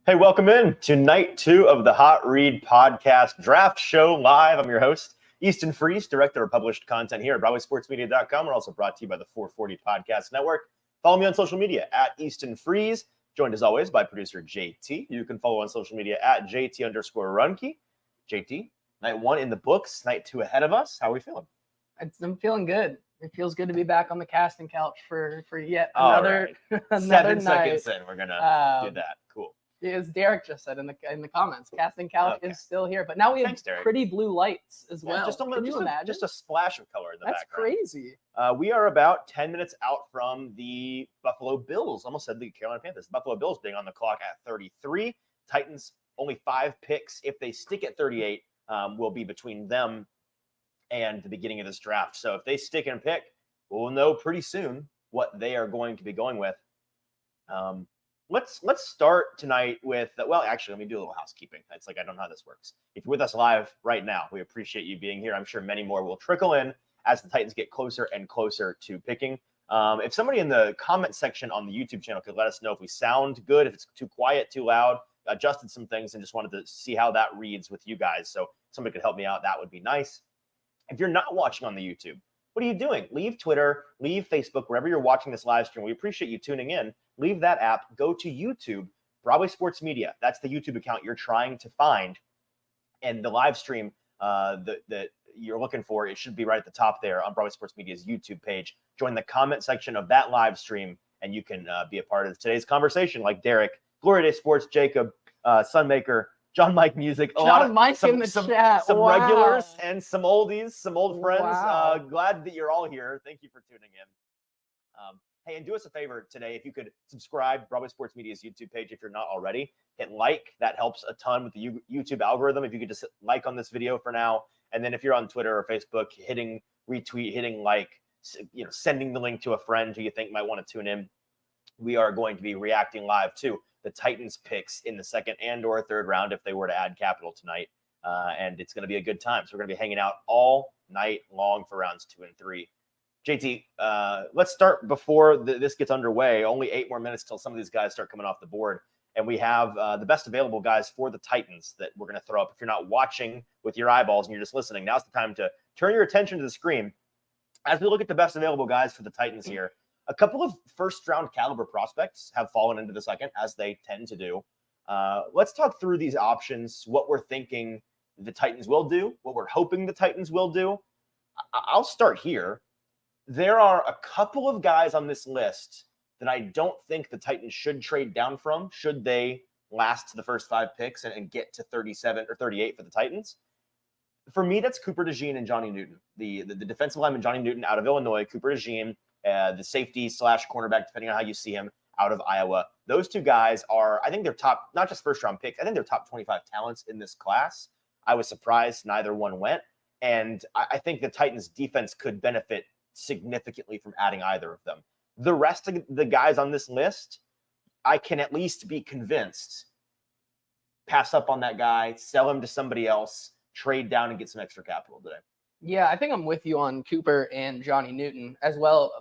Hey, welcome in to night 2 of the Hot Read Podcast Draft Show Live. I'm your host, Easton Freeze, director of published content here at BroadwaySportsMedia.com. We're also brought to you by the 440 Podcast Network. Follow me on social media at Easton Freeze, joined as always by producer JT. You can follow on social media at JT_Ruhnke. JT, night 1 in the books, night 2 ahead of us. How are we feeling? I'm feeling good. It feels good to be back on the casting couch for yet another, right. another 7 night. seconds in, we're going to do that. Cool. As Derek just said in the comments, casting couch is still here, but now we have pretty blue lights as well. Can you imagine? Just a splash of color in the background. That's crazy. We are about 10 minutes out from the Buffalo Bills. Almost said the Carolina Panthers. Buffalo Bills being on the clock at 33. Titans only 5 picks. If they stick at 38, will be between them and the beginning of this draft. So if they stick and pick, we'll know pretty soon what they are going to be going with. Let's start tonight with, well, actually, let me do a little housekeeping. It's like I don't know how this works. If you're with us live right now, we appreciate you being here. I'm sure many more will trickle in as the Titans get closer and closer to picking. If somebody in the comment section on the YouTube channel could let us know if we sound good, if it's too quiet, too loud, adjusted some things and just wanted to see how that reads with you guys. So somebody could help me out. That would be nice. If you're not watching on the YouTube, what are you doing? Leave Twitter, leave Facebook, wherever you're watching this live stream. We appreciate you tuning in. Leave that app. Go to YouTube, Broadway Sports Media. That's the YouTube account you're trying to find. And the live stream that you're looking for, it should be right at the top there on Broadway Sports Media's YouTube page. Join the comment section of that live stream, and you can be a part of today's conversation like Derek, Glory Day Sports, Jacob, Sunmaker, John Mike Music, John Mike in the chat. Some regulars and some oldies, some old friends. Wow. Glad that you're all here. Thank you for tuning in. Hey, and do us a favor today. If you could subscribe Broadway Sports Media's YouTube page if you're not already. Hit like. That helps a ton with the YouTube algorithm. If you could just hit like on this video for now. And then if you're on Twitter or Facebook, hitting retweet, hitting like, sending the link to a friend who you think might want to tune in. We are going to be reacting live to the Titans picks in the second and or third round if they were to add capital tonight. And it's going to be a good time. So we're going to be hanging out all night long for rounds 2 and 3. JT, let's start before this gets underway. Only 8 more minutes till some of these guys start coming off the board. And we have the best available guys for the Titans that we're going to throw up. If you're not watching with your eyeballs and you're just listening, now's the time to turn your attention to the screen. As we look at the best available guys for the Titans here, a couple of first-round caliber prospects have fallen into the second, as they tend to do. Let's talk through these options, what we're thinking the Titans will do, what we're hoping the Titans will do. I'll start here. There are a couple of guys on this list that I don't think the Titans should trade down from, should they last to the first 5 picks and get to 37 or 38 for the Titans. For me, that's Cooper DeJean and Johnny Newton. The defensive lineman Johnny Newton out of Illinois, Cooper DeJean, the safety / cornerback, depending on how you see him, out of Iowa. Those two guys are, I think they're top, not just first-round picks, I think they're top 25 talents in this class. I was surprised neither one went. And I think the Titans' defense could benefit significantly from adding either of them. The rest of the guys on this list, I can at least be convinced, pass up on that guy, sell him to somebody else, trade down and get some extra capital today. Yeah, I think I'm with you on Cooper and Johnny Newton as well.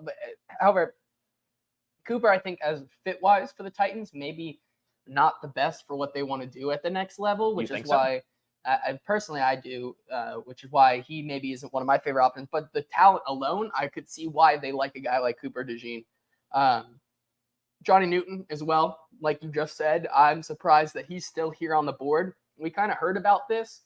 However, Cooper, I think as fit-wise for the Titans, maybe not the best for what they want to do at the next level, which is why I personally do, which is why he maybe isn't one of my favorite options. But the talent alone, I could see why they like a guy like Cooper DeJean. Johnny Newton as well, like you just said, I'm surprised that he's still here on the board. We kind of heard about this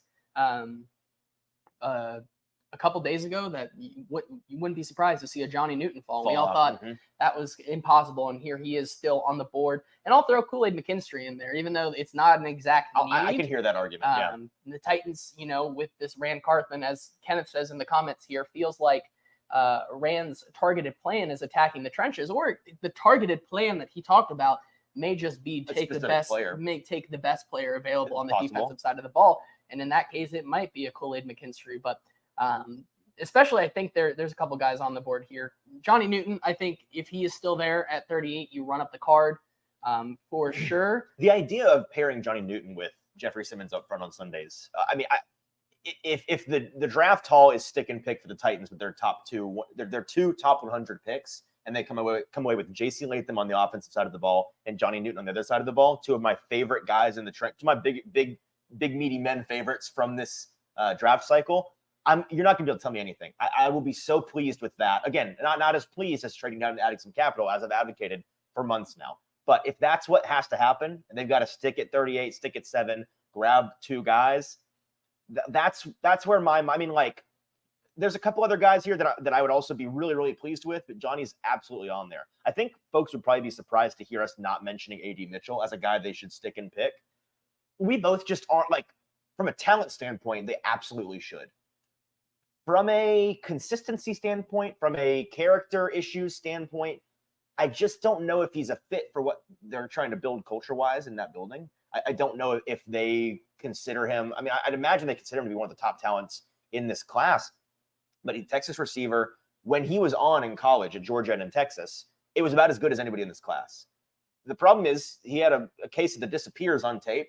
a couple days ago that you wouldn't be surprised to see a Johnny Newton fall. We all thought that was impossible, and here he is still on the board. And I'll throw Kool-Aid McKinstry in there, even though it's not an exact need. I can hear that argument, The Titans, with this Rand Carthman, as Kenneth says in the comments here, feels like Rand's targeted plan is attacking the trenches, or the targeted plan that he talked about may just be take the best player available on the defensive side of the ball. And in that case, it might be a Kool-Aid McKinstry, but especially I think there's a couple guys on the board here. Johnny Newton, I think if he is still there at 38, you run up the card for sure. The idea of pairing Johnny Newton with Jeffrey Simmons up front on Sundays, if the draft haul is stick and pick for the Titans with their top two, their 2 top 100 picks, and they come away with JC Latham on the offensive side of the ball and Johnny Newton on the other side of the ball, two of my favorite guys in the trench, two of my big meaty men favorites from this draft cycle, you're not going to be able to tell me anything. I will be so pleased with that. Again, not as pleased as trading down and adding some capital, as I've advocated for months now. But if that's what has to happen, and they've got to stick at 38, stick at 7, grab 2 guys, that's where there's a couple other guys here that I would also be really, really pleased with, but Johnny's absolutely on there. I think folks would probably be surprised to hear us not mentioning A.D. Mitchell as a guy they should stick and pick. We both just aren't, from a talent standpoint, they absolutely should. From a consistency standpoint, from a character issues standpoint, I just don't know if he's a fit for what they're trying to build culture-wise in that building. I don't know if they consider him. I mean, I'd imagine they consider him to be one of the top talents in this class. But he's a Texas receiver. When he was on in college at Georgia and in Texas, it was about as good as anybody in this class. The problem is he had a case that disappears on tape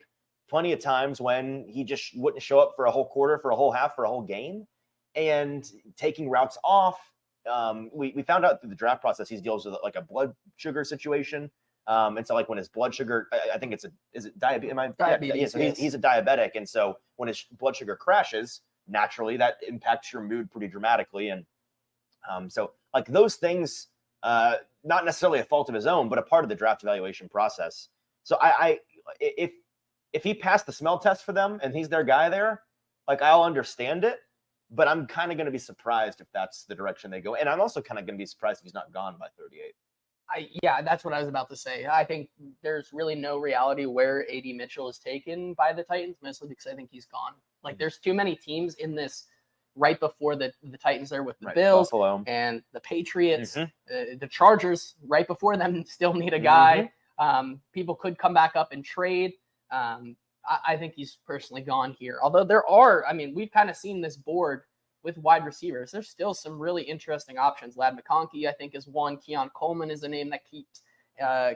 plenty of times when he just wouldn't show up for a whole quarter, for a whole half, for a whole game, and taking routes off. We found out through the draft process he deals with a blood sugar situation. And so when his blood sugar, I think is it diabetes? Diabetes. Yeah, so he's a diabetic. And so when his blood sugar crashes, naturally that impacts your mood pretty dramatically. And so those things, not necessarily a fault of his own, but a part of the draft evaluation process. So if he passed the smell test for them and he's their guy there, I'll understand it, but I'm kind of going to be surprised if that's the direction they go. And I'm also kind of going to be surprised if he's not gone by 38. Yeah, that's what I was about to say. I think there's really no reality where A.D. Mitchell is taken by the Titans, mostly because I think he's gone. There's too many teams in this right before the Titans there with the Bills Buffalo. And the Patriots, the Chargers right before them still need a guy. People could come back up and trade. I think he's personally gone here. Although we've kind of seen this board with wide receivers. There's still some really interesting options. Ladd McConkey, I think, is one. Keon Coleman is a name that keeps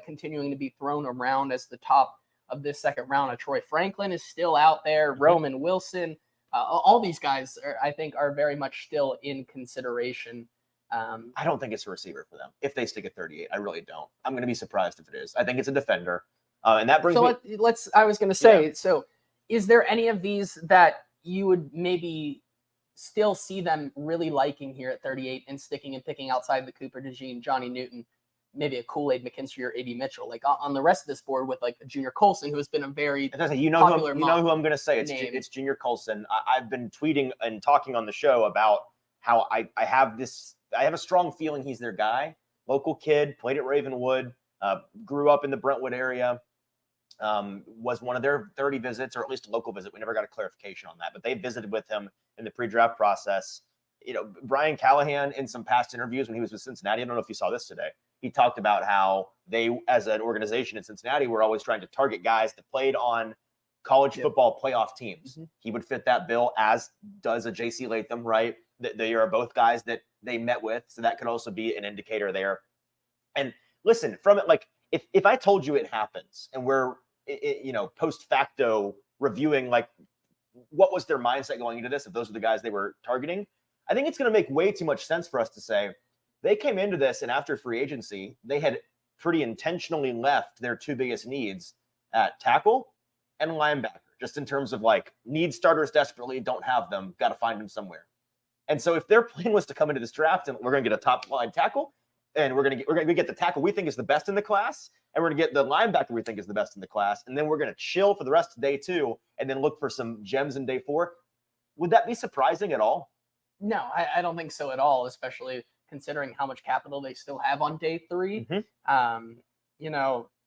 continuing to be thrown around as the top of this second round. Troy Franklin is still out there. Roman Wilson. All these guys, I think, are very much still in consideration. I don't think it's a receiver for them. If they stick at 38, I really don't. I'm going to be surprised if it is. I think it's a defender. And that brings I was going to say, so is there any of these that you would maybe still see them really liking here at 38 and sticking and picking outside the Cooper DeJean, Johnny Newton, maybe a Kool-Aid McKinstry or A.D. Mitchell, on the rest of this board with Junior Colson, who has been a very popular who I'm going to say. It's Junior Colson. I've been tweeting and talking on the show about how I have a strong feeling he's their guy. Local kid, played at Ravenwood, grew up in the Brentwood area, was one of their 30 visits, or at least a local visit. We never got a clarification on that, but they visited with him in the pre-draft process. Brian Callahan, in some past interviews when he was with Cincinnati, I don't know if you saw this today, he talked about how they, as an organization in Cincinnati, were always trying to target guys that played on college football playoff teams. He would fit that bill, as does a JC Latham, right? They are both guys that they met with. So that could also be an indicator there. And listen, from it, if I told you it happens and we're, post facto reviewing, what was their mindset going into this, if those are the guys they were targeting, I think it's going to make way too much sense for us to say they came into this, and after free agency, they had pretty intentionally left their two biggest needs at tackle and linebacker, just in terms of need starters desperately, don't have them, got to find them somewhere. And so if their plan was to come into this draft and we're going to get a top line tackle, and we're going to get the tackle we think is the best in the class, and we're going to get the linebacker we think is the best in the class, and then we're going to chill for the rest of day 2 and then look for some gems in day 4, would that be surprising at all? No, I don't think so at all, especially considering how much capital they still have on day 3.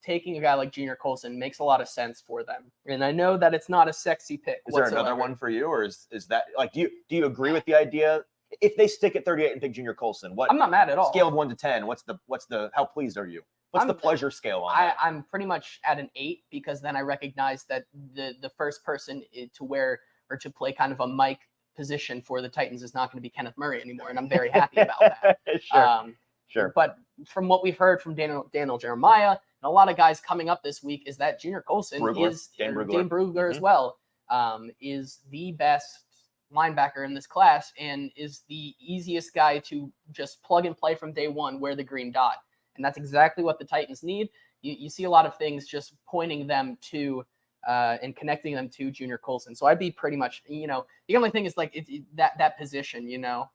Taking a guy like Junior Colson makes a lot of sense for them. And I know that it's not a sexy pick. Is there another one for you, or is that do you agree with the idea? If they stick at 38 and pick Junior Colson, I'm not mad at all. Scale of 1 to 10, what's the how pleased are you? What's the pleasure scale on that? I'm pretty much at an 8, because then I recognize that the first person to wear or to play kind of a Mike position for the Titans is not going to be Kenneth Murray anymore, and I'm very happy about that. Sure. But from what we've heard from Daniel Jeremiah and a lot of guys coming up this week is that Junior Colson Dane Brugler as well, is the best linebacker in this class and is the easiest guy to just plug and play from day one, wear the green dot. And that's exactly what the Titans need. You see a lot of things just pointing them to and connecting them to Junior Colson. So I'd be pretty much, the only thing is like that position,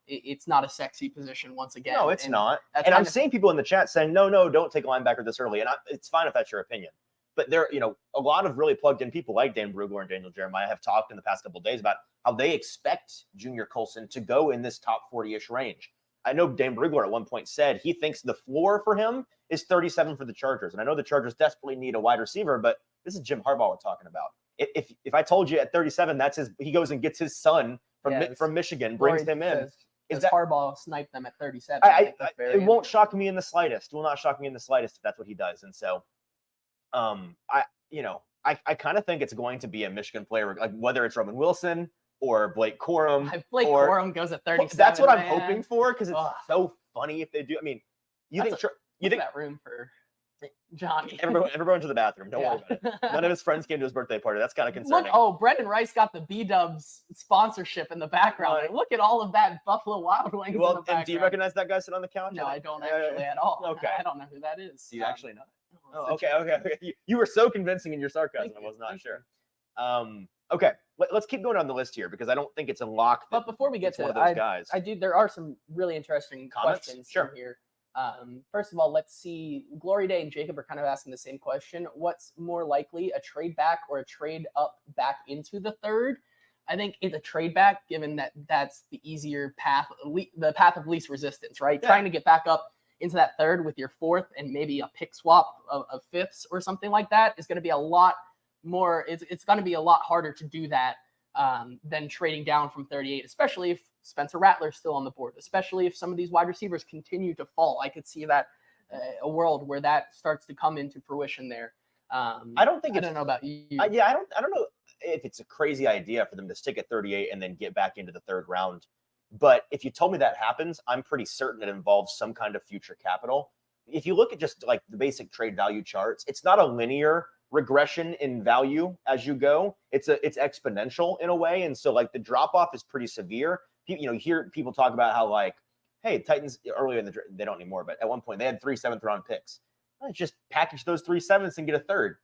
it's not a sexy position once again. No, it's not. And I'm seeing people in the chat saying, no, don't take a linebacker this early. And it's fine if that's your opinion. But there, a lot of really plugged in people like Dan Brugler and Daniel Jeremiah have talked in the past couple of days about how they expect Junior Colson to go in this top 40-ish range. I know Dan Brugler at one point said he thinks the floor for him is 37 for the Chargers. And I know the Chargers desperately need a wide receiver, but this is Jim Harbaugh we're talking about. If I told you at 37, he goes and gets his son from Michigan, brings him in. Is that Harbaugh sniped them at 37? It won't shock me in the slightest. It will not shock me in the slightest if that's what he does. And so, I kind of think it's going to be a Michigan player, like whether it's Roman Wilson or Blake Corum. Blake Corum goes at 37. That's what I'm hoping for, because it's so funny if they do. I mean, you think that room for Johnny? Everyone to the bathroom. Don't worry about it. None of his friends came to his birthday party. That's kind of concerning. Brendan Rice got the B-Dubs sponsorship in the background. And look at all of that Buffalo Wild Wings in the background. And do you recognize that guy sitting on the couch? No, I don't actually at all. Okay. I don't know who that is. Do you actually know? Oh, okay. You were so convincing in your sarcasm. I was not sure. Okay, let's keep going on the list here, because I don't think it's a lock. But before we get to one of those guys, there are some really interesting questions here. First of all, let's see. Glory Day and Jacob are kind of asking the same question. What's more likely, a trade back or a trade up back into the third? I think it's a trade back, given that that's the easier path, the path of least resistance, right? Yeah. Trying to get back up into that third with your fourth and maybe a pick swap of fifths or something like that is going to be a lot more. It's going to be a lot harder to do that than trading down from 38, especially if Spencer Rattler's still on the board, especially if some of these wide receivers continue to fall. I could see that a world where that starts to come into fruition there. I don't know about you. I don't know if it's a crazy idea for them to stick at 38 and then get back into the third round. But if you told me that happens, I'm pretty certain it involves some kind of future capital. If you look at just like the basic trade value charts, it's not a linear regression in value as you go. It's exponential in a way. And so like the drop off is pretty severe. You hear people talk about how like, hey, Titans earlier in the draft, they don't anymore, but at one point they had 3 7th round picks. Let's just package those 3 7ths and get a third.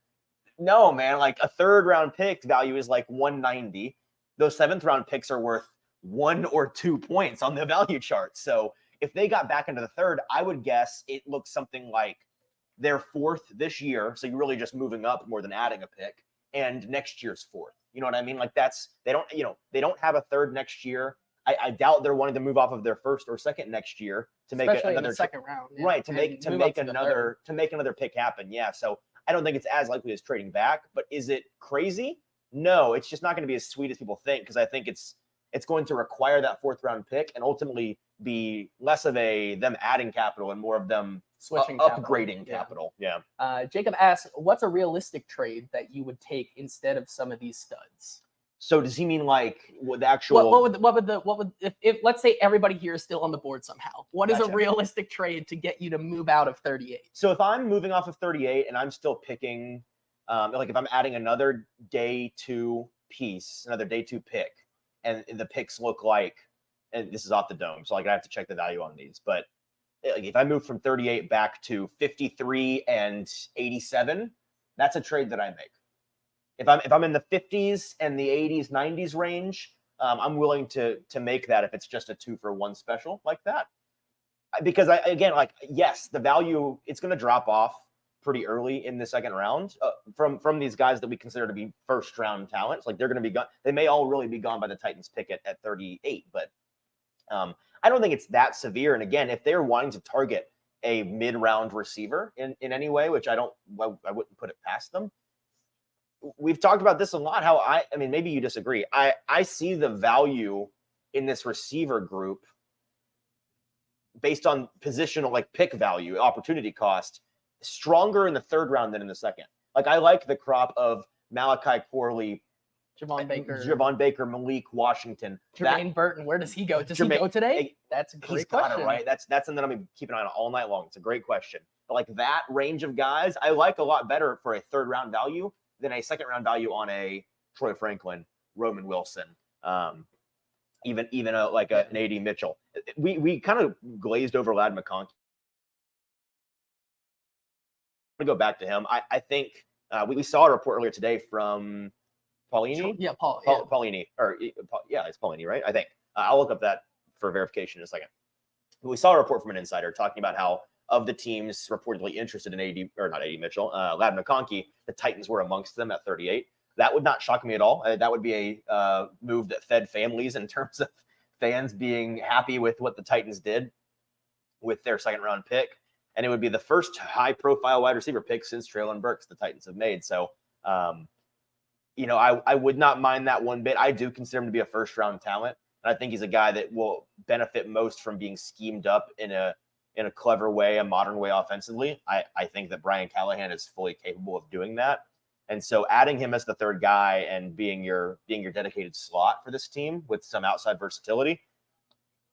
No, man, like a third round pick value is like 190. Those 7th round picks are worth 1 or 2 points on the value chart. So if they got back into the third, I would guess it looks something like their fourth this year. So you're really just moving up more than adding a pick, and next year's fourth. You know what I mean? Like they don't have a third next year. I doubt they're wanting to move off of their first or second next year to make another second round. Yeah. Right. To make another pick happen. Yeah. So I don't think it's as likely as trading back, but is it crazy? No, it's just not going to be as sweet as people think, because I think it's going to require that 4th round pick and ultimately be less of them adding capital and more of them switching upgrading capital. Yeah. Jacob asks, what's a realistic trade that you would take instead of some of these studs? So does he mean like the actual? What would if let's say everybody here is still on the board somehow? What is a realistic trade to get you to move out of 38? So if I'm moving off of 38 and I'm still picking, like if I'm adding another day 2 piece, another day 2 pick, and the picks look like, and this is off the dome, so like I have to check the value on these, but like if I move from 38 back to 53 and 87, that's a trade that I make. If I'm in the 50s and the 80s, 90s range, I'm willing to make that if it's just a 2-for-1 special like that. Because yes, the value, it's going to drop off pretty early in the second round from these guys that we consider to be first round talents. Like they're going to be gone. They may all really be gone by the Titans pick at 38, but I don't think it's that severe. And again, if they're wanting to target a mid-round receiver in any way, which I wouldn't put it past them. We've talked about this a lot, how I mean, maybe you disagree. I see the value in this receiver group based on positional, like pick value, opportunity cost, stronger in the third round than in the second. Like I like the crop of Malachi Corley, Javon Baker, Malik Washington, Jermaine Burton. Where does he go? Does he go today? That's a great question. It, right? That's something I'm gonna keep an eye on all night long. It's a great question. But like that range of guys, I like a lot better for a third round value than a second round value on a Troy Franklin, Roman Wilson, even an AD Mitchell. We kind of glazed over Ladd McConkey. I'm gonna go back to him. I think we saw a report earlier today from Paulini. Yeah, Paulini, it's Paulini, right? I think I'll look up that for verification in a second. We saw a report from an insider talking about how of the teams reportedly interested in not AD Mitchell, Ladd McConkey, the Titans were amongst them at 38. That would not shock me at all. That would be a move that fed families in terms of fans being happy with what the Titans did with their second round pick. And it would be the first high profile wide receiver pick since Treylon Burks the Titans have made. So, I would not mind that one bit. I do consider him to be a first round talent. And I think he's a guy that will benefit most from being schemed up in a clever way, a modern way offensively. I think that Brian Callahan is fully capable of doing that. And so adding him as the third guy and being your dedicated slot for this team with some outside versatility,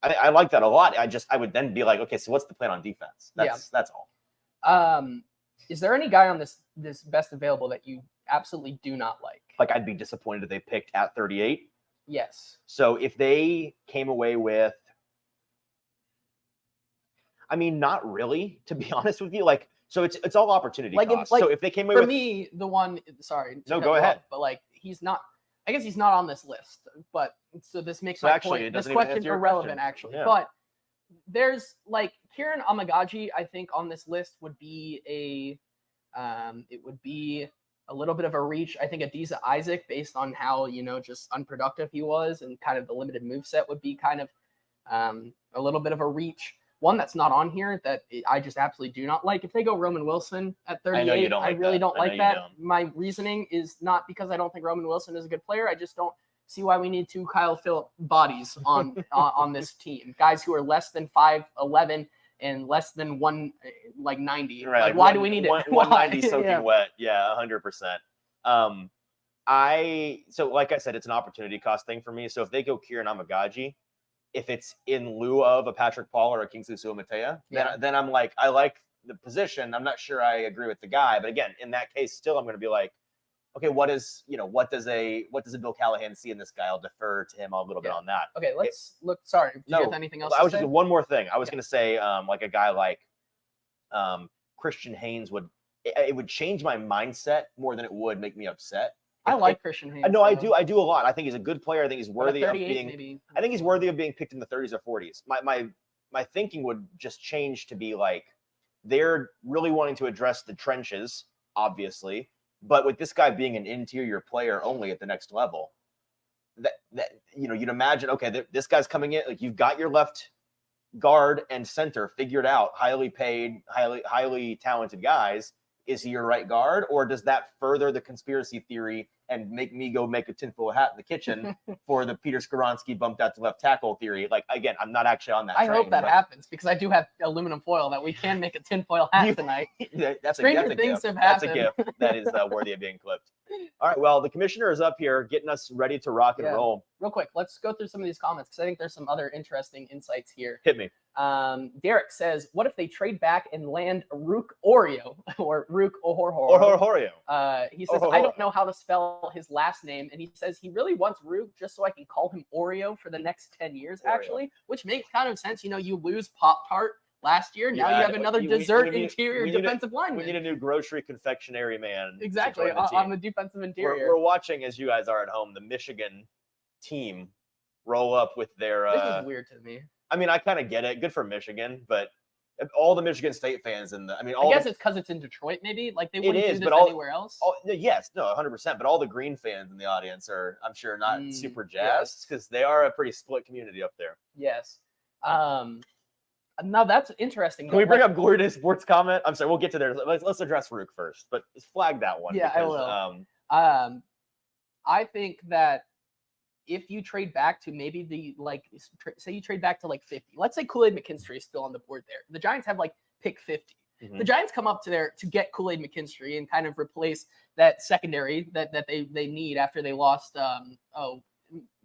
I like that a lot. I would then be like, okay, so what's the plan on defense? That's all. Is there any guy on this best available that you absolutely do not like? Like, I'd be disappointed if they picked at 38. Yes. So if they came away with, not really, to be honest with you. Like, so it's all opportunity cost. So if they came away for with, me, the one, sorry. No, go ahead. But he's not. I guess he's not on this list. But so this makes my point. This question irrelevant, actually. Yeah. But there's Kieran Amagaji. I think on this list would be it would be a little bit of a reach. I think Adisa Isaac, based on how just unproductive he was and kind of the limited moveset, would be kind of a little bit of a reach. One that's not on here that I just absolutely do not like. If they go Roman Wilson at 38, I really don't like that. My reasoning is not because I don't think Roman Wilson is a good player. I just don't see why we need two Kyle Phillip bodies on this team. Guys who are less than 5'11" and less than 190. Right. Why do we need it? 190 soaking wet. Yeah, 100%. So like I said, it's an opportunity cost thing for me. So if they go Kieran Amagaji, if it's in lieu of a Patrick Paul or a Kingsley Suamataia, then I'm like, I like the position. I'm not sure I agree with the guy, but again, in that case, still I'm going to be like, okay, what does a Bill Callahan see in this guy? I'll defer to him a little bit on that. Okay, let's look. Sorry, did you have anything else? I was just one more thing. I was going to say, like a guy like Christian Haynes would change my mindset more than it would make me upset. I like Christian Haynes. No, I do a lot. I think he's a good player. I think he's worthy of being. Maybe. I think he's worthy of being picked in the 30s or 40s. My thinking would just change to be like, they're really wanting to address the trenches, obviously, but with this guy being an interior player only at the next level, that you'd imagine, okay, this guy's coming in, like, you've got your left guard and center figured out, highly paid, highly talented guys. Is he your right guard, or does that further the conspiracy theory and make me go make a tinfoil hat in the kitchen for the Peter Skoronski bumped out to left tackle theory? Like, again, I'm not actually on that train. I hope that happens, because I do have aluminum foil that we can make a tinfoil hat tonight. Stranger things have happened. That's a gift that is worthy of being clipped. All right, well, the commissioner is up here getting us ready to rock and roll. Real quick, let's go through some of these comments, because I think there's some other interesting insights here. Hit me. Derek says, what if they trade back and land Rook Oreo or Rook Ohorio? He says, I don't know how to spell his last name. And he says he really wants Rook just so I can call him Oreo for the next 10 years, actually, which makes kind of sense. You lose Pop-Tart last year. Now you have another dessert interior defensive lineman. We need a new grocery confectionery man. Exactly, on the defensive interior. We're watching, as you guys are at home, the Michigan team roll up with their... This is weird to me. I mean, I kind of get it. Good for Michigan, but all the Michigan State fans I guess it's because it's in Detroit, maybe. Like, they wouldn't do this anywhere else. Yes, no, 100%. But all the Green fans in the audience are, I'm sure, not super jazzed, because they are a pretty split community up there. Yes. Now that's interesting. Can we bring up Glory Day Sports comment? I'm sorry, we'll get to there. Let's address Rook first, but flag that one. Yeah, because, I will. I think that if you trade back to maybe say you trade back to 50, let's say Kool-Aid McKinstry is still on the board there. The Giants have pick 50. Mm-hmm. The Giants come up to get Kool-Aid McKinstry and kind of replace that secondary that they need after they lost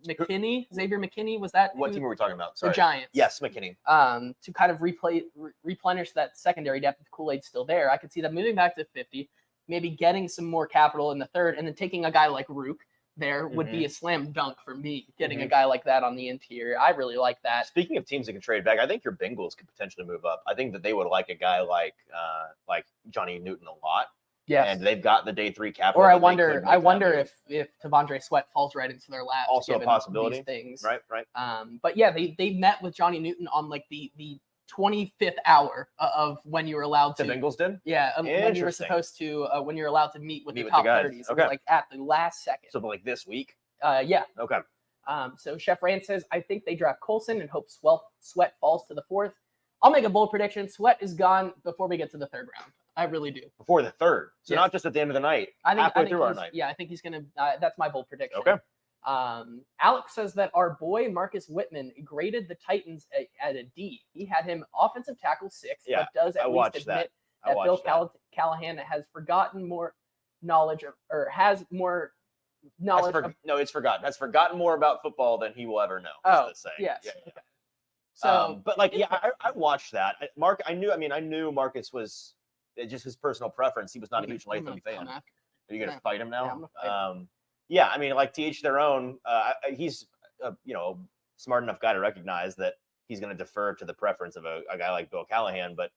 McKinney, Xavier McKinney, was that? What team were we talking about? Sorry. The Giants. Yes, McKinney. To kind of replenish that secondary depth if Kool-Aid's still there. I could see them moving back to 50, maybe getting some more capital in the third, and then taking a guy like Rook, there would be a slam dunk for me. Getting a guy like that on the interior, I really like that. Speaking of teams that can trade back, I think your Bengals could potentially move up. I think that they would like a guy like Johnny Newton a lot. Yes. And they've got the day 3 capital. Or I wonder if Tavondre Sweat falls right into their laps. Also a possibility. These things. Right. But yeah, they met with Johnny Newton on like the 25th hour of when you were allowed to. The Bengals did? Yeah, when you were supposed to, when you're allowed to meet with the top 30s. Okay. It was like at the last second. So like this week? Yeah. Okay. So Chef Rand says, I think they draft Colson and hope Sweat falls to the 4th. I'll make a bold prediction. Sweat is gone before we get to the 3rd round. I really do. Before the 3rd. So yes. Not just at the end of the night. Halfway through our night. Yeah, I think he's going to, that's my bold prediction. Okay. Alex says that our boy Marcus Whitman graded the Titans at a D. He had him offensive tackle 6, but does at least admit that Bill Callahan has forgotten more knowledge or has more knowledge. No, it's forgotten. Has forgotten more about football than he will ever know. Oh, yes. Yeah. Okay. So, but like, yeah, I watched that. Mark, I knew Marcus was just his personal preference. He was not a huge Latham fan. Are you going to fight him now? Yeah, I'm gonna fight him. Yeah, I mean, like to each their own. He's smart enough guy to recognize that he's going to defer to the preference of a guy like Bill Callahan. But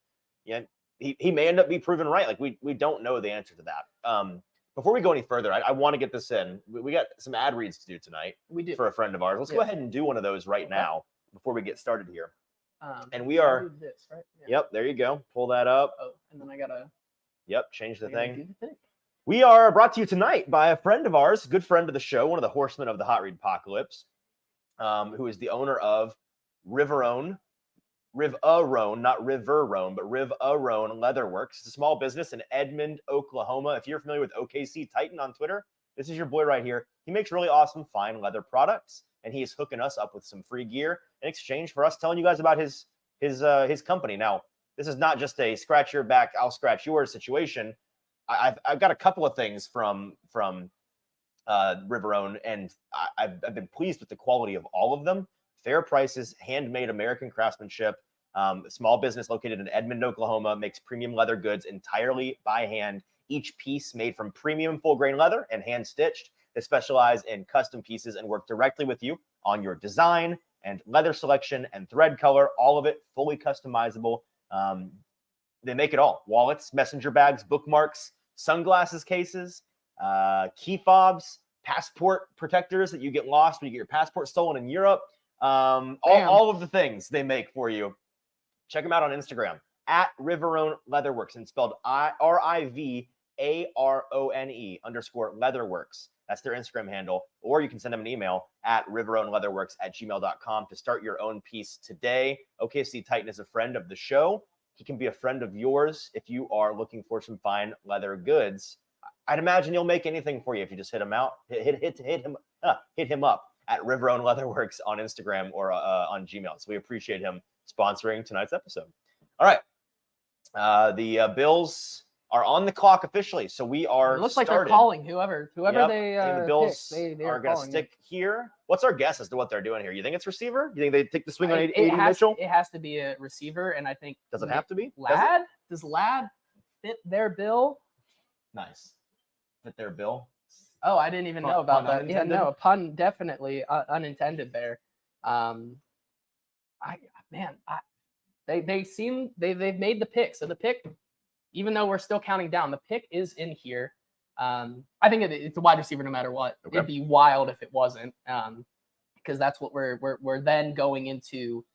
yeah, he may end up being proven right. Like we don't know the answer to that. Before we go any further, I want to get this in. We got some ad reads to do tonight. We do for a friend of ours. Let's go ahead and do one of those right now before we get started here. And we are. This, right? Yeah. Yep, there you go. Pull that up. Oh, and then I gotta. Yep, change the thing. Do the thing. We are brought to you tonight by a friend of ours, good friend of the show, one of the horsemen of the Hot Read Apocalypse, who is the owner of Riverone, not Riverone, but Riverone Leatherworks. It's a small business in Edmond, Oklahoma. If you're familiar with OKC Titan on Twitter, this is your boy right here. He makes really awesome, fine leather products, and he is hooking us up with some free gear in exchange for us telling you guys about his company. Now, this is not just a scratch your back, I'll scratch yours situation. I've got a couple of things from Riverone, and I've been pleased with the quality of all of them. Fair prices, handmade American craftsmanship. Small business located in Edmond, Oklahoma, makes premium leather goods entirely by hand. Each piece made from premium full grain leather and hand stitched. They specialize in custom pieces and work directly with you on your design and leather selection and thread color. All of it fully customizable. They make it all: wallets, messenger bags, bookmarks, sunglasses cases, key fobs, passport protectors that you get lost when you get your passport stolen in Europe. All of the things they make for you. Check them out on Instagram at Riverone Leatherworks, and spelled RIVARONE _Leatherworks. That's their Instagram handle. Or you can send them an email at riveroneleatherworks@gmail.com to start your own piece today. OKC Titan is a friend of the show. He can be a friend of yours if you are looking for some fine leather goods. I'd imagine he'll make anything for you if you just hit him out. Hit him up at Riverone Leatherworks on Instagram or on Gmail. So we appreciate him sponsoring tonight's episode. All right. The Bills are on the clock officially, so we are. It looks like started. They're calling whoever Yep. they. The Bills they are going to stick here. What's our guess as to what they're doing here? You think it's receiver? You think they take the swing on A.D. Mitchell? It has to be a receiver, and I think. Does it have to be? Does Ladd fit their bill? Nice. Fit their bill. Oh, I didn't even know about that. Unintended? Yeah, no, a pun definitely unintended there. They've made the pick. So the pick, even though we're still counting down, the pick is in here. I think it's a wide receiver no matter what. Okay. It'd be wild if it wasn't, because that's what we're then going into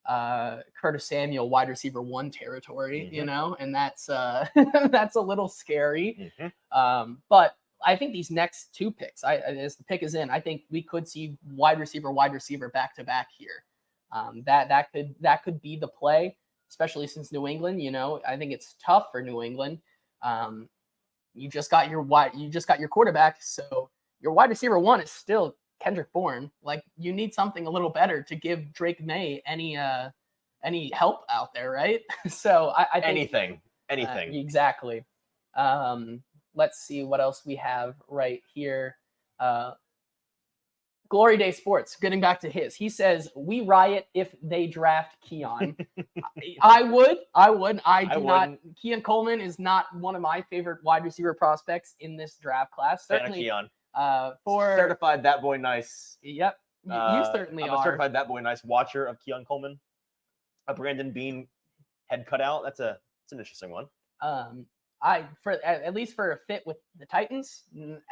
Curtis Samuel wide receiver 1 territory, and that's that's a little scary. But I think these next 2 picks, as the pick is in, I think we could see wide receiver back to back here. That could be the play, especially since New England. I think it's tough for New England. You just got your quarterback, so your wide receiver 1 is still Kendrick Bourne. Like, you need something a little better to give Drake May any help out there, right? So I think anything exactly. Let's see what else we have right here. Glory Day Sports, getting back to his. He says, we riot if they draft Keon. I would. Keon Coleman is not one of my favorite wide receiver prospects in this draft class. Certainly, For certified that boy nice. Yep, you certainly I'm are. a certified that boy nice watcher of Keon Coleman. A Brandon Bean head cutout. That's an interesting one. At least for a fit with the Titans,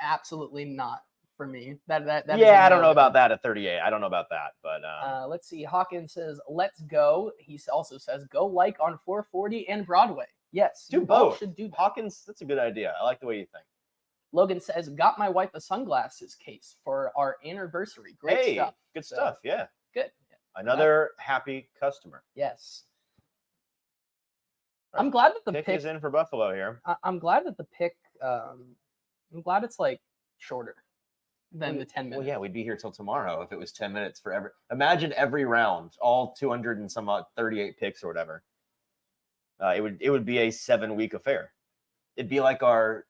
absolutely not for me. That I don't know about that at 38. I don't know about that, but let's see. Hawkins says, "Let's go." He also says, "Go like on 440 and Broadway." Yes, do you all both. should do that. Hawkins, that's a good idea. I like the way you think. Logan says, "Got my wife a sunglasses case for our anniversary." Great stuff. Good stuff. Yeah. Good. Another happy customer. Yes. I'm glad that the pick pick is in for Buffalo here. I'm glad that the pick. I'm glad it's like shorter than the 10 minutes. Well, yeah, we'd be here till tomorrow if it was 10 minutes for every. Imagine every round, all 200 and some odd 38 picks or whatever. It would be a 7-week affair. It'd be like our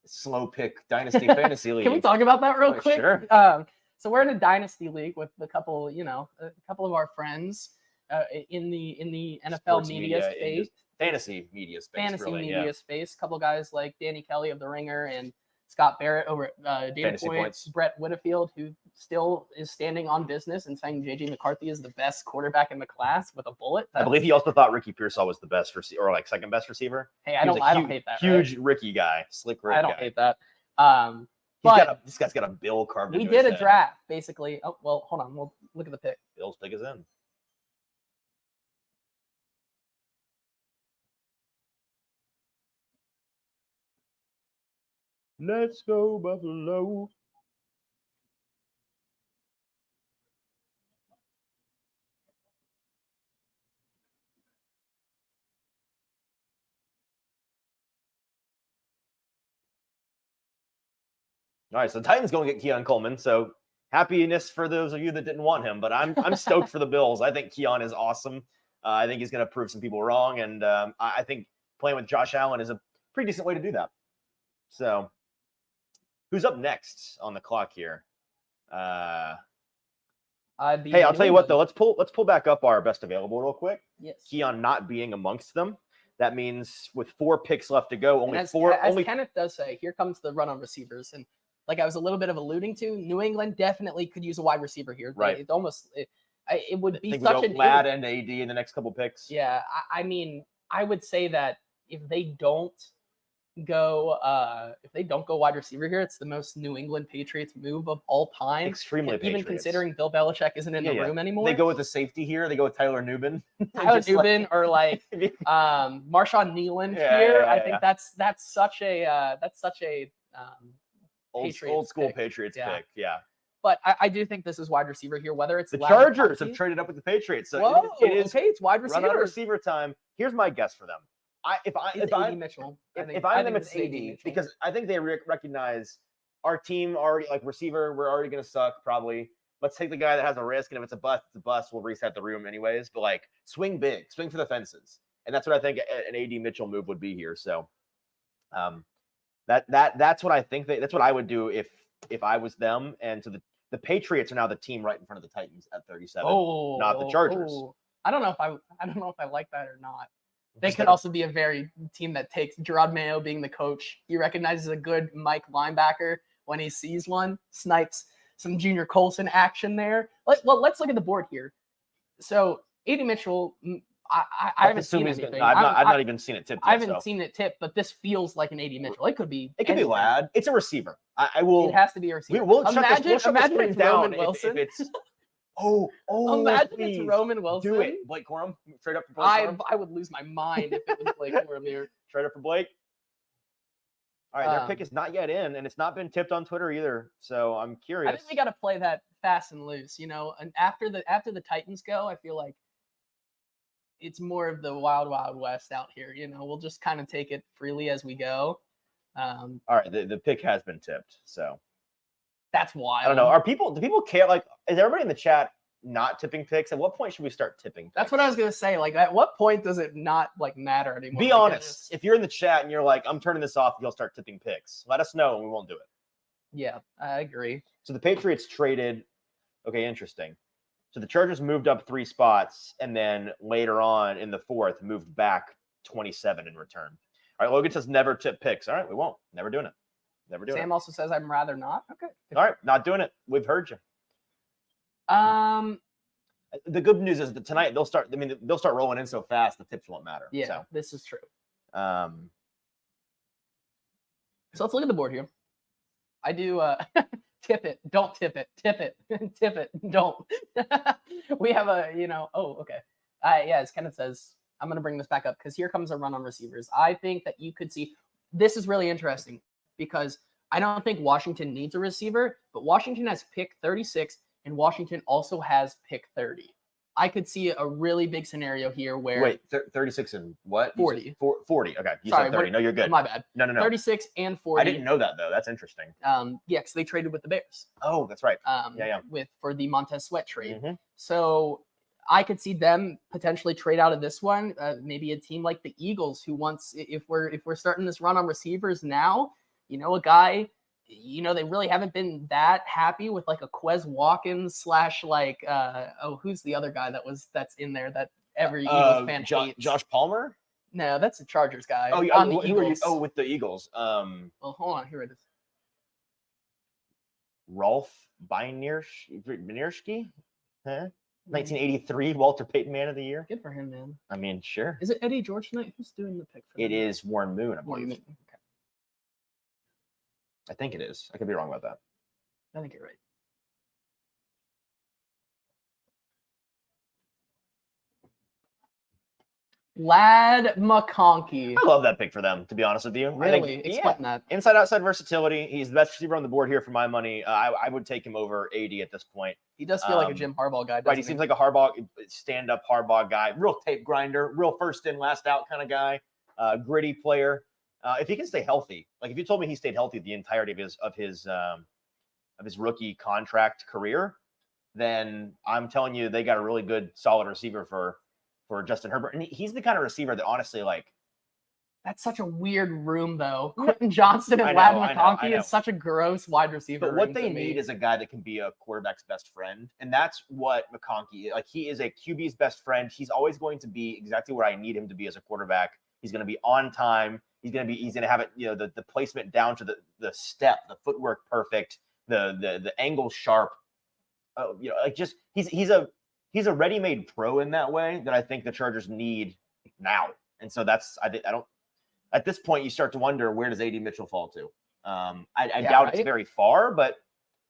slow pick dynasty fantasy league. Can we talk about that real quick? Sure. So we're in a dynasty league with a couple of our friends in the NFL Sports media space, fantasy media space. A couple guys like Danny Kelly of The Ringer and Scott Barrett over at Data Points, Brett Whitfield, who still is standing on business and saying JJ McCarthy is the best quarterback in the class with a bullet. I believe he also thought Ricky Pearsall was the best receiver, or like second best receiver. Hey, I don't hate that. Huge Ricky guy, slick Rick. I don't hate that. This guy's got a bill carved into his head. We did a draft, basically. Oh, well, hold on. We'll look at the pick. Bill's pick is in. Let's go, Buffalo. All right, so the Titans going to get Keon Coleman. So happiness for those of you that didn't want him, but I'm stoked for the Bills. I think Keon is awesome. I think he's going to prove some people wrong, and I think playing with Josh Allen is a pretty decent way to do that. So, who's up next on the clock here? Hey, I'll tell you what though. Let's pull back up our best available real quick. Yes. Keon not being amongst them. That means with 4 picks left to go, as Kenneth does say, here comes the run on receivers. And like I was a little bit of alluding to, New England definitely could use a wide receiver here. Right. It would be such an Lad and AD in the next couple picks. Yeah. I mean, I would say that if they don't go wide receiver here, it's the most New England Patriots move of all time. Extremely even Patriots. Considering Bill Belichick isn't in the room anymore. They go with the safety here. They go with Tyler Nubin. Or like Marshawn Nealon here. I think that's such a old school Patriots pick. Yeah. But I do think this is wide receiver here. Whether it's the Chargers have traded up with the Patriots, so it's wide receiver. Run out receiver time. Here's my guess for them. If I'm Mitchell, if I'm them, it's AD because I think they recognize our team already like receiver. We're already going to suck probably. Let's take the guy that has a risk, and if it's a bust, it's a bust. We'll reset the room anyways. But like swing big, swing for the fences, and that's what I think an AD Mitchell move would be here. So, that's what I think. That's what I would do if I was them. And so the Patriots are now the team right in front of the Titans at 37, not the Chargers. I don't know if I like that or not. They could also be a very team that takes Gerard Mayo being the coach. He recognizes a good Mike linebacker when he sees one, snipes some Junior Colson action there. Let's look at the board here. So AD Mitchell, I haven't seen anything. I've not even seen it tipped yet. I haven't seen it tipped, but this feels like an AD Mitchell. It could be. It could be Lad. It's a receiver. I will. It has to be a receiver. Imagine it's Roman Wilson. If it's imagine please. It's Roman Wilson. Do it, Blake Corum. Straight up for Blake Corum. I would lose my mind if it was Blake Corum here. Straight up for Blake. All right, their pick is not yet in, and it's not been tipped on Twitter either. So I'm curious. I think we got to play that fast and loose, And after the Titans go, I feel like it's more of the wild west out here. We'll just kind of take it freely as we go. All right, the pick has been tipped, so that's wild. I don't know. Do people care? Like, is everybody in the chat not tipping picks? At what point should we start tipping picks? That's what I was gonna say. Like, at what point does it not matter anymore? Be honest. If you're in the chat and you're like, I'm turning this off, you'll start tipping picks. Let us know and we won't do it. Yeah, I agree. So the Patriots traded. Okay, interesting. So the Chargers moved up 3 spots, and then later on in the 4th moved back 27 in return. All right, Logan says never tip picks. All right, we won't. Never doing it. Never doing Sam it. also says I'm rather not. Okay. All right, not doing it. We've heard you. The good news is that tonight they'll start. I mean, they'll start rolling in so fast the tips won't matter. Yeah, So, this is true. so let's look at the board here. I do tip it, don't tip it, tip it, tip it, don't. We have a, oh, okay. Yeah, as Kenneth says, I'm going to bring this back up because here comes a run on receivers. I think that you could see, this is really interesting because I don't think Washington needs a receiver, but Washington has pick 36 and Washington also has pick 30. I could see a really big scenario here where. Wait, 36 and what? 40. 40. Okay. You Sorry, said 30. No, you're good. My bad. No. 36 and 40. I didn't know that, though. That's interesting. Yeah, because they traded with the Bears. Oh, that's right. Yeah. For the Montez Sweat trade. Mhm. So I could see them potentially trade out of this one. Maybe a team like the Eagles, who wants, if we're starting this run on receivers now, a guy, they really haven't been that happy with like a Quez Watkins / like who's the other guy that's in there that every Eagles fan hates? Josh Palmer? No, that's a Chargers guy. Oh, on the Eagles. With the Eagles. Well, hold on, here it is. Rolf Bynierski? Huh? 1983 Walter Payton Man of the Year. Good for him, man. I mean, sure. Is it Eddie George tonight? Who's doing the pick for It them? is Warren Moon, I believe. Okay. I think it is. I could be wrong about that. I think you're right. Lad McConkey. I love that pick for them, to be honest with you. Really? I think, Explain that. Inside outside versatility. He's the best receiver on the board here for my money. I would take him over 80 at this point. He does feel like a Jim Harbaugh guy, doesn't Right, he seems like a Harbaugh, stand-up Harbaugh guy. Real tape grinder, real first in, last out kind of guy. Gritty player. If he can stay healthy, like if you told me he stayed healthy the entirety of his rookie contract career, then I'm telling you they got a really good, solid receiver for Justin Herbert. And he's the kind of receiver that honestly, like, that's such a weird room, though. Quentin Johnston and I Lad know. McConkey is such a gross wide receiver. But what room they to me. need is a guy that can be a quarterback's best friend. And that's what McConkey, like, he is a QB's best friend. He's always going to be exactly where I need him to be as a quarterback. He's going to be on time. He's going to have it, the placement down to the step, the footwork perfect, the angle sharp. He's a ready-made pro in that way that I think the Chargers need now. And so I don't. At this point, you start to wonder, where does AD Mitchell fall to? I doubt it's very far, but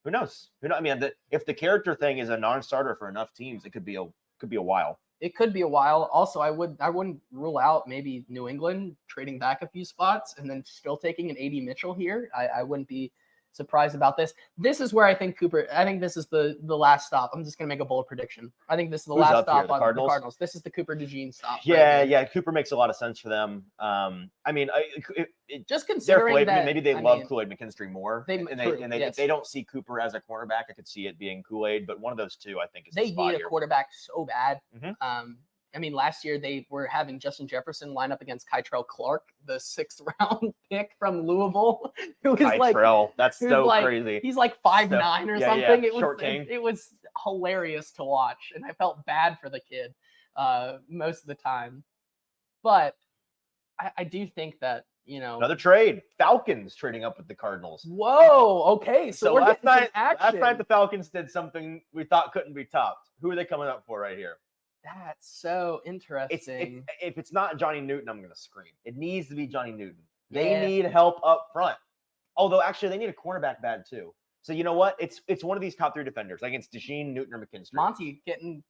who knows? I mean, if the character thing is a non-starter for enough teams, it could be a while. It could be a while. Also, I wouldn't rule out maybe New England trading back a few spots and then still taking an AD Mitchell here. I wouldn't be surprised about this. This is where I think this is the last stop. I'm just going to make a bold prediction. I think this is the last stop on the Cardinals. This is the Cooper DeJean stop. Yeah. Cooper makes a lot of sense for them. I mean, just considering that maybe they love Kool-Aid McKinstry more. Yes. They don't see Cooper as a cornerback. I could see it being Kool-Aid, but one of those two, I think, is they need a quarterback so bad. Mm-hmm. I mean, last year they were having Justin Jefferson line up against Kytrell Clark, the 6th round pick from Louisville. That's so crazy. He's like 5'9" or something. Yeah. It was hilarious to watch, and I felt bad for the kid most of the time. But I do think that, another trade. Falcons trading up with the Cardinals. Whoa. Okay. So we're last getting some action. Last night the Falcons did something we thought couldn't be topped. Who are they coming up for right here? That's so interesting. If it's not Johnny Newton, I'm going to scream. It needs to be Johnny Newton. They need help up front. Although, actually, they need a cornerback bad, too. So, you know what? It's one of these top 3 defenders. Like, it's DeJean, Newton, or McKinstry. Monty getting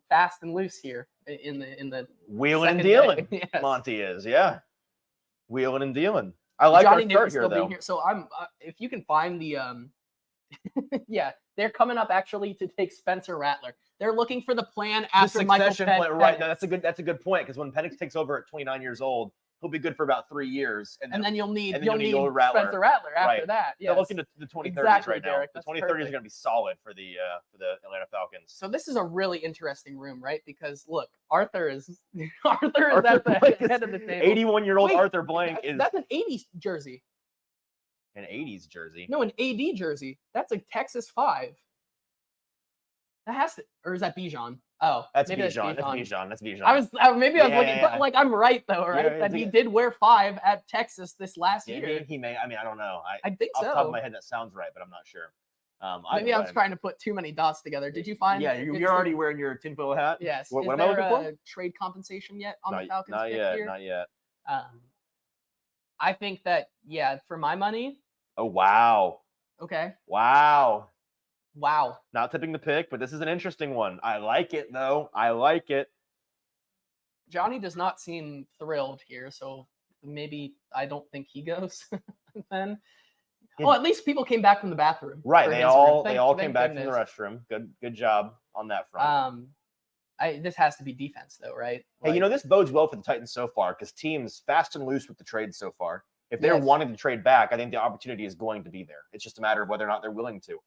fast and loose here in the wheeling and dealing. Yes. Monty is, yeah. Wheeling and dealing. I like Johnny our start here, though. here. So I'm if you can find the yeah, they're coming up actually to take Spencer Rattler. They're looking for the plan after Michael Penix. Right. No, that's a good point, because when Penix takes over at 29 years old, he'll be about about 3 years, and then you'll need Rattler. Spencer Rattler after that. They're looking to the 2030s exactly, right Derek, now. The 2030s are going to be solid for the Atlanta Falcons. So this is a really interesting room, right? Because look, Arthur is at the head of the table. 81-year-old Arthur Blank that's an 80s jersey. An 80s jersey. No, an AD jersey. That's a Texas 5. That has to, or is that Bijan? Oh, That's maybe Bijan. That's Bijan. Bijan. That's Bijan. I was maybe I was Yeah, looking, yeah, but like I'm right though, right? Yeah, That he did wear 5 at Texas this last Yeah, year. he may. I mean, I don't know. I think off the top of so. my head, that sounds right, but I'm not sure. Maybe either I'm way. trying to put too many dots together. Did you find? Yeah, is you're there- already wearing your tinfoil hat. Yes. What Is am I there looking for? a trade compensation yet on the Not, Falcons not pick yet. here? Not yet. I think that for my money. Oh wow. Okay. Wow. Wow. Not tipping the pick, but this is an interesting one. I like it though. I like it. Johnny does not seem thrilled here, so maybe I don't think he goes. Then, well, at least people came back from the bathroom. Right. for They his all room. they all Thank came back from the goodness. restroom. Good job on that front. This has to be defense though, right? Hey, this bodes well for the Titans so far because teams fast and loose with the trades so far. If they're Yes. wanting to trade back, I think the opportunity is going to be there. It's just a matter of whether or not they're willing to.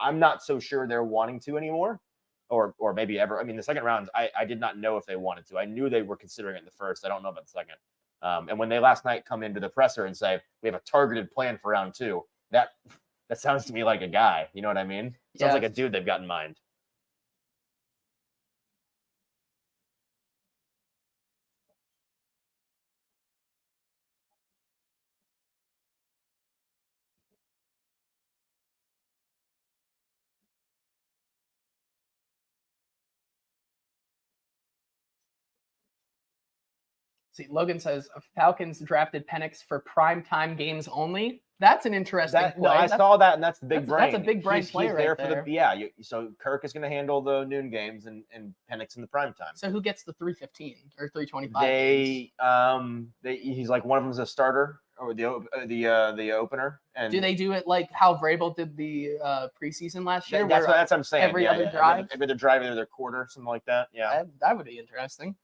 I'm not so sure they're wanting to anymore, or maybe ever. I mean, the second round, I did not know if they wanted to. I knew they were considering it in the first. I don't know about the second. And when they last night come into the presser and say we have a targeted plan for round 2, that sounds to me like a guy. You know what I mean? Sounds like a dude they've got in mind. See, Logan says Falcons drafted Penix for primetime games only. That's an interesting play. No, I saw that, and that's the big brain. That's a big brain play he's right there there. for the so Kirk is going to handle the noon games and Penix in the prime time. So who gets the 315 or 325? He's like one of them's a starter or the opener. And do they do it like how Vrabel did the preseason last year? That's what I'm saying. Every other drive, every other drive, every other quarter, something like that. Yeah, that would be interesting.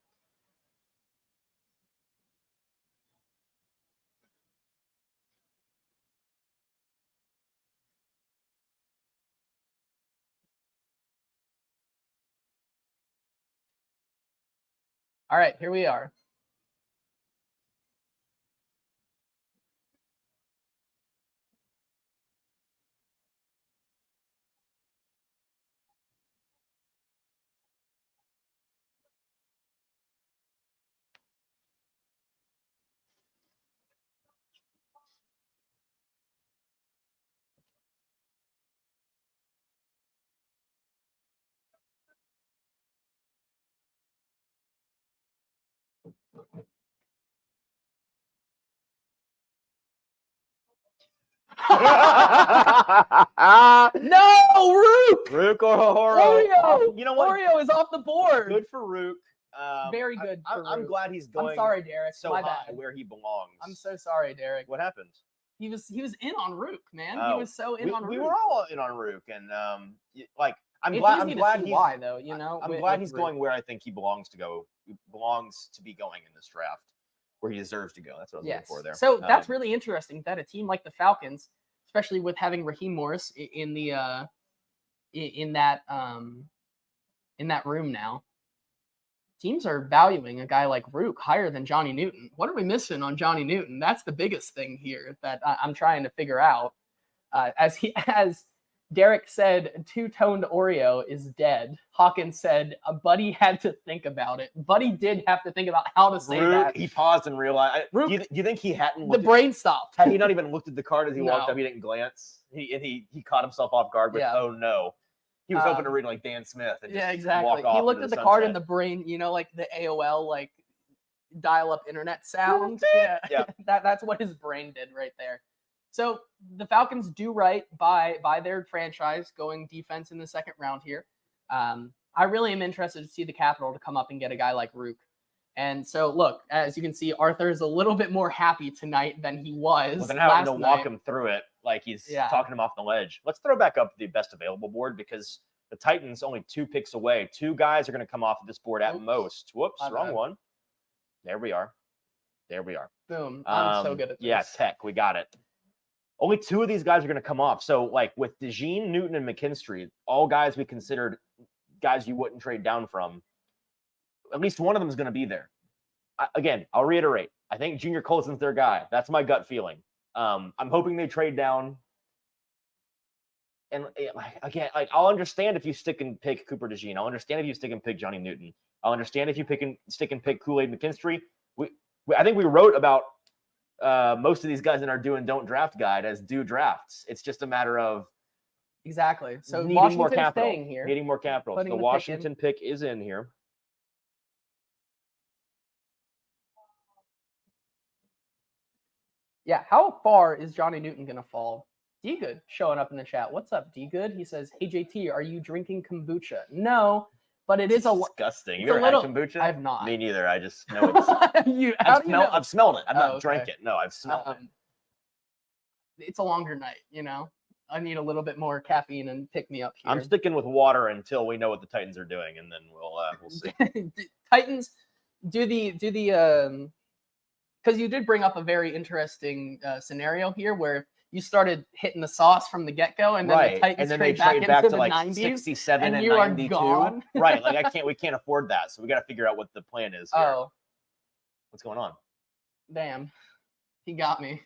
All right, here we are. No, Rook! Rook or Oreo! You know what? Oreo is off the board. Good for Rook. Very good. I'm Rook. glad he's going. I'm sorry, Derek. So My high bad. where he belongs. I'm so sorry, Derek. What happened? He was in on Rook, man. Oh, he was so in on Rook. We were all in on Rook, and I'm It's glad easy he's to see why though. I'm glad he's going where I think he belongs to go. He belongs to be going in this draft, where he deserves to go. That's what I was looking for there. So that's really interesting that a team like the Falcons, especially with having Raheem Morris in the in that room now, teams are valuing a guy like Rook higher than Johnny Newton. What are we missing on Johnny Newton? That's the biggest thing here that I'm trying to figure out. As Derek said, two-toned Oreo is dead. Hawkins said, Buddy had to think about it. Buddy did have to think about how to say Rook, that. He paused and realized. Rook, do you think he hadn't? The brain stopped. Had he not even looked at the card as he walked No. up? He didn't glance. He caught himself off guard with, oh no. He was hoping to read like Dan Smith. And Yeah, just exactly. Walk off He looked into at the the card sunset. in the brain, like the AOL like dial-up internet sound. Yeah. That's what his brain did right there. So the Falcons do right by their franchise going defense in the second round here. I really am interested to see the Capitol to come up and get a guy like Rook. And so, look, as you can see, Arthur is a little bit more happy tonight than he was Well, then having to last walk night. him through it like he's talking him off the ledge. Let's throw back up the best available board because the Titans only 2 picks away. 2 guys are going to come off of this board at most. Whoops, wrong one. There we are. Boom. I'm so good at this. Yeah, tech. We got it. Only 2 of these guys are going to come off. So, like with DeJean, Newton, and McKinstry, all guys we considered guys you wouldn't trade down from, at least one of them is going to be there. Again, I'll reiterate. I think Junior Colson's their guy. That's my gut feeling. I'm hoping they trade down. And again, like I'll understand if you stick and pick Cooper DeJean. I'll understand if you stick and pick Johnny Newton. I'll understand if you stick and pick Kool-Aid McKinstry. I think we wrote about most of these guys in our do and don't draft guide as do drafts. It's just a matter of exactly. So needing Washington's more capital. staying here. Needing more capital. So the Washington pick is in here. Yeah, how far is Johnny Newton going to fall? D-Good showing up in the chat. What's up, D-Good? He says, hey, JT, are you drinking kombucha? No, but it is disgusting. You ever had kombucha? I have not. Me neither. I just know it's... I've smelled it. I've not drank it. No, I've smelled it. It's a longer night, you know? I need a little bit more caffeine and pick me up here. I'm sticking with water until we know what the Titans are doing, and then we'll see. Titans do the because you did bring up a very interesting scenario here where you started hitting the sauce from the get-go, and then the Titans trade back to the like 90s, 67 and you 92. Are gone. Right, like we can't afford that, so we got to figure out what the plan is here. Oh, what's going on? Damn, he got me.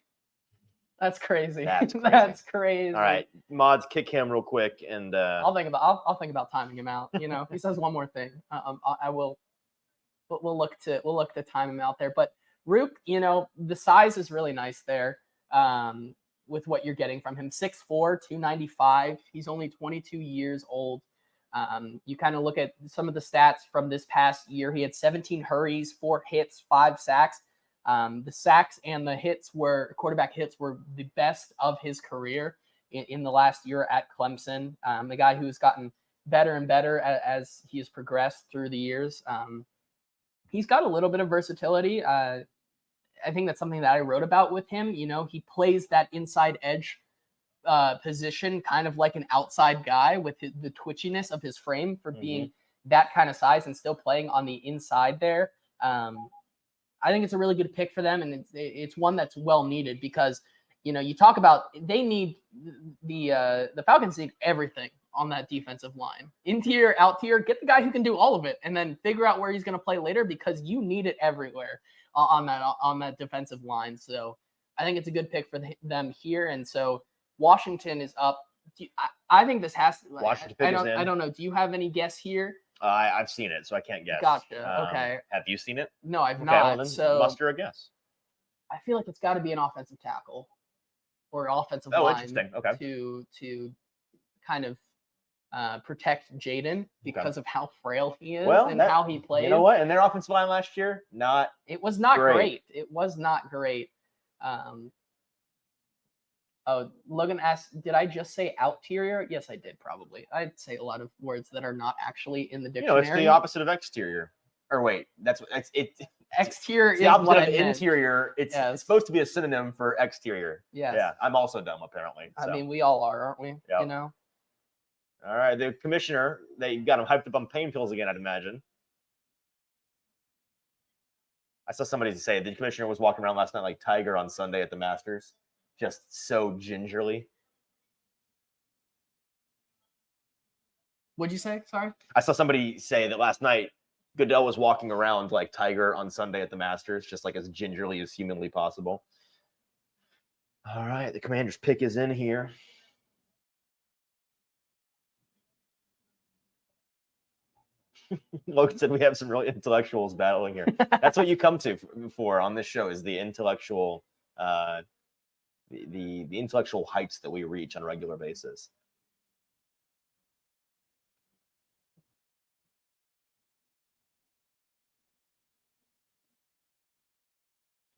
That's crazy. That's crazy. All right, mods, kick him real quick, and I'll think about timing him out. You know, he says one more thing. I will. We'll look to time him out there, but. Rook, you know, the size is really nice there with what you're getting from him. 6'4", 295. He's only 22 years old. You kind of look at some of the stats from this past year. He had 17 hurries, 4 hits, 5 sacks. The sacks and the quarterback hits were the best of his career in the last year at Clemson. The guy who's gotten better and better as he has progressed through the years. He's got a little bit of versatility. I think that's something that I wrote about with him. You know, he plays that inside edge position, kind of like an outside guy with the twitchiness of his frame for being that kind of size and still playing on the inside there. I think it's a really good pick for them, and it's one that's well needed because, you know, you talk about they need the Falcons need everything on that defensive line. Interior, out tier, get the guy who can do all of it, and then figure out where he's going to play later because you need it everywhere on that defensive line. So I think it's a good pick for them here. And so Washington is up. I think this has to. Washington pick is in. I don't know. Do you have any guess here? I've seen it, so I can't guess. Gotcha. Okay. Have you seen it? No, I've not. Well, then so muster a guess. I feel like it's got to be an offensive tackle or offensive line. Interesting. Okay. To kind of protect Jaden because of how frail he is and how he plays. You know what? And their offensive line last year, it was not great. It was not great. Logan asked, did I just say outerior? Yes, I did, probably. I'd say a lot of words that are not actually in the dictionary. You know, it's the opposite of exterior. Or wait, exterior is the opposite what of interior. It's supposed to be a synonym for exterior. Yes. Yeah, I'm also dumb, apparently. So. I mean, we all are, aren't we? Yep. You know? All right, the commissioner, you've got him hyped up on pain pills again, I'd imagine. I saw somebody say the commissioner was walking around last night like Tiger on Sunday at the Masters, just so gingerly. What'd you say? Sorry? I saw somebody say that last night Goodell was walking around like Tiger on Sunday at the Masters, just like as gingerly as humanly possible. All right, the commander's pick is in here. Logan said we have some really intellectuals battling here. That's what you come to for on this show is the intellectual, the intellectual heights that we reach on a regular basis.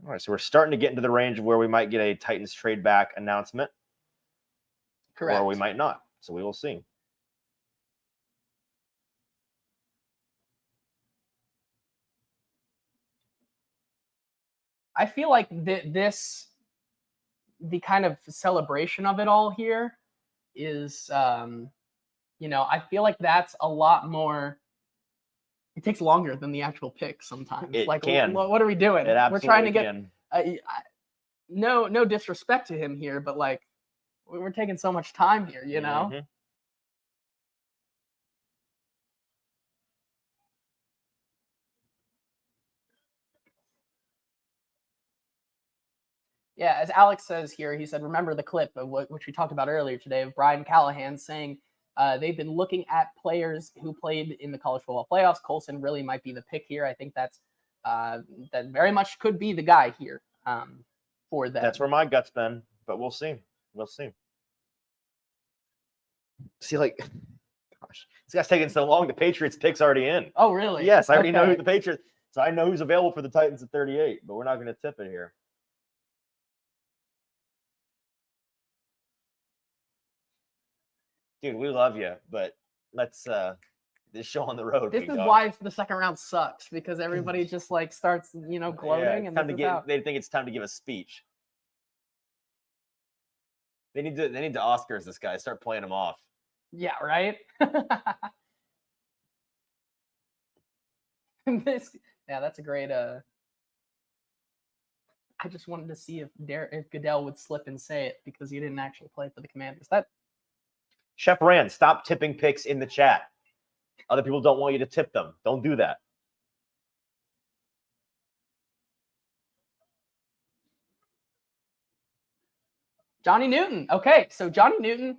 All right, so we're starting to get into the range of where we might get a Titans trade back announcement. Correct. Or we might not. So we will see. I feel like the kind of celebration of it all here is, you know, I feel like that's a lot more. It takes longer than the actual pick sometimes. It like, can. What are we doing? It absolutely We're trying to get. No disrespect to him here, but like, we're taking so much time here, you know. Mm-hmm. Yeah, as Alex says here, he said, remember the clip of which we talked about earlier today of Brian Callahan saying they've been looking at players who played in the college football playoffs. Colson really might be the pick here. I think that very much could be the guy here for them. That's where my gut's been, but we'll see. We'll see. See, like, gosh, this guy's taking so long. The Patriots pick's already in. Oh, really? Yes, I already know who the Patriots. So I know who's available for the Titans at 38, but we're not going to tip it here. Dude, we love you, but let's this show on the road. This is why the second round sucks, because everybody just like starts, gloating, and they think it's time to give a speech. They need to Oscars this guy. Start playing him off. Yeah, right. That's a great. I just wanted to see if Goodell would slip and say it because he didn't actually play for the Commanders. Chef Rand, stop tipping picks in the chat. Other people don't want you to tip them. Don't do that. Johnny Newton. Okay, so Johnny Newton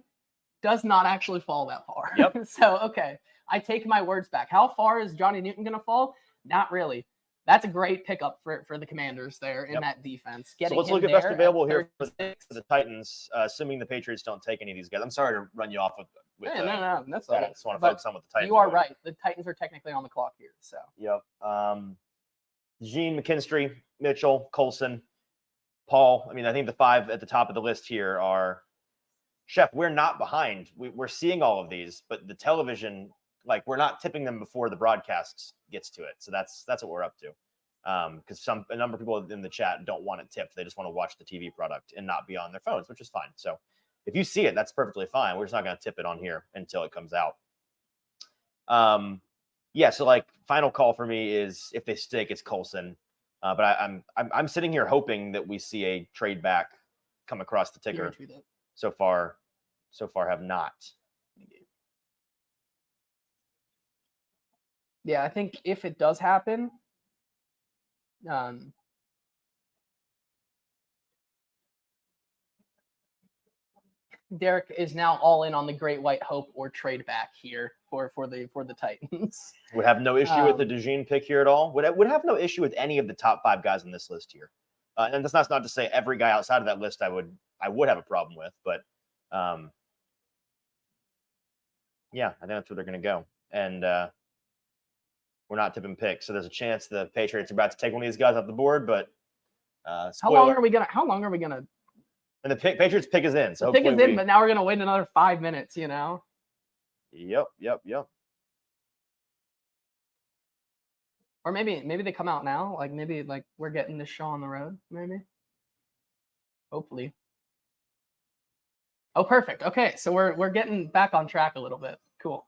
does not actually fall that far. Yep. So, okay, I take my words back. How far is Johnny Newton going to fall? Not really. That's a great pickup for the Commanders there in that defense. So let's look at best available here for the Titans, assuming the Patriots don't take any of these guys. I'm sorry to run you off with no, that's all right. I just want to focus on what the Titans. You are right. The Titans are technically on the clock here. So. Yep. Gene, McKinstry, Mitchell, Colson, Paul. I mean, I think the five at the top of the list here are. Chef, we're not behind. We're seeing all of these, but the television, like, we're not tipping them before the broadcast gets to it. So that's what we're up to. Because a number of people in the chat don't want it tipped. They just want to watch the TV product and not be on their phones, which is fine. So if you see it, that's perfectly fine. We're just not going to tip it on here until it comes out. So like final call for me is if they stick, it's Colson. But I'm sitting here hoping that we see a trade back come across the ticker. So far have not. Yeah, I think if it does happen, Derek is now all in on the Great White Hope or trade back here for the Titans. Would have no issue with the DeJean pick here at all. Would have no issue with any of the top 5 guys on this list here. And that's not to say every guy outside of that list I would have a problem with, but I think that's where they're going to go. And we're not tipping picks, so there's a chance the Patriots are about to take one of these guys off the board. But how long are we gonna? And the Patriots pick is in. So the pick is in, but now we're gonna wait another 5 minutes. Yep. Or maybe they come out now. Like maybe like we're getting this show on the road. Maybe. Hopefully. Oh, perfect. Okay, so we're getting back on track a little bit. Cool.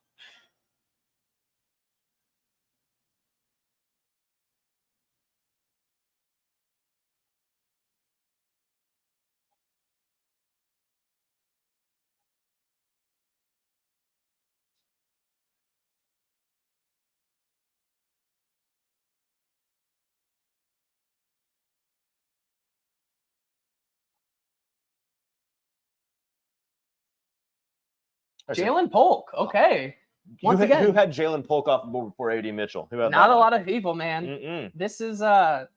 Jalen Polk. Okay. Who had Jalen Polk off the board before A.D. Mitchell? Not a lot of people, man. This is the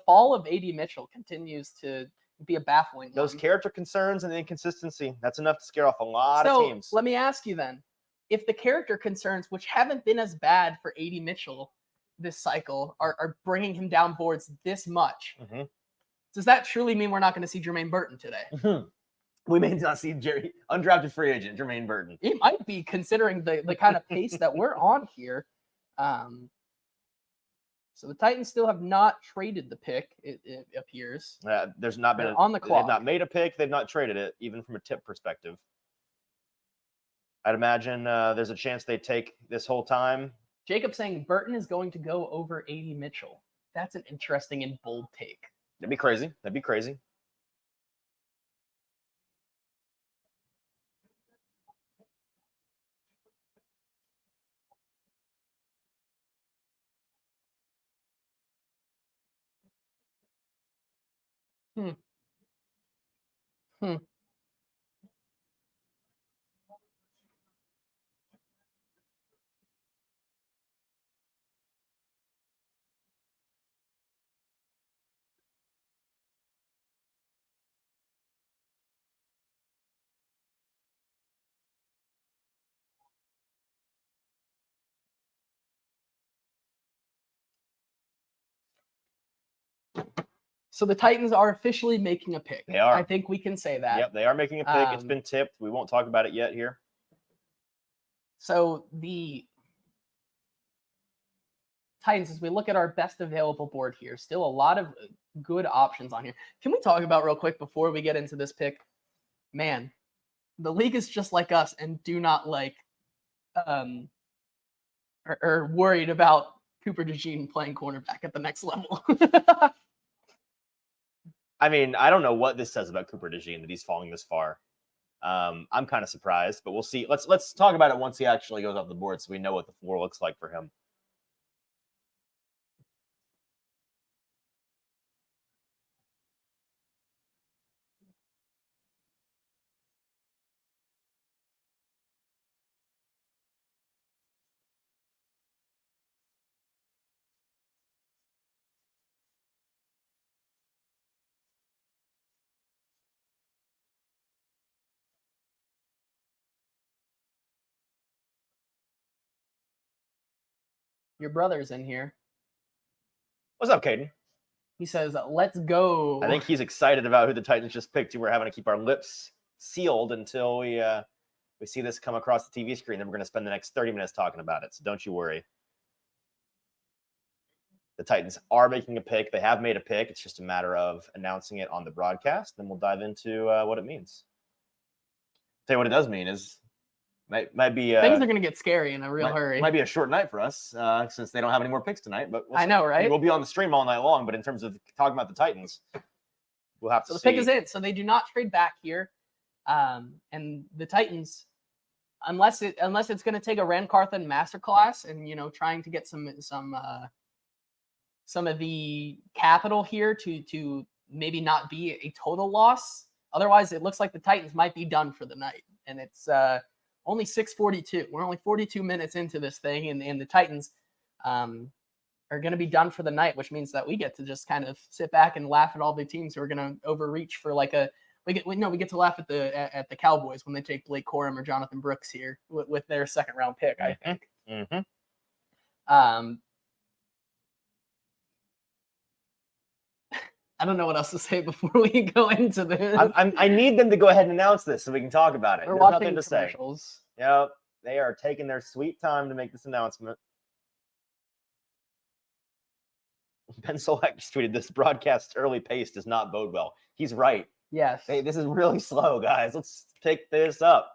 fall of A.D. Mitchell continues to be a baffling Those one. Character concerns and the inconsistency, that's enough to scare off a lot of teams. Let me ask you then, if the character concerns, which haven't been as bad for A.D. Mitchell this cycle, are bringing him down boards this much, does that truly mean we're not going to see Jermaine Burton today? We may not see undrafted free agent Jermaine Burton. He might be, considering the kind of pace that we're on here. So the Titans still have not traded the pick, it appears. There's not been on the clock. They've not made a pick. They've not traded it, even from a tip perspective. I'd imagine there's a chance they take this whole time. Jacob saying Burton is going to go over A.D. Mitchell. That's an interesting and bold take. That'd be crazy. Hmm. So the Titans are officially making a pick. They are. I think we can say that. Yep, they are making a pick. It's Um, been tipped. We won't talk about it yet here. So the Titans, as we look at our best available board here, still a lot of good options on here. Can we talk about real quick before we get into this pick? Man, the league is just like us and do not like or worried about Cooper DeJean playing cornerback at the next level. I mean, I don't know what this says about Cooper DeJean that he's falling this far. I'm kind of surprised, but we'll see. Let's talk about it once he actually goes off the board, so we know what the floor looks like for him. Your brother's in here. What's up, Caden? He says, "Let's go." I think he's excited about who the Titans just picked. We're having to keep our lips sealed until we see this come across the TV screen. Then we're going to spend the next 30 minutes talking about it. So don't you worry. The Titans are making a pick. They have made a pick. It's just a matter of announcing it on the broadcast. Then we'll dive into what it means. Tell you what it does mean is might be things are going to get scary in a real hurry. Might be a short night for us since they don't have any more picks tonight. But I know, right? We'll be on the stream all night long. But in terms of talking about the Titans, we'll have to. So the see. pick is in. So they do not trade back here, and the Titans, unless it's going to take a Ran Carthen masterclass and trying to get some of the capital here to maybe not be a total loss. Otherwise, it looks like the Titans might be done for the night, and it's only 6:42. We're only 42 minutes into this thing, and the Titans are going to be done for the night, which means that we get to just kind of sit back and laugh at all the teams who are going to overreach for like we get to laugh at the Cowboys when they take Blake Corum or Jonathan Brooks here with their second round pick, I think. Mm-hmm. I don't know what else to say before we go into this. I need them to go ahead and announce this so we can talk about it. We're There's watching nothing to say. Yep, they are taking their sweet time to make this announcement. Ben Solak just tweeted, "This broadcast's early pace does not bode well." He's right. Yes. Hey, this is really slow, guys. Let's pick this up.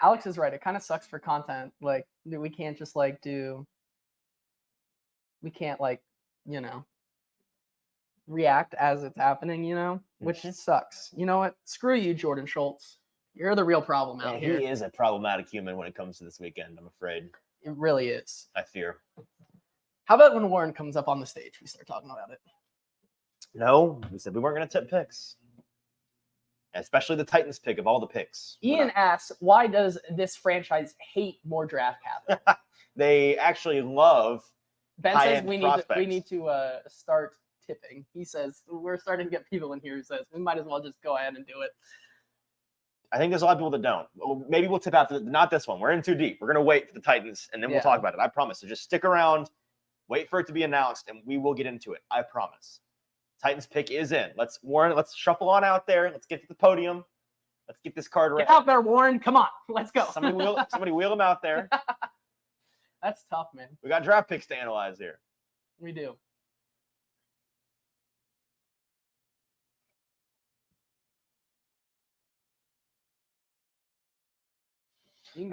Alex is right. It kind of sucks for content. Like we can't just we can't react as it's happening, which sucks. You know what? Screw you, Jordan Schultz. You're the real problem out here. He is a problematic human when it comes to this weekend, I'm afraid. It really is. I fear. How about when Warren comes up on the stage, we start talking about it? No, we said we weren't going to tip picks. Especially the Titans pick of all the picks. Ian asks, why does this franchise hate more draft capital? They actually love Ben says we prospects. need to start tipping. He says we're starting to get people in here who says we might as well just go ahead and do it. I think there's a lot of people that don't. Well, maybe we'll tip out not this one. We're in too deep. We're going to wait for the Titans, and then we'll talk about it. I promise. So just stick around, wait for it to be announced, and we will get into it. I promise. Titans pick is in. Let's shuffle on out there. Let's get to the podium. Let's get this card right. Get out there, Warren. Come on. Let's go. Somebody wheel him out there. That's tough, man. We got draft picks to analyze here. We do.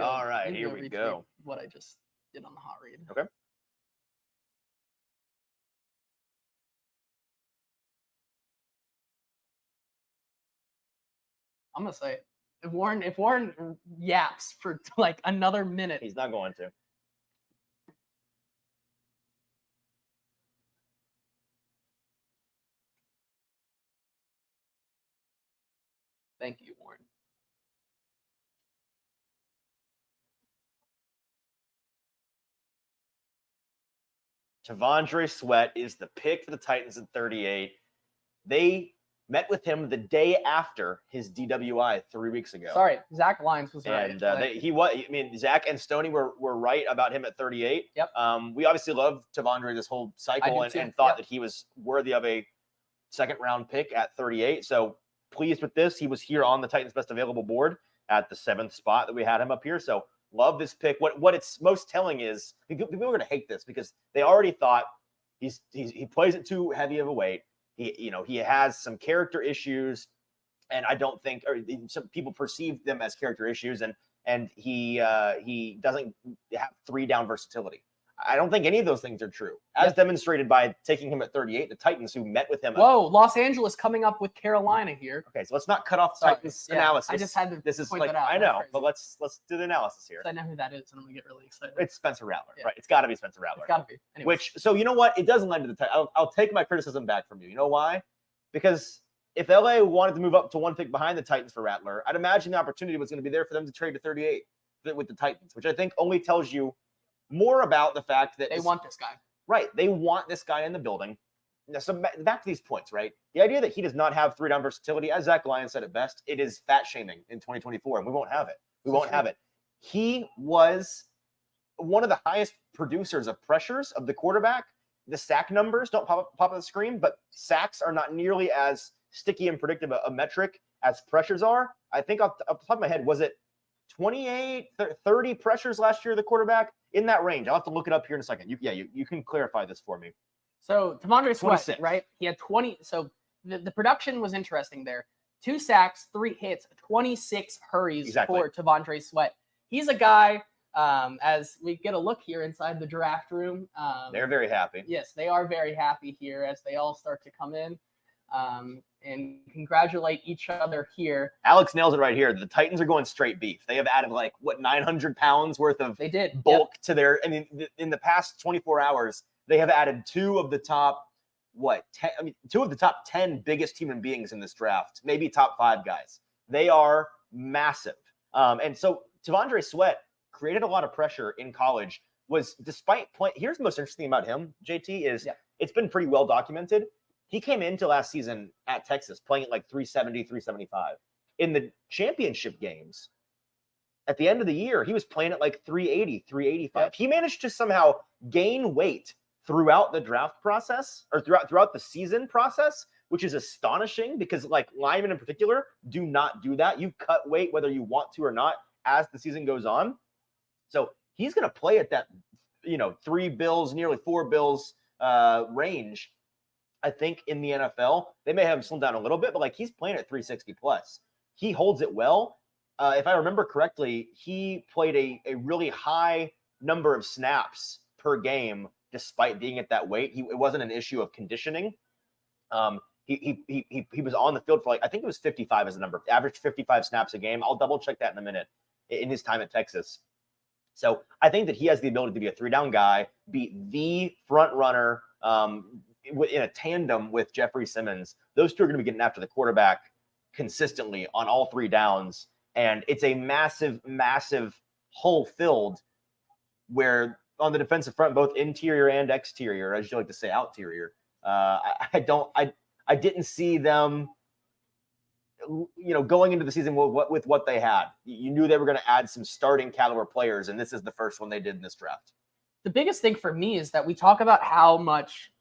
All right, here we go. What I just did on the hot read. Okay. I'm gonna say it. If Warren yaps for like another minute, he's not going to. Thank you, Warren. T'Vondre Sweat is the pick for the Titans at 38. They met with him the day after his DWI 3 weeks ago. Sorry, Zach Lyons was right. And he was. I mean, Zach and Stoney were right about him at 38. Yep. We obviously loved T'Vondre this whole cycle and thought that he was worthy of a second-round pick at 38. So pleased with this. He was here on the Titans' best available board at the 7th spot that we had him up here. So love this pick. What it's most telling is people are going to hate this because they already thought he plays it too heavy of a weight. He has some character issues, and I don't think, or some people perceive them as character issues, and he doesn't have 3-down versatility. I don't think any of those things are true, as demonstrated by taking him at 38. The Titans, who met with him. Whoa, Los Angeles coming up with Carolina here. Okay, so let's not cut off the Titans analysis. I just had to point that out. I know, but let's do the analysis here. I know who that is, and I'm gonna get really excited. It's Spencer Rattler, right? It's got to be Spencer Rattler. It's got to be. Anyways. So you know what? It doesn't lend to the Titans. I'll take my criticism back from you. You know why? Because if LA wanted to move up to one pick behind the Titans for Rattler, I'd imagine the opportunity was going to be there for them to trade to 38 with the Titans, which I think only tells you more about the fact that they want this guy. Right. They want this guy in the building. Now, so back to these points, right? The idea that he does not have 3-down versatility, as Zach Lyons said it best, it is fat shaming in 2024, and we won't have it. We won't have it. He was one of the highest producers of pressures of the quarterback. The sack numbers don't pop on the screen, but sacks are not nearly as sticky and predictive a metric as pressures are. I think off the top of my head, was it 28, 30 pressures last year, the quarterback? In that range. I'll have to look it up here in a second. You can clarify this for me. So T'Vondre Sweat, 26. right? He had 20. So the production was interesting there. 2 sacks, 3 hits, 26 hurries for T'Vondre Sweat. He's a guy, as we get a look here inside the draft room. They're very happy. Yes, they are very happy here as they all start to come in and congratulate each other here. Alex nails it right here. The Titans are going straight beef. They have added 900 pounds worth of bulk to their. I mean, in the past 24 hours, they have added 2 of the top 10 biggest human beings in this draft, maybe top 5 guys. They are massive. And so T'Vondre Sweat created a lot of pressure in college. Here's the most interesting about him, JT, is it's been pretty well documented. He came into last season at Texas playing at 370, 375. In the championship games, at the end of the year, he was playing at 380, 385. Yep. He managed to somehow gain weight throughout the draft process or throughout the season process, which is astonishing because linemen in particular do not do that. You cut weight whether you want to or not as the season goes on. So he's going to play at that, 3 bills, nearly 4 bills range. I think in the NFL, they may have him slimmed down a little bit, but he's playing at 360 plus. He holds it well. If I remember correctly, he played a really high number of snaps per game, despite being at that weight. It wasn't an issue of conditioning. He was on the field for I think it was 55 as a number, averaged 55 snaps a game. I'll double check that in a minute in his time at Texas. So I think that he has the ability to be a 3-down guy, be the front runner, in a tandem with Jeffrey Simmons. Those two are going to be getting after the quarterback consistently on all 3 downs. And it's a massive, massive hole filled where on the defensive front, both interior and exterior, as you like to say, outerior. I didn't see them, going into the season with what they had. You knew they were going to add some starting caliber players, and this is the first one they did in this draft. The biggest thing for me is that we talk about how much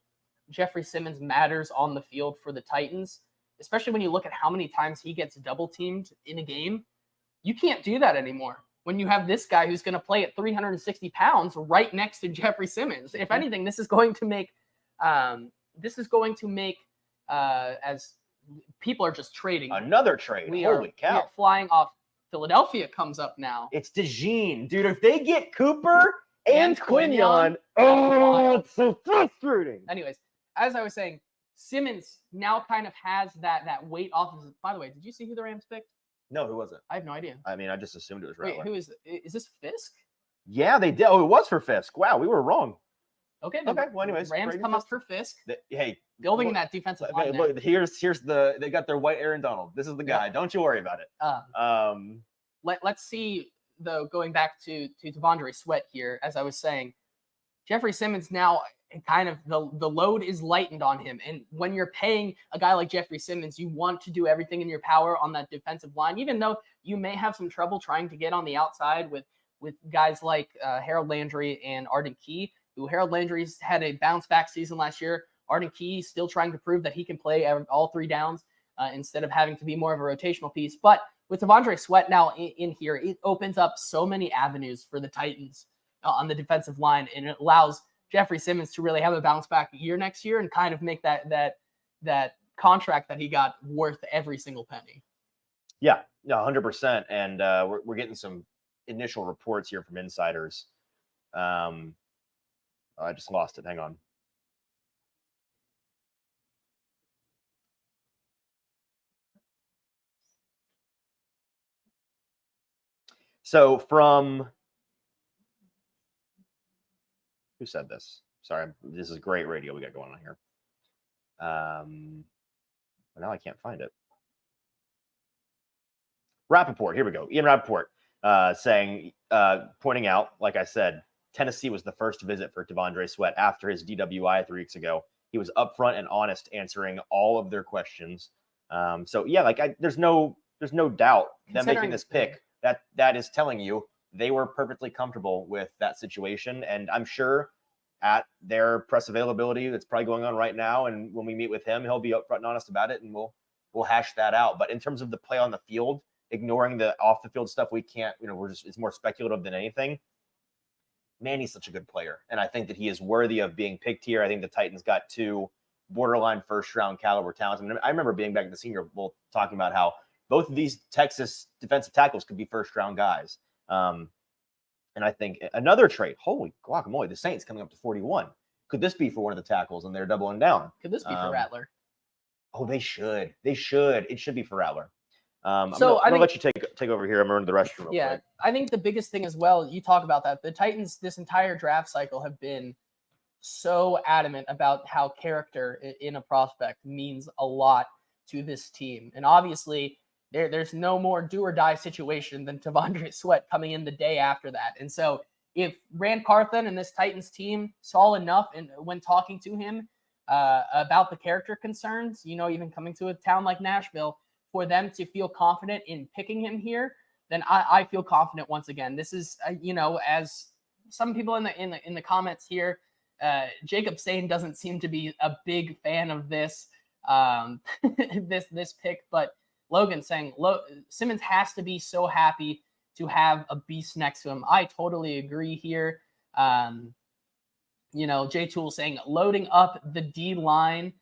Jeffrey Simmons matters on the field for the Titans, especially when you look at how many times he gets double teamed in a game. You can't do that anymore when you have this guy who's going to play at 360 pounds right next to Jeffrey Simmons. If anything, this is going to make as people are just trading. Another trade. Holy cow. We are flying off. Philadelphia comes up now. It's DeJean. Dude, if they get Cooper and Quinion, it's so frustrating. Anyways, as I was saying, Simmons now kind of has that weight off of his. By the way, did you see who the Rams picked? No, who was it? I have no idea. I mean, I just assumed it was Rattler. Wait, who is this Fisk? Yeah, they did. Oh, it was for Fisk. Wow, we were wrong. Okay. Well, anyways. Rams come up for Fisk. Hey, building that defensive line. Look, here's they got their white Aaron Donald. This is the guy. Don't you worry about it. Let's see though. Going back to Devondre Sweat here, as I was saying, Jeffrey Simmons now kind of the load is lightened on him, and when you're paying a guy like Jeffrey Simmons, you want to do everything in your power on that defensive line, even though you may have some trouble trying to get on the outside with guys like Harold Landry and Arden Key. Who Harold Landry's had a bounce back season last year. Arden Key still trying to prove that he can play all 3 downs instead of having to be more of a rotational piece. But with Devondre Sweat now in here, it opens up so many avenues for the Titans on the defensive line, and it allows Jeffrey Simmons to really have a bounce back year next year and kind of make that contract that he got worth every single penny. Yeah, 100%. And we're getting some initial reports here from insiders. I just lost it. Hang on. So from who said this? Sorry, this is great radio we got going on here. But now I can't find it. Rappaport, here we go. Ian Rappaport saying, pointing out, like I said, Tennessee was the first visit for Devondre Sweat after his DWI 3 weeks ago. He was upfront and honest, answering all of their questions. So yeah, there's no doubt them making this pick. That is telling you they were perfectly comfortable with that situation. And I'm sure at their press availability that's probably going on right now, and when we meet with him, he'll be upfront and honest about it, and we'll hash that out. But in terms of the play on the field, ignoring the off the field stuff, we can't. It's more speculative than anything. Man, he's such a good player, and I think that he is worthy of being picked here. I think the Titans got 2 borderline first-round caliber talents. I mean, I remember being back at the Senior Bowl talking about how both of these Texas defensive tackles could be first-round guys. And I think another trade, holy guacamole, the Saints coming up to 41. Could this be for one of the tackles, and they're doubling down? Could this be for Rattler? Oh, they should. It should be for Rattler. I'm going to let you take over here. I'm going to the restroom real quick. I think the biggest thing as well, you talk about that, the Titans this entire draft cycle have been so adamant about how character in a prospect means a lot to this team. And obviously, there's no more do-or-die situation than Devondre Sweat coming in the day after that. And so if Rand Carthen and this Titans team saw enough when talking to him about the character concerns, even coming to a town like Nashville, for them to feel confident in picking him here, then I feel confident once again. This is, as some people in the comments here, Jacob Sane doesn't seem to be a big fan of this this pick, but Logan saying Simmons has to be so happy to have a beast next to him. I totally agree here. J Tool saying loading up the D line.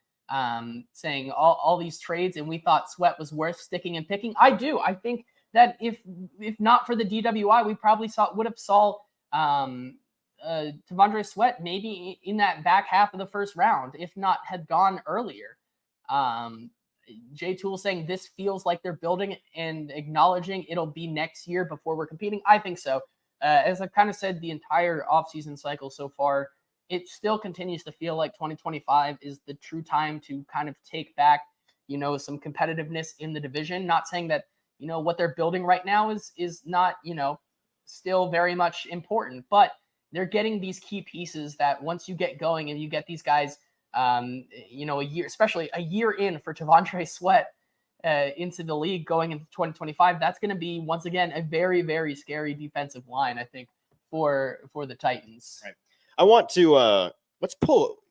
Saying all these trades, and we thought Sweat was worth sticking and picking. I do. I think that if not for the DWI, we probably would have saw Devondre Sweat maybe in that back half of the first round, if not had gone earlier. J Tool saying this feels like they're building and acknowledging it'll be next year before we're competing. I think so. As I've kind of said the entire offseason cycle so far, it still continues to feel like 2025 is the true time to kind of take back, some competitiveness in the division. Not saying that, what they're building right now is not, still very much important, but they're getting these key pieces that once you get going and you get these guys, a year, especially a year in for Devondre Sweat into the league going into 2025, that's going to be, once again, a very, very scary defensive line, I think, for the Titans. Right. I want to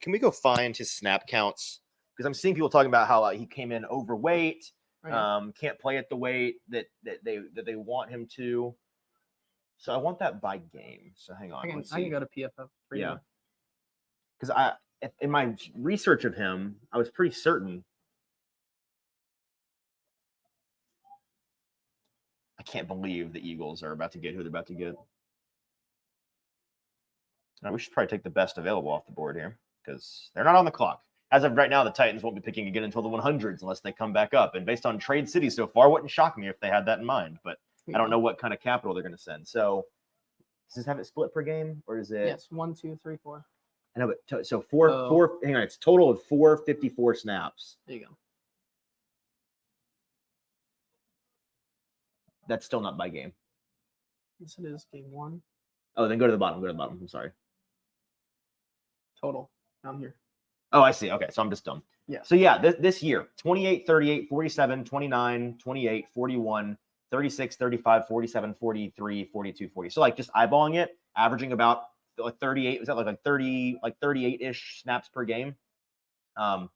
can we go find his snap counts? Because I'm seeing people talking about how he came in overweight, can't play at the weight that they want him to. So I want that by game. So hang on. I can go to PFF. Yeah. Because in my research of him, I was pretty certain. I can't believe the Eagles are about to get who they're about to get. We should probably take the best available off the board here because they're not on the clock. As of right now, the Titans won't be picking again until the 100s unless they come back up. And based on Trade City so far, wouldn't shock me if they had that in mind. But I don't know what kind of capital they're going to send. So does this have it split per game or is it? Yes, 1, 2, 3, 4. I know, but so Oh. four. Hang on, it's total of 454 snaps. There you go. That's still not by game. Yes, it is game 1. Oh, then go to the bottom. Go to the bottom. I'm sorry. Total. I'm here. Oh, I see. Okay, so I'm just dumb. Yeah. So yeah, this year, 28, 38, 47, 29, 28, 41, 36, 35, 47, 43, 42, 40. So like just eyeballing it, averaging about like 38. Was that like 30, like 38-ish snaps per game? And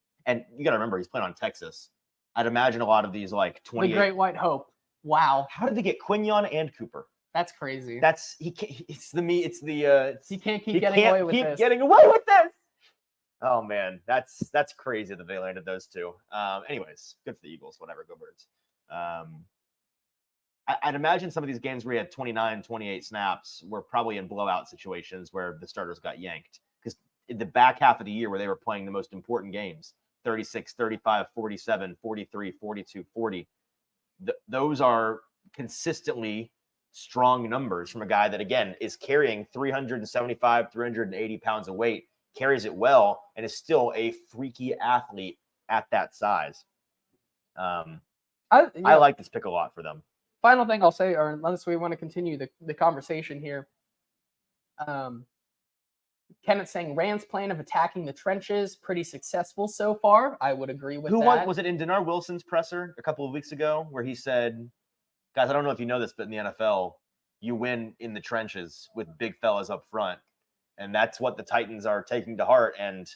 you got to remember, he's playing on Texas. I'd imagine a lot of these like 28. The Great White Hope. Wow. How did they get Quinion and Cooper? That's crazy. He can't. He can't keep getting away with this. Getting away with this. Oh man, that's crazy that they landed those two. Anyways, good for the Eagles. Whatever, go Birds. I'd imagine some of these games where you had 29, 28 snaps were probably in blowout situations where the starters got yanked. Because in the back half of the year where they were playing the most important games, 36, 35, 47, 43, 42, 40, those are consistently strong numbers from a guy that, again, is carrying 375, 380 pounds of weight, carries it well, and is still a freaky athlete at that size. I like this pick a lot for them. Final thing I'll say, or unless we want to continue the conversation here, Kenneth saying Rand's plan of attacking the trenches pretty successful so far. I would agree with that. Was it in Denard Wilson's presser a couple of weeks ago where he said, guys, I don't know if you know this, but in the NFL, you win in the trenches with big fellas up front. And that's what the Titans are taking to heart and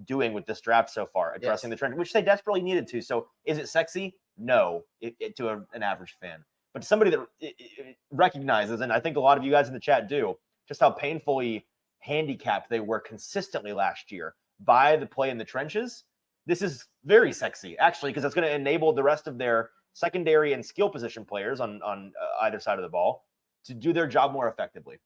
doing with this draft so far, addressing the trend, which they desperately needed to. So is it sexy? No, to an average fan. But somebody that recognizes, and I think a lot of you guys in the chat do, just how painfully handicapped they were consistently last year by the play in the trenches. This is very sexy, actually, because it's going to enable the rest of their secondary and skill position players on either side of the ball to do their job more effectively.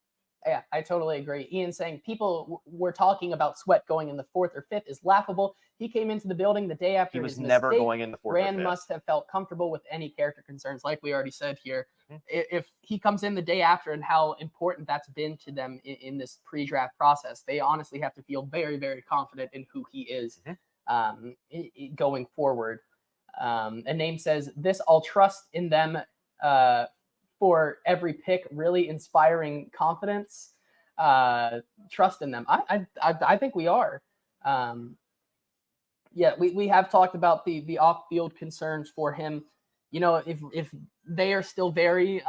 Yeah, I totally agree. Ian saying people were talking about Sweat going in the 4th or 5th is laughable. He came into the building the day after he was his never mistake. going in the 4th Rand or 5th. must have felt comfortable with any character concerns, like we already said here. Mm-hmm. If he comes in the day after and how important that's been to them in this pre-draft process, they honestly have to feel very, very confident in who he is going forward. And Name says, this I'll trust in them for every pick, really inspiring confidence, trust in them. I think we are. We have talked about the off-field concerns for him. You know, if they are still very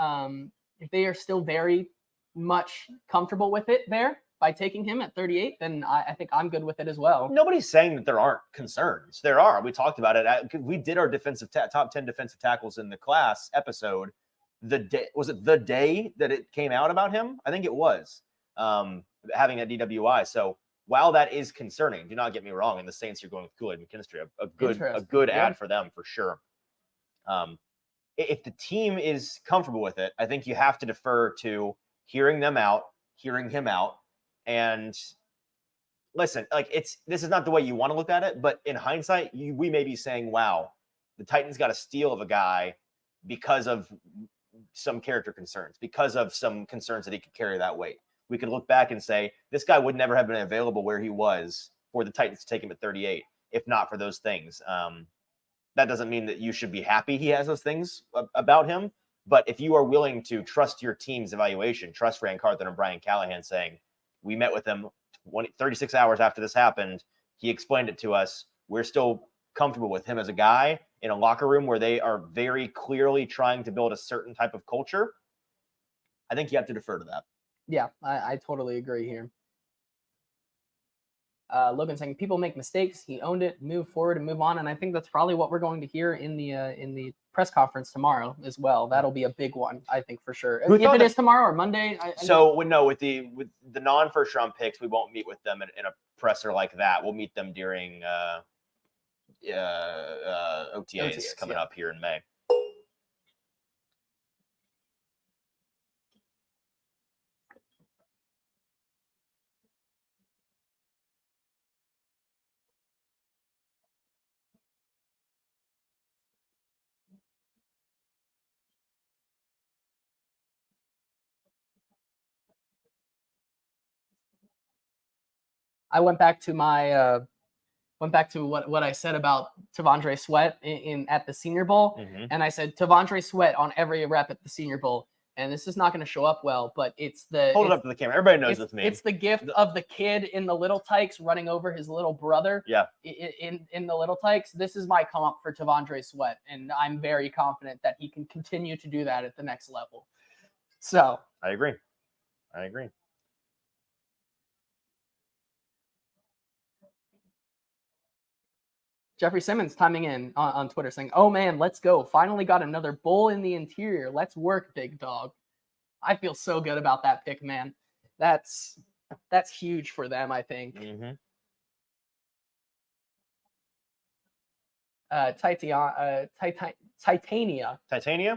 much comfortable with it there by taking him at 38, then I think I'm good with it as well. Nobody's saying that there aren't concerns. There are. We talked about it. We did our top 10 defensive tackles in the class episode. Was it the day that it came out about him? I think it was having a DWI. So while that is concerning, do not get me wrong, and the Saints are going with Kool-Aid McKinstry, a good ad for them for sure. If the team is comfortable with it, I think you have to defer to hearing him out, and listen. Like this is not the way you want to look at it, but in hindsight, we may be saying, "Wow, the Titans got a steal of a guy because of some character concerns, because of some concerns that he could carry that weight." We could look back and say, this guy would never have been available where he was for the Titans to take him at 38, if not for those things. That doesn't mean that you should be happy he has those things about him. But if you are willing to trust your team's evaluation, trust Rand Carthon and Brian Callahan saying, we met with him 36 hours after this happened. He explained it to us. We're still comfortable with him as a guy in a locker room where they are very clearly trying to build a certain type of culture. I think you have to defer to that. Yeah, I totally agree here. Logan saying people make mistakes. He owned it, move forward, and move on. And I think that's probably what we're going to hear in the press conference tomorrow as well. That'll be a big one, I think, for sure. If it is tomorrow or Monday. With the non-first round picks, we won't meet with them in a presser like that. We'll meet them during OTAs coming up here in May. I went back to my what I said about Tavondre Sweat at the Senior Bowl, and I said Tavondre Sweat on every rep at the Senior Bowl. And this is not going to show up well, but it's the hold it up to the camera. Everybody knows this meme. It's the gift of the kid in the Little Tykes running over his little brother. Yeah. In the Little Tykes, this is my comp for Tavondre Sweat, and I'm very confident that he can continue to do that at the next level. So I agree. Jeffrey Simmons timing in on Twitter saying, "Oh man, let's go! Finally got another bull in the interior. Let's work, big dog." I feel so good about that pick, man. That's huge for them, I think. Titania,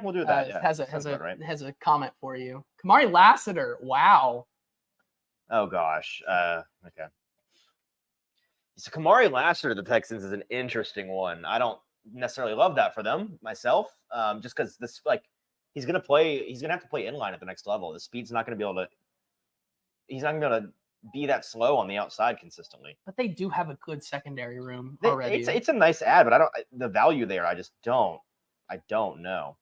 we'll do that. Yeah, has a comment for you. Kamari Lassiter, wow. Oh gosh. Okay. So Kamari Lassiter to the Texans is an interesting one. I don't necessarily love that for them myself, just because this he's gonna have to play inline at the next level. The speed's not gonna be able to. He's not gonna be able to be that slow on the outside consistently. But they do have a good secondary room already. It's a nice ad, but the value there. I don't know.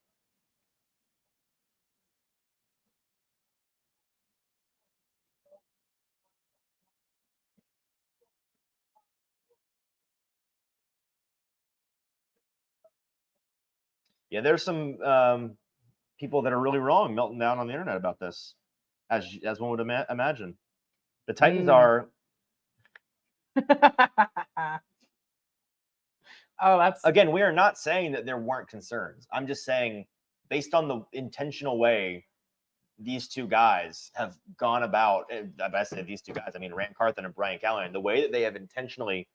Yeah, there's some people that are really wrong melting down on the internet about this, as one would imagine. The Titans are. Again, we are not saying that there weren't concerns. I'm just saying, based on the intentional way these two guys have gone about. I say these two guys, I mean Rand Carthen and Brian Callahan. The way that they have intentionally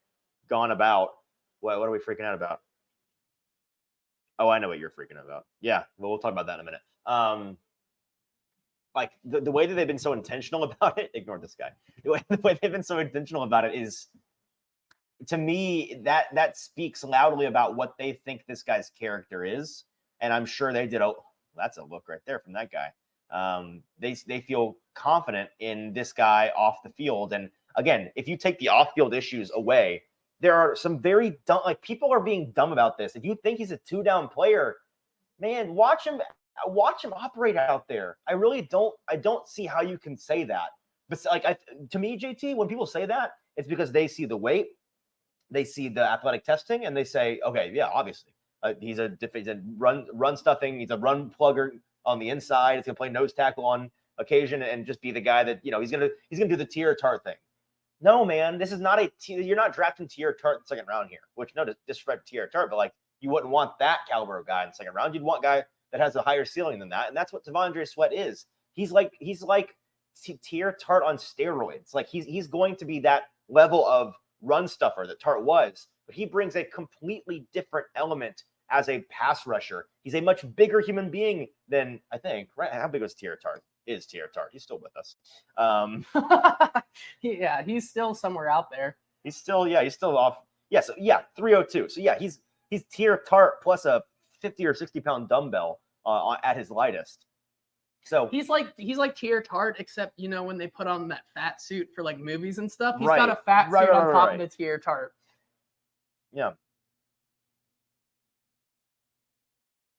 gone about. What are we freaking out about? Oh, I know what you're freaking about. Yeah, well, we'll talk about that in a minute. Like the way that they've been so intentional about it. Ignore this guy. The way they've been so intentional about it is, to me, that speaks loudly about what they think this guy's character is. And I'm sure they did. Oh, that's a look right there from that guy. They feel confident in this guy off the field. And again, if you take the off-field issues away, there are some very dumb, people are being dumb about this. If you think he's a 2-down player, man, watch him operate out there. I don't see how you can say that. But to me, JT, when people say that, it's because they see the weight, they see the athletic testing, and they say, okay, yeah, obviously, he's a run stuffing, he's a run plugger on the inside. He's gonna play nose tackle on occasion and just be the guy that he's gonna do the Tier Tart thing. No, man, this is not you're not drafting Tier Tart in the second round here, which no disrespect to Tier Tart, but you wouldn't want that caliber of guy in the second round. You'd want a guy that has a higher ceiling than that. And that's what Tavondre Sweat is. He's like Tier Tart on steroids. He's going to be that level of run stuffer that Tart was, but he brings a completely different element as a pass rusher. He's a much bigger human being than, I think, right? How big was Tier Tart? Is Tier Tart? He's still with us. Yeah, he's still somewhere out there. He's still off. Yeah, so 302. So yeah, he's Tier Tart plus a 50 or 60 pound dumbbell at his lightest. So he's like Tier Tart, except when they put on that fat suit for movies and stuff, he's got a fat suit on top of a Tier Tart. Yeah.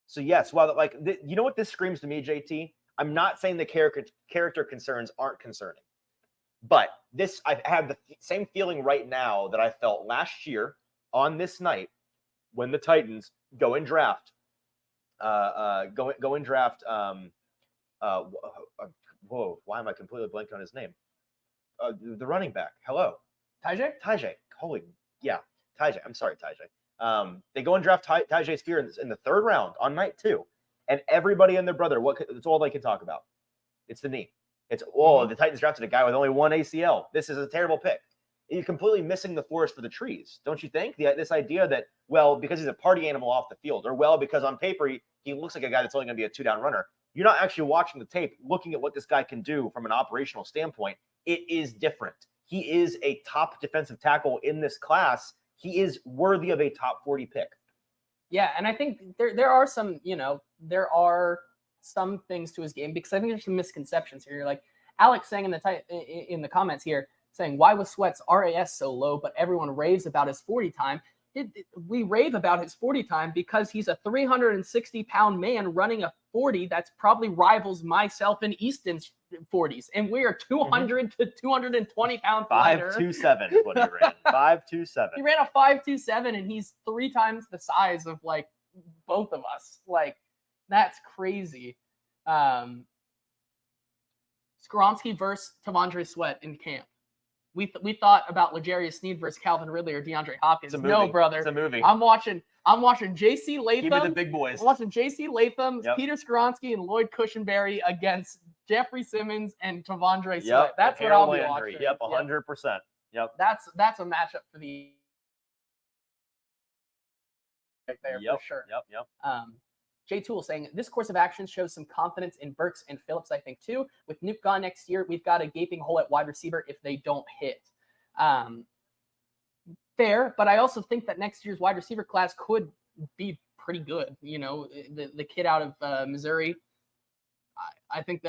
So yes, while you know what this screams to me, JT? I'm not saying the character concerns aren't concerning, but I have the same feeling right now that I felt last year on this night when the Titans go and draft. Whoa, why am I completely blanking on his name? The running back. Hello. Tajay. Holy, yeah. Tajay. I'm sorry, Tajay. They go and draft Tajay Spear in the third round on night 2. And everybody and their brother, it's all they can talk about. It's the knee. It's, the Titans drafted a guy with only one ACL. This is a terrible pick. You're completely missing the forest for the trees, don't you think? This idea that, because he's a party animal off the field, or because on paper he looks like a guy that's only going to be a 2-down runner. You're not actually watching the tape, looking at what this guy can do from an operational standpoint. It is different. He is a top defensive tackle in this class. He is worthy of a top 40 pick. Yeah, and I think there are some, there are some things to his game, because I think there's some misconceptions here. Like Alex saying in the comments here, saying, why was Sweat's RAS so low, but everyone raves about his 40 time? We rave about his 40 time because he's a 360-pound man running a 40 that's probably rivals myself and Easton's 40s. And we are 200 to 220 pounds lighter. 5.27 is what he ran. 5.27. He ran a 5.27, and he's 3 times the size of like both of us. Like, that's crazy. Skoronski versus T'Vondre Sweat in camp. We thought about L'Jarius Sneed versus Calvin Ridley or DeAndre Hopkins. No, brother. It's a movie. I'm watching J.C. Latham. Give me the big boys. I'm watching J.C. Latham, Yep. Peter Skoronski, and Lloyd Cushenberry against Jeffrey Simmons and T'Vondre Sweat. Yep. That's what Harold I'll be Landry. watching. Yep, 100%. Yep. That's a matchup for the right there Yep. for sure. Yep. Jay Toole saying this course of action shows some confidence in Burks and Phillips, I think, too. With Nuke gone next year, we've got a gaping hole at wide receiver if they don't hit. Fair, but I also think that next year's wide receiver class could be pretty good. You know, the kid out of Missouri, I think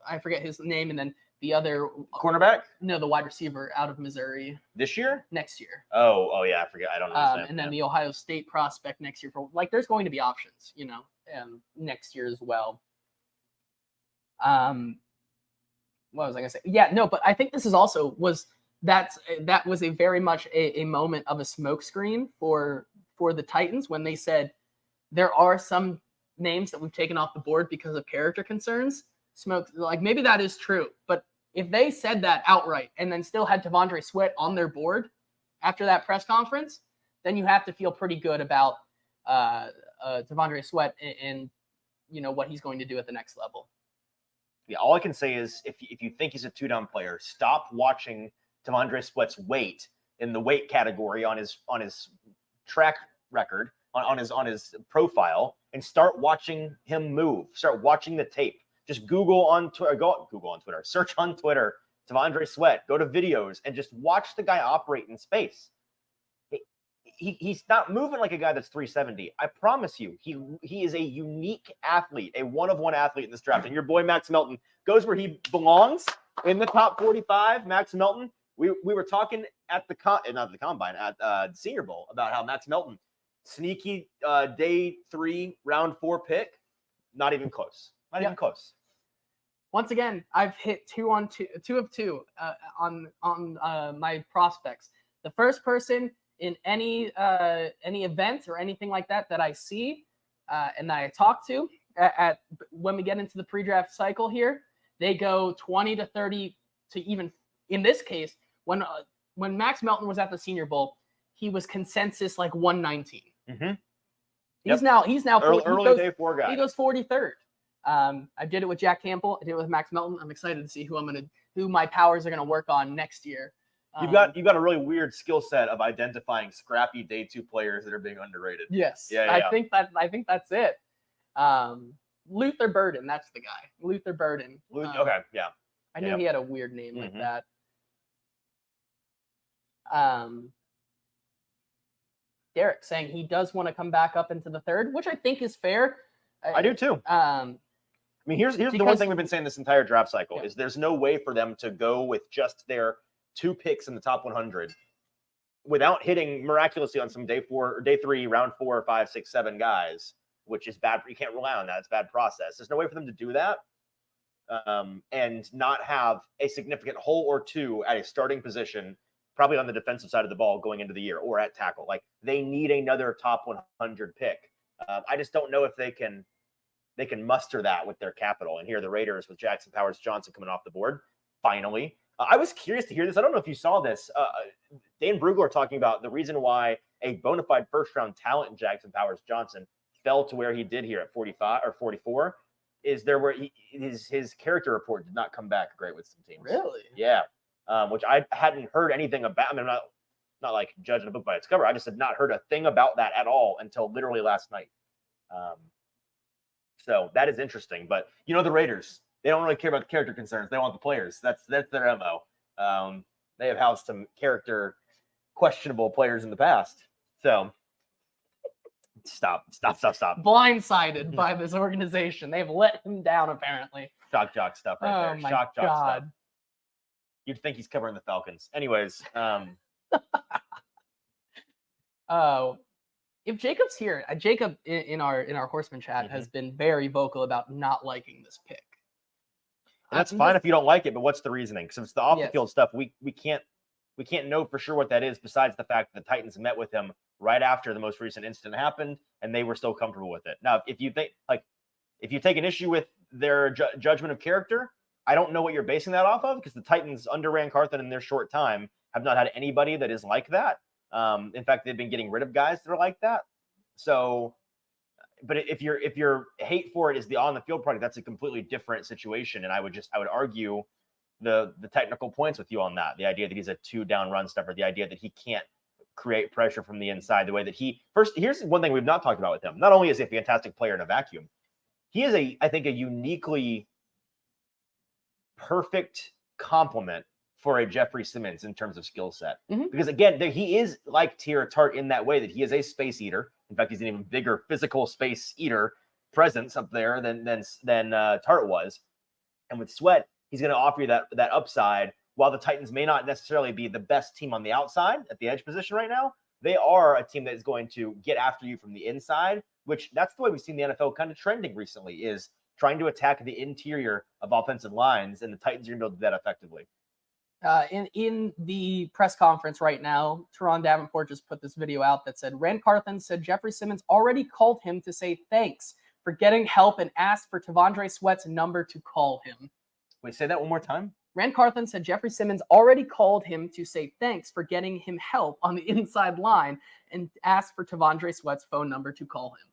I forget his name, and then the other Cornerback? No, the wide receiver out of Missouri This year? next year. Oh yeah, I forget. I don't know. And then the Ohio State prospect next year. There's going to be options, next year as well. What was I gonna say? Yeah, no, but I think this is also that was a very much a moment of a smokescreen for the Titans when they said there are some names that we've taken off the board because of character concerns. Maybe that is true, but if they said that outright and then still had T'Vondre Sweat on their board after that press conference, then you have to feel pretty good about T'Vondre Sweat and what he's going to do at the next level. Yeah, all I can say is if you think he's a two-down player, stop watching T'Vondre Sweat's weight in the weight category on his track record, on his profile, and start watching him move. Start watching the tape. Just Google on Twitter, search on Twitter, T'Vondre Sweat, go to videos and just watch the guy operate in space. He's not moving like a guy that's 370. I promise you, he is a unique athlete, a one-of-one athlete in this draft. And your boy Max Melton goes where he belongs in the top 45. Max Melton. We were talking at the Senior Bowl about how Max Melton, sneaky day 3, round 4 pick, not even close. Not even close. Once again, I've hit 2 of 2 on my prospects. The first person in any event or anything like that I see and that I talk to at when we get into the pre-draft cycle here, they go 20 to 30 to even in this case when Max Melton was at the Senior Bowl, he was consensus like 119. Mm-hmm. He's now early day 4 guy. He goes 43rd. I did it with Jack Campbell. I did it with Max Melton. I'm excited to see who my powers are gonna work on next year. You've got a really weird skill set of identifying scrappy day 2 players that are being underrated. Yes, yeah. I think that's it. Luther Burden, that's the guy. Luther Burden. Okay, yeah. I knew he had a weird name like that. Derek saying he does want to come back up into the 3rd, which I think is fair. I do too. I mean, here's the one thing we've been saying this entire draft cycle is there's no way for them to go with just their 2 picks in the top 100 without hitting miraculously on some day 4 or day 3, round 4, 5, 6, 7 guys, which is bad. You can't rely on that. It's a bad process. There's no way for them to do that and not have a significant hole or 2 at a starting position, probably on the defensive side of the ball going into the year or at tackle. Like they need another top 100 pick. I just don't know if they can muster that with their capital. And here the Raiders with Jackson Powers-Johnson coming off the board. Finally, I was curious to hear this. I don't know if you saw this. Dan Brugler talking about the reason why a bona fide first-round talent in Jackson Powers-Johnson fell to where he did here at 45 or 44 is there where his character report did not come back great with some teams. Really? Yeah. Which I hadn't heard anything about. I mean, I'm not like judging a book by its cover. I just had not heard a thing about that at all until literally last night. So that is interesting. But the Raiders, they don't really care about the character concerns. They want the players. That's their MO. They have housed some character questionable players in the past. So stop. Blindsided by this organization. They've let him down apparently. Shock jock stuff right there. Oh my Shock jock God. stuff. You'd think he's covering the Falcons. Anyways, if Jacob's here, Jacob in our Horseman chat has been very vocal about not liking this pick. and that's fine if you don't like it, but what's the reasoning? Because it's the off the Yes. field stuff. We can't know for sure what that is. Besides the fact that the Titans met with him right after the most recent incident happened, and they were still comfortable with it. Now, if you think if you take an issue with their judgment of character, I don't know what you're basing that off of, because the Titans under Ran Carthon in their short time have not had anybody that is like that. In fact, they've been getting rid of guys that are like that. So, but if your hate for it is the on the field product, that's a completely different situation. And I would argue the technical points with you on that. The idea that he's a 2-down run stuffer, the idea that he can't create pressure from the inside, the way that here's one thing we've not talked about with him. Not only is he a fantastic player in a vacuum, he is I think a uniquely perfect complement for a Jeffrey Simmons in terms of skill set. Because again, he is like Tart in that way that he is a space eater. In fact, he's an even bigger physical space eater presence up there than Tart was. And with Sweat, he's going to offer you that upside. While the Titans may not necessarily be the best team on the outside at the edge position right now, they are a team that is going to get after you from the inside, which that's the way we've seen the NFL kind of trending recently, is trying to attack the interior of offensive lines, and the Titans are going to be able to do that effectively. In the press conference right now, Teron Davenport just put this video out that said, Ran Carthon said Jeffrey Simmons already called him to say thanks for getting help and asked for Tavondre Sweat's number to call him. Wait, say that one more time. Ran Carthon said Jeffrey Simmons already called him to say thanks for getting him help on the inside line and asked for Tavondre Sweat's phone number to call him.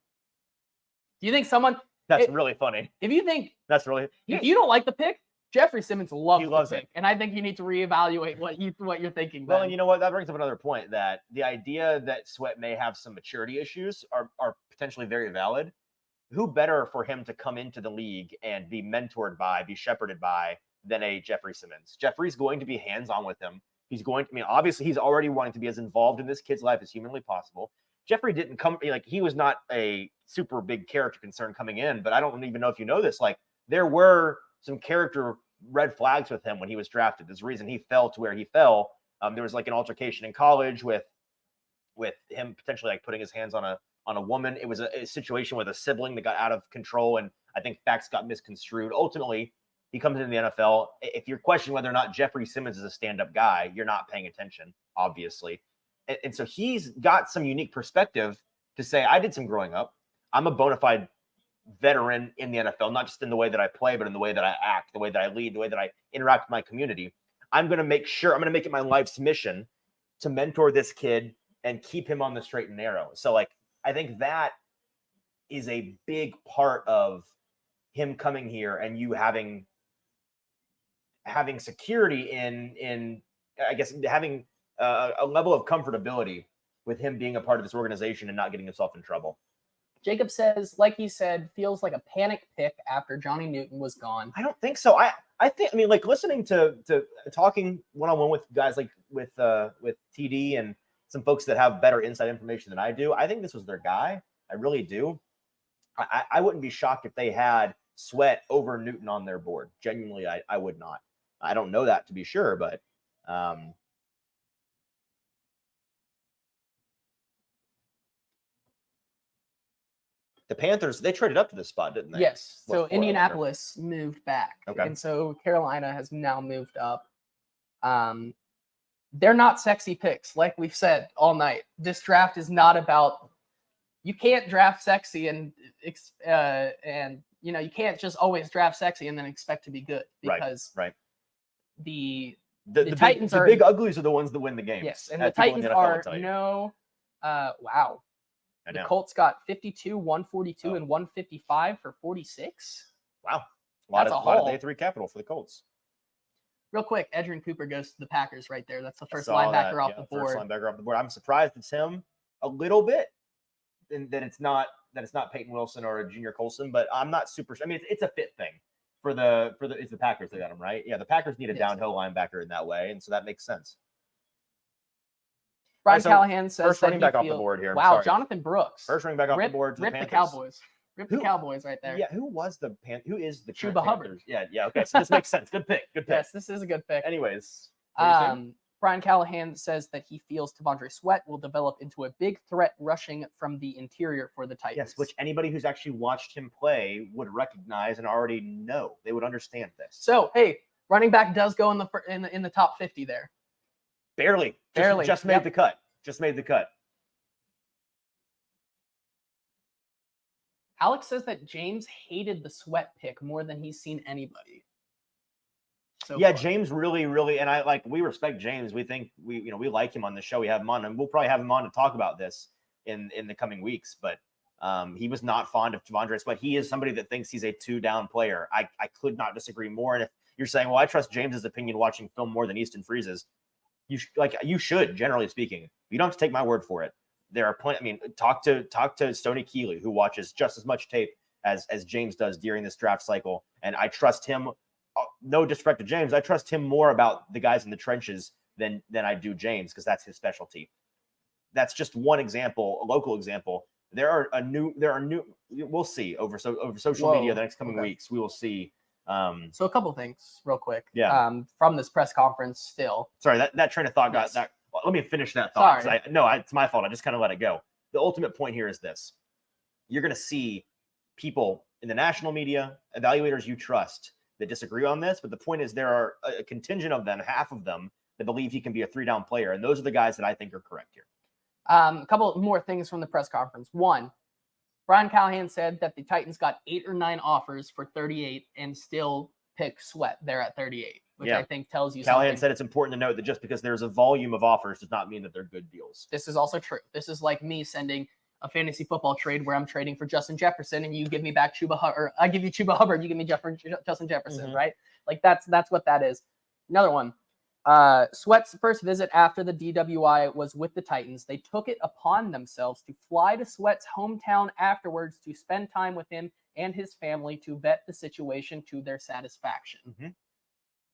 Do you think someone... That's really funny. If you think... That's really... If you don't like the pick, Jeffrey Simmons loves it. And I think you need to reevaluate what you're thinking. Well, and you know what? That brings up another point, that the idea that Sweat may have some maturity issues are potentially very valid. Who better for him to come into the league and be mentored by, be shepherded by, than a Jeffrey Simmons? Jeffrey's going to be hands-on with him. He's going to, obviously he's already wanting to be as involved in this kid's life as humanly possible. Jeffrey didn't come, he was not a super big character concern coming in, but I don't even know if you know this. There were some character red flags with him when he was drafted. There's a reason he fell to where he fell. There was an altercation in college with him potentially putting his hands on a woman. It was a situation with a sibling that got out of control, and I think facts got misconstrued. Ultimately, he comes into the NFL. If you're questioning whether or not Jeffrey Simmons is a stand-up guy, you're not paying attention, obviously. And so he's got some unique perspective to say, I did some growing up. I'm a bona fide veteran in the NFL, not just in the way that I play, but in the way that I act, the way that I lead, the way that I interact with my community. I'm going to make it my life's mission to mentor this kid and keep him on the straight and narrow. So I think that is a big part of him coming here and you having security in I guess having a level of comfortability with him being a part of this organization and not getting himself in trouble. Jacob says, like he said, feels like a panic pick after Johnny Newton was gone. I don't think so. I think listening to talking one-on-one with guys with TD and some folks that have better inside information than I do, I think this was their guy. I really do. I wouldn't be shocked if they had Sweat over Newton on their board. Genuinely, I would not. I don't know that to be sure, but the Panthers, they traded up to this spot, didn't they? Yes. So Indianapolis moved back. Okay. And so Carolina has now moved up. They're not sexy picks, like we've said all night. This draft is not about, you can't draft sexy and you can't just always draft sexy and then expect to be good, because right. The Titans the big uglies are the ones that win the games. Yes, and the Titans are wow. The Colts got 52, 142, and 155 for 46. Wow. A lot of day 3 capital for the Colts. Real quick, Edgerrin Cooper goes to the Packers right there. That's the first linebacker off the board. First linebacker off the board. I'm surprised it's him a little bit, and that it's not Peyton Wilson or a Junior Colson, but I'm not super. I mean, it's a fit thing for it's the Packers that got him, right? Yeah, the Packers need a downhill linebacker in that way, and so that makes sense. Brian Callahan says first running back off the board here. Wow, Jonathan Brooks. First running back off the board to the Panthers. The Cowboys. Rip the Cowboys right there. Yeah, who is the Chuba Hubbard? Panthers? Yeah. Okay, so this makes sense. Good pick. Yes, this is a good pick. Anyways, what are you saying? Brian Callahan says that he feels T'Vondre Sweat will develop into a big threat rushing from the interior for the Titans. Yes, which anybody who's actually watched him play would recognize and already know. They would understand this. So, hey, running back does go in the top 50 there. Barely. Just made the cut. Just made the cut. Alex says that James hated the Sweat pick more than he's seen anybody. So yeah, far. James really, and we respect James. We think we like him on the show. We have him on, and we'll probably have him on to talk about this in the coming weeks. But he was not fond of T'Vondre Sweat. He is somebody that thinks he's a 2-down player. I could not disagree more. And if you're saying, well, I trust James's opinion watching film more than Easton Freeze's, you should, generally speaking. You don't have to take my word for it. There are plenty. I mean, talk to Stoney Keeley, who watches just as much tape as James does during this draft cycle, and I trust him. No disrespect to James, I trust him more about the guys in the trenches than I do James, because that's his specialty. That's just one example, a local example. There are new. We'll see over social media the next coming weeks. We will see. So a couple things, real quick. Yeah. From this press conference, still. Sorry, that train of thought got that. Let me finish that thought. Sorry. It's my fault. I just kind of let it go. The ultimate point here is this: you're going to see people in the national media, evaluators you trust, that disagree on this, but the point is there are a contingent of them, half of them, that believe he can be a 3-down player, and those are the guys that I think are correct here. A couple more things from the press conference. One, Brian Callahan said that the Titans got 8 or 9 offers for 38 and still pick Sweat there at 38, which I think tells you Callahan something. said it's important to note that just because there's a volume of offers does not mean that they're good deals. This is also true. This is like me sending a fantasy football trade where I'm trading for Justin Jefferson and you give me back Chuba Hubbard, or I give you Chuba Hubbard, you give me Justin Jefferson, right? Like that's what that is. Another one. Sweat's first visit after the DWI was with the Titans. They took it upon themselves to fly to Sweat's hometown afterwards to spend time with him and his family to vet the situation to their satisfaction. Mm-hmm.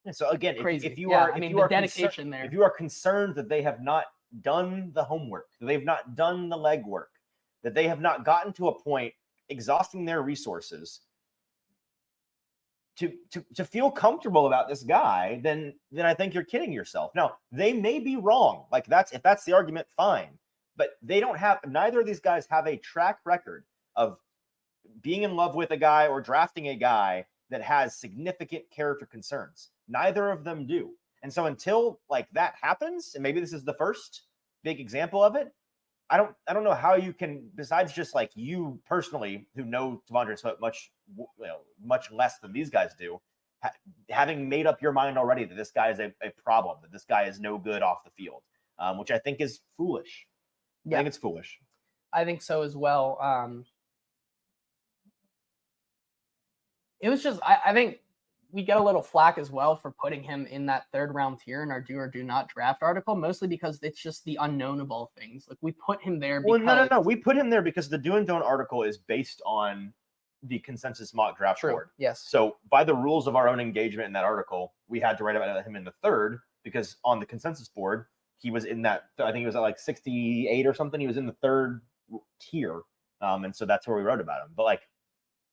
Yeah, so again, if you are concerned that they have not done the homework, that they've not done the legwork, that they have not gotten to a point exhausting their resources to feel comfortable about this guy, then I think you're kidding yourself. Now, they may be wrong. Like if that's the argument, fine. But neither of these guys have a track record of being in love with a guy or drafting a guy that has significant character concerns. Neither of them do. And so until that happens, and maybe this is the first big example of it, I don't know how you can, besides just you personally, who know T'Vondre Sweat much less than these guys do, having made up your mind already that this guy is a problem, that this guy is no good off the field, which I think is foolish. Yeah. I think it's foolish. I think so as well. It was just, I think we get a little flack as well for putting him in that 3rd round tier in our do or do not draft article, mostly because it's just the unknown of all things. Like we put him there because... Well, no. We put him there because the do and don't article is based on the consensus mock draft board. Yes. So by the rules of our own engagement in that article, we had to write about him in the 3rd because on the consensus board, he was in that, I think he was at 68 or something. He was in the 3rd tier. And so that's where we wrote about him. But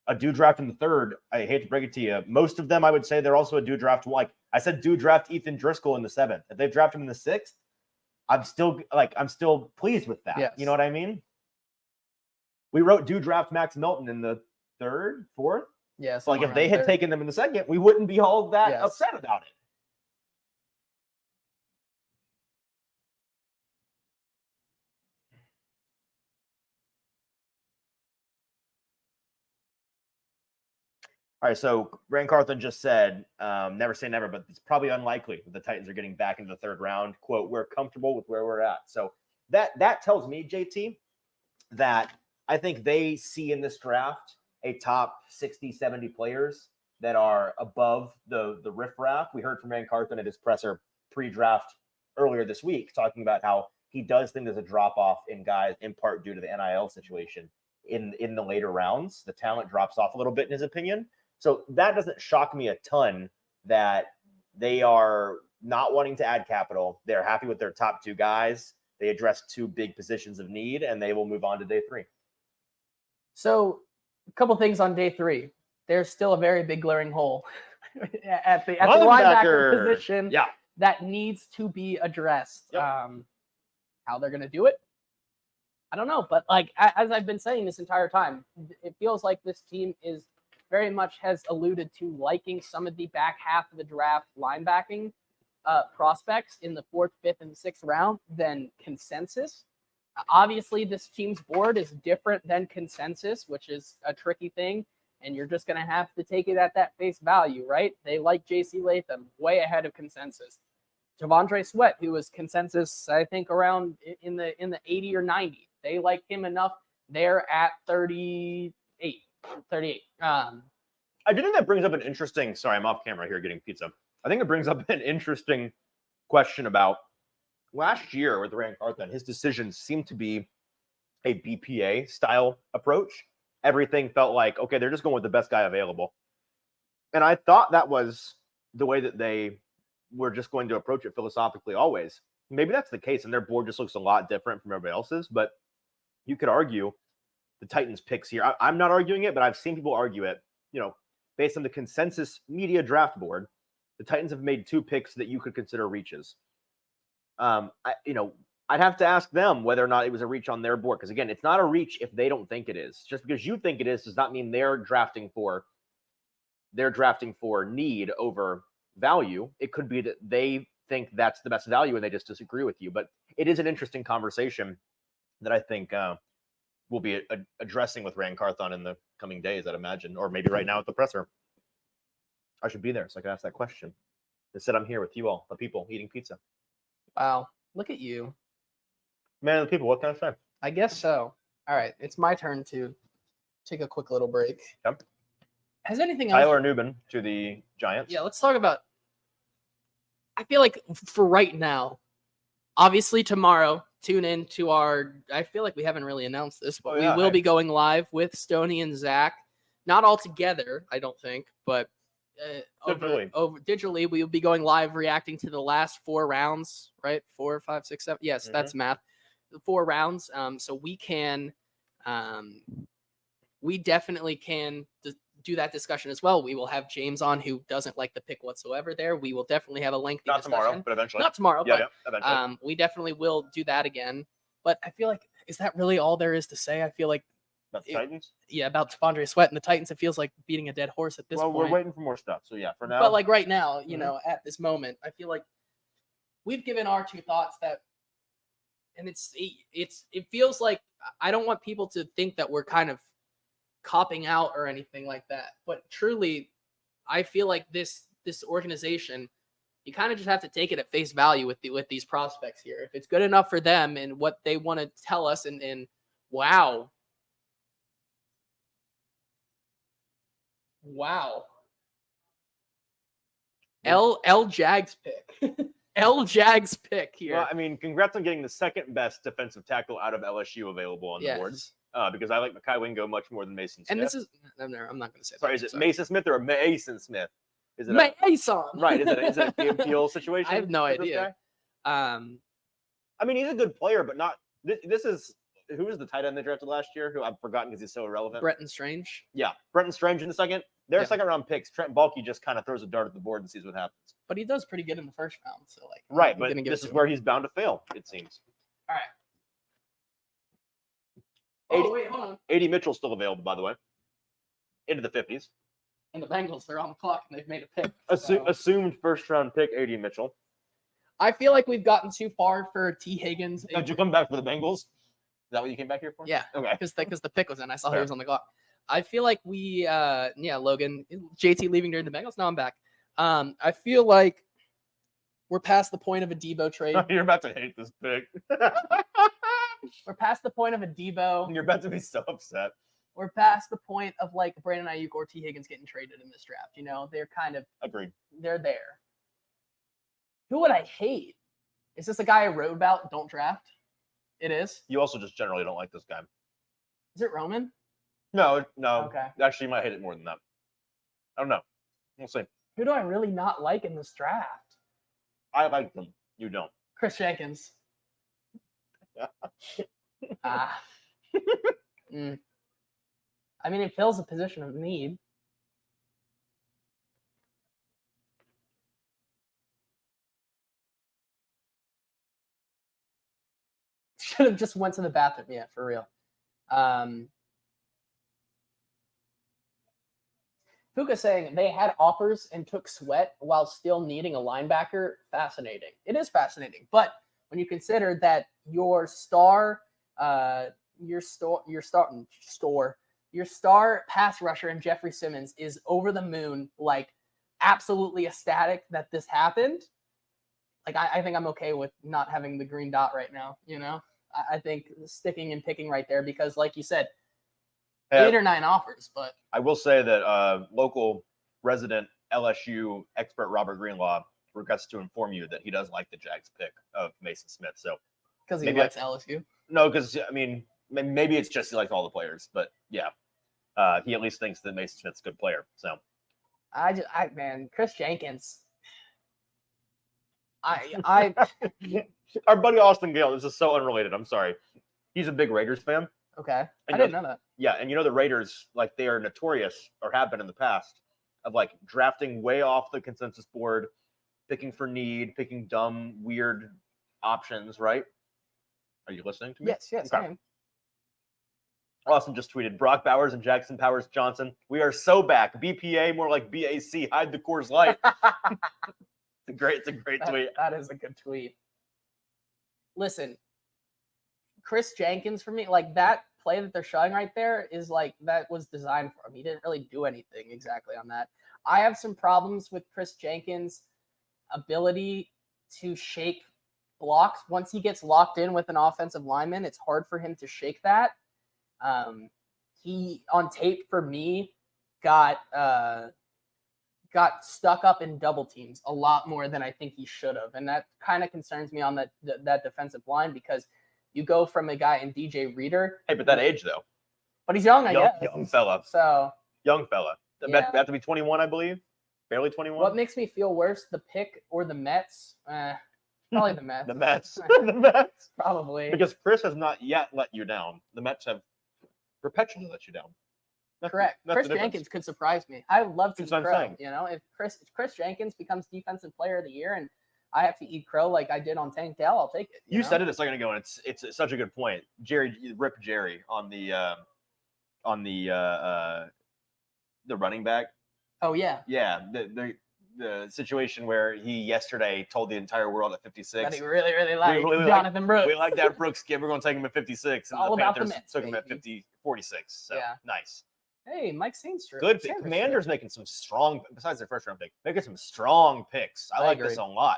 a do draft in the 3rd, I hate to break it to you, most of them I would say they're also a do draft. I said do draft Ethan Driscoll in the 7th. If they draft him in the 6th, I'm still pleased with that. Yes. You know what I mean? We wrote do draft Max Melton in the 3rd, 4th. Yes. So if they had taken them in the 2nd, we wouldn't be all that upset about it. All right, so Rand Carthen just said, never say never, but it's probably unlikely that the Titans are getting back into the 3rd round. Quote, we're comfortable with where we're at. So that tells me, JT, that I think they see in this draft a top 60, 70 players that are above the riffraff. We heard from Rand Carthen at his presser pre-draft earlier this week talking about how he does think there's a drop-off in guys in part due to the NIL situation in the later rounds. The talent drops off a little bit in his opinion. So that doesn't shock me a ton that they are not wanting to add capital. They're happy with their top 2 guys. They address 2 big positions of need, and they will move on to day 3. So A couple things on day 3. There's still a very big glaring hole at the linebacker position that needs to be addressed. Yep. How they're going to do it, I don't know. But like as I've been saying this entire time, it feels like this team is very much has alluded to liking some of the back half of the draft linebacking prospects in the 4th, 5th, and 6th round than consensus. Obviously, this team's board is different than consensus, which is a tricky thing, and you're just going to have to take it at that face value, right? They like J.C. Latham way ahead of consensus. T'Vondre Sweat, who was consensus, I think, around in the 80 or 90. They like him enough. They're at 38. I do think that brings up an interesting. Sorry, I'm off camera here getting pizza. I think it brings up an interesting question about last year with Ran Carthon. His decisions seemed to be a BPA style approach. Everything felt like, okay, they're just going with the best guy available. And I thought that was the way that they were just going to approach it philosophically always. Maybe that's the case, and their board just looks a lot different from everybody else's. But you could argue the Titans picks here. I'm not arguing it, but I've seen people argue it. Based on the consensus media draft board, the Titans have made 2 picks that you could consider reaches. I'd have to ask them whether or not it was a reach on their board. Because again, it's not a reach if they don't think it is. Just because you think it is does not mean they're drafting for need over value. It could be that they think that's the best value and they just disagree with you. But it is an interesting conversation that I think we'll be addressing with Ran Carthon in the coming days, I'd imagine, or maybe right now at the presser. I should be there so I can ask that question. Instead, I'm here with you all, the people, eating pizza. Wow, look at you. Man of the people, what can I say? I guess so. All right, it's my turn to take a quick little break. Yep. Has anything else? Tyler Newman to the Giants. Yeah, let's talk about. I feel like for right now, obviously tomorrow, tune in to our. I feel like we haven't really announced this, but we will be going live with Stoney and Zach. Not all together, I don't think, but digitally, we will be going live, reacting to the last 4 rounds. Right, 4, 5, 6, 7. Yes, that's math. The 4 rounds. So we can, we definitely can do that discussion as well. We will have James on, who doesn't like the pick whatsoever. There, we will definitely have a lengthy discussion. Not tomorrow, but eventually. Not tomorrow, but eventually. We definitely will do that again. But I feel like, is that really all there is to say? I feel like about the Titans. Yeah, about T'Vondre Sweat and the Titans. It feels like beating a dead horse at this point. Well, we're waiting for more stuff. So yeah, for now. But like right now, you know, at this moment, I feel like we've given our 2 thoughts that. And it feels like I don't want people to think that we're kind of copping out or anything like that. But truly, I feel like this organization, you kind of just have to take it at face value with these prospects here. If it's good enough for them and what they want to tell us, and wow. L Jags pick. L Jags pick here. Well, I mean, congrats on getting the second best defensive tackle out of LSU available on the boards. Because I like Mekhi Wingo much more than Mason Smith. And this is I'm not going to say. Sorry, is it Mason Smith or Mason Smith? Is it Mason? Right? Is it a deal situation? I have no idea. I mean, he's a good player, but not. This is who was the tight end they drafted last year? Who I've forgotten because he's so irrelevant. Brenton Strange. Yeah, Brenton Strange in the second. They're second round picks. Trent Baalke just kind of throws a dart at the board and sees what happens. But he does pretty good in the first round, so like. Right, but this is where he's bound to fail. It seems. All right. Wait, hold on. A.D. Mitchell's still available, by the way. Into the 50s. And the Bengals, they're on the clock and they've made a pick. Assumed first round pick, A.D. Mitchell. I feel like we've gotten too far for T. Higgins. Did you come back for the Bengals? Is that what you came back here for? Yeah. Okay. Because the pick was in. I saw he was on the clock. I feel like Logan, JT leaving during the Bengals. Now I'm back. I feel like we're past the point of a Debo trade. You're about to hate this pick. We're past the point of a Debo. You're about to be so upset. We're past the point of like Brandon Ayuk or T. Higgins getting traded in this draft. You know, they're kind of agreed. They're there. Who would I hate? Is this a guy I wrote about? Don't draft. It is. You also just generally don't like this guy. Is it Roman? No. Okay. Actually, you might hate it more than that. I don't know. We'll see. Who do I really not like in this draft? I like them. You don't. Chris Jenkins. I mean, it fills a position of need. Should have just went to the bathroom. Yeah, for real. Puka saying they had offers and took Sweat while still needing a linebacker. Fascinating. It is fascinating. But when you consider that your star pass rusher in Jeffrey Simmons is over the moon, like absolutely ecstatic that this happened. Like, I think I'm okay with not having the green dot right now. I think sticking and picking right there because, like you said, 8 or 9 offers. But I will say that local resident LSU expert Robert Greenlaw regrets to inform you that he does like the Jags pick of Mason Smith. So because he likes LSU. No, because I mean, maybe it's just he likes all the players, but yeah, he at least thinks that Mason Smith's a good player. So man, Chris Jenkins. Our buddy Austin Gale, this is so unrelated. I'm sorry. He's a big Raiders fan. Okay. I didn't know that. Yeah, and the Raiders, like, they are notorious, or have been in the past, of like drafting way off the consensus board, picking for need, picking dumb, weird options, right? Are you listening to me? Yes, okay. I am. Austin just tweeted, Brock Bowers and Jackson Powers Johnson. We are so back. BPA, more like BAC. Hide the Coors Light. It's a great tweet. That is a good tweet. Listen, Chris Jenkins for me, like that play that they're showing right there is like that was designed for him. He didn't really do anything exactly on that. I have some problems with Chris Jenkins' ability to shake blocks. Once he gets locked in with an offensive lineman, it's hard for him to shake that. He on tape for me got stuck up in double teams a lot more than I think he should have. And that kind of concerns me on that defensive line because you go from a guy in DJ Reader. Hey, but that age, though. But he's young, I guess. Young fella. So. Young fella. Yeah. Have to be 21, I believe. Barely 21. What makes me feel worse, the pick or the Mets? Probably the Mets. The Mets. The Mets. Probably. Because Chris has not yet let you down. The Mets have perpetually let you down. Correct. Chris Jenkins could surprise me. I would love to eat crow. If Chris Jenkins becomes Defensive Player of the Year and I have to eat crow like I did on Tank Dell, I'll take it. You said it a second ago, and it's such a good point. Rip Jerry on the running back. Oh yeah. Yeah. The situation where he yesterday told the entire world at 56. That he really, really liked Jonathan Brooks. We like that Brooks kid. We're going to take him at 56. And all the about Panthers the Mets, took him at 46. So yeah. Nice. Hey, Mike Sainstrom. Good. Commanders making some strong, besides their first round pick, making some strong picks. I like this a lot.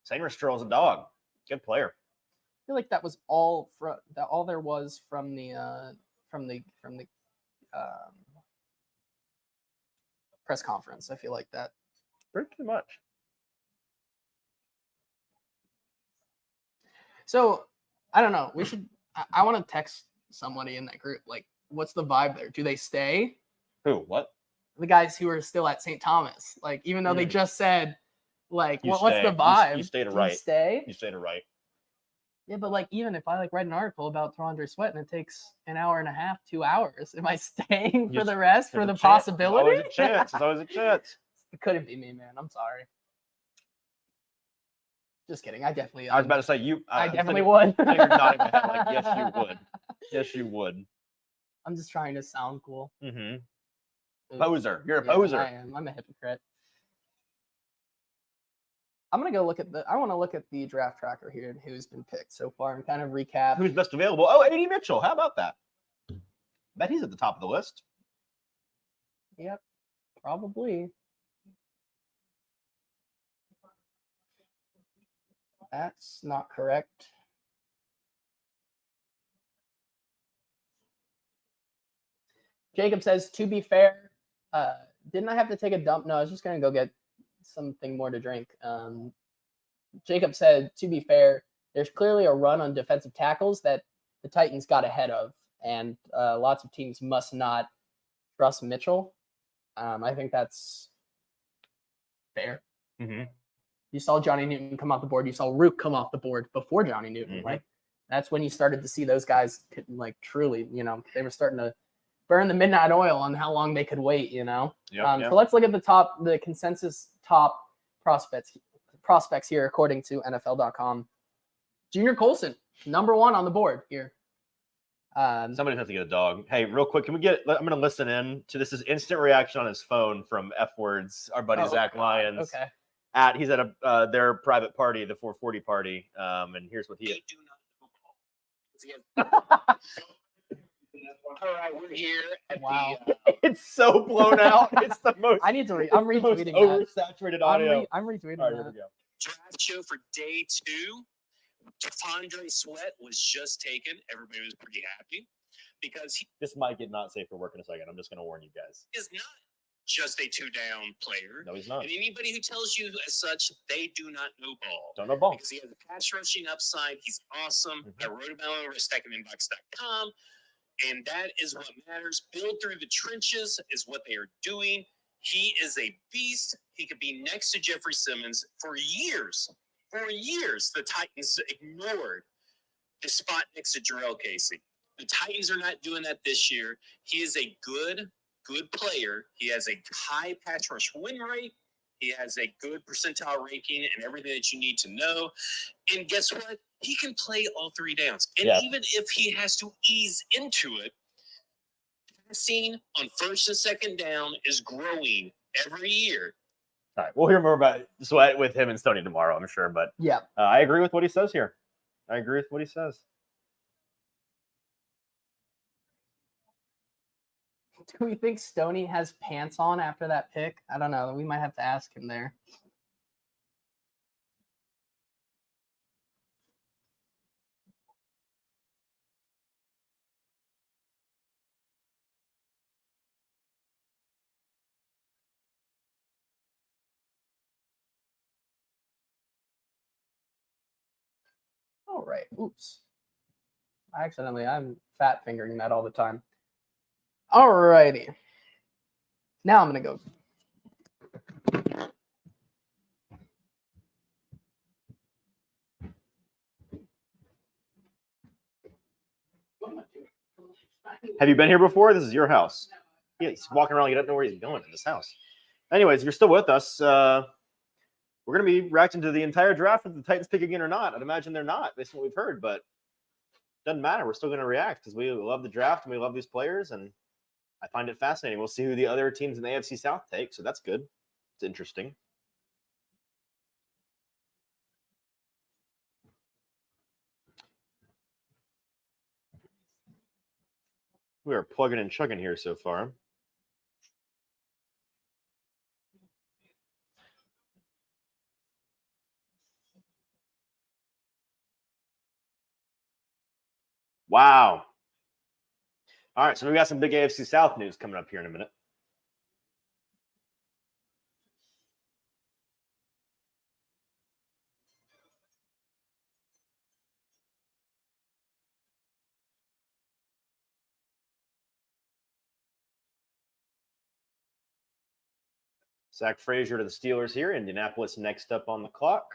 Sainristro's a dog. Good player. I feel like that was all there was from the press conference. I feel like that. Pretty much. So I don't know. I want to text somebody in that group. Like, what's the vibe there? Do they stay? Who? What? The guys who are still at St. Thomas. Like, even though they just said, like, what's the vibe? You stay to right. You stay? You stay to right. Yeah, but like, even if I write an article about Tondre Sweat and it takes an hour and a half, 2 hours, am I staying for the rest for the possibility? It's always a chance. It couldn't be me, man. I'm sorry. Just kidding. I was about to say you. I definitely would. You're nodding my head like, yes, you would. Yes, you would. I'm just trying to sound cool. Mm-hmm. Poser. You're a poser. I am. I'm a hypocrite. I'm gonna go I want to look at the draft tracker here and who's been picked so far and kind of recap. Who's best available? Oh, A.D. Mitchell. How about that? Bet he's at the top of the list. Yep, probably. That's not correct. Jacob says, to be fair, didn't I have to take a dump? No, I was just going to go get something more to drink. Jacob said, to be fair, there's clearly a run on defensive tackles that the Titans got ahead of, and lots of teams must not trust Mitchell. I think that's fair. Mm-hmm. You saw Johnny Newton come off the board. You saw Rook come off the board before Johnny Newton, right? That's when you started to see those guys, like, truly, they were starting to burn the midnight oil on how long they could wait, Yep, So let's look at the consensus top prospects here, according to NFL.com. Junior Colson, number 1 on the board here. Somebody's have to get a dog. Hey, real quick, I'm going to listen in to this is instant reaction on his phone from F Words, our buddy Zach Lyons. Okay. He's at their private party, the 440 party, and here's what he is. All right, we're here at It's so blown out. It's the most. I need to read. I'm retweeting that. Oversaturated audio. I'm retweeting All right, that. here we go. draft show for day 2. De'Vondre Sweat was just taken. Everybody was pretty happy because he This might get not safe for work in a second. I'm just going to warn you guys. is not just a 2-down player. No, he's not. And anybody who tells you as such, they do not know ball. Don't know ball. Because he has a pass rushing upside. He's awesome. I wrote about him over at stackinginbox.com. And that is what matters. Build through the trenches is what they are doing. He is a beast. He could be next to Jeffrey Simmons for years. For years, the Titans ignored the spot next to Jarrell Casey. The Titans are not doing that this year. He is a good player. He has a high pass rush win rate. He has a good percentile ranking and everything that you need to know. And guess what? He can play all 3 downs. And even if he has to ease into it, passing on first and second down is growing every year. All right, we'll hear more about Sweat with him and Stoney tomorrow, I'm sure. But Yeah. I agree with what he says here. I agree with what he says. Do we think Stoney has pants on after that pick? I don't know. We might have to ask him there. All right. Oops. I'm fat fingering that all the time. All righty. Now I'm going to go. Have you been here before? This is your house. Yeah, he's walking around. You don't know where he's going in this house. Anyways, if you're still with us, we're going to be reacting to the entire draft if the Titans pick again or not. I'd imagine they're not, based on what we've heard, but doesn't matter. We're still going to react because we love the draft and we love these players, and I find it fascinating. We'll see who the other teams in the AFC South take, so that's good. It's interesting. We are plugging and chugging here so far. Wow. All right, so we got some big AFC South news coming up here in a minute. Zach Frazier to the Steelers here. Indianapolis next up on the clock.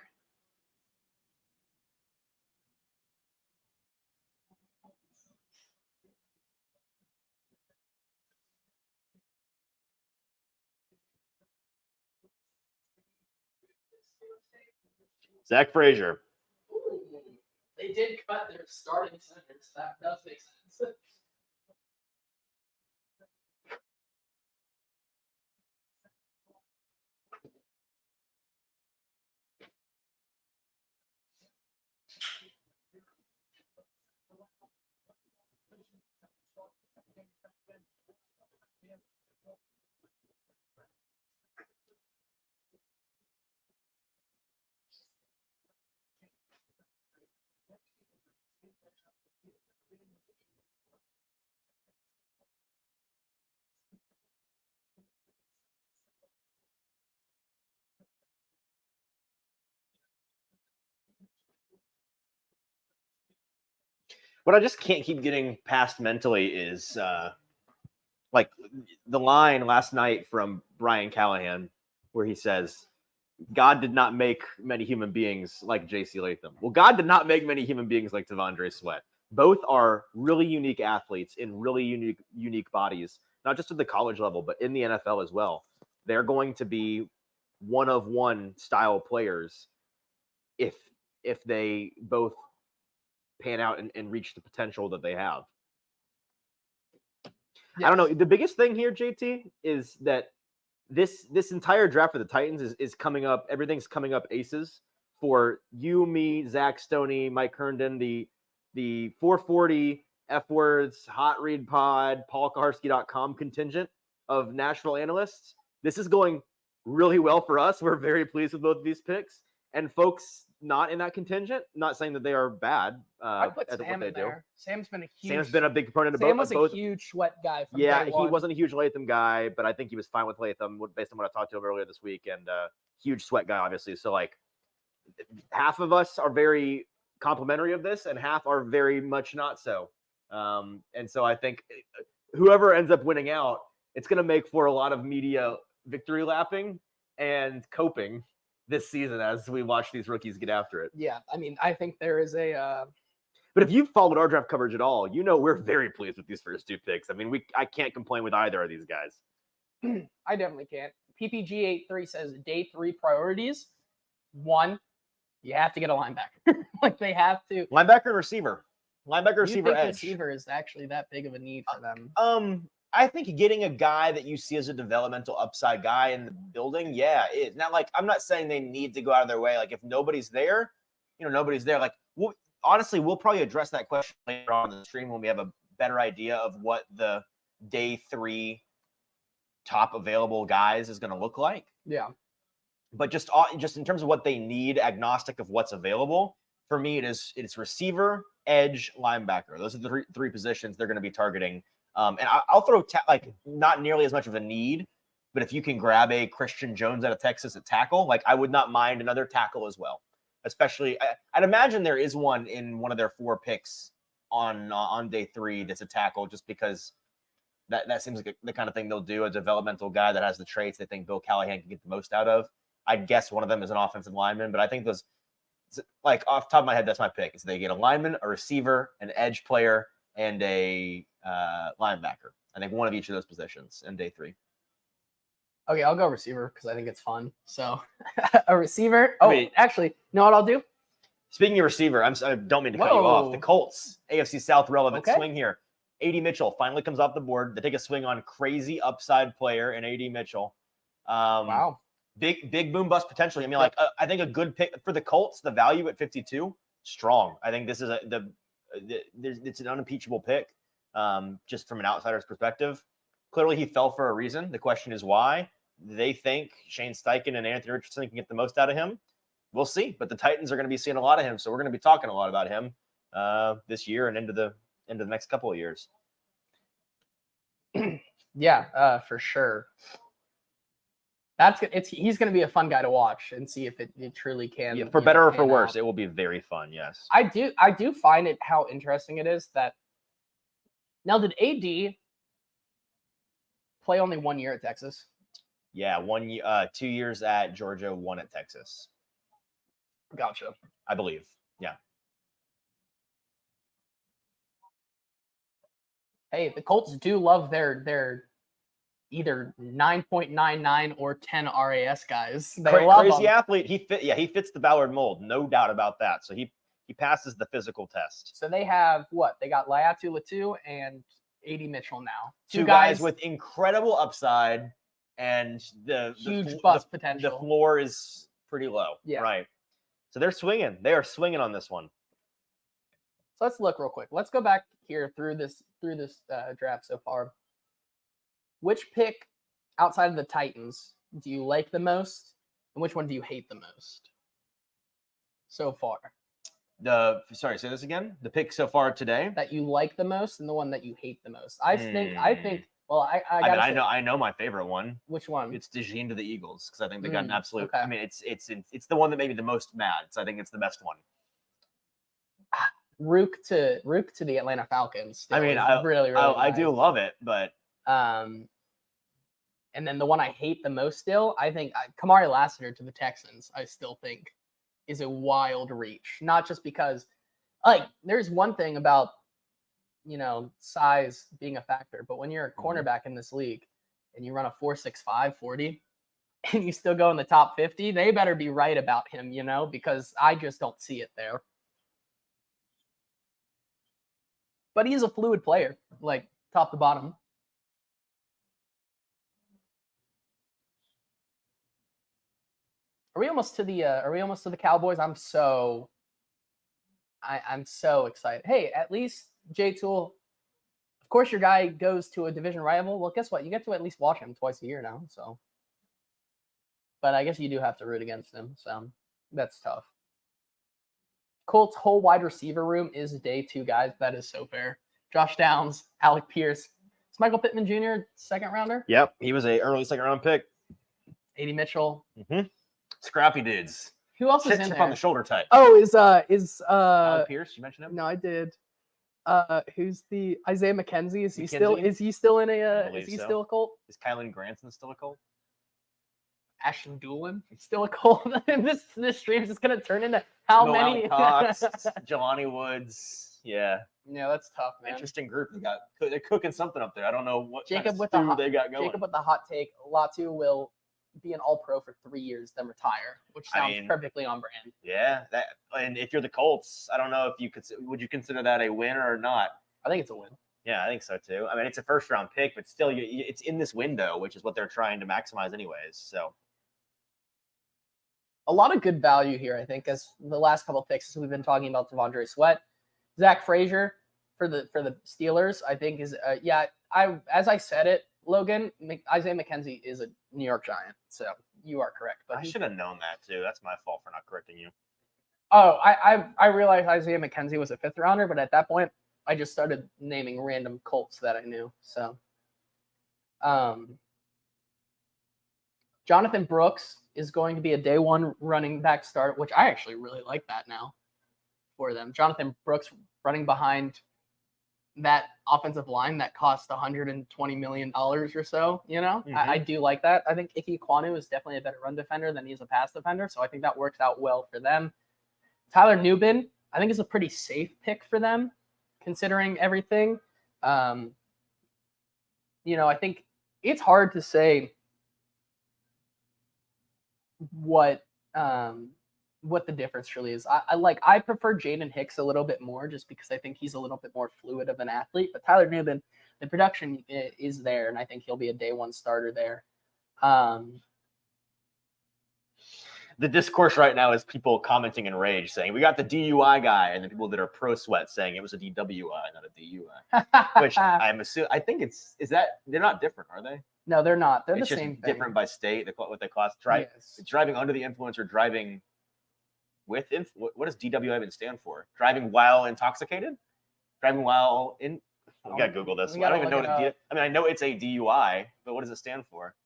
Zach Frazier. Ooh, they did cut their starting centers. That does make sense. What I just can't keep getting past mentally is like the line last night from Brian Callahan where he says, God did not make many human beings like J.C. Latham. Well, God did not make many human beings like De'Vondre Sweat. Both are really unique athletes in really unique bodies, not just at the college level, but in the NFL as well. They're going to be one of one style players if they both pan out and reach the potential that they have. Yes. I don't know. The biggest thing here, JT, is that this entire draft for the Titans is coming up. Everything's coming up aces for you, me, Zach Stoney, Mike Herndon, the 440 F words, Hot Read Pod, PaulKaharski.com contingent of Nashville analysts. This is going really well for us. We're very pleased with both of these picks. And folks not in that contingent, not saying that they are bad I put at Sam what they in do. there. Sam's been a big proponent of Sam both. was a huge Sweat guy from Yeah, day he one. wasn't a huge Latham guy, but I think he was fine with Latham based on what I talked to him earlier this week. And huge Sweat guy, obviously. So like, half of us are very complimentary of this, and half are very much not so. And so I think whoever ends up winning out, it's going to make for a lot of media victory lapping and coping this season as we watch these rookies get after it. Yeah, I mean, I think there is a. But if you've followed our draft coverage at all, you know we're very pleased with these first two picks. I mean, I can't complain with either of these guys. I definitely can't. PPG83 says day 3 priorities. 1, you have to get a linebacker. Like they have to. Linebacker and receiver. Linebacker, You receiver, think edge. receiver is actually that big of a need for them? I think getting a guy that you see as a developmental upside guy in the building, yeah, it's not like I'm not saying they need to go out of their way. Like if nobody's there, nobody's there. Like honestly, we'll probably address that question later on in the stream when we have a better idea of what the day 3 top available guys is going to look like. Yeah. But just in terms of what they need, agnostic of what's available, for me it's receiver, edge, linebacker. Those are the three positions they're going to be targeting. And I'll throw not nearly as much of a need, but if you can grab a Christian Jones out of Texas at tackle, like I would not mind another tackle as well. Especially, I'd imagine there is one in one of their 4 picks on day 3 that's a tackle, just because that seems like the kind of thing they'll do. A developmental guy that has the traits they think Bill Callahan can get the most out of. I'd guess one of them is an offensive lineman, but I think those, like off the top of my head, that's my pick. Is they get a lineman, a receiver, an edge player, and a linebacker. I think one of each of those positions in day 3. Okay, I'll go receiver because I think it's fun. So a receiver. Oh, Wait. Actually, you know what I'll do? Speaking of receiver, I don't mean to cut you off. The Colts, AFC South relevant swing here. A.D. Mitchell finally comes off the board. They take a swing on crazy upside player in A.D. Mitchell. Wow. Big boom bust potentially. I mean, I think a good pick for the Colts. The value at 52, strong. I think this is it's an unimpeachable pick. Just from an outsider's perspective, clearly he fell for a reason. The question is why. They think Shane Steichen and Anthony Richardson can get the most out of him. We'll see. But the Titans are going to be seeing a lot of him, so we're going to be talking a lot about him this year and into the next couple of years. Yeah, for sure. He's going to be a fun guy to watch and see if it truly can. Yeah, for better or for worse, it will be very fun. Yes, I do find it how interesting it is that now did AD play only 1 year at Texas? Yeah, 1 year, 2 years at Georgia, 1 at Texas. Gotcha. I believe. Yeah. Hey, the Colts do love their either 9.99 or 10 RAS guys. They love crazy them. athlete. He fits the Ballard mold, no doubt about that. So he passes the physical test. So they have what? They got Laiatu Latu and A.D. Mitchell now. Two guys with incredible upside and the huge bust the potential. The floor is pretty low. Yeah. Right. So they're swinging. They are swinging on this one. So let's look real quick. Let's go back here through this draft so far. Which pick outside of the Titans do you like the most, and which one do you hate the most so far? Sorry, say this again. The pick so far today that you like the most, and the one that you hate the most. I think. Well, I know my favorite one. Which one? It's DeJean to the Eagles because I think they got an absolute. Okay. I mean, it's the one that made me the most mad. So I think it's the best one. Rook to the Atlanta Falcons. I mean, I do love it, but and then the one I hate the most still, I think Kamari Lassiter to the Texans. I still think is a wild reach. Not just because, like, there's one thing about size being a factor. But when you're a Mhm. cornerback in this league and you run a 4.65 40 and you still go in the top 50, they better be right about him, because I just don't see it there. But he's a fluid player, like top to bottom. Are we almost to the Cowboys? I'm so excited. Hey, at least J Tool, of course your guy goes to a division rival. Well, guess what? You get to at least watch him twice a year now. So, but I guess you do have to root against him. So that's tough. Colts' whole wide receiver room is day 2 guys. That is so fair. Josh Downs, Alec Pierce. Is Michael Pittman Jr. second rounder? Yep, he was a early second round pick. A.D. Mitchell. Scrappy dudes. Who else is in Chip there? on the shoulder type. Oh, is Alec Pierce? You mentioned him? No, I did. Who's the Isaiah McKenzie? Is he McKenzie? still in a believe is he so. still a Colt? Is Kylan Granson still a Colt? Ashton Doolin still a Colt? this stream is just gonna turn into how Mo many? Cox, Jelani Woods. Yeah. Yeah, that's tough, man. Interesting group. They're cooking something up there. I don't know what Jacob kind of with the stew hot, they got going. Jacob with the hot take. Latu will be an All-Pro for 3 years, then retire, which sounds perfectly on brand. Yeah, and if you're the Colts, I don't know if you would you consider that a win or not? I think it's a win. Yeah, I think so too. I mean, it's a first-round pick, but still, it's in this window, which is what they're trying to maximize, anyways. So, a lot of good value here, I think, as the last couple of picks, as we've been talking about Devondre Sweat, Zach Frazier for the Steelers, I think is as I said it, Logan, Isaiah McKenzie is a New York Giant, so you are correct. But I should have known that too. That's my fault for not correcting you. Oh, I realized Isaiah McKenzie was a 5th rounder, but at that point, I just started naming random Colts that I knew. So, Jonathan Brooks is going to be a day 1 running back start, which I actually really like that now for them. Jonathan Brooks running behind that offensive line that cost $120 million or so, I do like that. I think Ike Ekwonu is definitely a better run defender than he's a pass defender, so I think that works out well for them. Tyler Nubin, I think, is a pretty safe pick for them, considering everything. I think it's hard to say what the difference really is. I prefer Jaden Hicks a little bit more, just because I think he's a little bit more fluid of an athlete. But Tyler Nubin, the production is there, and I think he'll be a day 1 starter there. The discourse right now is people commenting in rage, saying we got the DUI guy, and the people that are pro Sweat saying it was a DWI, not a DUI. Which I think is that they're not different, are they? No, they're not. They're it's the just same thing. Different by state. What they class driving under the influence or driving with what does DWI even stand for? Driving while intoxicated? Driving while in? We gotta Google this. I don't even know what I know it's a DUI, but what does it stand for?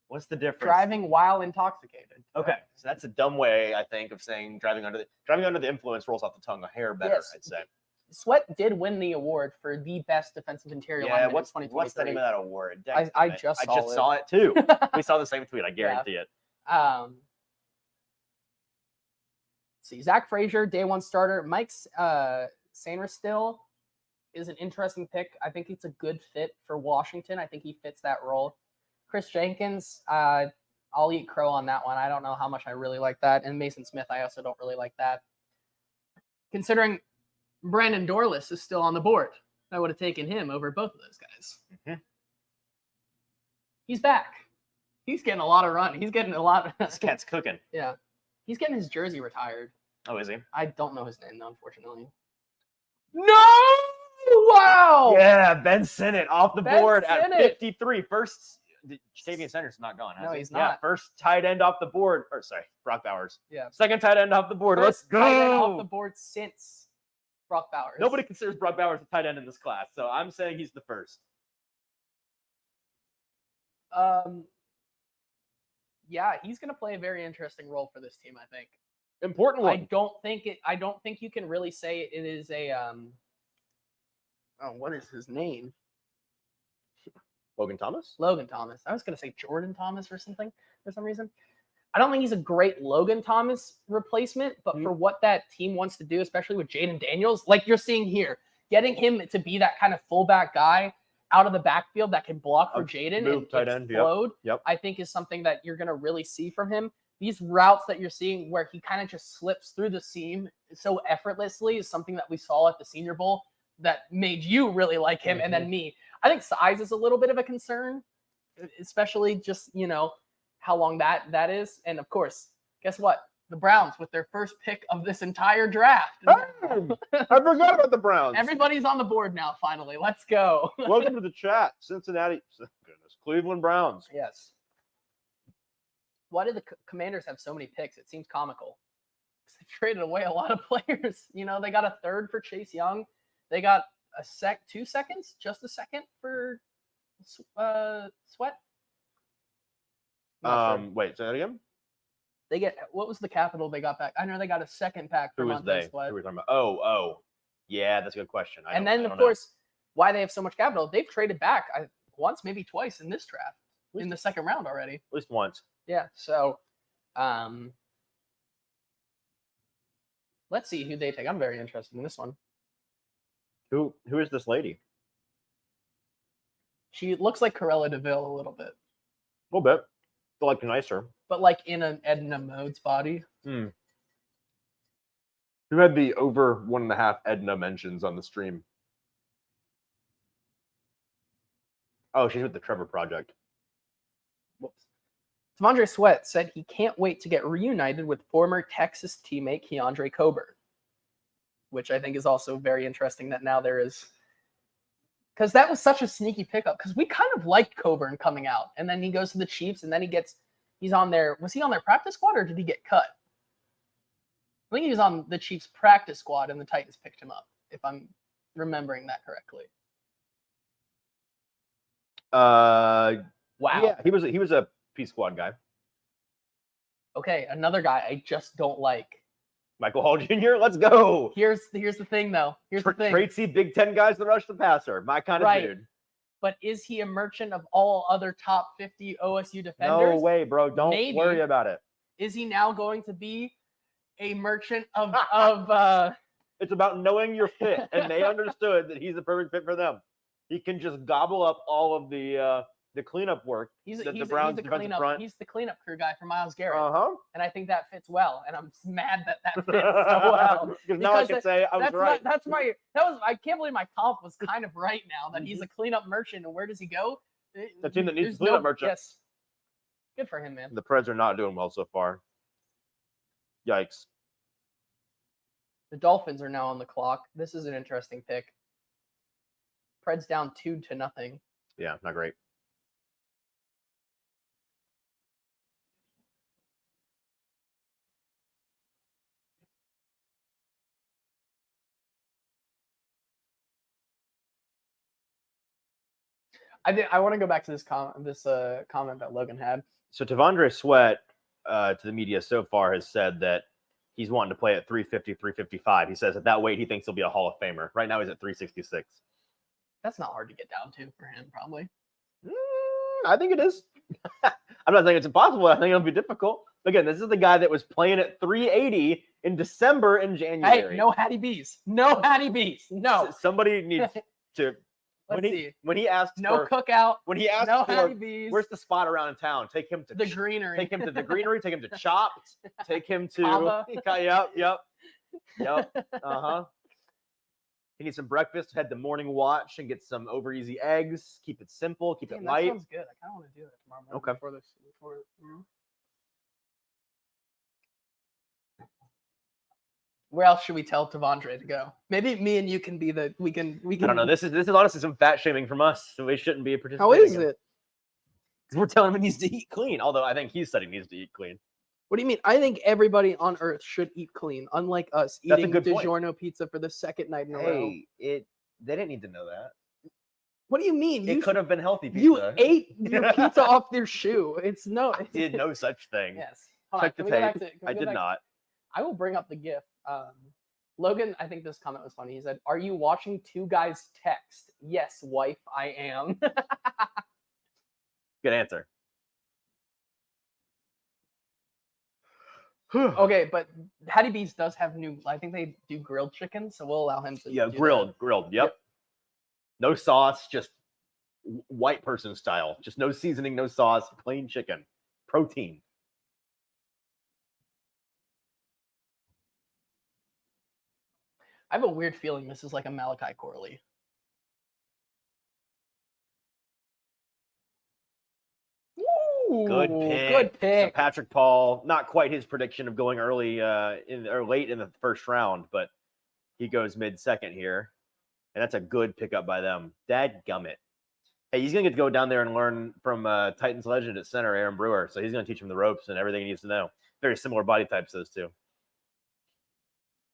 What's the difference? Driving while intoxicated. Okay, so that's a dumb way, I think, of saying driving under the influence rolls off the tongue a hair better. Yes. I'd say. Sweat did win the award for the best defensive interior lineman in 2023. What's the name of that award? I just saw it too. We saw the same tweet. I guarantee it. See, Zach Frazier, day 1 starter. Mike Sainristil is an interesting pick. I think it's a good fit for Washington. I think he fits that role. Chris Jenkins, I'll eat crow on that one. I don't know how much I really like that. And Mason Smith, I also don't really like that. Considering Brandon Dorless is still on the board, I would have taken him over both of those guys. Mm-hmm. He's back. He's getting a lot of run. He's getting a lot. This cat's cooking. Yeah. He's getting his jersey retired. Oh, is he? I don't know his name, though, unfortunately. No! Wow! Yeah, Ben Sinnott off the board Sinnott. at 53. First, Jatavian Sanders not gone, has No, he? he's not. Yeah, first tight end off the board. Or, sorry, Brock Bowers. Yeah. Second tight end off the board. Let's go! Tight end off the board since Brock Bowers. Nobody considers Brock Bowers a tight end in this class, so I'm saying he's the first. Yeah, he's going to play a very interesting role for this team, I think. Important one. I don't think you can really say it is a what is his name? Logan Thomas? Logan Thomas. I was going to say Jordan Thomas or something for some reason. I don't think he's a great Logan Thomas replacement, but for what that team wants to do, especially with Jaden Daniels, like you're seeing here, getting him to be that kind of fullback guy out of the backfield that can block for Jaden move and tight end, explode, yep. I think is something that you're going to really see from him. These routes that you're seeing where he kind of just slips through the seam so effortlessly is something that we saw at the Senior Bowl that made you really like him. And then me, I think size is a little bit of a concern, especially just, you know, how long that is. And of course, guess what? The Browns with their first pick of this entire draft. Hey, I forgot about the Browns. Everybody's on the board now, finally. Let's go. Welcome to the chat. Cincinnati. Goodness. Cleveland Browns. Yes. Why did the Commanders have so many picks? It seems comical. They traded away a lot of players. You know, they got a third for Chase Young. They got 2 seconds, just a second for Sweat. Wait, say that again? They get, what was the capital they got back? I know they got a second pack for Who was they? Sweat. Who were we talking about? Oh. Yeah, that's a good question. And then, of course, why they have so much capital, they've traded back once, maybe twice in this draft, in the second round already. At least once. Yeah, so let's see who they take. I'm very interested in this one. Who is this lady? She looks like Corella DeVille a little bit. A little bit. But like nicer. But like in an Edna Mode's body. Who had the over 1.5 Edna mentions on the stream? Oh, she's with the Trevor Project. Whoops. T'Vondre Sweat said he can't wait to get reunited with former Texas teammate Keandre Coburn, which I think is also very interesting that now there is, because that was such a sneaky pickup, because we kind of liked Coburn coming out, and then he goes to the Chiefs, and then he's on their, was he on their practice squad, or did he get cut? I think he was on the Chiefs practice squad, and the Titans picked him up, if I'm remembering that correctly. Wow. Wow. Yeah, he was a P squad guy. Okay, another guy I just don't like. Michael Hall Jr. Let's go. Here's the thing, though. Here's the thing. Tracy, Big Ten guys that rush the passer. My kind of dude. But is he a merchant of all other top 50 OSU defenders? No way, bro. Don't worry about it. Is he now going to be a merchant of It's about knowing your fit, and they understood that he's the perfect fit for them. He can just gobble up all of the cleanup work. He's the Browns defensive front. He's the cleanup crew guy for Myles Garrett. And I think that fits well. And I'm mad that fits so well. Because now I can say I was right. I can't believe my comp was kind of right now that he's a cleanup merchant. And where does he go? The team that needs a cleanup merchant. Yes. Good for him, man. The Preds are not doing well so far. Yikes. The Dolphins are now on the clock. This is an interesting pick. Preds down 2-0. Yeah, not great. I want to go back to this comment that Logan had. So T'Vondre Sweat to the media so far has said that he's wanting to play at 350, 355. He says at that weight he thinks he'll be a Hall of Famer. Right now he's at 366. That's not hard to get down to for him, probably. I think it is. I'm not saying it's impossible. I think it'll be difficult. Again, this is the guy that was playing at 380 in December and January. Hey, no Hattie B's. No Hattie B's. No. Somebody needs to. When he asked no cookout. When he asked no for Hattie B's. Where's the spot around in town? Take him to the greenery. Take him to the greenery. Take him to Chopped. Take him to. Yep. He needs some breakfast. Head the morning watch and get some over easy eggs. Keep it simple. Keep it light. That sounds good. I kind of want to do that tomorrow morning. Okay. Before Where else should we tell T'Vondre to go? Maybe me and you can be the we can. I don't know. This is honestly some fat shaming from us, so we shouldn't be participating. How is it? Because we're telling him he needs to eat clean. Although I think he said he needs to eat clean. What do you mean? I think everybody on Earth should eat clean, unlike us eating DiGiorno pizza for the second night in a row. They didn't need to know that. What do you mean? It could have been healthy pizza. You ate your pizza off their shoe. It's no. I did no such thing. Yes. Check the tape. I did not. I will bring up the GIF. Logan, I think this comment was funny. He said, "Are you watching two guys text?" Yes, wife, I am. Good answer. Okay, but Hattie B's does have I think they do grilled chicken, so we'll allow him to. Yeah, do grilled. Yep. Yep. No sauce, just white person style. Just no seasoning, no sauce, plain chicken. Protein. I have a weird feeling this is like a Malachi Corley. Good pick. Good pick. So Patrick Paul, not quite his prediction of going early or late in the first round, but he goes mid-second here. And that's a good pickup by them. Dadgummit. Hey, he's going to get to go down there and learn from Titans legend at center, Aaron Brewer. So he's going to teach him the ropes and everything he needs to know. Very similar body types, those two.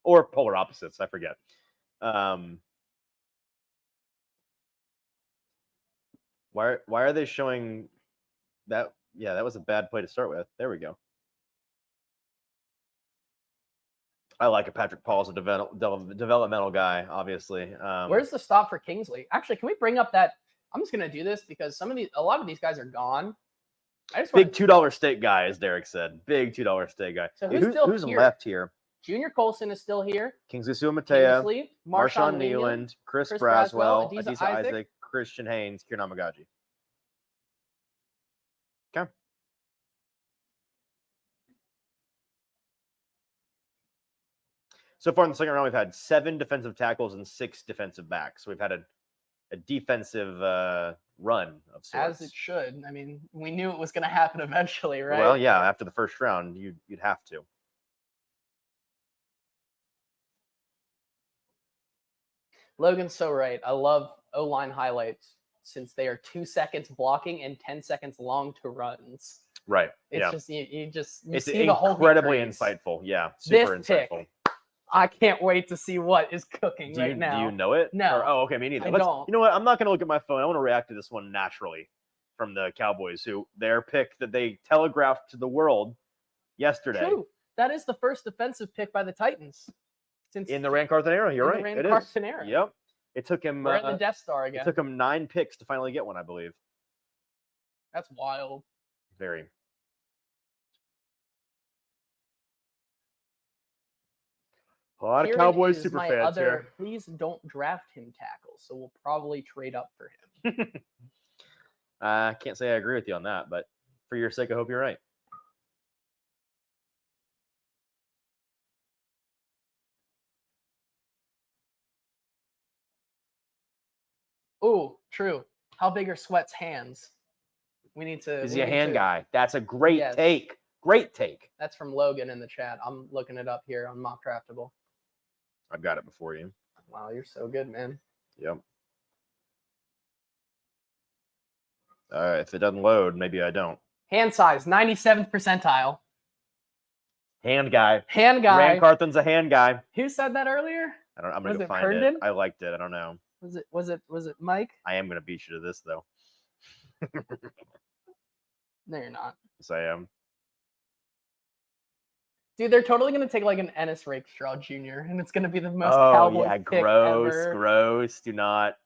Or polar opposites, I forget. Why are they showing that? Yeah, that was a bad play to start with. There we go. I like it. Patrick Paul's a developmental guy, obviously. Where's the stop for Kingsley? Actually, can we bring up that? I'm just gonna do this because a lot of these guys are gone. I just big $2 steak guy, as Derek said. Big $2 steak guy. So who's here? Left here? Junior Colson is still here. Kingsley Suamatea, Kingsley, Marshawn Nealand, Chris Braswell, Adisa Isaac, Christian Haynes, Kieran Amagaji. Okay. So far in the second round, we've had 7 defensive tackles and 6 defensive backs. So we've had a defensive run of sorts. As it should. I mean, we knew it was going to happen eventually, right? Well, yeah. After the first round, you'd have to. Logan's so right. I love O-line highlights since they are 2 seconds blocking and 10 seconds long to runs. Right. It's just you it's see the whole incredibly insightful. Yeah, super insightful. I can't wait to see what is cooking right now. Do you know it? No. Okay, me neither. I don't. You know what? I'm not going to look at my phone. I want to react to this one naturally from the Cowboys, who their pick that they telegraphed to the world yesterday. True. That is the first defensive pick by the Titans since in the Ran Carthon era. You're right. Ran Carthon era. Yep. It took him. We're at the Death Star again. It took him 9 picks to finally get one, I believe. That's wild. Very. A lot of Cowboys super fans here. Please don't draft him tackle, so we'll probably trade up for him. I can't say I agree with you on that, but for your sake, I hope you're right. Oh, true. How big are Sweat's hands? We need to. Is he a hand guy? That's a great take. Great take. That's from Logan in the chat. I'm looking it up here on Mock Draftable. I've got it before you. Wow, you're so good, man. Yep. If it doesn't load, maybe I don't. Hand size, 97th percentile. Hand guy. Hand guy. Ran Carthon's a hand guy. Who said that earlier? I'm gonna go find it. I liked it. I don't know. Was it Mike? I am gonna beat you to this though. No, you're not. Yes, I am. Dude, they're totally gonna take like an Ennis Rakestraw Jr. and it's gonna be the most Cowboys pick ever. Gross. Do not.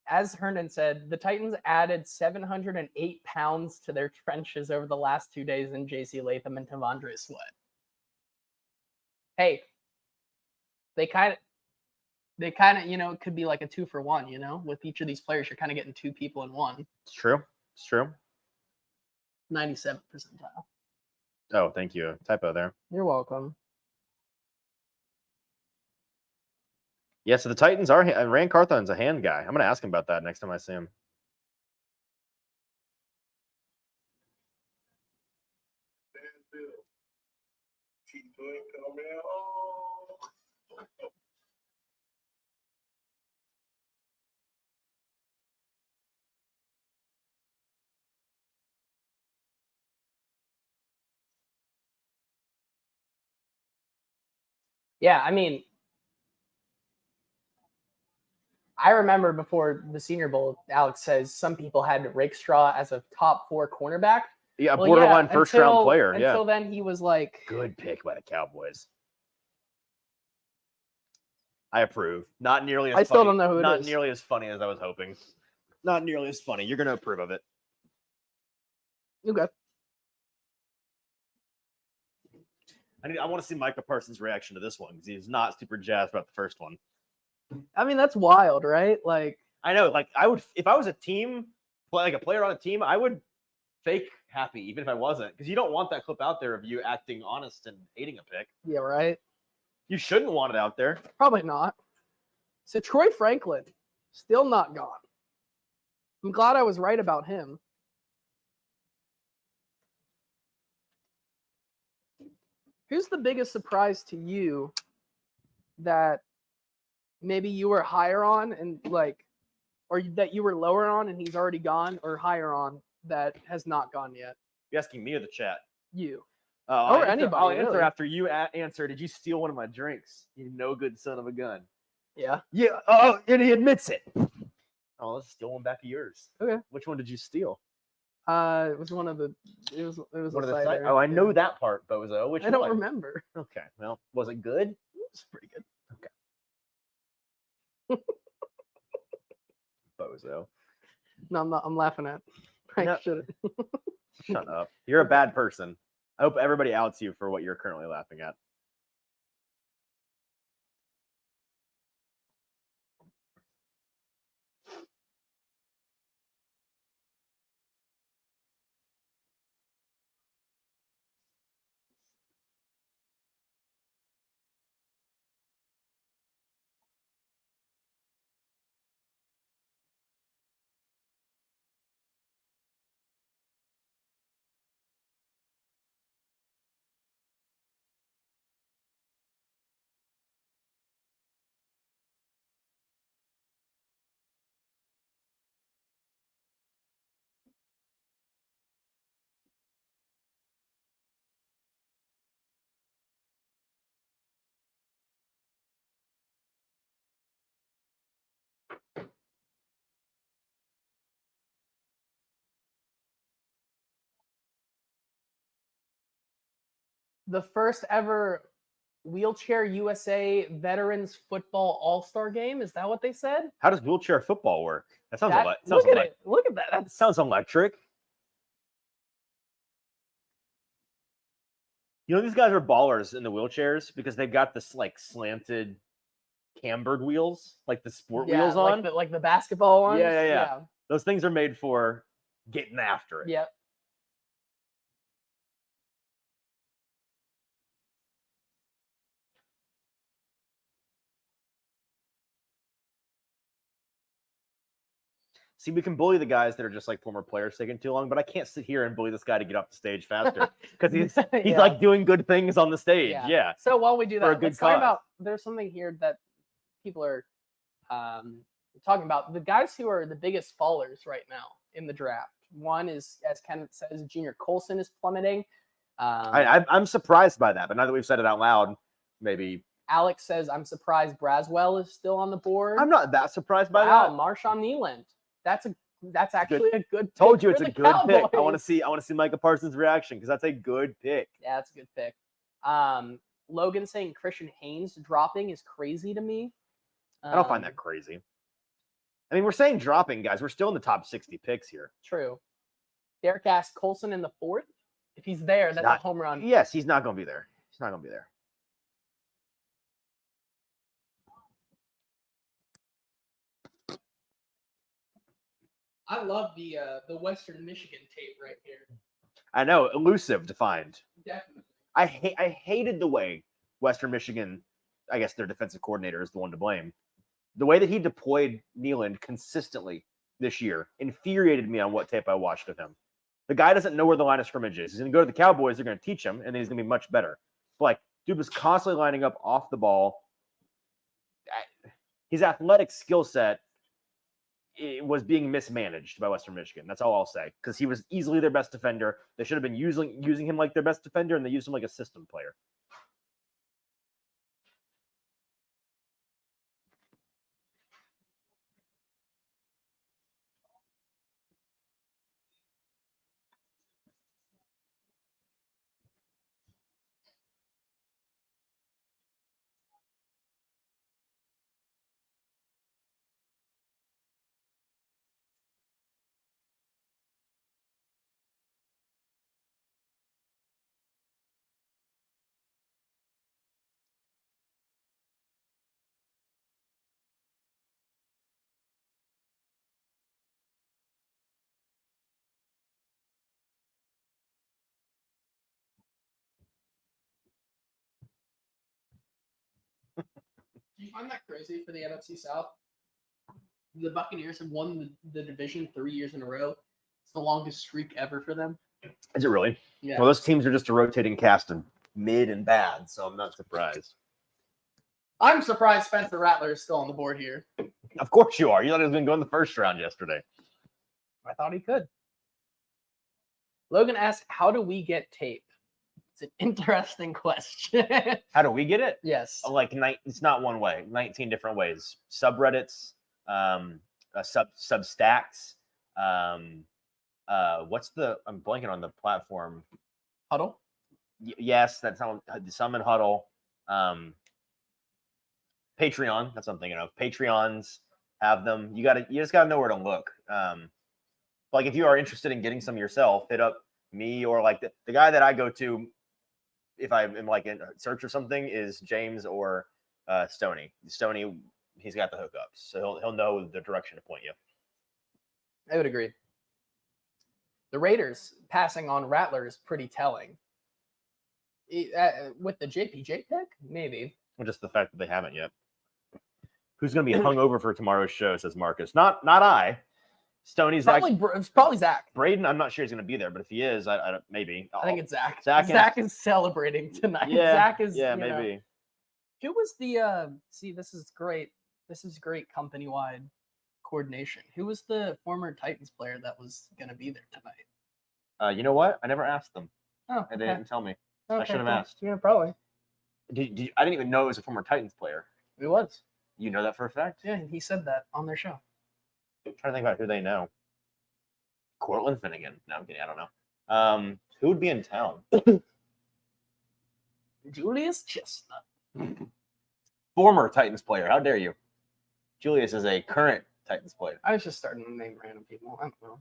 As Hernan said, the Titans added 708 pounds to their trenches over the last 2 days in J.C. Latham and Tavondre Sweat. Hey, they kind of, it could be like a 2-for-1, with each of these players, you're kind of getting 2 people in one. It's true. 97th percentile. Oh, thank you. Typo there. You're welcome. Yeah, so the Titans are Ran Carthon's a hand guy. I'm going to ask him about that next time I see him. Yeah, I mean, I remember before the Senior Bowl, Alex says some people had Rakestraw as a top 4 cornerback. Yeah, Well, borderline yeah, first-round player. Until then, he was like, Good pick by the Cowboys. I approve. Not nearly as I funny. still don't know who it Not is. nearly as funny as I was hoping. Not nearly as funny. You're going to approve of it. Okay. I want to see Micah Parsons' reaction to this one because he's not super jazzed about the first one. I mean, that's wild, right? Like, I know. Like, I would, if I was a team, like a player on a team, I would fake happy even if I wasn't, because you don't want that clip out there of you acting honest and hating a pick. yeah, right. You shouldn't want it out there. Probably not. So Troy Franklin, still not gone. I'm glad I was right about him. Who's the biggest surprise to you that maybe you were higher on and like, or that you were lower on and he's already gone, or higher on that has not gone yet? You asking me or the chat? You. I'll answer, anybody, I'll answer really. after you answer. Did you steal one of my drinks? You no good son of a gun. Yeah. Yeah. Oh, and he admits it. Oh, let's steal one back of yours. Okay. Which one did you steal? It was one of the. It was One a of the cider. Oh, I know Yeah. that part, Bozo. Which I don't one? remember. Okay. Well, was it good? It was pretty good. Okay. Bozo. No, I'm not. I'm laughing at. I No. shouldn't. Shut up. You're a bad person. I hope everybody outs you for what you're currently laughing at. The first ever Wheelchair USA Veterans Football All-Star Game. Is that what they said? How does wheelchair football work? That sounds like Look at it. Look at that. That sounds electric. You know, these guys are ballers in the wheelchairs because they've got this like slanted cambered wheels, like the sport wheels on. like the basketball ones. Yeah. Those things are made for getting after it. Yep. See, we can bully the guys that are just like former players taking too long, but I can't sit here and bully this guy to get off the stage faster because he's Yeah. like doing good things on the stage. Yeah. So while we do For a that, good let's talk cause. about. There's something here that people are talking about. The guys who are the biggest fallers right now in the draft. One is, as Kenneth says, Junior Colson is plummeting. I'm surprised by that, but now that we've said it out loud, maybe. Alex says, I'm surprised Braswell is still on the board. I'm not that surprised by Wow, that. Marshawn Kneeland. That's actually a good pick. Told you for it's a the good pick. I want Cowboys. to see Micah Parsons' reaction because that's a good pick. Yeah, that's a good pick. Logan saying Christian Haynes dropping is crazy to me. I don't find that crazy. I mean, we're saying dropping, guys. We're still in the top 60 picks here. True. Derek asked Colson in the 4th. If he's there, that's a home run. Yes, he's not going to be there. He's not going to be there. I love the Western Michigan tape right here. I know, elusive to find. Definitely. I hated the way Western Michigan, I guess their defensive coordinator is the one to blame. The way that he deployed Kneeland consistently this year infuriated me on what tape I watched of him. The guy doesn't know where the line of scrimmage is. He's going to go to the Cowboys. They're going to teach him, and then he's going to be much better. But like, dude was constantly lining up off the ball. His athletic skill set was being mismanaged by Western Michigan. That's all I'll say. Because he was easily their best defender. They should have been using him like their best defender, and they used him like a system player. you find that crazy for the NFC South? The Buccaneers have won the division 3 years in a row. It's the longest streak ever for them. Is it really? Yeah. Well, those teams are just a rotating cast of mid and bad, so I'm not surprised. I'm surprised Spencer Rattler is still on the board here. Of course you are. You thought he was going to go in the first round yesterday. I thought he could. Logan asked, how do we get tape? It's an interesting question. How do we get it? Yes. It's not one way. 19 different ways. Subreddits, Substacks. I'm blanking on the platform. Huddle? Yes, that's not Summon Huddle. Patreon. That's what I'm thinking of. Patreons have them. You just gotta know where to look. Like if you are interested in getting some yourself, hit up me or like the guy that I go to if I'm in like in search or something is James or Stoney. Stoney, he's got the hookups, so he'll know the direction to point you. I would agree. The Raiders passing on Rattler is pretty telling. With the JPJ pick, maybe. Well, just the fact that they haven't yet. Who's going to be hungover for tomorrow's show? Says Marcus. Not I. Stoney's probably Zach. Braden, I'm not sure he's going to be there, but if he is, I don't. Maybe. I think it's Zach. Zach is celebrating tonight. Yeah, Zach is. Yeah, maybe. Who was the? See, this is great. This is great company-wide coordination. Who was the former Titans player that was going to be there tonight? You know what? I never asked them. Oh, and they didn't tell me. Okay, I should have asked. Yeah, probably. I didn't even know it was a former Titans player. It was. You know that for a fact? Yeah, he said that on their show. I'm trying to think about who they know. Cortland Finnegan. No, I'm kidding. I don't know. Who would be in town? Julius Chestnut. Former Titans player. How dare you? Julius is a current Titans player. I was just starting to name random people. I don't know.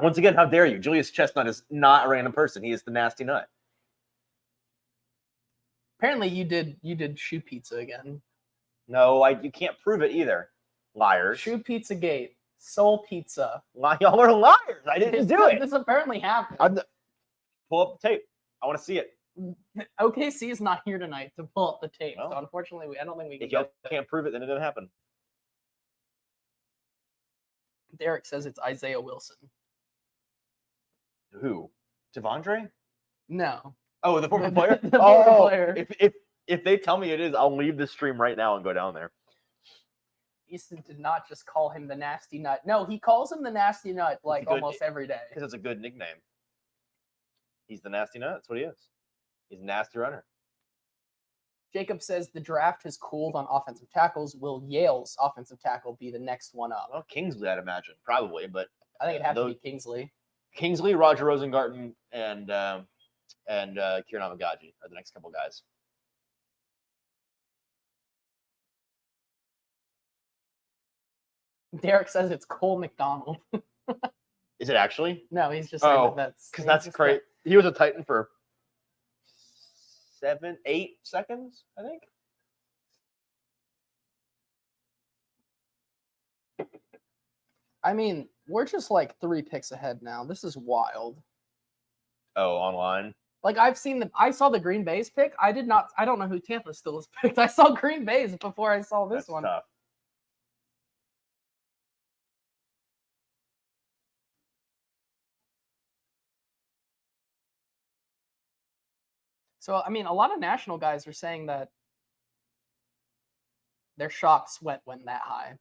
Once again, how dare you? Julius Chestnut is not a random person. He is the nasty nut. Apparently, you did shoe pizza again. No, you can't prove it either. Liars. Shoe Pizza Gate. Soul Pizza. Y'all are liars. I didn't do it. This apparently happened. Pull up the tape. I want to see it. OKC is not here tonight to pull up the tape. Well, so unfortunately, I don't think we can. If y'all can't prove it, then it didn't happen. Derek says it's Isaiah Wilson. Who? Devondre? No. Oh, the former player? The former player. If they tell me it is, I'll leave the stream right now and go down there. Easton did not just call him the nasty nut. No, he calls him the nasty nut like almost every day. Because it's a good nickname. He's the nasty nut. That's what he is. He's a nasty runner. Jacob says the draft has cooled on offensive tackles. Will Yale's offensive tackle be the next one up? Well, Kingsley, I'd imagine. Probably, but I think it'd have to be Kingsley. Kingsley, Roger Rosengarten, and Kieran Amagaji are the next couple guys. Derek says it's Cole McDonald. Is it actually? No, he's just saying that's because that's great. He was a Titan for 7-8 seconds, I think. I mean, we're just like 3 picks ahead now. This is wild. Oh, online. Like I saw the Green Bay's pick. I don't know who Tampa still has picked. I saw Green Bay's before I saw this one. Tough. So, I mean, a lot of national guys are saying that their shock sweat went that high.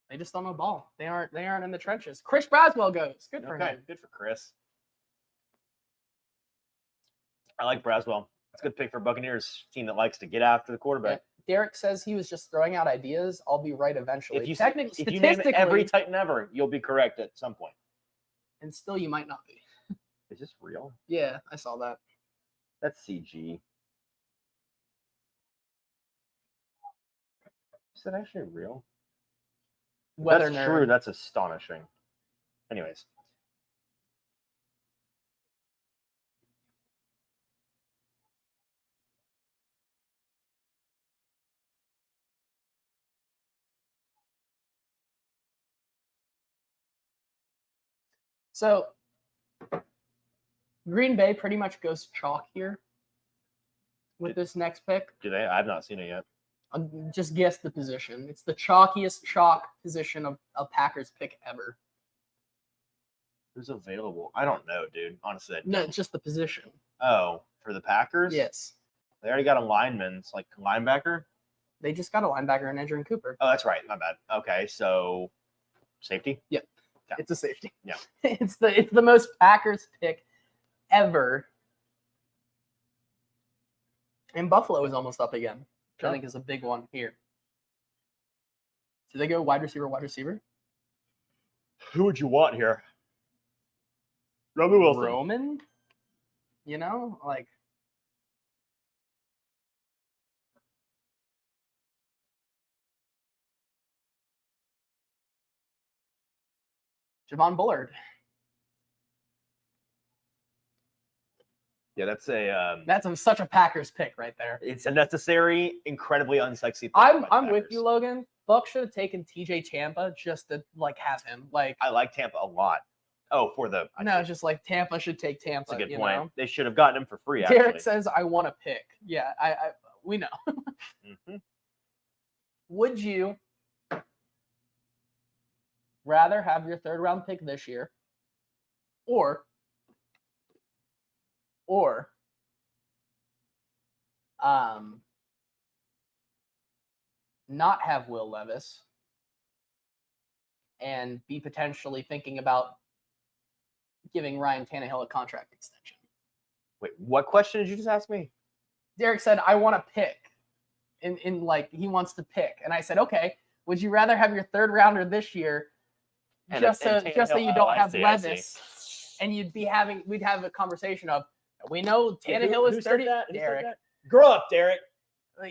They just don't know ball. They aren't in the trenches. Chris Braswell goes. Good for him. Good for Chris. I like Braswell. It's a good pick for Buccaneers team that likes to get after the quarterback. Yeah. Derek says he was just throwing out ideas. I'll be right eventually. If you name every Titan ever, you'll be correct at some point. And still, you might not be. Is this real? Yeah, I saw that. That's CG. Is that actually real? Weather That's nerd. true. That's astonishing. Anyways. So Green Bay pretty much goes chalk here with this next pick. Do they? I've not seen it yet. Just guess the position. It's the chalkiest chalk position of a Packers pick ever. Who's available? I don't know, dude. Honestly, No, it's just the position. Oh, for the Packers? Yes. They already got a lineman. It's like linebacker. They just got a linebacker in Edgerrin Cooper. Oh, that's right. My bad. Okay, so safety. Yeah. Yeah. It's a safety. Yeah. It's the most Packers pick ever. And Buffalo is almost up again, which I think is a big one here. Do they go wide receiver, wide receiver? Who would you want here? Roman Wilson. Roman? You know, like Javon Bullard. Yeah, that's a. That's such a Packers pick right there. It's a necessary, incredibly unsexy. Pick I'm by the with you, Packers. Logan. Buck should have taken TJ Tampa just to like have him. Like I like Tampa a lot. Oh, for the. no, just like Tampa should take Tampa. That's a good you point. know? They should have gotten him for free. Derek Actually. says, "I want to pick." Yeah, I we know. Mhm. Would you rather have your third round pick this year, or not have Will Levis and be potentially thinking about giving Ryan Tannehill a contract extension? Wait, what question did you just ask me? Derek said, I want to pick. In like, he wants to pick. And I said, okay, would you rather have your third rounder this year just so you Tannehill- don't I have see, I see. Levis? And we'd have a conversation of, we know Tannehill Who is said 30. that? Who said Derek. that? Grow up, Derek.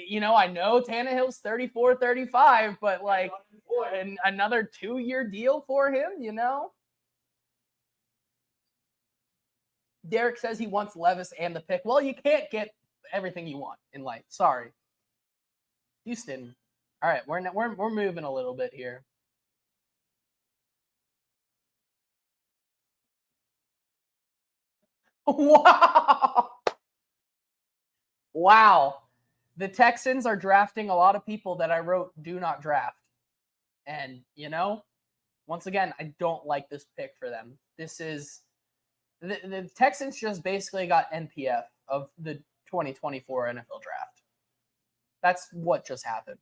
You know, I know Tannehill's 34, 35, but like another 2-year deal for him, you know? Derek says he wants Levis and the pick. Well, you can't get everything you want in life. Sorry. Houston. All right, we're moving a little bit here. Wow. Wow. The Texans are drafting a lot of people that I wrote do not draft. And, you know, once again, I don't like this pick for them. This is the Texans just basically got NPF of the 2024 NFL draft. That's what just happened.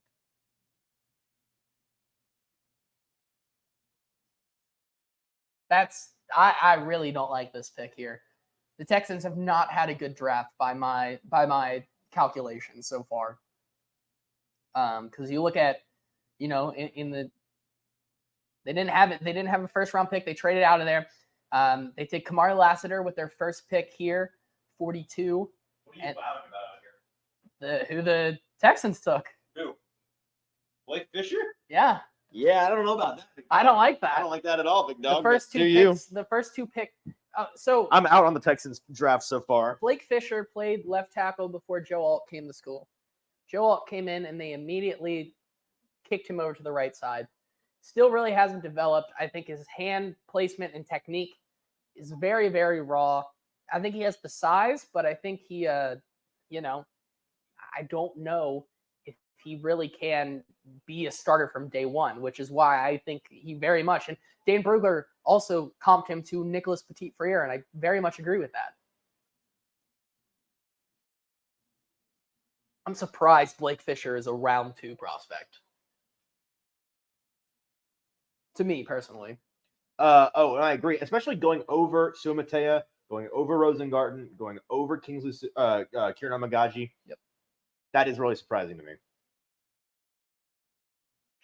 I really don't like this pick here. The Texans have not had a good draft by my calculations so far. Because you look at, you know, in the they didn't have a first round pick. They traded out of there. They take Kamari Lassiter with their first pick here, 42. What are you bowing about here? Who the Texans took. Who? Blake Fisher? Yeah. Yeah, I don't know about that. Big I dog. don't like that. I don't like that at all, big dog. The first but two do you? picks. The first two pick. So I'm out on the Texans draft so far. Blake Fisher played left tackle before Joe Alt came to school. Joe Alt came in and they immediately kicked him over to the right side. Still really hasn't developed. I think his hand placement and technique is very, very raw. I think he has the size, but I think he, you know, I don't know if he really can be a starter from day one, which is why I think he very much, and Dane Brugler also comped him to Nicholas Petit-Frere, and I very much agree with that. I'm surprised Blake Fisher is a round 2 prospect. To me, personally. And I agree, especially going over Sumatea, going over Rosengarten, going over Kingsley, Kieran Amagaji. Yep. That is really surprising to me.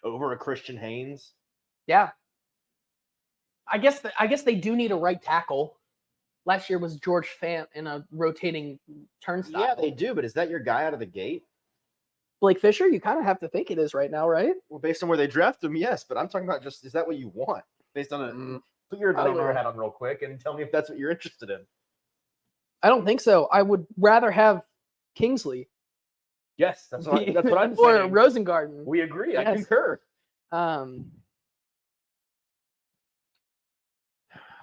Over a Christian Haynes. Yeah. I guess they do need a right tackle. Last year was George Fant in a rotating turnstile. Yeah, they do, but is that your guy out of the gate? Blake Fisher, you kind of have to think it is right now, right? Well, based on where they draft him, yes, but I'm talking about just, is that what you want? Based on a put your I don't evaluator know. hat on real quick and tell me if that's what you're interested in. I don't think so. I would rather have Kingsley Yes, that's what I'm or saying. Rosengarten. We agree. I Yes. concur.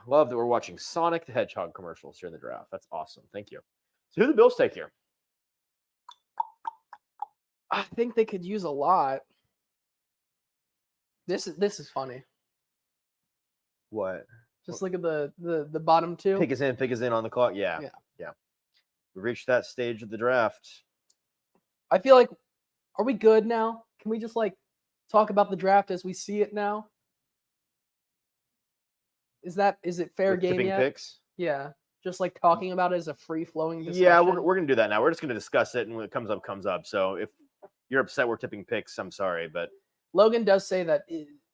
Love that we're watching Sonic the Hedgehog commercials during the draft. That's awesome. Thank you. So who do the Bills take here? I think they could use a lot. This is funny. What? Just look at the bottom two. Pick is in on the clock. Yeah. We reached that stage of the draft. I feel like, are we good now? Can we just like talk about the draft as we see it now? Is it fair With game tipping yet? picks? Yeah, just like talking about it as a free flowing discussion. Yeah, we're gonna do that now. We're just gonna discuss it, and when it comes up, comes up. So if you're upset we're tipping picks, I'm sorry, but Logan does say that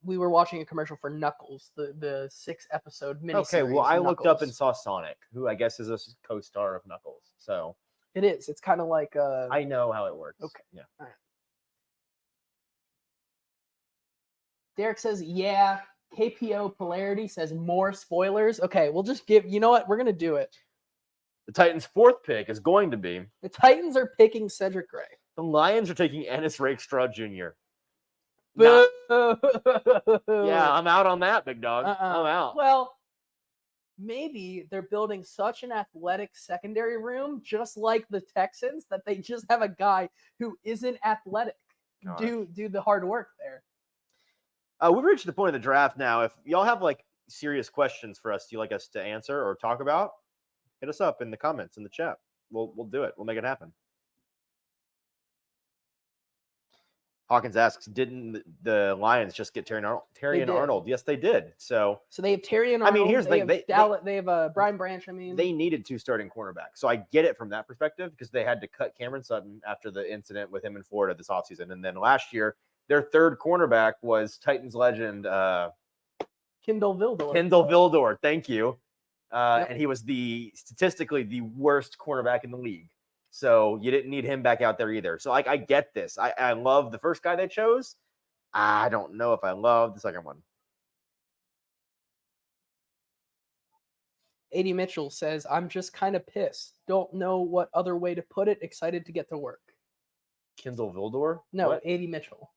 we were watching a commercial for Knuckles, the 6-episode miniseries. okay. Well, I looked up and Knuckles. saw Sonic, who I guess is a co-star of Knuckles. So It is. It's kind of like I know how it works. Okay. Yeah. All right. Derek says, yeah. KPO Polarity says more spoilers. Okay, we'll just give. You know what? We're gonna do it. The Titans' 4th pick is going to be The Titans are picking Cedric Gray. the Lions are taking Ennis Rakestraw Jr. Boo! Yeah, I'm out on that, big dog. I'm out. Well, maybe they're building such an athletic secondary room, just like the Texans, that they just have a guy who isn't athletic Gosh. do the hard work there. We've reached the point of the draft now. If y'all have like serious questions for us, you like us to answer or talk about, hit us up in the comments in the chat. We'll do it. We'll make it happen. Hawkins asks, didn't the Lions just get Terry did. Arnold? Yes, they did. So they have Terry and I Arnold. mean, here's the thing. They have Brian Branch. I mean, they needed 2 starting cornerbacks. So I get it from that perspective because they had to cut Cameron Sutton after the incident with him in Florida this offseason. And then last year, their 3rd cornerback was Titans legend Kendall Vildor. Thank you. Yep. And he was statistically the worst cornerback in the league. So you didn't need him back out there either. So I get this. I love the first guy they chose. I don't know if I love the second one. AD Mitchell says, I'm just kind of pissed. Don't know what other way to put it. Excited to get to work. Kendall Vildor? No, What? AD Mitchell.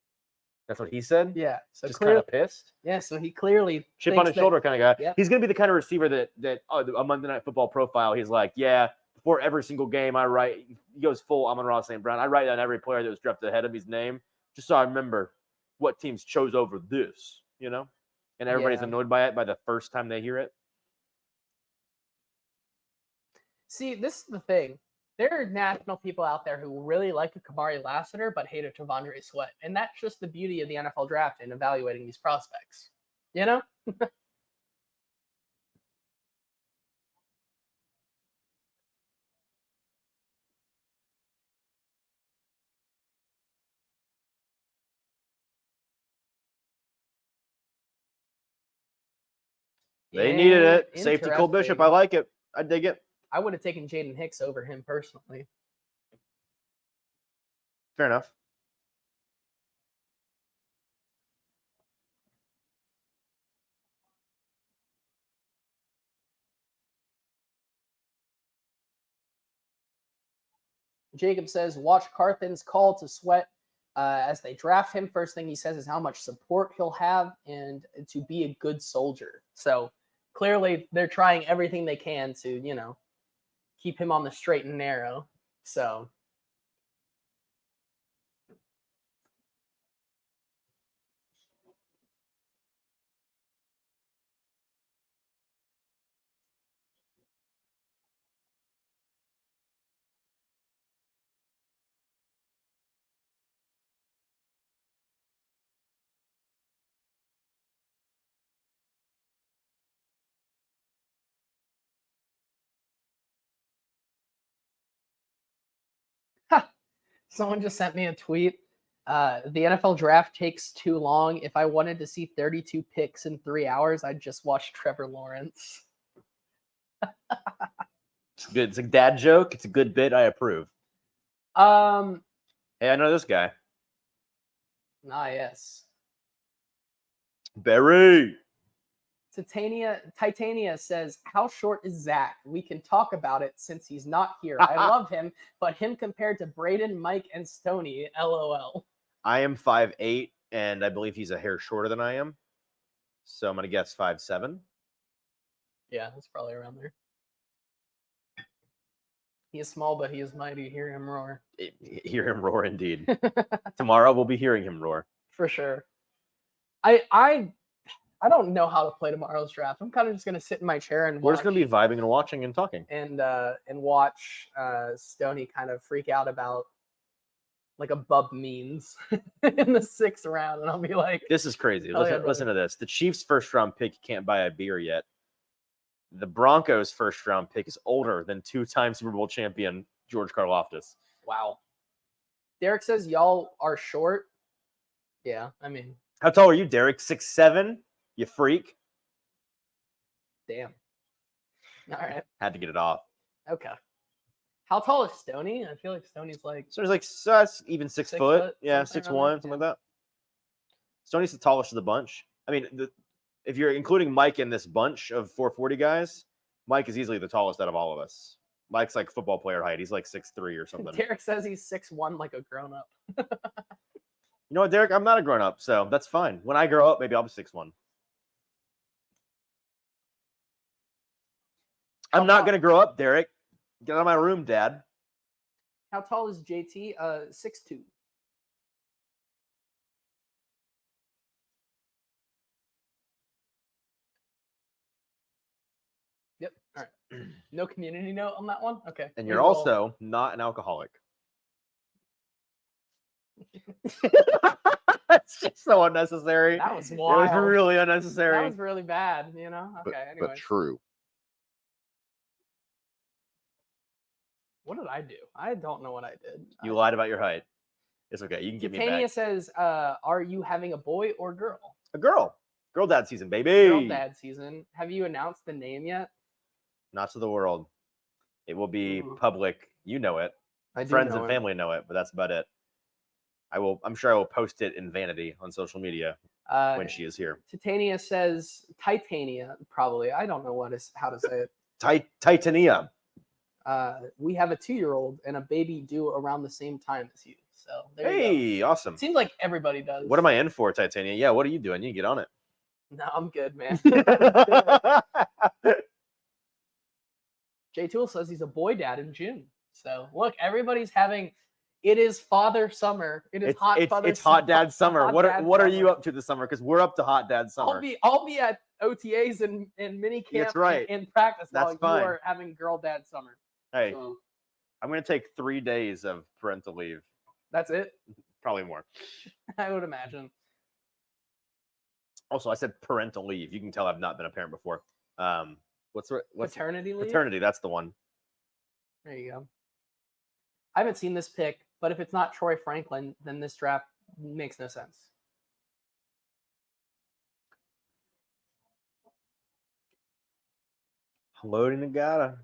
That's what he said? Yeah. So just kind of pissed? Yeah, so he clearly chip on his shoulder kind of guy. Yep. He's going to be the kind of receiver that a Monday Night Football profile, he's like, yeah, before every single game I write, he goes full Amon-Ra St. Brown. I write down every player that was drafted ahead of his name just so I remember what teams chose over this, you know? And everybody's annoyed by it by the first time they hear it. See, this is the thing. There are national people out there who really like a Kamari Lassiter but hate a Tavondre Sweat. And that's just the beauty of the NFL draft and evaluating these prospects. You know? They needed it. Yeah, Safety Cole Bishop. I interesting. like it. I dig it. I would have taken Jaden Hicks over him personally. Fair enough. Jacob says, watch Carthan's call to Sweat as they draft him. First thing he says is how much support he'll have and to be a good soldier. So clearly they're trying everything they can to, you know, keep him on the straight and narrow. So someone just sent me a tweet. The NFL draft takes too long. If I wanted to see 32 picks in 3 hours, I'd just watch Trevor Lawrence. It's good. It's a dad joke. It's a good bit. I approve. Hey, I know this guy. Yes. Barry. Titania says, how short is Zach? We can talk about it since he's not here. I love him, but him compared to Braden, Mike, and Stoney, LOL. I am 5'8", and I believe he's a hair shorter than I am. So I'm going to guess 5'7". Yeah, it's probably around there. He is small, but he is mighty. Hear him roar. Hear him roar, indeed. Tomorrow we'll be hearing him roar. For sure. I don't know how to play tomorrow's draft. I'm kind of just gonna sit in my chair and We're watch, just gonna be vibing and watching and talking. and watch Stoney kind of freak out about like a bub means in the 6th round, and I'll be like, This is crazy. Oh, yeah, Listen to this. The Chiefs' first-round pick can't buy a beer yet. The Broncos' first-round pick is older than 2-time Super Bowl champion George Karlaftis. wow. Derek says y'all are short. Yeah, I mean, How tall are you, Derek? 6'7"? You freak. damn. All right. Had to get it off. Okay. How tall is Stoney? I feel like Stoney's like So he's like even 6 6 foot. foot, Yeah, something 6'1", around there, something like that. Stoney's the tallest of the bunch. I mean, if you're including Mike in this bunch of 440 guys, Mike is easily the tallest out of all of us. Mike's like football player height. He's like 6'3" or something. Derek says he's 6'1", like a grown up. You know what, Derek? I'm not a grown up, so that's fine. When I grow up, maybe I'll be 6'1". I'm not gonna grow up, Derek. Get out of my room, Dad. How tall is JT? 6'2". Yep. All right. No community note on that one. Okay. And we you're will- also not an alcoholic. It's just so unnecessary. That was It wild. was really That unnecessary. was really bad. You know. Okay. But Anyway, true. what did I do? I don't know what I did. You lied about your height. It's okay. You can give me Titania back. says, "Are you having a boy or girl?" A girl. Girl dad season, baby. Girl dad season. Have you announced the name yet? Not to the world. It will be Ooh. public. You know it. I do Friends know and it. family know it, but that's about it. I'm sure I will post it in vanity on social media when she is here. Titania says Titania. Probably. I don't know how to say it. Titania. We have a 2-year-old and a baby due around the same time as you. So there you go. Hey, awesome. Seems like everybody does. What am I in for, Titania? Yeah, what are you doing? You get on it. No, I'm good, man. Jay Tool says he's a boy dad in June. So look, everybody's having. It is father summer. It is It's hot father. it's hot dad summer. hot What dad are you summer. up to this summer? Because we're up to hot dad summer. I'll be at OTAs and mini camp. That's right. And practice That's while fine. you are having girl dad summer. Hey, So I'm gonna take 3 days of parental leave. that's it. Probably more. I would imagine. Also, I said parental leave. You can tell I've not been a parent before. What's Paternity leave. paternity? That's the one. There you go. I haven't seen this pick, but if it's not Troy Franklin, then this draft makes no sense. Loading the gotta.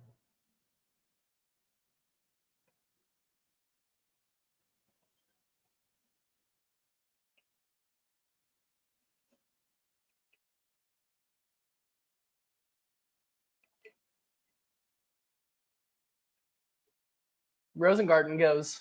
Rosengarten goes.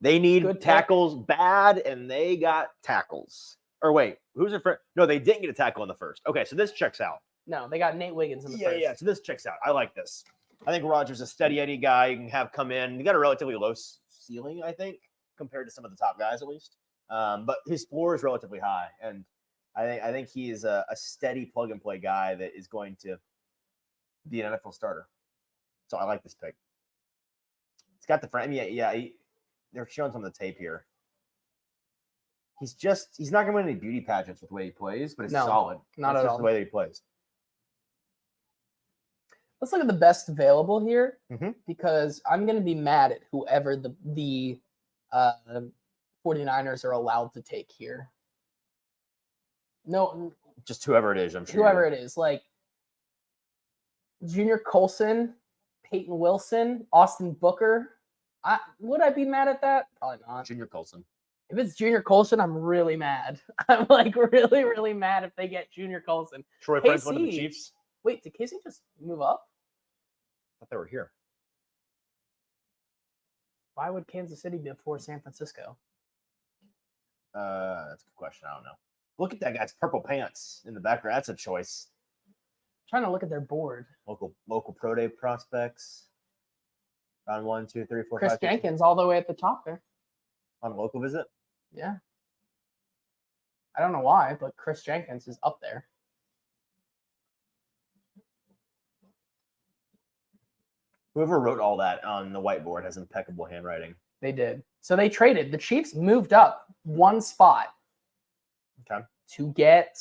They need Good pick. tackles bad, and they got tackles. Or wait, who's their friend? No, they didn't get a tackle in the first. Okay, so this checks out. No, they got Nate Wiggins in the first. Yeah. So this checks out. I like this. I think Rogers is a steady Eddie guy. You can have come in. He got a relatively low ceiling, I think, compared to some of the top guys at least. But his floor is relatively high, and I think he is a steady plug and play guy that is going to be an NFL starter. So I like this pick. It's got the frame. They're showing some of the tape here. He's not going to win any beauty pageants with the way he plays, but it's No, solid. not That's at just all. the way that he plays. Let's look at the best available here Mhm. because I'm going to be mad at whoever the 49ers are allowed to take here. No, Just whoever it is, I'm sure. whoever it is, like Junior Colson, Peyton Wilson, Austin Booker. Would I be mad at that? Probably not. Junior Colson. If it's Junior Colson, I'm really mad. I'm like really, really mad if they get Junior Colson. Troy Franklin to the KC. Chiefs. Wait, did Casey just move up? I thought they were here. Why would Kansas City be before San Francisco? That's a good question. I don't know. Look at that guy's purple pants in the background. That's a choice. trying to look at their board. Local pro day prospects. Round 1, 2, 3, 4, Chris 5, 6, Jenkins all the way at the top there. on a local visit. Yeah. I don't know why, but Chris Jenkins is up there. Whoever wrote all that on the whiteboard has impeccable handwriting. They did. So they traded. The Chiefs moved up one spot Okay. to get.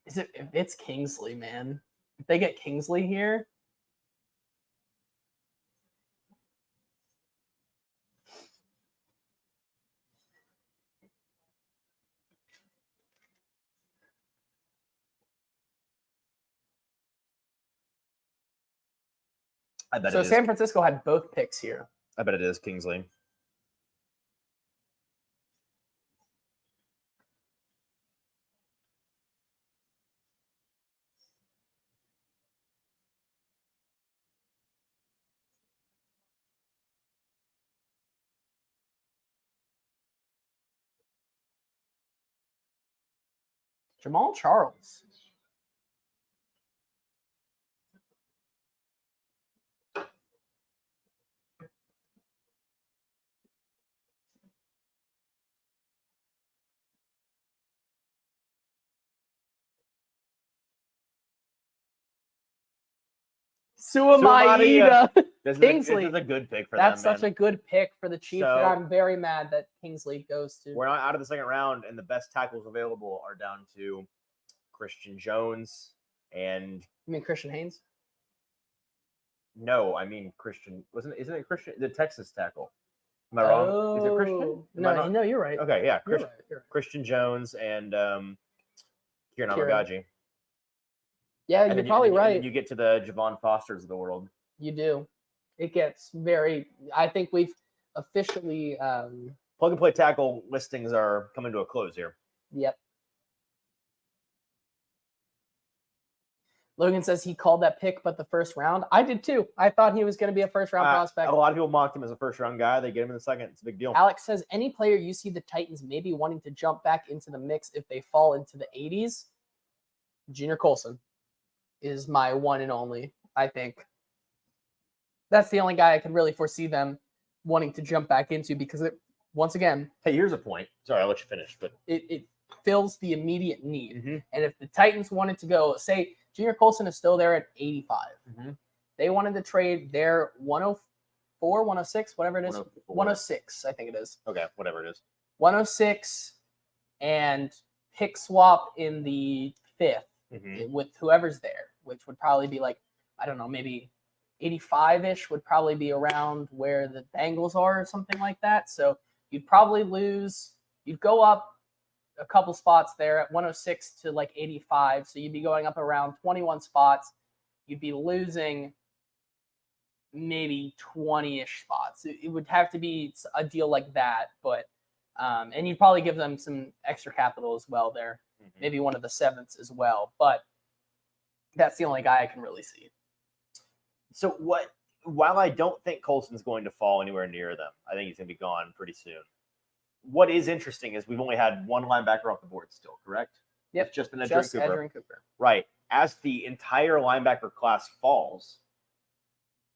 It's Kingsley, man. If they get Kingsley here. I bet So it is. San Francisco had both picks here. I bet it is Kingsley. Jamal Charles. Suamaida. Kingsley. This is a good pick for That's them, such man. a good pick for the Chiefs. So- and I'm very mad that Kingsley goes to. We're not out of the second round, and the best tackles available are down to Christian Jones and You mean Christian Haynes? no, I mean Christian. Isn't it Christian? The Texas tackle. Am I wrong? Is it Christian? Am I No, not- no, you're right. Okay, yeah, You're Christian, right. You're right. Christian Jones and Kieran Kieran. Amagaji. Yeah, And you're then probably and right. then you get to the Javon Fosters of the world. You do. It gets very. I think we've officially. Plug and play tackle listings are coming to a close here. Yep. Logan says he called that pick, but the first round. I did too. I thought he was going to be a first round prospect. A lot of people mocked him as a first round guy. They get him in the second. It's a big deal. Alex says any player you see the Titans maybe wanting to jump back into the mix if they fall into the 80s, Junior Colson is my one and only. I think that's the only guy I can really foresee them wanting to jump back into because it, once again, Hey, here's a point. Sorry, I'll let you finish. But it fills the immediate need. Mhm. And if the Titans wanted to go, say Junior Colson is still there at 85. Mhm. They wanted to trade their 104, 106, whatever it is. 104. 106, I think it is. Okay, whatever it is. 106 and pick swap in the fifth Mhm. with whoever's there, which would probably be like, I don't know, maybe 85-ish would probably be around where the Bengals are or something like that. So you'd probably lose, you'd go up a couple spots there at 106 to like 85. So you'd be going up around 21 spots. You'd be losing maybe 20-ish spots. It would have to be a deal like that, but and you'd probably give them some extra capital as well there, Mhm. maybe one of the sevenths as well. But that's the only guy I can really see. So what? While I don't think Colson's going to fall anywhere near them, I think he's going to be gone pretty soon. What is interesting is we've only had one linebacker off the board still, correct? Yep, It's just been just Cooper. Edgerrin Cooper. Right. As the entire linebacker class falls,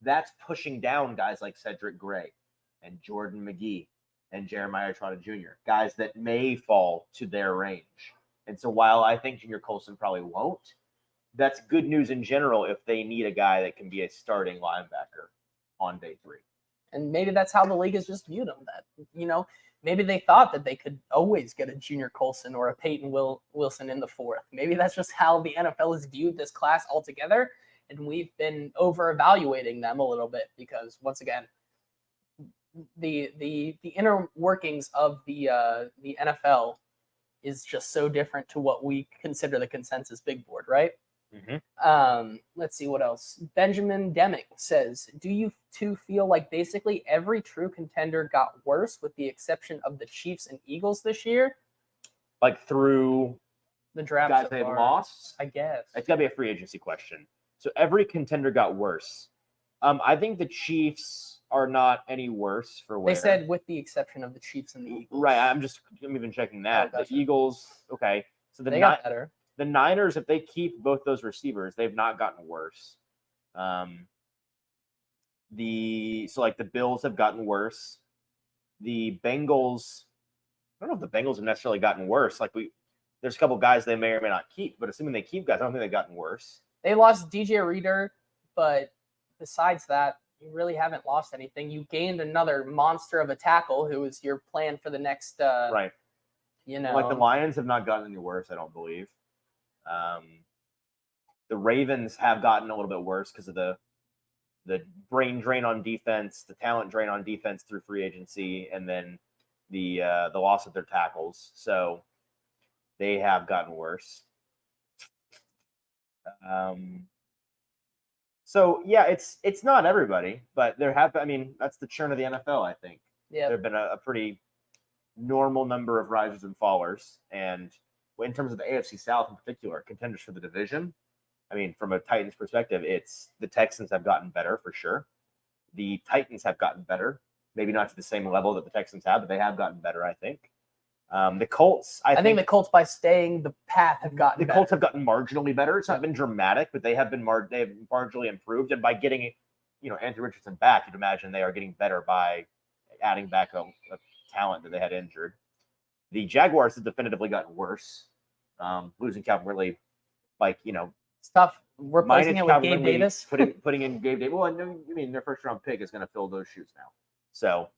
that's pushing down guys like Cedric Gray and Jordan McGee and Jeremiah Trotter Jr., guys that may fall to their range. And so while I think Junior Colson probably won't, that's good news in general if they need a guy that can be a starting linebacker on day 3. And maybe that's how the league has just viewed him. That, you know, maybe they thought that they could always get a Junior Colson or a Peyton Wilson in the fourth. Maybe that's just how the NFL has viewed this class altogether. And we've been over-evaluating them a little bit because, once again, the inner workings of the NFL is just so different to what we consider the consensus big board, right? Let's see what else. Benjamin Demick says, do you two feel like basically every true contender got worse with the exception of the Chiefs and Eagles this year? Like through The draft guys so they've far, lost? I guess. It's got to be a free agency question. So every contender got worse. I think the Chiefs are not any worse for They where. said with the exception of the Chiefs and the Eagles. Right. I'm even checking that. Oh, gotcha. The Eagles, okay. So they got better. the Niners, if they keep both those receivers, they've not gotten worse. The Bills have gotten worse. The Bengals, I don't know if the Bengals have necessarily gotten worse. There's a couple guys they may or may not keep, but assuming they keep guys, I don't think they've gotten worse. They lost DJ Reader, but besides that, you really haven't lost anything. You gained another monster of a tackle who is your plan for the next right. You know, Like the Lions have not gotten any worse, I don't believe. The Ravens have gotten a little bit worse because of the brain drain on defense, the talent drain on defense through free agency, and then the loss of their tackles. So they have gotten worse. So yeah, it's not everybody, but that's the churn of the NFL, I think. Yeah. There have been a pretty normal number of risers and fallers. And in terms of the AFC South in particular, contenders for the division, from a Titans perspective, it's the Texans have gotten better for sure. The Titans have gotten better, maybe not to the same level that the Texans have, but they have gotten better, I think. The Colts, I think the Colts, by staying the path, have gotten better. The Colts have gotten marginally better. It's not been dramatic, but they have been they've marginally improved. And by getting, Anthony Richardson back, you'd imagine they are getting better by adding back a talent that they had injured. The Jaguars have definitively gotten worse. Losing Calvin Ridley, it's tough. Replacing it with Gabe Davis. putting in Gabe Davis. Well, their first round pick is going to fill those shoes now. So,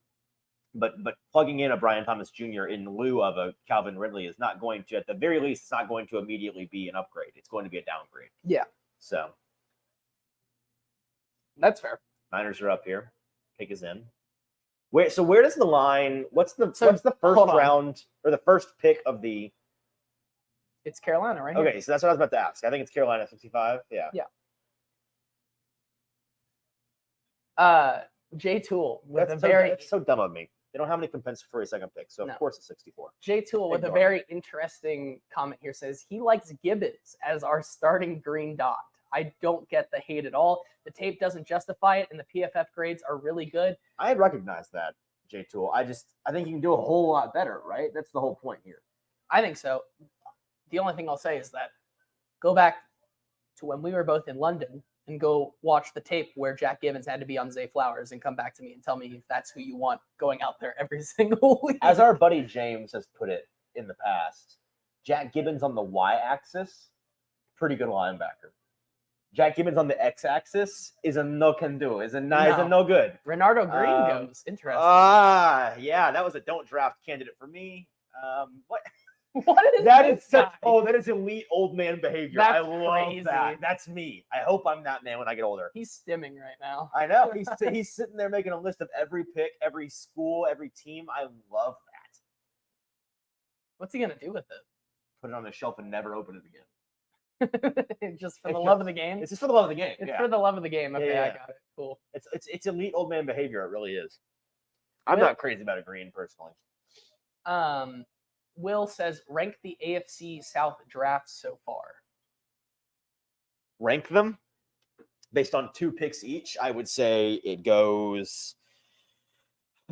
but plugging in a Brian Thomas Jr. in lieu of a Calvin Ridley is not going to, at the very least, it's not going to immediately be an upgrade. It's going to be a downgrade. Yeah. So that's fair. Niners are up here. Pick is in. Where does the line? What's the first round or the first pick of the? It's Carolina, right? Here. Okay, so that's what I was about to ask. I think it's Carolina 65. Yeah. Yeah. Jay Tool with that's so dumb of me. They don't have any compensatory second picks, so of course it's 64. Jay Tool with a very interesting comment here says he likes Gibbons as our starting green dot. I don't get the hate at all. The tape doesn't justify it, and the PFF grades are really good. I had recognized that, Jay Tool. I think you can do a whole lot better, right? That's the whole point here. I think so. The only thing I'll say is that go back to when we were both in London and go watch the tape where Jack Gibbons had to be on Zay Flowers and come back to me and tell me if that's who you want going out there every single week. As our buddy James has put it in the past, Jack Gibbons on the Y-axis, pretty good linebacker. Jack Gibbons on the X-axis is a no can do, is a no good. Renardo Green goes. Interesting. Yeah, that was a don't draft candidate for me. What? What is that? Is such that is elite old man behavior. That's I love crazy. that. That's me. I hope I'm that man when I get older. He's stimming right now. I know. He's sitting there making a list of every pick, every school, every team. I love that. What's he gonna do with it? Put it on the shelf and never open it again. Just for the love of the game. It's just for the love of the game. It's for the love of the game. Okay, Yeah. I got it. Cool. It's elite old man behavior. It really is. I'm not crazy about a green personally. Will says rank the AFC South drafts so far. Rank them based on 2 picks each. I would say it goes.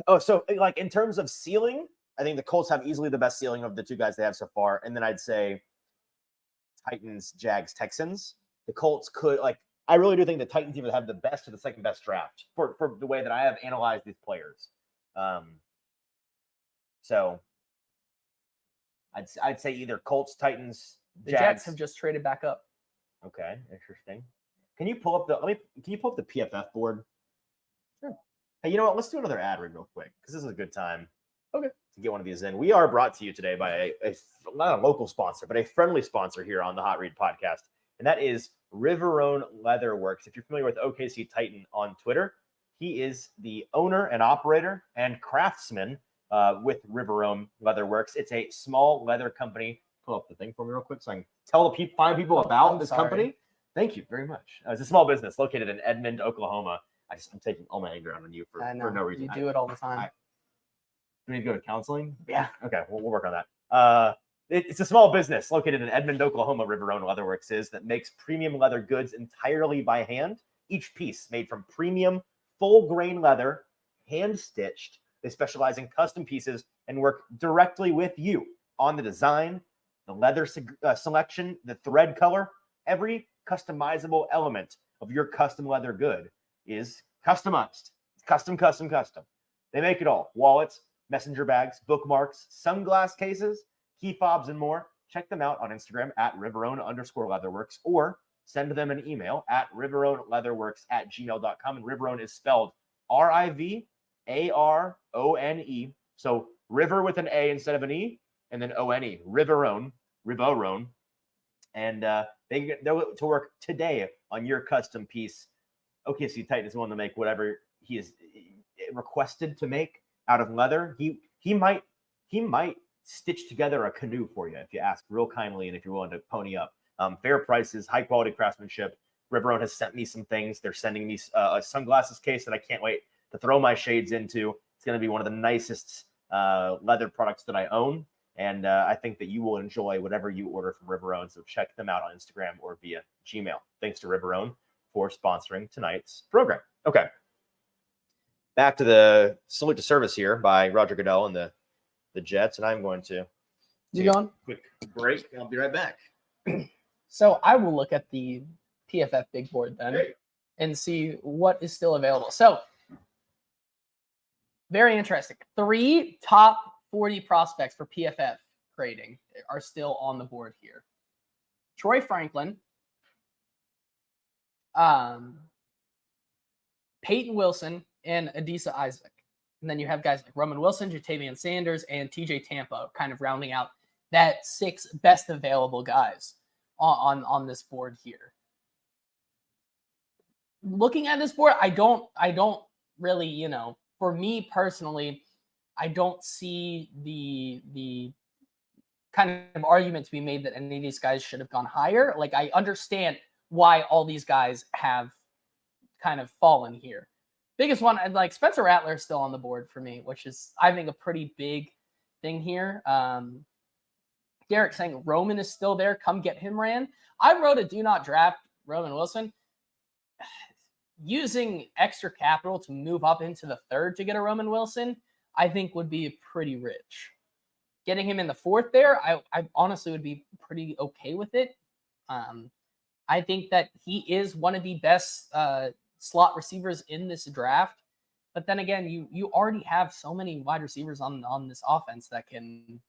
Oh, so like in terms of ceiling, I think the Colts have easily the best ceiling of the 2 guys they have so far, and then I'd say Titans, Jags, Texans. The Colts could I really do think the Titans either have the best or the second best draft for the way that I have analyzed these players. So I'd say either Colts, Titans, The Jags. Jets have just traded back up. Okay, interesting. Can you pull up the PFF board? Sure. Hey, you know what? Let's do another ad read real quick because this is a good time. Okay. To get one of these in. We are brought to you today by not a local sponsor, but a friendly sponsor here on the Hot Read podcast, and that is Riverone Leatherworks. If you're familiar with OKC Titan on Twitter, he is the owner and operator and craftsman with Riverone Leatherworks. It's a small leather company. Pull up the thing for me real quick so I can find people about this company. Thank you very much. It's a small business located in Edmond, Oklahoma. I'm taking all my anger out on you for no reason. You do it all the time. Do we need to go to counseling? Yeah. Okay, we'll work on that. It's a small business located in Edmond, Oklahoma. Riverone Leatherworks that makes premium leather goods entirely by hand. Each piece made from premium full grain leather, hand stitched. They specialize in custom pieces and work directly with you on the design, the leather selection, the thread color, every customizable element of your custom leather good is customized. It's custom. They make it all. Wallets, messenger bags, bookmarks, sunglass cases, key fobs, and more. Check them out on Instagram at Riverone_Leatherworks or send them an email at riveroneleatherworks@gmail.com. And Riverone is spelled Rivarone. So river with an A instead of an E, and then O-N-E. Riverone. And they'll to work today on your custom piece. OKC Titan is willing to make whatever he is requested to make out of leather. He might stitch together a canoe for you if you ask real kindly and if you're willing to pony up. Fair prices, high quality craftsmanship. Riverone has sent me some things. They're sending me a sunglasses case that I can't wait to throw my shades into. It's going to be one of the nicest leather products that I own. And I think that you will enjoy whatever you order from Riverone. So check them out on Instagram or via Gmail. Thanks to Riverone for sponsoring tonight's program. Okay. Back to the salute to service here by Roger Goodell and the Jets. And I'm going to You going? quick break. I'll be right back. So I will look at the PFF big board then and see what is still available. So very interesting. 3 top 40 prospects for PFF grading are still on the board here. Troy Franklin, Peyton Wilson, and Adisa Isaac. And then you have guys like Roman Wilson, Jatavian Sanders, and TJ Tampa kind of rounding out that 6 best available guys on this board here. Looking at this board, I don't really, for me personally, I don't see the kind of argument to be made that any of these guys should have gone higher. Like, I understand why all these guys have kind of fallen here. Biggest one, like Spencer Rattler is still on the board for me, which is, I think, a pretty big thing here. Derek saying Roman is still there. Come get him, Ran. I wrote a do not draft Roman Wilson. Using extra capital to move up into the 3rd to get a Roman Wilson, I think would be pretty rich. Getting him in the 4th there, I honestly would be pretty okay with it. I think that he is one of the best slot receivers in this draft. But then again, you already have so many wide receivers on this offense that can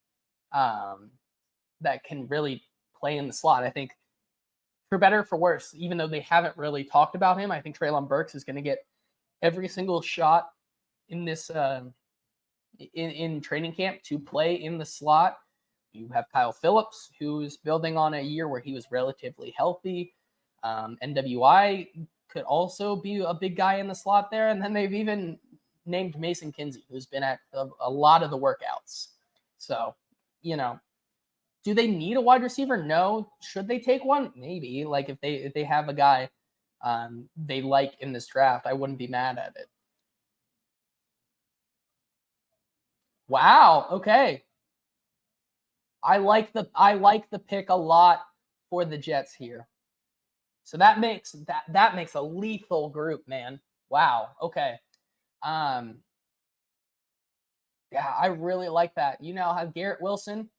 really play in the slot. I think for better or for worse, even though they haven't really talked about him, I think Treylon Burks is going to get every single shot in this in training camp to play in the slot. You have Kyle Phillips, who's building on a year where he was relatively healthy. NWI could also be a big guy in the slot there. And then they've even named Mason Kinsey, who's been at a lot of the workouts. So, do they need a wide receiver? No. Should they take one? Maybe. Like if they have a guy they like in this draft, I wouldn't be mad at it. Wow. Okay. I like the pick a lot for the Jets here. So that makes a lethal group, man. Wow. Okay. Yeah, I really like that. You now have Garrett Wilson,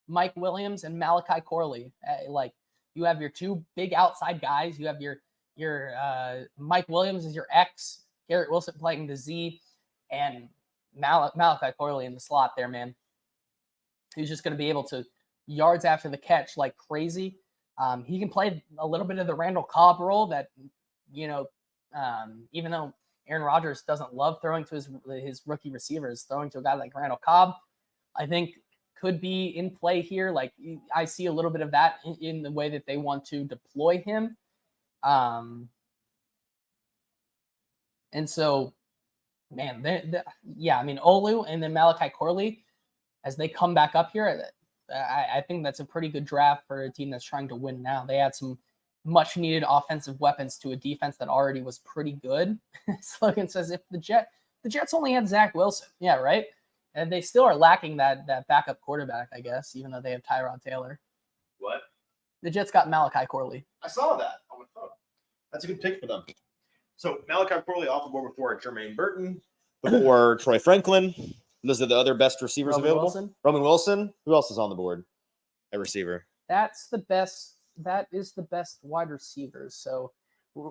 Mike Williams, and Malachi Corley. Like you have your 2 big outside guys. You have your Mike Williams is your X, Garrett Wilson playing the Z, and Malachi Corley in the slot there, man. He's just going to be able to yards after the catch like crazy. He can play a little bit of the Randall Cobb role that, even though Aaron Rodgers doesn't love throwing to his rookie receivers, throwing to a guy like Randall Cobb, I think could be in play here. Like I see a little bit of that in the way that they want to deploy him. And so, man, Olu and then Malachi Corley, as they come back up here, I think that's a pretty good draft for a team that's trying to win now. They had some much needed offensive weapons to a defense that already was pretty good. Slogan says if the Jets only had Zach Wilson. Yeah, right. And they still are lacking that backup quarterback, I guess, even though they have Tyrod Taylor. What? The Jets got Malachi Corley. I saw that on my phone. That's a good pick for them. So Malachi Corley off the board before Jermaine Burton, before Troy Franklin. Those are the other best receivers available. Wilson. Roman Wilson. Who else is on the board? a receiver. That's the best. That is the best wide receivers. So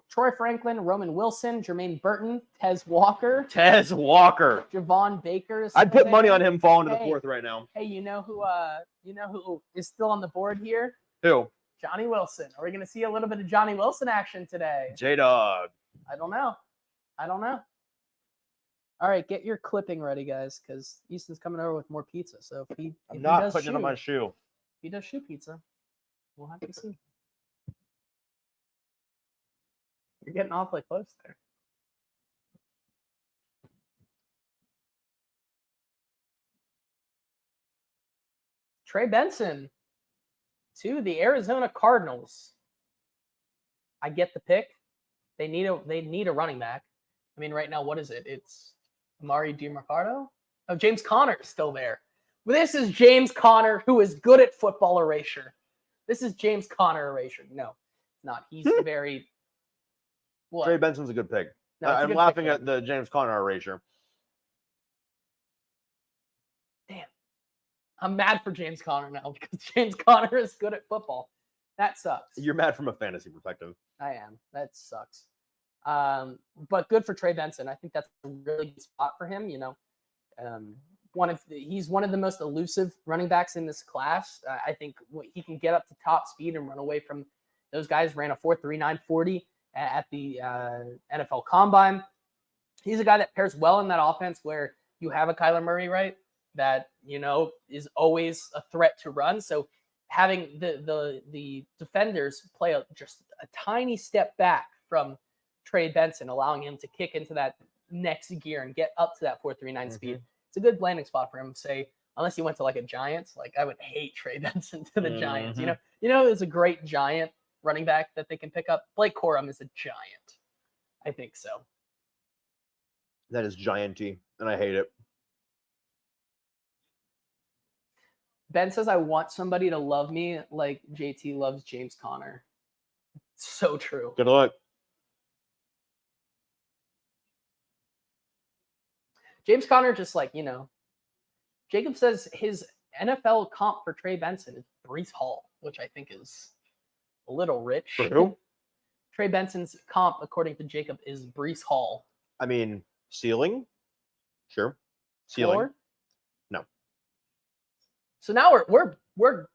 Troy Franklin, Roman Wilson, Jermaine Burton, Tez Walker, Javon Baker. is I'd still put money there. on him falling to the Hey. fourth right now. Hey, you know who is still on the board here? Who? Johnny Wilson. Are we going to see a little bit of Johnny Wilson action today? J-Dog. I don't know. All right, get your clipping ready, guys, because Easton's coming over with more pizza. So if he I'm if not he does putting it on my shoe. if he does shoe pizza, we'll have to see. You're getting awfully close there. Trey Benson to the Arizona Cardinals. I get the pick. They need a running back. I mean, right now, what is it? It's Amari DiMercado. Oh, James Conner is still there. This is James Conner, who is good at football erasure. This is James Conner erasure. No, it's not. He's very. What? Trey Benson's a good pick. No, it's a I'm good laughing pick for at him. the James Conner erasure. Damn. I'm mad for James Conner now because James Conner is good at football. That sucks. You're mad from a fantasy perspective. I am. That sucks. But good for Trey Benson. I think that's a really good spot for him. You know, he's one of the most elusive running backs in this class. I think he can get up to top speed and run away from those guys. Ran a 4.39 40 at the NFL Combine. He's a guy that pairs well in that offense where you have a Kyler Murray, right? That, you know, is always a threat to run. So having the defenders play just a tiny step back from Trey Benson, allowing him to kick into that next gear and get up to that 4.39 speed. It's a good landing spot for him. Say, unless he went to like a Giants, like I would hate Trey Benson to the Giants. You know, it's a great Giant running back that they can pick up. Blake Corum is a Giant. I think so. That is gianty, and I hate it. Ben says, I want somebody to love me like JT loves James Conner. So true. Good luck. James Conner, just like, you know, Jacob says his NFL comp for Trey Benson is Breece Hall, which I think is a little rich. For who? Trey Benson's comp, according to Jacob, is Breece Hall. I mean, ceiling? Sure. Ceiling. Floor? No. So now we're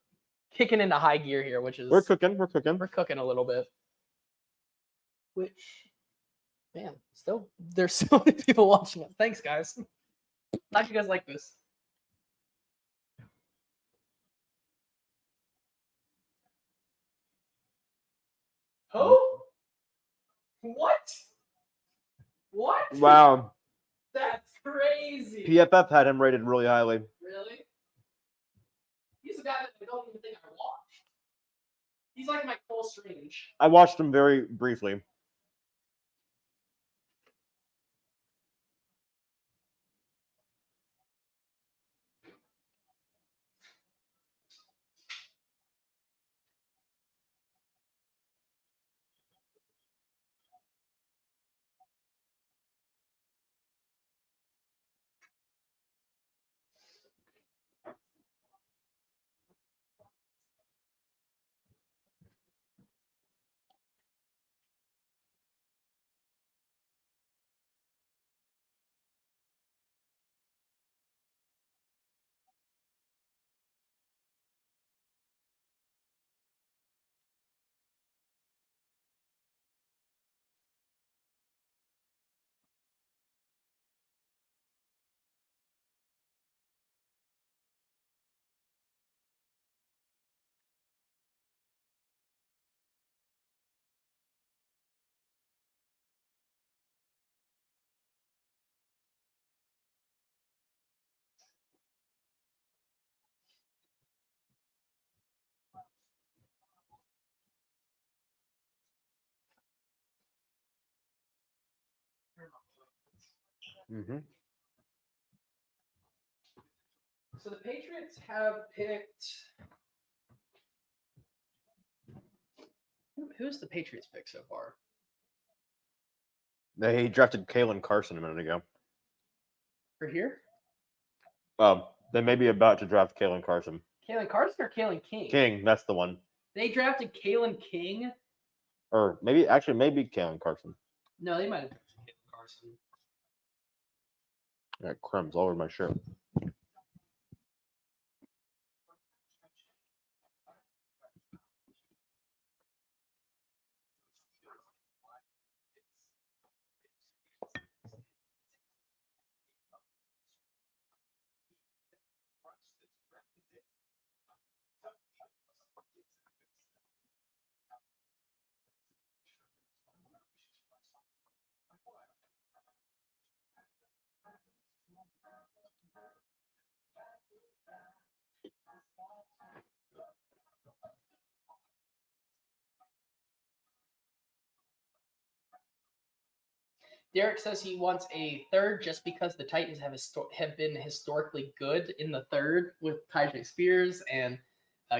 kicking into high gear here, which is We're cooking a little bit. Which, man, still there's so many people watching us. Thanks, guys. Glad you guys like this. Oh, what? Wow. That's crazy. PFF had him rated really highly. Really? He's a guy that I don't even think I watched. He's like my Cole Strange. I watched him very briefly. Mm-hmm. So the Patriots have picked. Who's the Patriots pick so far? They drafted Kalen Carson a minute ago. For here? They may be about to draft Kalen Carson. Kalen Carson or Kalen King? King, that's the one. They drafted Kalen King. Or maybe Kalen Carson. No, they might have drafted Kalen Carson. I got crumbs all over my shirt. Derek says he wants a third just because the Titans have been historically good in the third with Tyjae Spears and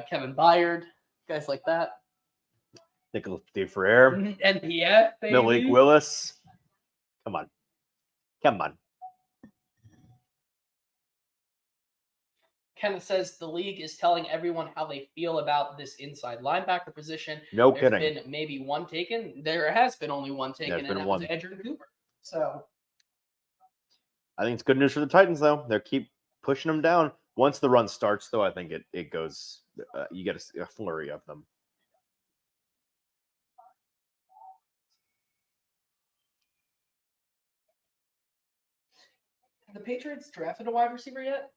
Kevin Byard, guys like that. Nicholas DeFrere. And yeah, Malik Willis. Come on. Kenneth says the league is telling everyone how they feel about this inside linebacker position. No There's kidding. been maybe one taken. There has been only one taken, There's been and that one. was Edgerrin Cooper. So I think it's good news for the Titans, though. They keep pushing them down. Once the run starts, though, I think it goes. You get a flurry of them. have the Patriots drafted a wide receiver yet?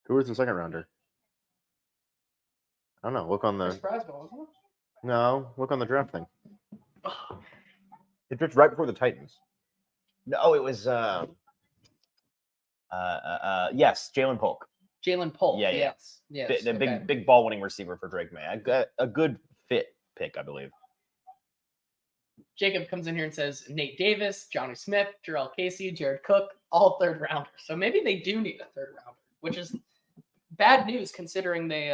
Who was the second rounder? I don't know. Look on Chris the. Braswell, wasn't it? No, look on the draft thing. It was right before the Titans. No, it was. Yes, Jalen Polk. Jalen Polk. Yeah. Yes. The okay. big ball winning receiver for Drake May. A good fit pick, I believe. Jacob comes in here and says Nate Davis, Johnny Smith, Jarrell Casey, Jared Cook, all third rounders. So maybe they do need a third rounder, which is bad news considering they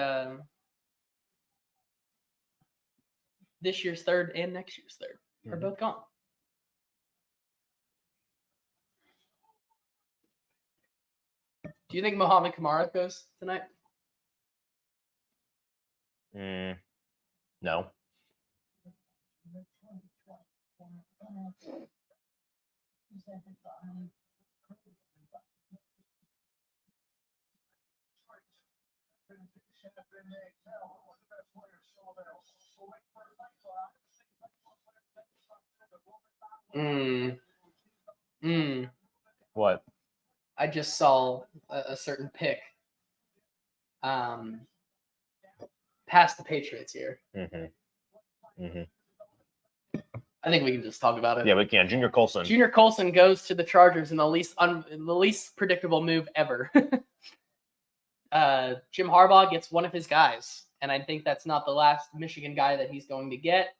this year's third and next year's third are both gone. Do you think Mohamed Kamara goes tonight? No. What? I just saw a certain pick past the Patriots here. I think we can just talk about it. Yeah, we can. Junior Colson. Junior Colson goes to the Chargers in the least predictable move ever. Jim Harbaugh gets one of his guys, and I think that's not the last Michigan guy that he's going to get,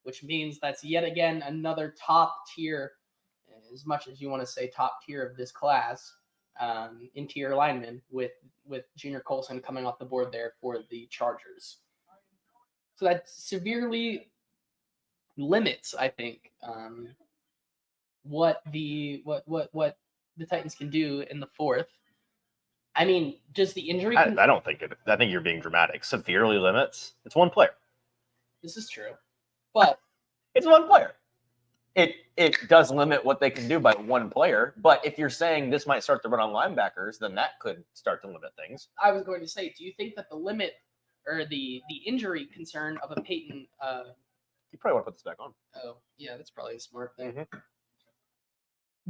which means that's yet again another top tier, as much as you want to say top tier of this class, interior lineman with Junior Colson coming off the board there for the Chargers. So that severely limits, I think, what the Titans can do in the fourth. I mean, does the injury? I don't think it. I think you're being dramatic. Severely limits. It's one player. This is true, but it's one player. It does limit what they can do by one player. But if you're saying this might start to run on linebackers, then that could start to limit things. I was going to say, do you think that the limit or the injury concern of a Peyton? You probably want to put this back on. Oh, yeah, that's probably a smart thing. Mm-hmm.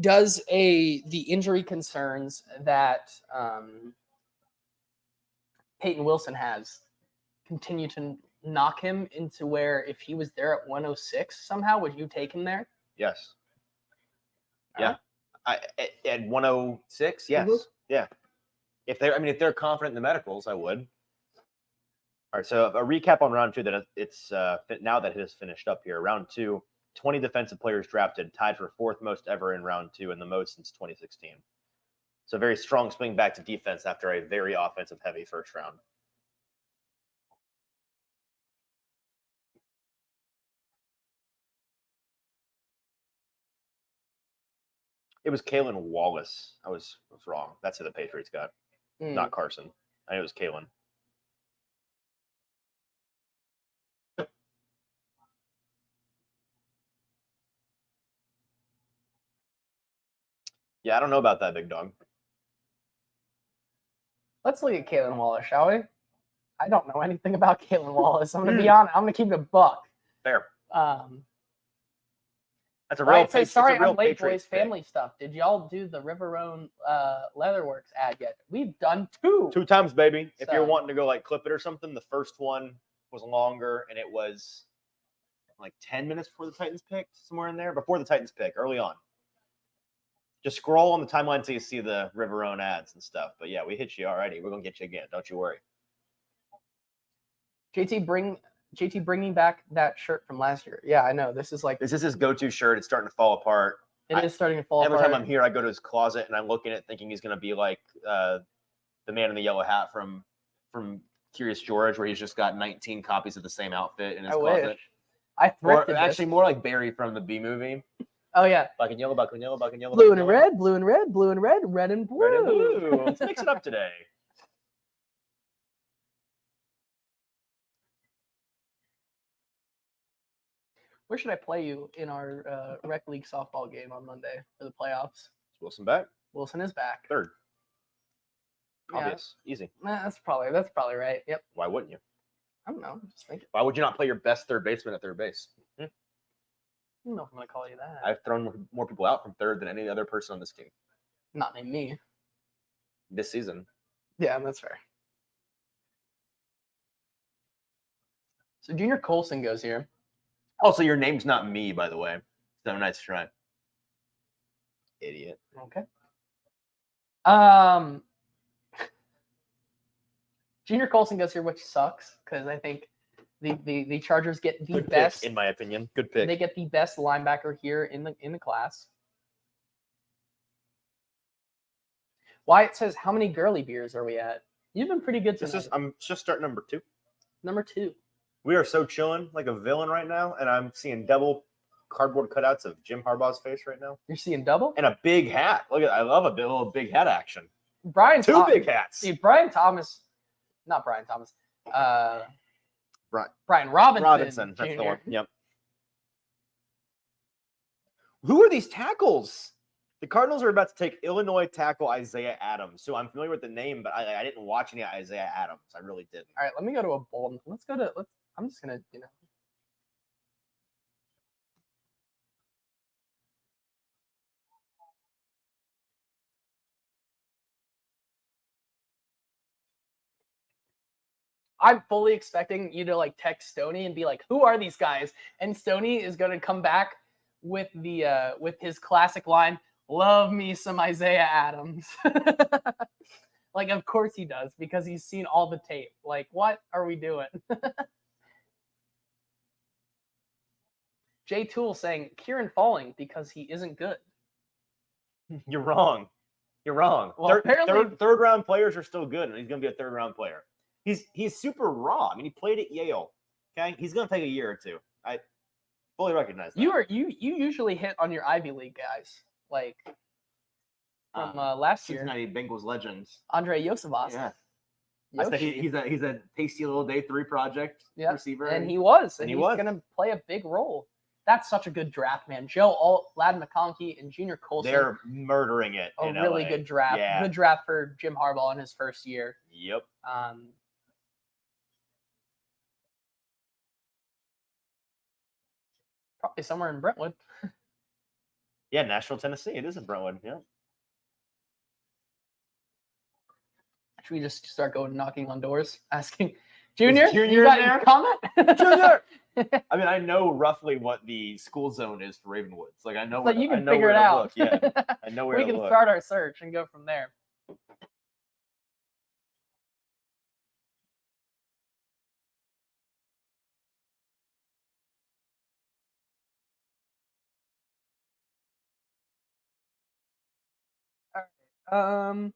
Does the injury concerns that Peyton Wilson has continue to knock him into where if he was there at 106 somehow, would you take him there? Yes. Yeah. At 106, yes. Mm-hmm. Yeah. If they're confident in the medicals, I would. All right, so a recap on round two. That it's now that it has finished up here. Round two, 20 defensive players drafted, tied for fourth most ever in round two and the most since 2016. So very strong swing back to defense after a very offensive heavy first round. It was Kalen Wallace. I was wrong. That's who the Patriots got, not Carson. I know it was Kalen. Yeah, I don't know about that, big dog. Let's look at Kalen Wallace, shall we? I don't know anything about Kalen Wallace. I'm gonna be honest. I'm gonna keep it a buck. Fair. That's a real. Right, says, sorry, real I'm late, Patriots boys. pick. Family stuff. Did y'all do the River Roan Leatherworks ad yet? We've done 2. 2 times, baby. If you're So- wanting to go like clip it or something, the first one was longer and it was like 10 minutes before the Titans picked, somewhere in there, before the Titans pick, early on. Just scroll on the timeline until you see the River Roan ads and stuff. But yeah, we hit you already. We're gonna get you again. Don't you worry. JT, bringing back that shirt from last year. Yeah, I know. This is like This is his go-to shirt. It's starting to fall apart. it is starting to fall Every apart. time I'm here, I go to his closet and I'm looking at it thinking he's gonna be like the man in the yellow hat from Curious George, where he's just got 19 copies of the same outfit in his I closet. wish. I Or thrifted actually, this. more like Barry from the B movie. Oh yeah, Black and yellow, black and yellow, black and yellow. blue black and yellow. red, blue and red, blue and red, red and blue. Red and blue. Let's mix it up today. Where should I play you in our rec league softball game on Monday for the playoffs? Is Wilson back? Wilson is back. Third. Yeah. Obvious. Easy. That's probably right. Yep. Why wouldn't you? I don't know. Just thinking. Why would you not play your best third baseman at third base? I don't know if I'm gonna call you that. I've thrown more people out from third than any other person on this team Not named me. this season. Yeah, that's fair. So Junior Colson goes here. Also, your name's not me, by the way. So nice try. Idiot. Okay. Junior Colson goes here, which sucks because I think the Chargers get the Good best. pick, in my opinion. Good pick. They get the best linebacker here in the class. Wyatt says, "How many girly beers are we at?" You've been pretty good tonight. I'm just starting number 2. Number 2. We are so chilling like a villain right now, and I'm seeing double cardboard cutouts of Jim Harbaugh's face right now, You're seeing double. and a big hat. Look at, I love a little big hat action. Brian 2 Thomas, big hats. Dude, Brian Thomas, not Brian Thomas. Brian Robinson, that's Jr. the one. Yep. Who are these tackles? The Cardinals are about to take Illinois tackle Isaiah Adams. So I'm familiar with the name, but I didn't watch any Isaiah Adams. I really didn't. All right, let me go to a bold. I'm just gonna, I'm fully expecting you to like text Stoney and be like, "Who are these guys?" And Stoney is gonna come back with with his classic line, "Love me some Isaiah Adams." Like, of course he does because he's seen all the tape. Like, what are we doing? Jay Toole saying Kieran falling because he isn't good. You're wrong. You're wrong. Well, apparently- third round players are still good, and he's going to be a third round player. He's super raw. I mean, he played at Yale. Okay, he's going to take a year or two. I fully recognize that. You usually hit on your Ivy League guys, like from last year. Cincinnati Bengals legends. Andre Yosevas. Yeah. I said he's a tasty little day 3 project receiver, and he was, and he he's was going to play a big role. That's such a good draft, man. Joe Alt, Lad McConkey, and Junior Colson. They're murdering it. a in really LA. good draft. Yeah. Good draft for Jim Harbaugh in his first year. Yep. Probably somewhere in Brentwood. Yeah, Nashville, Tennessee. It is in Brentwood. Yeah. Should we just start going knocking on doors, asking, Junior, Junior you got in your there? comment? Junior! I mean, I know roughly what the school zone is for Ravenwoods. Like, I know. So you I can know figure where it to out. Look. Yeah, I know where We to can look. start our search and go from there. All right.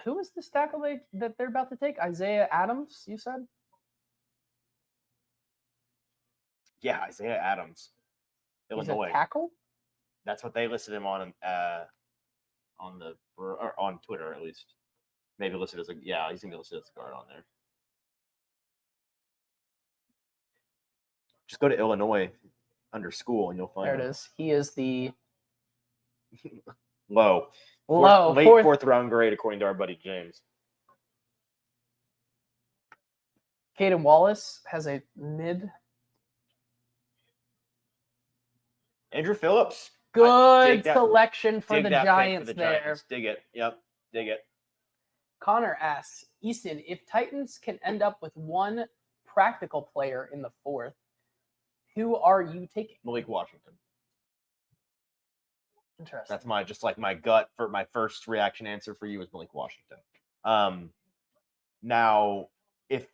Who is this tackle that they're about to take? Isaiah Adams, you said? Yeah, Isaiah Adams. He's Illinois. a tackle? That's what they listed him on on Twitter at least. Maybe listed as he's gonna be listed as a guard on there. Just go to Illinois under school and you'll find There it is. He is the late fourth round grade according to our buddy James. Caden Wallace has a mid. Andrew Phillips. Good selection for the Giants there. Giants. Dig it. Yep. Dig it. Connor asks, Easton, if Titans can end up with one practical player in the fourth, who are you taking? Malik Washington. Interesting. That's my gut for my first reaction answer for you is Malik Washington. Now, if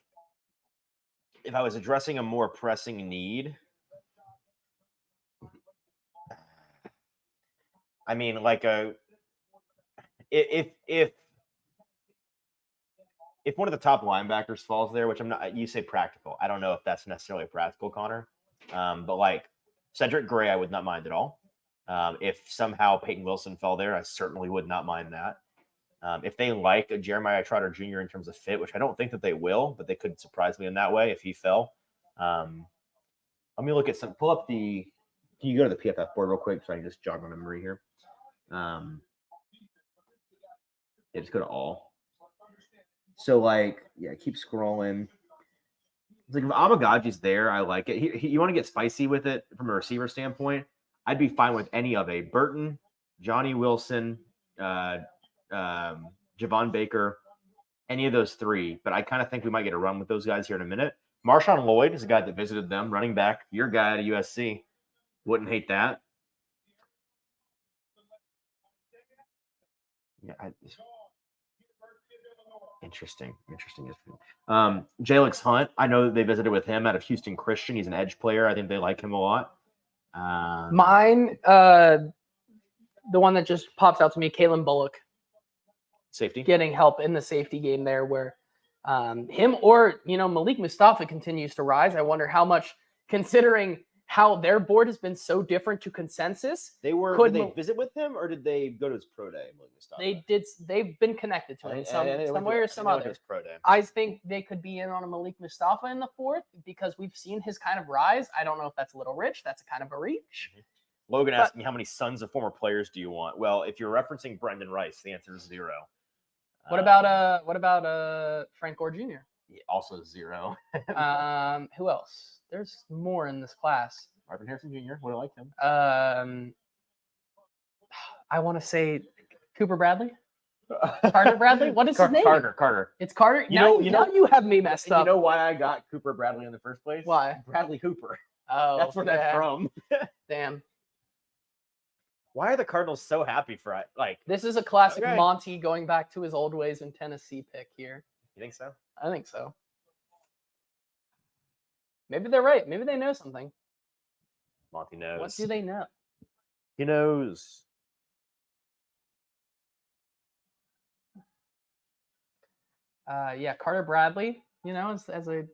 I was addressing a more pressing need, I mean, like if one of the top linebackers falls there, which I'm not, you say practical. I don't know if that's necessarily practical, Connor. But like Cedric Gray, I would not mind at all. If somehow Peyton Wilson fell there, I certainly would not mind that. If they like a Jeremiah Trotter Jr. in terms of fit, which I don't think that they will, but they could surprise me in that way if he fell. Let me look at pull up can you go to the PFF board real quick so I can just jog my memory here? Just go to all. So keep scrolling. It's like if Amagaji's there, I like it. You want to get spicy with it from a receiver standpoint, I'd be fine with any of a Burton, Johnny Wilson, Javon Baker, any of those three. But I kind of think we might get a run with those guys here in a minute. Marshawn Lloyd is a guy that visited them, running back, your guy at USC. Wouldn't hate that. Yeah, Interesting. Jalix Hunt, I know that they visited with him out of Houston Christian. He's an edge player. I think they like him a lot. Mine, the one that just pops out to me, Kalen Bullock. Safety. Getting help in the safety game there where him or, Malik Mustafa continues to rise. I wonder how much, considering how their board has been so different to consensus. Did they visit with him or did they go to his pro day? They've been connected to him some way or some other. I think they could be in on a Malik Mustafa in the fourth because we've seen his kind of rise. I don't know if that's a little rich. That's a kind of a reach. Logan asked me how many sons of former players do you want? Well, if you're referencing Brendan Rice, the answer is 0. What about Frank Gore Jr.? Also 0. Who else? There's more in this class. Marvin Harrison Jr. Would I like him? I want to say Cooper Bradley. Carter Bradley. What is his name? Carter. It's Carter. Now you have me messed up. You know why I got Cooper Bradley in the first place? Why? Bradley Cooper. Oh, that's where that's from. Damn. Why are the Cardinals so happy for This is a classic Monty going back to his old ways in Tennessee pick here. You think so? I think so. Maybe they're right. Maybe they know something. Monty knows. What do they know? He knows. Carter Bradley, as a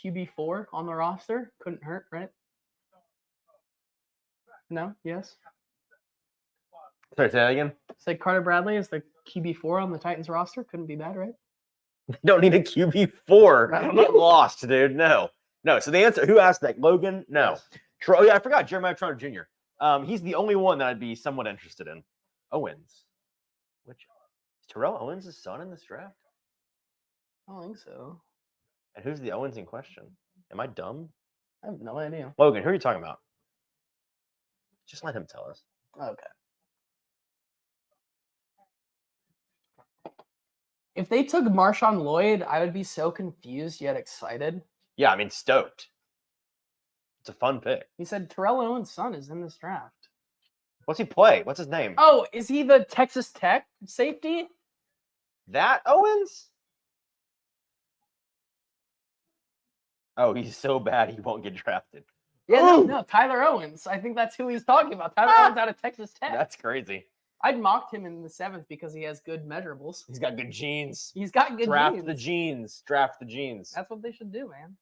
QB4 on the roster. Couldn't hurt, right? No? Yes? Sorry, say that again? Said Carter Bradley is the QB4 on the Titans roster. Couldn't be bad, right? Don't need a QB4. Get lost, dude. No. So the answer, who asked that? Logan? No. Yes. I forgot Jeremiah Trotter Jr. He's the only one that I'd be somewhat interested in. Owens. Is Terrell Owens' son in this draft? I don't think so. And who's the Owens in question? Am I dumb? I have no idea. Logan, who are you talking about? Just let him tell us. Okay. If they took Marshawn Lloyd, I would be so confused yet excited. Yeah, I mean, stoked. It's a fun pick. He said Terrell Owens' son is in this draft. What's he play? What's his name? Oh, is he the Texas Tech safety? That Owens? Oh, he's so bad he won't get drafted. Yeah, no, Tyler Owens. I think that's who he's talking about. Tyler Owens out of Texas Tech. That's crazy. I'd mocked him in the 7th because he has good measurables. He's got good genes. He's got good Draft genes. the genes. Draft the genes. That's what they should do, man.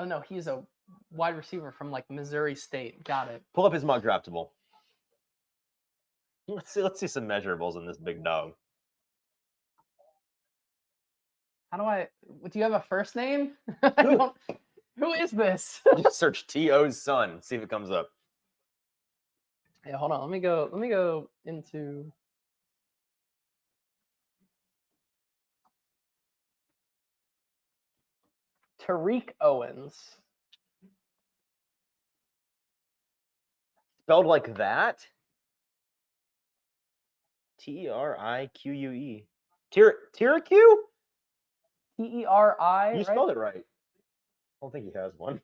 Oh no, he's a wide receiver from like Missouri State. Got it. Pull up his mock draftable. Let's see some measurables in this big dog. How do I? Do you have a first name? I don't, who is this? Just search T.O.'s son. See if it comes up. Yeah, hold on. Let me go into. Tariq Owens. Spelled like that? T-E-R-I-Q-U-E. Tiraque? T-E-R-I. You spelled it right. I don't think he has one.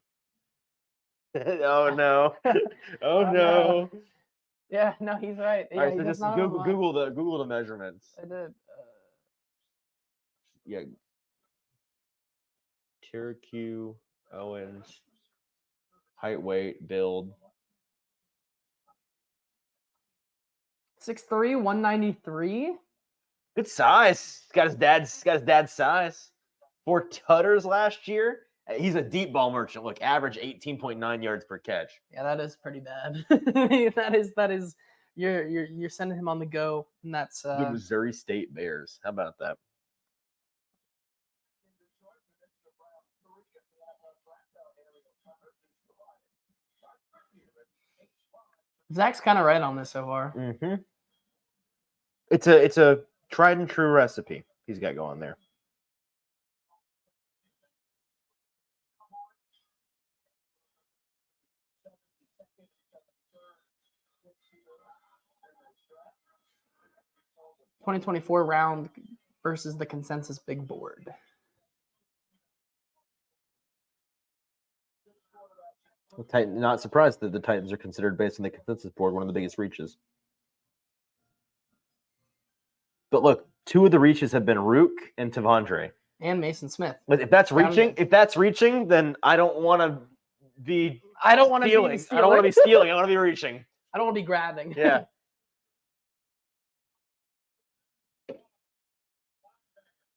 Oh no. Oh no. Yeah, no, he's right. All Yeah, right, he so does just not have one. Google the measurements. I did. Yeah. Tiraque Owens. Height, weight, build. 6'3", 193. Good size. He's got his dad's size. 4 tutters last year. He's a deep ball merchant. Look, average 18.9 yards per catch. Yeah, that is pretty bad. that is you're sending him on the go, and that's The Missouri State Bears. How about that? Zach's kind of right on this so far. Mm-hmm. It's a tried and true recipe he's got going there. '24 round versus the consensus big board. Not surprised that the Titans are considered, based on the consensus board, one of the biggest reaches. But look, 2 of the reaches have been Rook and Tavondre. And Mason Smith. But if that's reaching, then I don't want to be. I don't want to stealing. be I don't want to be stealing. I want to be reaching. I don't want to be grabbing. Yeah.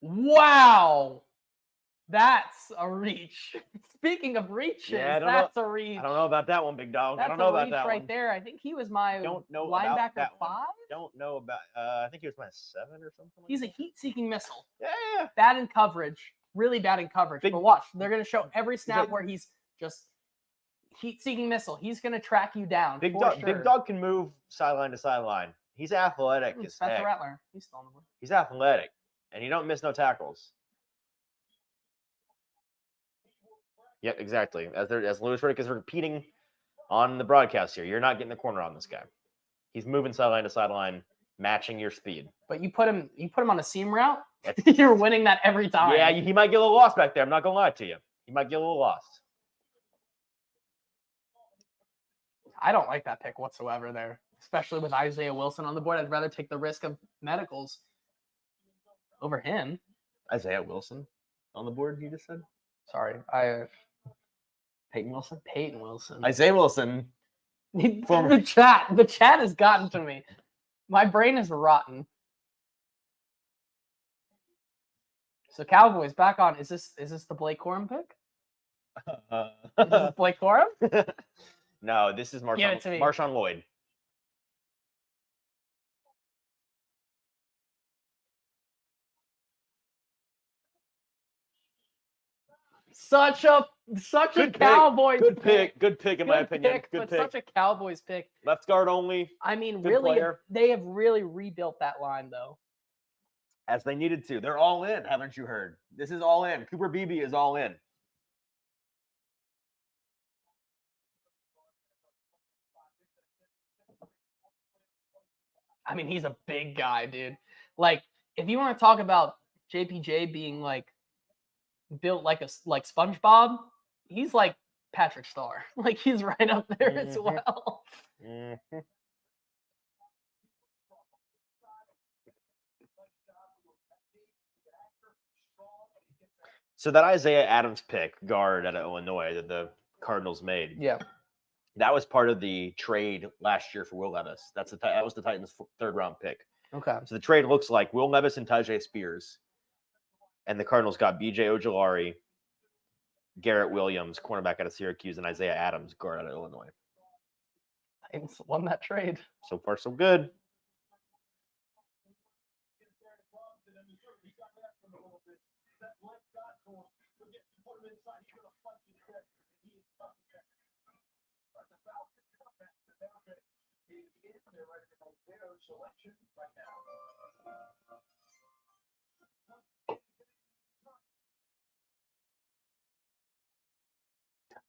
Wow. That's a reach. Speaking of reaches, that's a reach. I don't know about that one, big dog. That's I don't know a about reach that right one. there. I think he was my Don't know linebacker about that 5. one. Don't know about. I think he was my 7 or something. He's a heat-seeking missile. Yeah. Bad in coverage. Really bad in coverage. But watch, they're going to show every snap like, where he's just heat-seeking missile. He's going to track you down. Big for dog. sure. Big dog can move sideline to sideline. He's athletic as Spencer heck. Rattler. He's still on the board. He's athletic, and you don't miss no tackles. Yep, exactly. As Louis Riddick is repeating on the broadcast here, you're not getting the corner on this guy. He's moving sideline to sideline, matching your speed. But you put him on a seam route, you're winning that every time. Yeah, he might get a little lost back there. I'm not gonna lie to you. He might get a little lost. I don't like that pick whatsoever there, especially with Isaiah Wilson on the board. I'd rather take the risk of medicals over him. Isaiah Wilson on the board, you just said? Sorry, Peyton Wilson? Peyton Wilson. Isaiah Wilson. The chat has gotten to me. My brain is rotten. So Cowboys back on. Is this the Blake Corum pick? Is this Blake Corum? No, this is Marshawn Lloyd. Such a Cowboys pick. Good pick in my opinion. Good pick. Such a Cowboys pick. Left guard only. I mean, Good really, player. they have really rebuilt that line though. As they needed to. They're all in, haven't you heard? This is all in. Cooper Beebe is all in. I mean, he's a big guy, dude. Like, if you want to talk about JPJ being like built like SpongeBob, he's like Patrick Starr. Like, he's right up there as well. Mm-hmm. So that Isaiah Adams pick, guard out of Illinois, that the Cardinals made. Yeah. That was part of the trade last year for Will Levis. That was the Titans' 3rd round pick. Okay. So the trade looks like Will Levis and Tajay Spears, and the Cardinals got B.J. Ojulari, Garrett Williams, cornerback out of Syracuse, and Isaiah Adams, guard out of Illinois. Titans won that trade. So far, so good.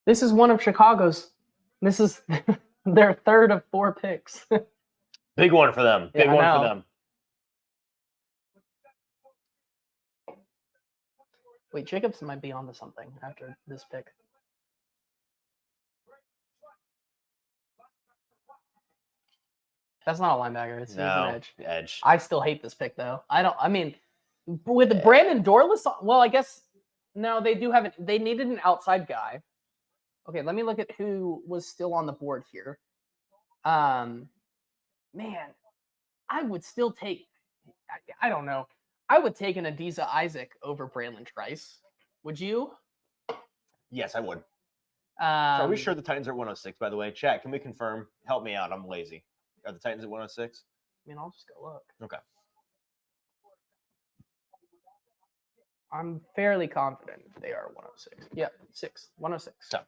This is one of Chicago's. This is their third of 4 picks. Big one for them. Big Yeah, I one know. for them. Wait, Jacobs might be onto something after this pick. That's not a linebacker. It's an edge. Edge. I still hate this pick though. I mean, with the Brandon Dorless. Well, I guess no. They do have it. They needed an outside guy. Okay, let me look at who was still on the board here. Man, I would still take. I don't know. I would take an Adiza Isaac over Braylon Trice. Would you? Yes, I would. So are we sure the Titans are at 106, by the way? Chat, can we confirm? Help me out. I'm lazy. Are the Titans at 106? I mean, I'll just go look. Okay. I'm fairly confident they are 106. Yep, 106. So.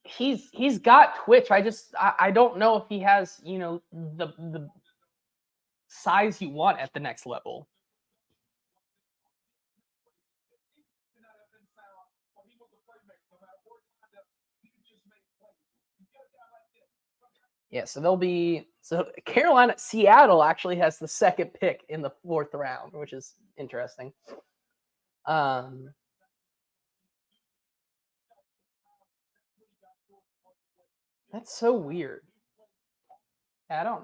He's got twitch. I don't know if he has, the size you want at the next level. Yeah, so Seattle actually has the second pick in the 4th round, which is interesting. That's so weird. Okay.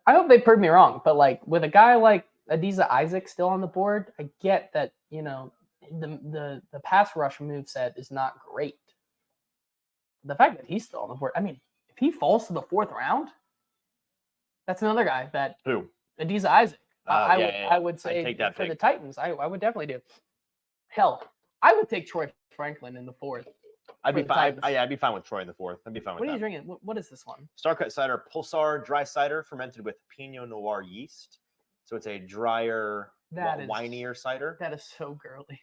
I hope they prove me wrong, but like with a guy like Adiza Isaac still on the board, I get that, the pass rush moveset is not great. The fact that he's still on the board, I mean, if he falls to the 4th round, that's another guy that Who? Adiza Isaac. I would I'd say take that for pick. the Titans, I would definitely do. Hell, I would take Troy Franklin in the 4th. I'd be for the fine. Titans. I'd be fine with Troy in the 4th. I'd be fine with What are that. you drinking? What is this one? Starcut cider, Pulsar dry cider fermented with Pinot Noir yeast. So it's a drier, winier cider. That is so girly.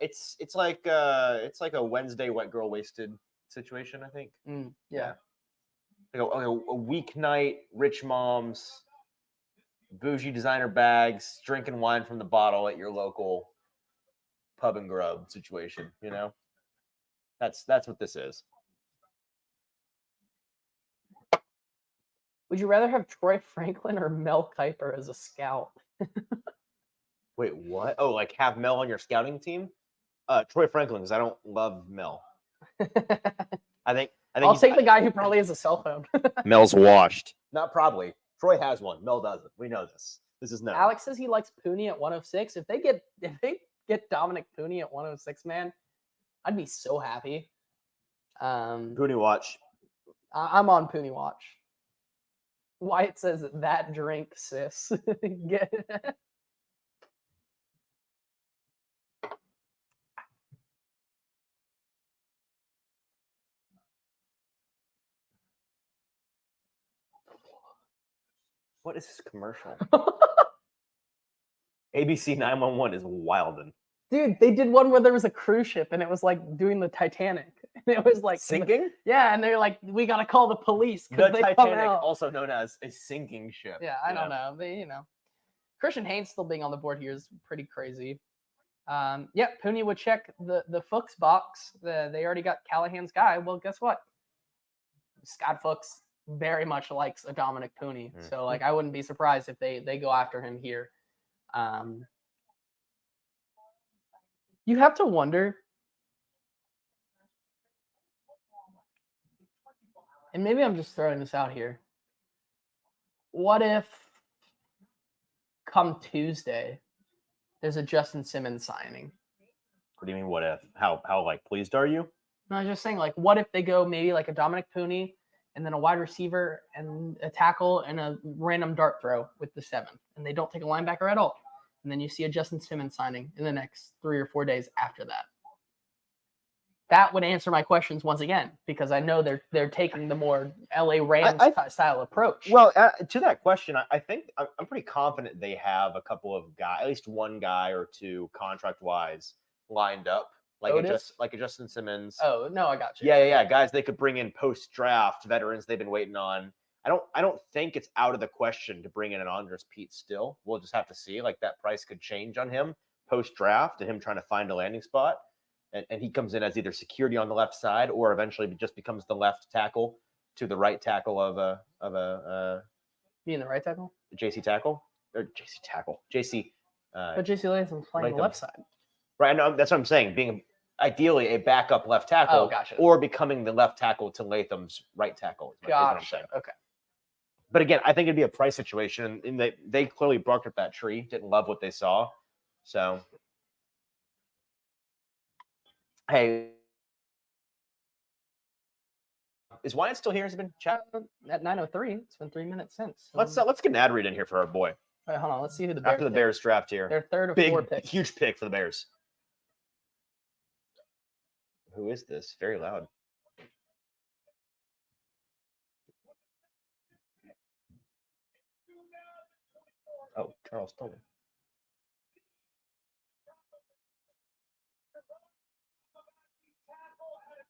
It's like a Wednesday wet girl wasted situation, I think. Yeah. Like a weeknight, rich moms, bougie designer bags, drinking wine from the bottle at your local pub and grub situation, That's what this is. Would you rather have Troy Franklin or Mel Kiper as a scout? Wait, what? Oh, like have Mel on your scouting team? Troy Franklin, because I don't love Mel. I think I'll take the guy who probably has a cell phone. Mel's washed. Not probably. Troy has one. Mel doesn't. We know this. This is known. Alex says he likes Pooney at 106. If they get Dominic Pooney at 106, man, I'd be so happy. Pooney watch. I'm on Pooney watch. Wyatt says that drink, sis. What is this commercial? ABC 911 is wildin'. Dude, they did one where there was a cruise ship and it was like doing the Titanic. And it was like Sinking? Yeah, and they're like, we gotta call the police. The they Titanic, also known as a sinking ship. Yeah, I don't know. They, Christian Haynes still being on the board here is pretty crazy. Yeah, Pooney would check the Fuchs box. They already got Callahan's guy. Well, guess what? Scott Fuchs very much likes a Dominic Pooney. So like I wouldn't be surprised if they go after him here. You have to wonder, and maybe I'm just throwing this out here. What if come Tuesday, there's a Justin Simmons signing What do you mean? What if? How like pleased are you? No, I was just saying, like, what if they go maybe like a Dominic Pooney and then a wide receiver and a tackle and a random dart throw with the 7th, and they don't take a linebacker at all, and then you see a Justin Simmons signing in the next 3 or 4 days after that. That would answer my questions once again, because I know they're taking the more LA Rams style approach. Well, to that question, I think I'm pretty confident they have a couple of guys, at least one guy or two, contract wise, lined up, like a Justin Simmons. Oh no, I got you. Yeah. Guys, they could bring in post draft veterans they've been waiting on. I don't think it's out of the question to bring in an Andres Pete still. We'll just have to see. Like that price could change on him post draft and him trying to find a landing spot. And he comes in as either security on the left side or eventually just becomes the left tackle to the right tackle of a being the right tackle? JC tackle? Or JC tackle. JC but JC Latham's playing the left side. Right, I know that's what I'm saying. Being ideally a backup left tackle or becoming the left tackle to Latham's right tackle. Is what I'm saying. Okay. But again, I think it'd be a price situation. And they clearly barked up that tree, didn't love what they saw. So hey, is Wyatt still here? Has he been chatting? At 9:03. It's been 3 minutes since. Let's get an ad read in here for our boy. All right, hold on. Let's see who the Bears after the Bears draft here. Their third or fourth pick. Huge pick for the Bears. Who is this? Very loud. Oh, Charles Tillman.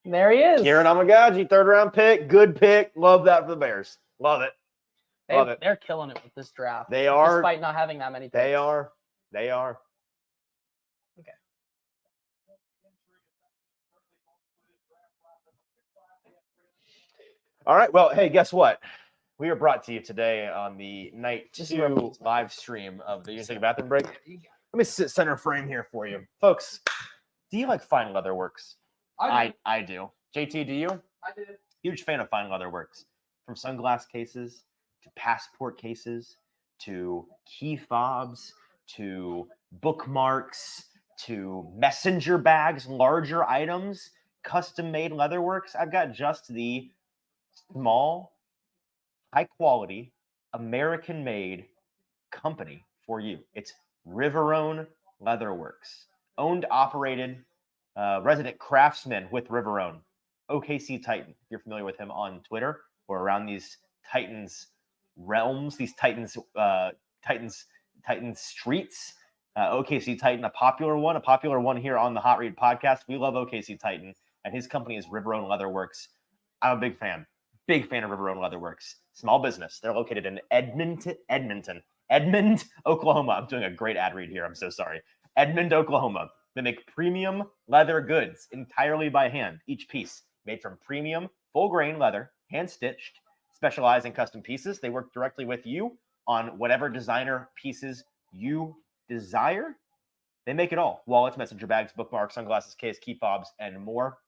There he is. Kieran Amagaji, 3rd round pick. Good pick. Love that for the Bears. Love it. Love it. They're killing it with this draft. They are. Despite not having that many picks. They are. Okay. All right. Well, hey, guess what? We are brought to you today on the night 2 live stream of the You Take a Bathroom Break. Let me sit center frame here for you. Folks, do you like Fine Leather Works? I do. JT, do you? I do. Huge fan of Fine Leather Works. From sunglass cases to passport cases to key fobs to bookmarks to messenger bags, larger items, custom-made leatherworks. I've got just the small, high-quality, American-made company for you. It's Riverone Leatherworks, owned, operated, resident craftsman with Riverone, OKC Titan. If you're familiar with him on Twitter or around these Titans realms, these Titans streets. OKC Titan, a popular one here on the Hot Read podcast. We love OKC Titan, and his company is Riverone Leatherworks. I'm a big fan of Riverone Leatherworks. Small business. They're located in Edmond, Oklahoma. I'm doing a great ad read here. I'm so sorry. Edmond, Oklahoma. They make premium leather goods entirely by hand. Each piece made from premium full grain leather, hand stitched, specialize in custom pieces. They work directly with you on whatever designer pieces you desire. They make it all. Wallets, messenger bags, bookmarks, sunglasses, case, key fobs, and more.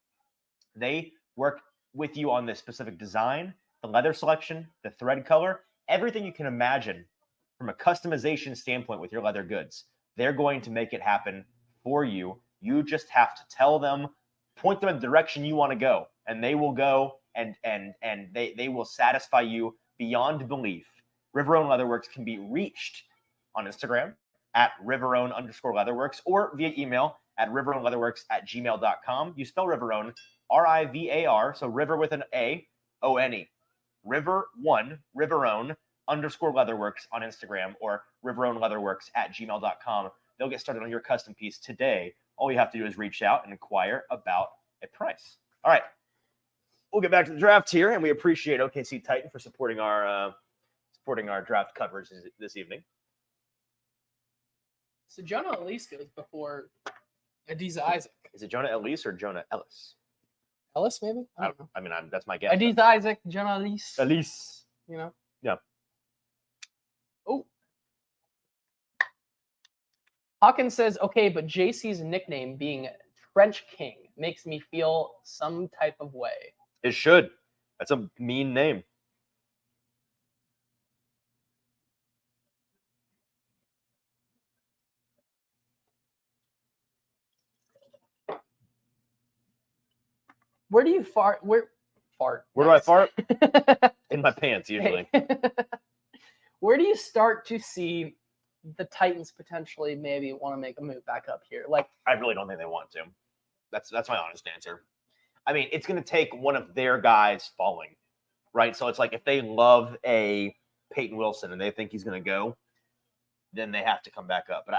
They work with you on the specific design, the leather selection, the thread color, everything you can imagine from a customization standpoint with your leather goods. They're going to make it happen for you. You just have to tell them, point them in the direction you want to go, and they will go and they will satisfy you beyond belief. Riverone Leatherworks can be reached on Instagram at Riverone_Leatherworks or via email at riveroneleatherworks@gmail.com. You spell Riverone, R-I-V-A-R, so river with an A, O-N-E. Riverone_Leatherworks on Instagram or riveroneleatherworks@gmail.com. They'll get started on your custom piece today. All you have to do is reach out and inquire about a price. All right. We'll get back to the draft here, and we appreciate OKC Titan for supporting our draft coverage this evening. So Jonah Elise goes before Adiza Isaac. Is it Jonah Elise or Jonah Ellis? Ellis, maybe? I don't know. I mean, that's my guess. Adiza Isaac, Jonah Elise. Elise. You know? Yeah. Oh. Hawkins says, okay, but JC's nickname being Trench King makes me feel some type of way. It should. That's a mean name. Where do you fart? Where fart? Where do I nice. fart? In my pants, usually. Where do you start to see the Titans potentially maybe want to make a move back up here? Like, I really don't think they want to. That's my honest answer. I mean, it's going to take one of their guys falling, right? So it's like if they love a Peyton Wilson and they think he's going to go, then they have to come back up. But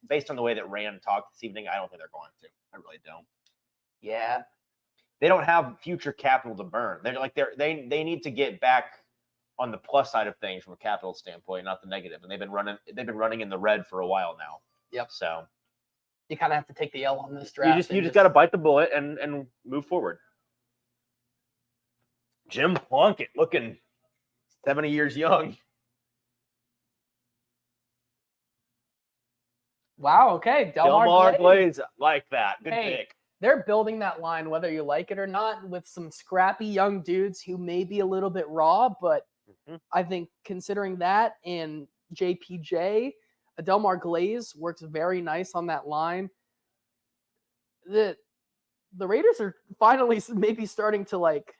based on the way that Rand talked this evening, I don't think they're going to. I really don't. yeah, They don't have future capital to burn. They need to get back on the plus side of things from a capital standpoint, not the negative. And they've been running in the red for a while now. Yep. So you kind of have to take the L on this draft. you just got to bite the bullet and move forward. Jim Plunkett looking 70 years young. Wow. Okay. Delmar Glaze, like that. Good Hey, pick. They're building that line, whether you like it or not, with some scrappy young dudes who may be a little bit raw, but I think considering that and JPJ, Delmar Glaze works very nice on that line. The Raiders are finally maybe starting to like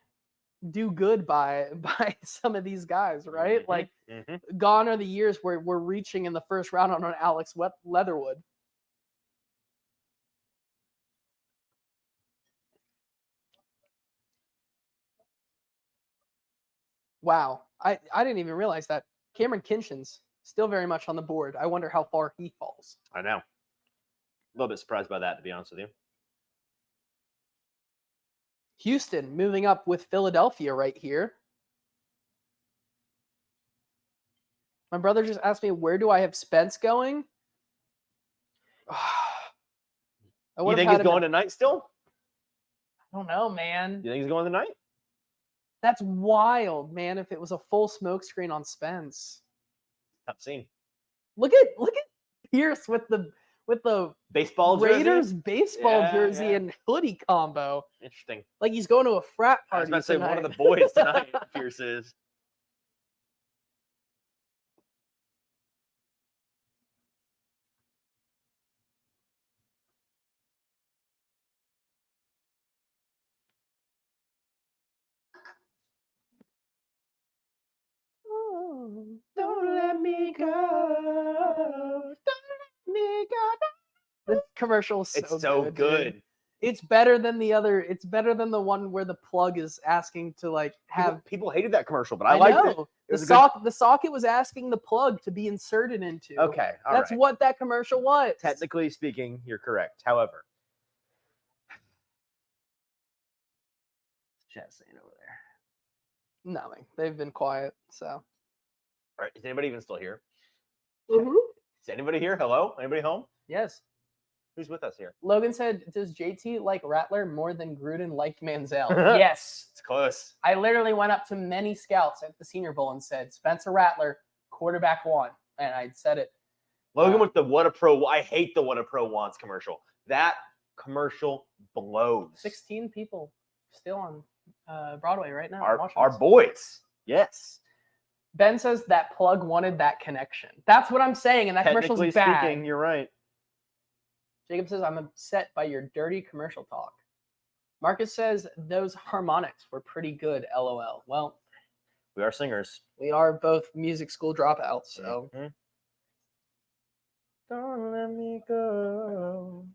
do good by some of these guys, right? Like gone are the years where we're reaching in the first round on an Alex Leatherwood. Wow. I didn't even realize that. Cameron Kinshin's still very much on the board. I wonder how far he falls. I know. A little bit surprised by that, to be honest with you. Houston moving up with Philadelphia right here. My brother just asked me, where do I have Spence going? You think he's going tonight still? I don't know, man. You think he's going tonight? That's wild, man. If it was a full smokescreen on Spence. Tough scene. Look at Pierce with the baseball Raiders jersey? baseball jersey and hoodie combo. Interesting. Like he's going to a frat party. I was about to say tonight. one of the boys tonight. Pierce is. Don't let me go. Don't let me go. This commercial is It's so good. Dude. It's better than the other. It's better than the one where the plug is asking to like have. People hated that commercial, but I liked it. The socket was asking the plug to be inserted into. Okay, that's what that commercial was. Technically speaking, you're correct. However, chat saying over there. Nothing. They've been quiet. So. All right. Is anybody even still here? Mm-hmm. Is anybody here? Hello? Anybody home? Yes. Who's with us here? Logan said, does JT like Rattler more than Gruden liked Manziel? Yes. It's close. I literally went up to many scouts at the Senior Bowl and said, Spencer Rattler, quarterback one. And I said it. Logan with the What a Pro. I hate the What a Pro Wants commercial. That commercial blows. 16 people still on Broadway right now. Our boys. Yes. Ben says that plug wanted that connection. That's what I'm saying, and that commercial's bad. Technically speaking, you're right. Jacob says, I'm upset by your dirty commercial talk. Marcus says, those harmonics were pretty good, LOL. Well, we are singers. We are both music school dropouts, so. Don't let me go.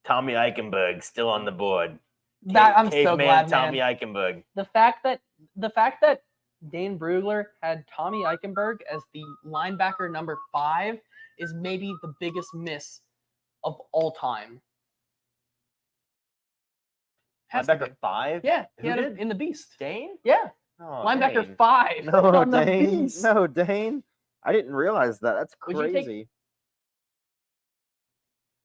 Tommy Eichenberg still on the board. I'm so glad, Tommy man. Eichenberg. The fact that Dane Brugler had Tommy Eichenberg as the linebacker number 5 is maybe the biggest miss of all time. Linebacker 5? Yeah, Who did? In the Beast. Dane? Yeah. Oh, linebacker Dane. 5. No, on the Dane. Beast. No, Dane. I didn't realize that. That's Would you crazy.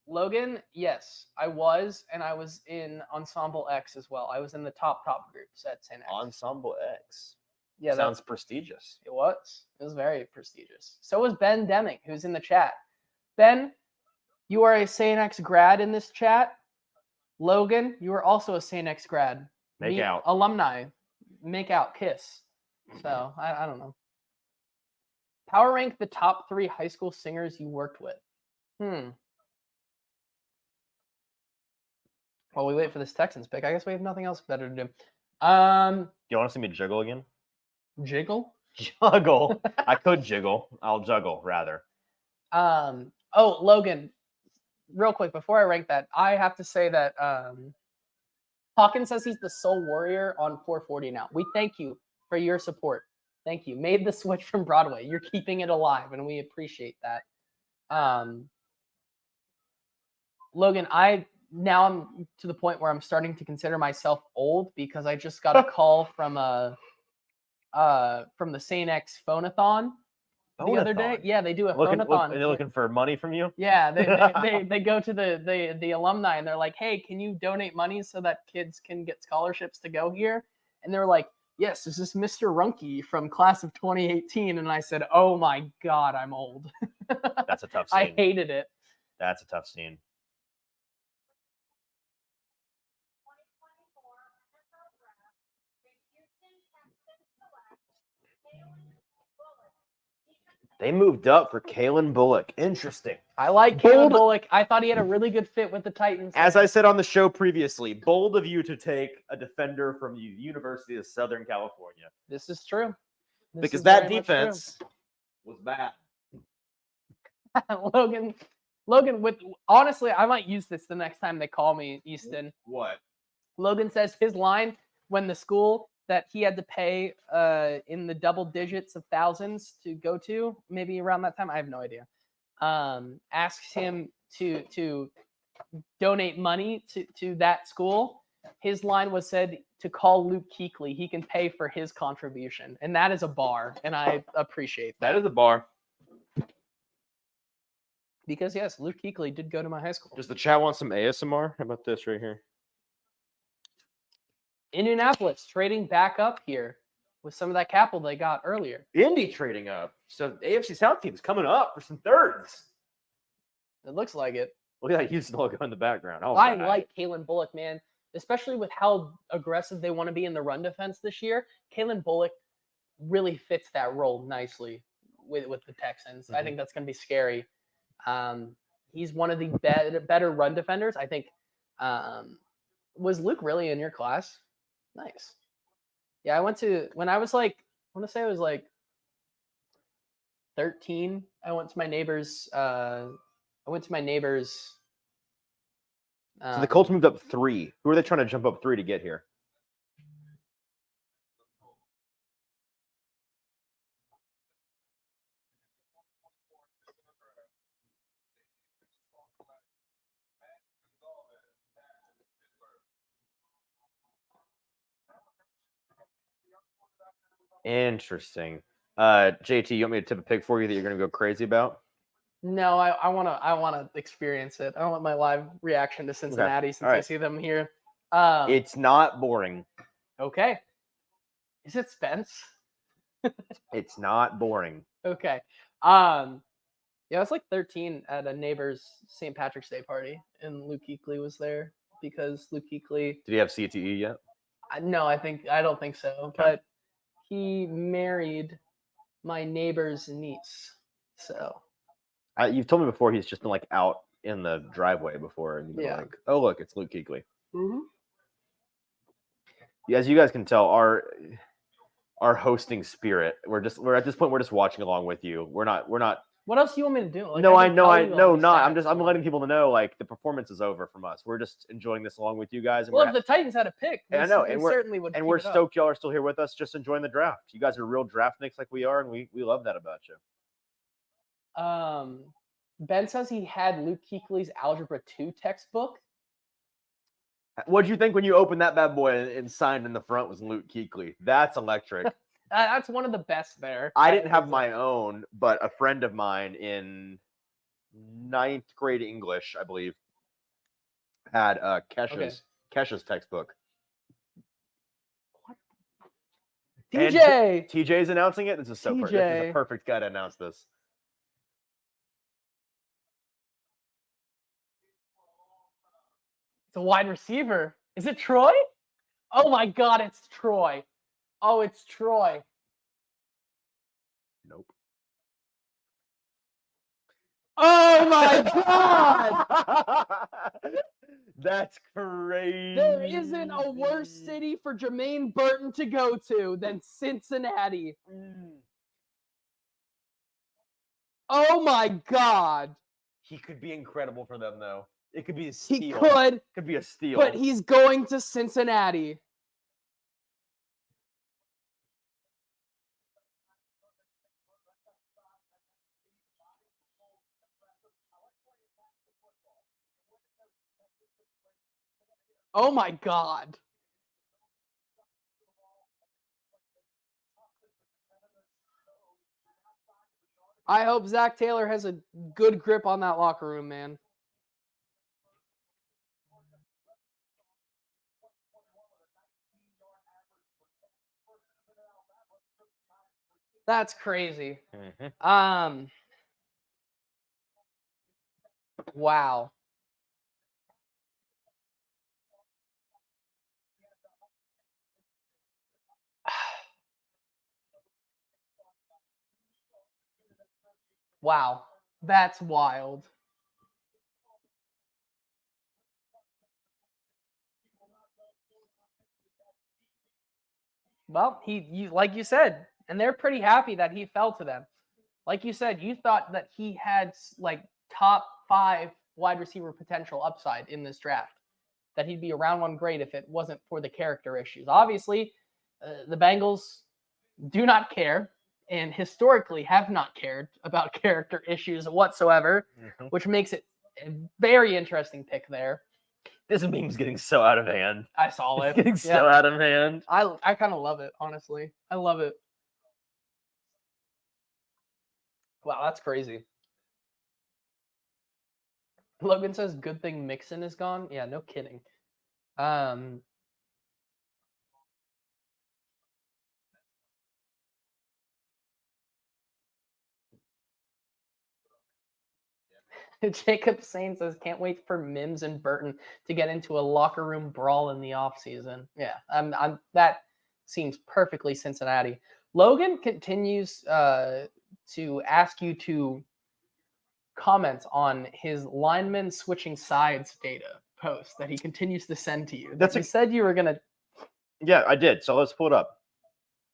Logan, yes, I was, and I was in Ensemble X as well. I was in the top groups at St. X. Ensemble X. Yeah, sounds prestigious. It was. It was very prestigious. So was Ben Deming, who's in the chat. Ben, you are a St. X grad in this chat. Logan, you are also a St. X grad. Make out. Alumni. Make out. Kiss. So, I don't know. Power rank the top 3 high school singers you worked with. While we wait for this Texans pick, I guess we have nothing else better to do. You want to see me jiggle again? Jiggle. Juggle. I could jiggle. I'll juggle rather. Oh, Logan, real quick before I rank that, I have to say that Hawkins says he's the sole warrior on 440 now. We thank you for your support. Thank you. Made the switch from Broadway. You're keeping it alive, and we appreciate that. Logan, now I'm to the point where I'm starting to consider myself old because I just got a call from the St. X Phonathon the other day. Yeah, they do a phonathon. Are they looking for money from you? Yeah, they go to the alumni and they're like, hey, can you donate money so that kids can get scholarships to go here? And they're like, yes, this is Mr. Ruhnke from class of 2018. And I said, oh my God, I'm old. That's a tough scene. I hated it. That's a tough scene. They moved up for Kalen Bullock. Interesting. I like Kalen Bullock. I thought he had a really good fit with the Titans. As I said on the show previously, bold of you to take a defender from the University of Southern California. This is true. Because that defense was bad. Logan, honestly, I might use this the next time they call me, Easton. What? Logan says his line when the school that he had to pay in the double digits of thousands to go to, maybe around that time, I have no idea, asks him to donate money to that school. His line was said to call Luke Kuechly. He can pay for his contribution. And that is a bar, and I appreciate that. That is a bar. Because, yes, Luke Kuechly did go to my high school. Does the chat want some ASMR? How about this right here? Indianapolis trading back up here with some of that capital they got earlier. Indy trading up. So the AFC South team's coming up for some thirds. It looks like it. Look at that Houston logo in the background. Oh, I like Kalen Bullock, man, especially with how aggressive they want to be in the run defense this year. Kalen Bullock really fits that role nicely with the Texans. I think that's going to be scary. He's one of the better run defenders. I think. Was Luke really in your class? Nice. Yeah, when I was like, I want to say I was like 13. I went to my neighbor's. So the Colts moved up 3. Who are they trying to jump up 3 to get here? Interesting. JT, you want me to tip a pick for you that you're going to go crazy about? No, I wanna experience it. I don't want my live reaction to Cincinnati since I see them here. It's not boring. Okay. Is it Spence? It's not boring. Okay. Yeah, I was like 13 at a neighbor's St. Patrick's Day party, and Luke Kuechly was there because Luke Kuechly. Did he have CTE yet? No, I don't think so. Okay. But he married my neighbor's niece. So. You've told me before he's just been like out in the driveway before, and you've been like, "Oh, look, it's Luke Kuechly." Mm-hmm. As you guys can tell, our hosting spirit. We're at this point. We're just watching along with you. We're not. What else do you want me to do? Like, no, I know. I'm letting people know like the performance is over from us. We're just enjoying this along with you guys. And well, if the Titans had a pick, I know, and certainly would. And we're stoked y'all are still here with us, just enjoying the draft. You guys are real draftniks like we are, and we love that about you. Ben says he had Luke Kuechly's Algebra 2 textbook. What'd you think when you opened that bad boy and signed in the front was Luke Kuechly? That's electric. That's one of the best there. I didn't have my own, but a friend of mine in 9th grade English, I believe, had Kesha's textbook. What? TJ! TJ's announcing it? This is so perfect. This is a perfect guy to announce this. It's a wide receiver. Is it Troy? Oh my God, it's Troy. Oh, it's Troy. Nope. Oh my God! That's crazy. There isn't a worse city for Jermaine Burton to go to than Cincinnati. Oh my God. He could be incredible for them, though. It could be a steal. He could, Could be a steal. but he's going to Cincinnati. Oh my God. I hope Zach Taylor has a good grip on that locker room, man. That's crazy. Wow. Wow. That's wild. Well, you like you said, and they're pretty happy that he fell to them. Like you said, you thought that he had like top 5 wide receiver potential upside in this draft, that he'd be a round 1 grade if it wasn't for the character issues. Obviously, the Bengals do not care and historically have not cared about character issues whatsoever, which makes it a very interesting pick there. This meme's getting so out of hand. I saw it. It's getting so out of hand. I kind of love it, honestly. I love it. Wow, that's crazy. Logan says, good thing Mixon is gone. Yeah, no kidding. Jacob Sane says, can't wait for Mims and Burton to get into a locker room brawl in the offseason. Yeah, that seems perfectly Cincinnati. Logan continues to ask you to comment on his lineman switching sides data post that he continues to send to you. You said you were going to. Yeah, I did. So let's pull it up.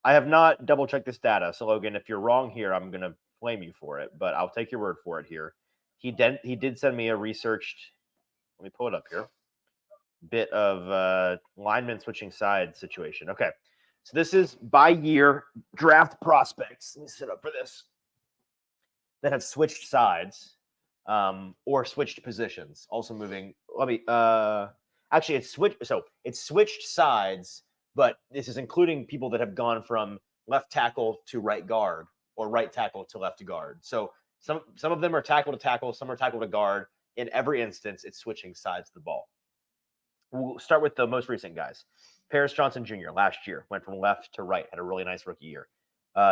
I have not double checked this data. So Logan, if you're wrong here, I'm going to blame you for it, but I'll take your word for it here. He did send me a researched, let me pull it up here, bit of lineman switching sides situation. Okay. So this is by year draft prospects. Let me sit up for this. That have switched sides or switched positions. Also moving. Let me actually it's switched. So it's switched sides, but this is including people that have gone from left tackle to right guard or right tackle to left guard. So some of them are tackle to tackle, some are tackle to guard. In every instance, it's switching sides of the ball. We'll start with the most recent guys. Paris Johnson Jr. last year went from left to right, had a really nice rookie year.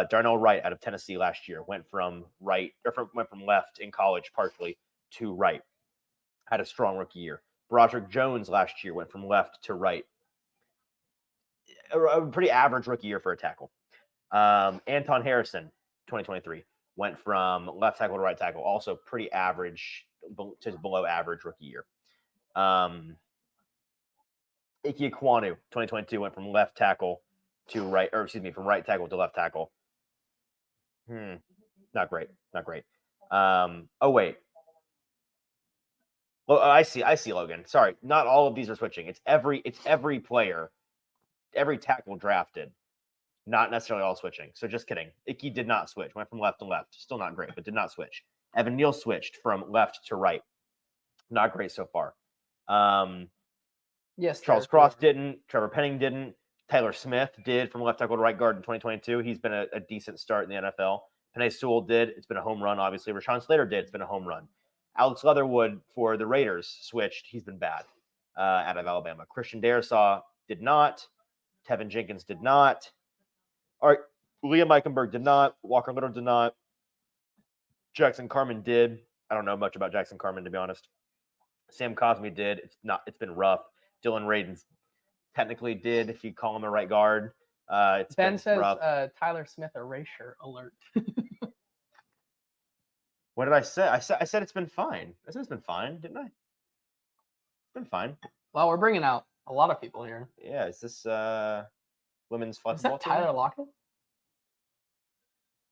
Darnell Wright out of Tennessee last year went from left in college partially to right, had a strong rookie year. Broderick Jones last year went from left to right, a pretty average rookie year for a tackle. Anton Harrison, 2023, went from left tackle to right tackle, also pretty average to below average rookie year. Ike Ekwonu, 2022, went from left tackle to right, or excuse me, from right tackle to left tackle. Not great. Oh wait. Well, I see, Logan. Sorry, not all of these are switching. It's every player, every tackle drafted, not necessarily all switching. So just kidding. Icky did not switch. Went from left to left. Still not great, but did not switch. Evan Neal switched from left to right. Not great so far. Yes. Charles Cross didn't. Trevor Penning didn't. Tyler Smith did from left tackle to right guard in 2022. He's been a decent start in the NFL. Penei Sewell did. It's been a home run, obviously. Rashawn Slater did. It's been a home run. Alex Leatherwood for the Raiders switched. He's been bad out of Alabama. Christian Darrisaw did not. Tevin Jenkins did not. All right, Liam Eichenberg did not. Walker Little did not. Jackson Carman did. I don't know much about Jackson Carman, to be honest. Sam Cosmi did. It's been rough. Dylan Radins technically did, if you call him a right guard. Ben says Tyler Smith erasure alert. What did I say? I said it's been fine. I said it's been fine, didn't I? It's been fine. Well, we're bringing out a lot of people here. Yeah, is this women's Is flexible that team? Tyler Lockett?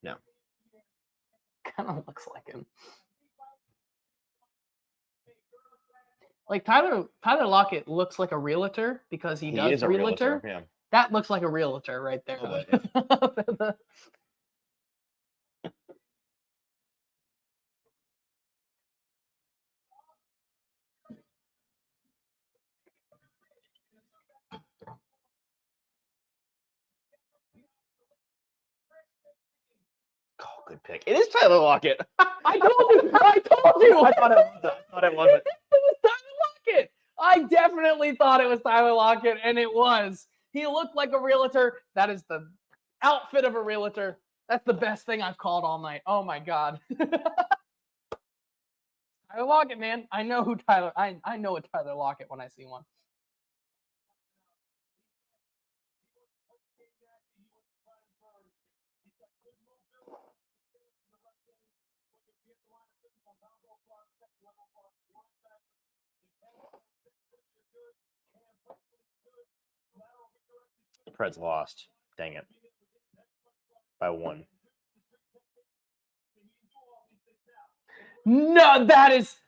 No. Kind of looks like him. Like Tyler Lockett looks like a realtor because he does is a realtor. Yeah. That looks like a realtor right there. Oh, good pick. It is Tyler Lockett. I told you. I told you. I thought it wasn't. It was Tyler Lockett. I definitely thought it was Tyler Lockett, and it was. He looked like a realtor. That is the outfit of a realtor. That's the best thing I've called all night. Oh my god. Tyler Lockett, man. I know who Tyler. I know a Tyler Lockett when I see one. Preds lost. Dang it. By 1. No, that is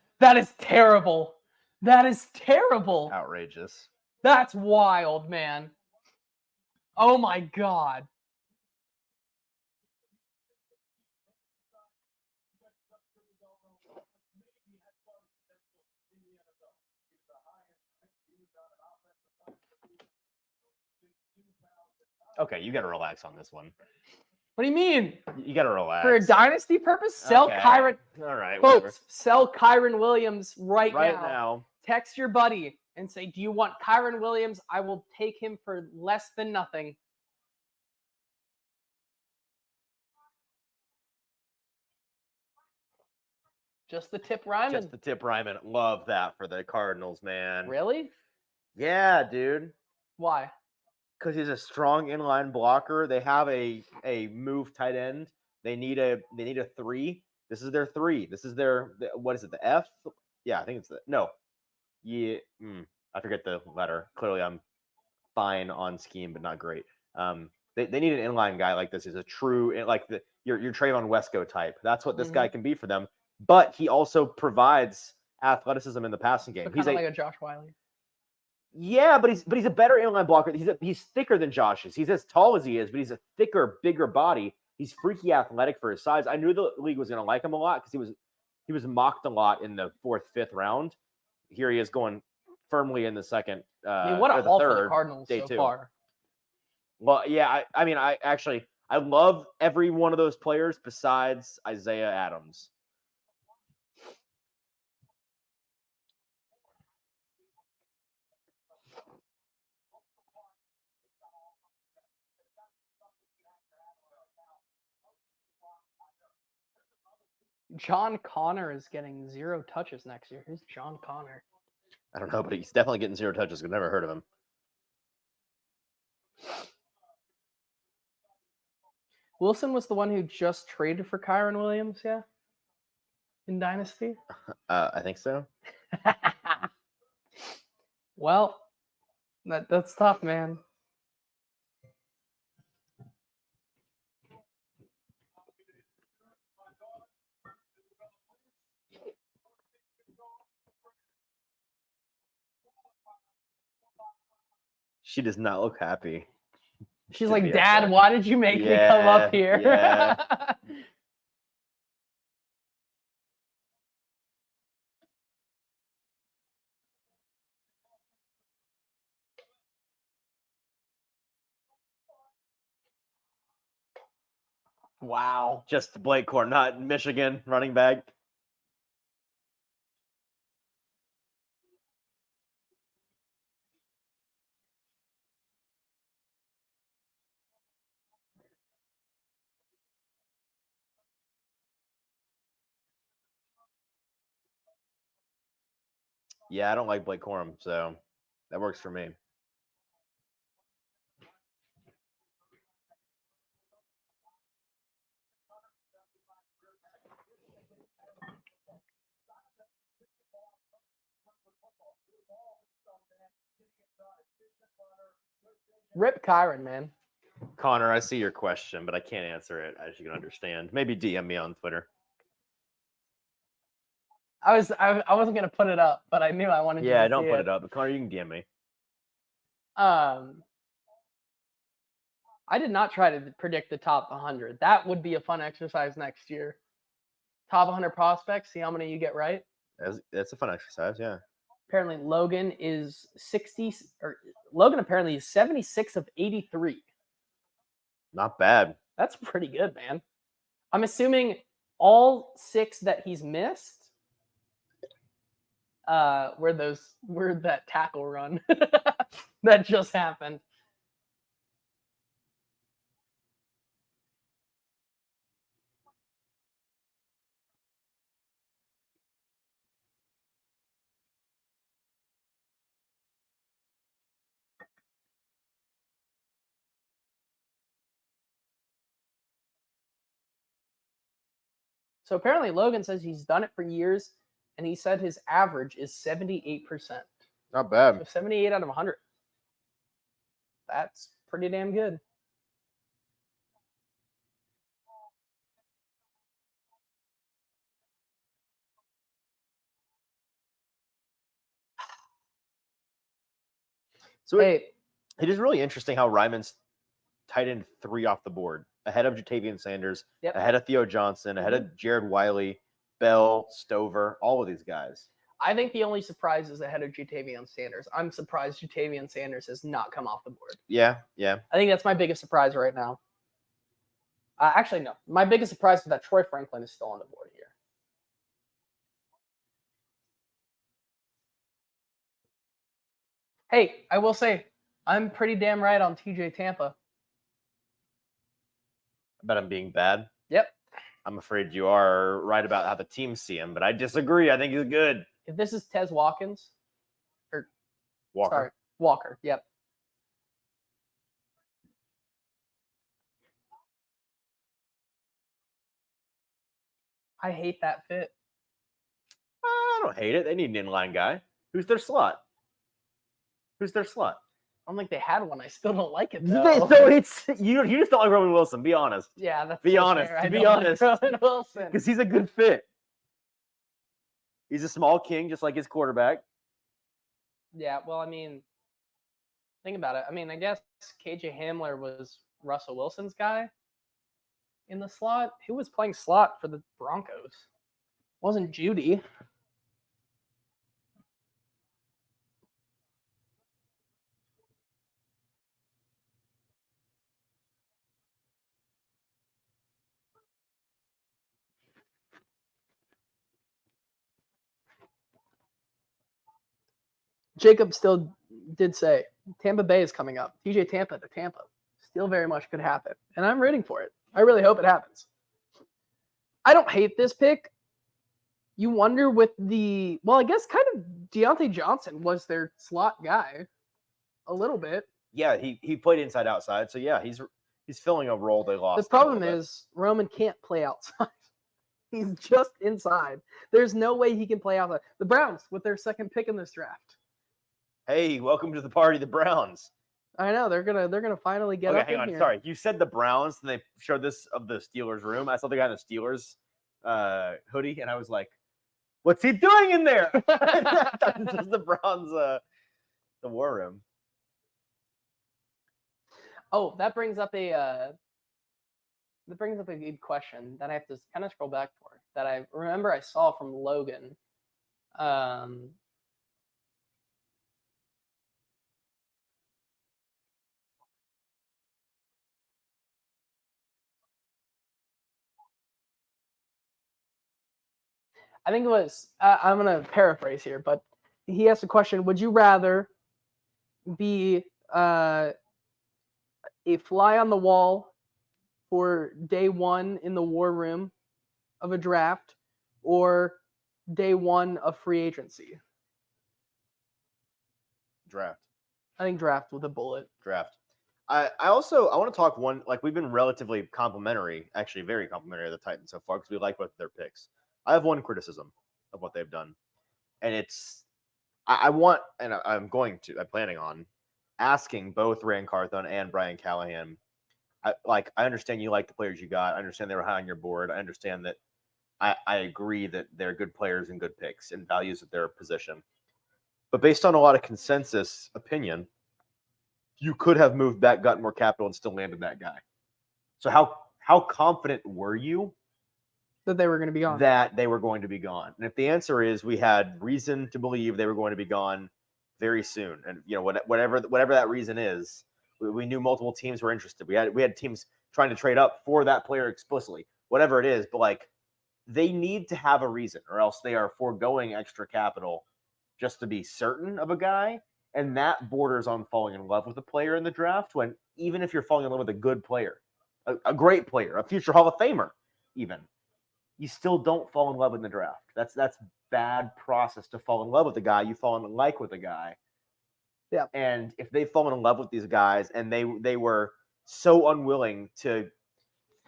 terrible. That is terrible. Outrageous. That's wild, man. Oh my god. Okay, you got to relax on this one. What do you mean? You got to relax. For a dynasty purpose, sell Okay. Kyron. All right, whatever. Folks, sell Kyron Williams right now. now. Text your buddy and say, do you want Kyron Williams? I will take him for less than nothing. Just the tip Ryman. Just the tip Ryman. Love that for the Cardinals, man. Really? Yeah, dude. Why? Because he's a strong inline blocker. They have a move tight end. They need a 3. This is their 3. This is their what is it? The F? Yeah, I think it's the no. Yeah, I forget the letter. Clearly, I'm fine on scheme, but not great. They need an inline guy like this. He's a true like your Trayvon Wesco type. That's what this guy can be for them. But he also provides athleticism in the passing game. So He's like a Josh Wiley. Yeah, but he's a better inline blocker. He's thicker than Josh is. He's as tall as he is, but he's a thicker, bigger body. He's freaky athletic for his size. I knew the league was going to like him a lot because he was mocked a lot in the 4th, 5th round. Here he is going firmly in the second. I mean, what a haul for the Cardinals day so 2. far. Well, yeah, I love every one of those players besides Isaiah Adams. John Connor is getting 0 touches next year. Who's John Connor? I don't know, but he's definitely getting 0 touches. I've never heard of him. Wilson was the one who just traded for Kyron Williams, yeah? In Dynasty? I think so. Well, that's tough, man. She does not look happy. She's like, Dad, why did you make me come up here? Yeah. Wow. Just Blake Corum, not Michigan running back. Yeah, I don't like Blake Corum, so that works for me. Rip Kyron, man. Connor, I see your question, but I can't answer it, as you can understand. Maybe DM me on Twitter. I wasn't gonna put it up, but I knew I wanted you to Don't see put it up. But Connor, you can DM me. I did not try to predict the top 100. That would be a fun exercise next year. Top 100 prospects, see how many you get right. That's a fun exercise, yeah. Apparently, Logan apparently is 76 of 83. Not bad. That's pretty good, man. I'm assuming all 6 that he's missed were that tackle run that just happened. So apparently Logan says he's done it for years, and he said his average is 78%. Not bad. So 78 out of 100. That's pretty damn good. So it is really interesting how Ryman's tight end 3 off the board, ahead of Jatavian Sanders, ahead of Theo Johnson, ahead of Jared Wiley, Bell, Stover, all of these guys. I think the only surprise is ahead of Jatavian Sanders. I'm surprised Jatavian Sanders has not come off the board. Yeah. I think that's my biggest surprise right now. Actually, no. My biggest surprise is that Troy Franklin is still on the board here. Hey, I will say, I'm pretty damn right on TJ Tampa. I bet I'm being bad. Yep. I'm afraid you are right about how the team see him, but I disagree. I think he's good. If this is Tez Watkins, or Walker. Sorry, Walker. Yep. I hate that fit. I don't hate it. They need an inline guy. Who's their slot? I don't think they had one. I still don't like it, though. You just don't like Roman Wilson. Be honest. Yeah, that's be so honest. fair. To be honest, Roman Wilson, because he's a good fit. He's a small king, just like his quarterback. Yeah, well, I mean, think about it. I mean, I guess KJ Hamler was Russell Wilson's guy in the slot. Who was playing slot for the Broncos? It wasn't Judy. Jacob still did say Tampa Bay is coming up. TJ Tampa to Tampa. Still very much could happen. And I'm rooting for it. I really hope it happens. I don't hate this pick. You wonder with I guess kind of Deontay Johnson was their slot guy a little bit. Yeah, he played inside outside. So yeah, he's filling a role they lost. The problem is Roman can't play outside. He's just inside. There's no way he can play outside. The Browns with their second pick in this draft. Hey, welcome to the party, the Browns. I know they're gonna finally get up hang in on. here. Sorry, you said the Browns, and they showed this of the Steelers room. I saw the guy in the Steelers hoodie, and I was like, "What's he doing in there?" This is the Browns, the war room. Oh, that brings up a good question that I have to kind of scroll back for. That I remember I saw from Logan. I think it was, I'm going to paraphrase here, but he asked a question, would you rather be a fly on the wall for day one in the war room of a draft or day one of free agency? Draft. I think draft with a bullet. Draft. I want to talk one, like we've been relatively complimentary, actually very complimentary of the Titans so far because we like both their picks. I have one criticism of what they've done, and it's I want, and I'm planning on asking both Rand Carthon and Brian Callahan. I understand you like the players you got. I understand they were high on your board. I understand that I agree that they're good players and good picks and values at their position. But based on a lot of consensus opinion, you could have moved back, gotten more capital, and still landed that guy. So how confident were you that they were going to be gone? That they were going to be gone. And if the answer is we had reason to believe they were going to be gone very soon, and whatever that reason is, we knew multiple teams were interested. We had teams trying to trade up for that player explicitly, whatever it is. But they need to have a reason, or else they are foregoing extra capital just to be certain of a guy. And that borders on falling in love with a player in the draft, when even if you're falling in love with a good player, a great player, a future Hall of Famer, even, you still don't fall in love in the draft. That's bad process to fall in love with a guy. You fall in like with a guy. Yeah. And if they've fallen in love with these guys and they were so unwilling to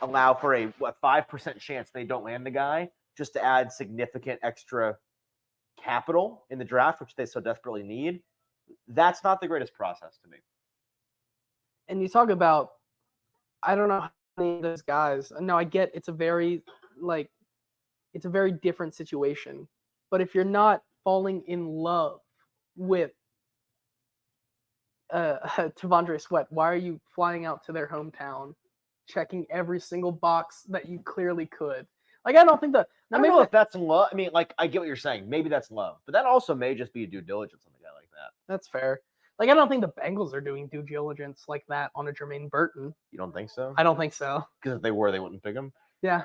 allow for a 5% chance they don't land the guy just to add significant extra capital in the draft, which they so desperately need, that's not the greatest process to me. And you talk about, I don't know how many of those guys. No, I get it's a very different situation. But if you're not falling in love with Tavondre Sweat, why are you flying out to their hometown, checking every single box that you clearly could? I don't think that. I don't know if that's love. I mean, I get what you're saying. Maybe that's love, but that also may just be a due diligence on a guy like that. That's fair. I don't think the Bengals are doing due diligence like that on a Jermaine Burton. You don't think so? I don't think so. Because if they were, they wouldn't pick him. Yeah.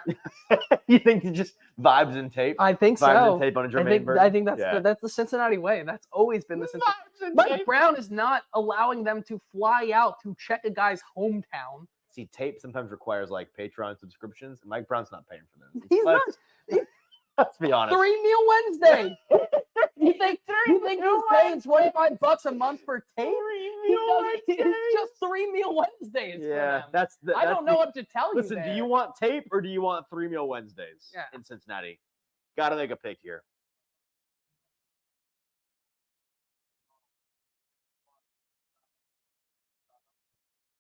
You think it's just vibes and tape? I think vibes so. And tape on a Jermaine Burton? I think that's the Cincinnati way. That's always been the Cincinnati. Mike Brown is not allowing them to fly out to check a guy's hometown. See, tape sometimes requires Patreon subscriptions, and Mike Brown's not paying for those. He's not. Let's be honest. 3 Meal Wednesday. You think he's paying $25 a month for tape? It's just 3 Meal Wednesdays. Yeah, for them. I don't know what to tell you. Listen, do you want tape or do you want 3 Meal Wednesdays in Cincinnati? Got to make a pick here.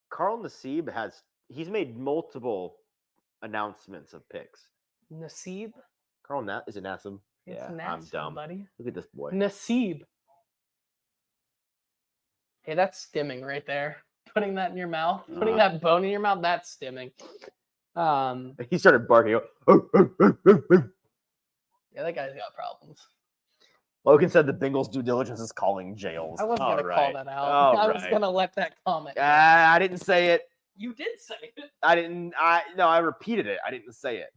Carl Nassib he's made multiple announcements of picks. Nassib? Carl is it Nassib? It's yeah, Nassib, I'm dumb. Buddy. Look at this boy. Nassib. Hey, that's stimming right there. Putting that in your mouth, putting that bone in your mouth, that's stimming. He started barking. Yeah, that guy's got problems. Logan said the Bengals' due diligence is calling jails. I wasn't going to call that out. I was going to let that comment. I didn't say it. You did say it. I didn't. I repeated it. I didn't say it.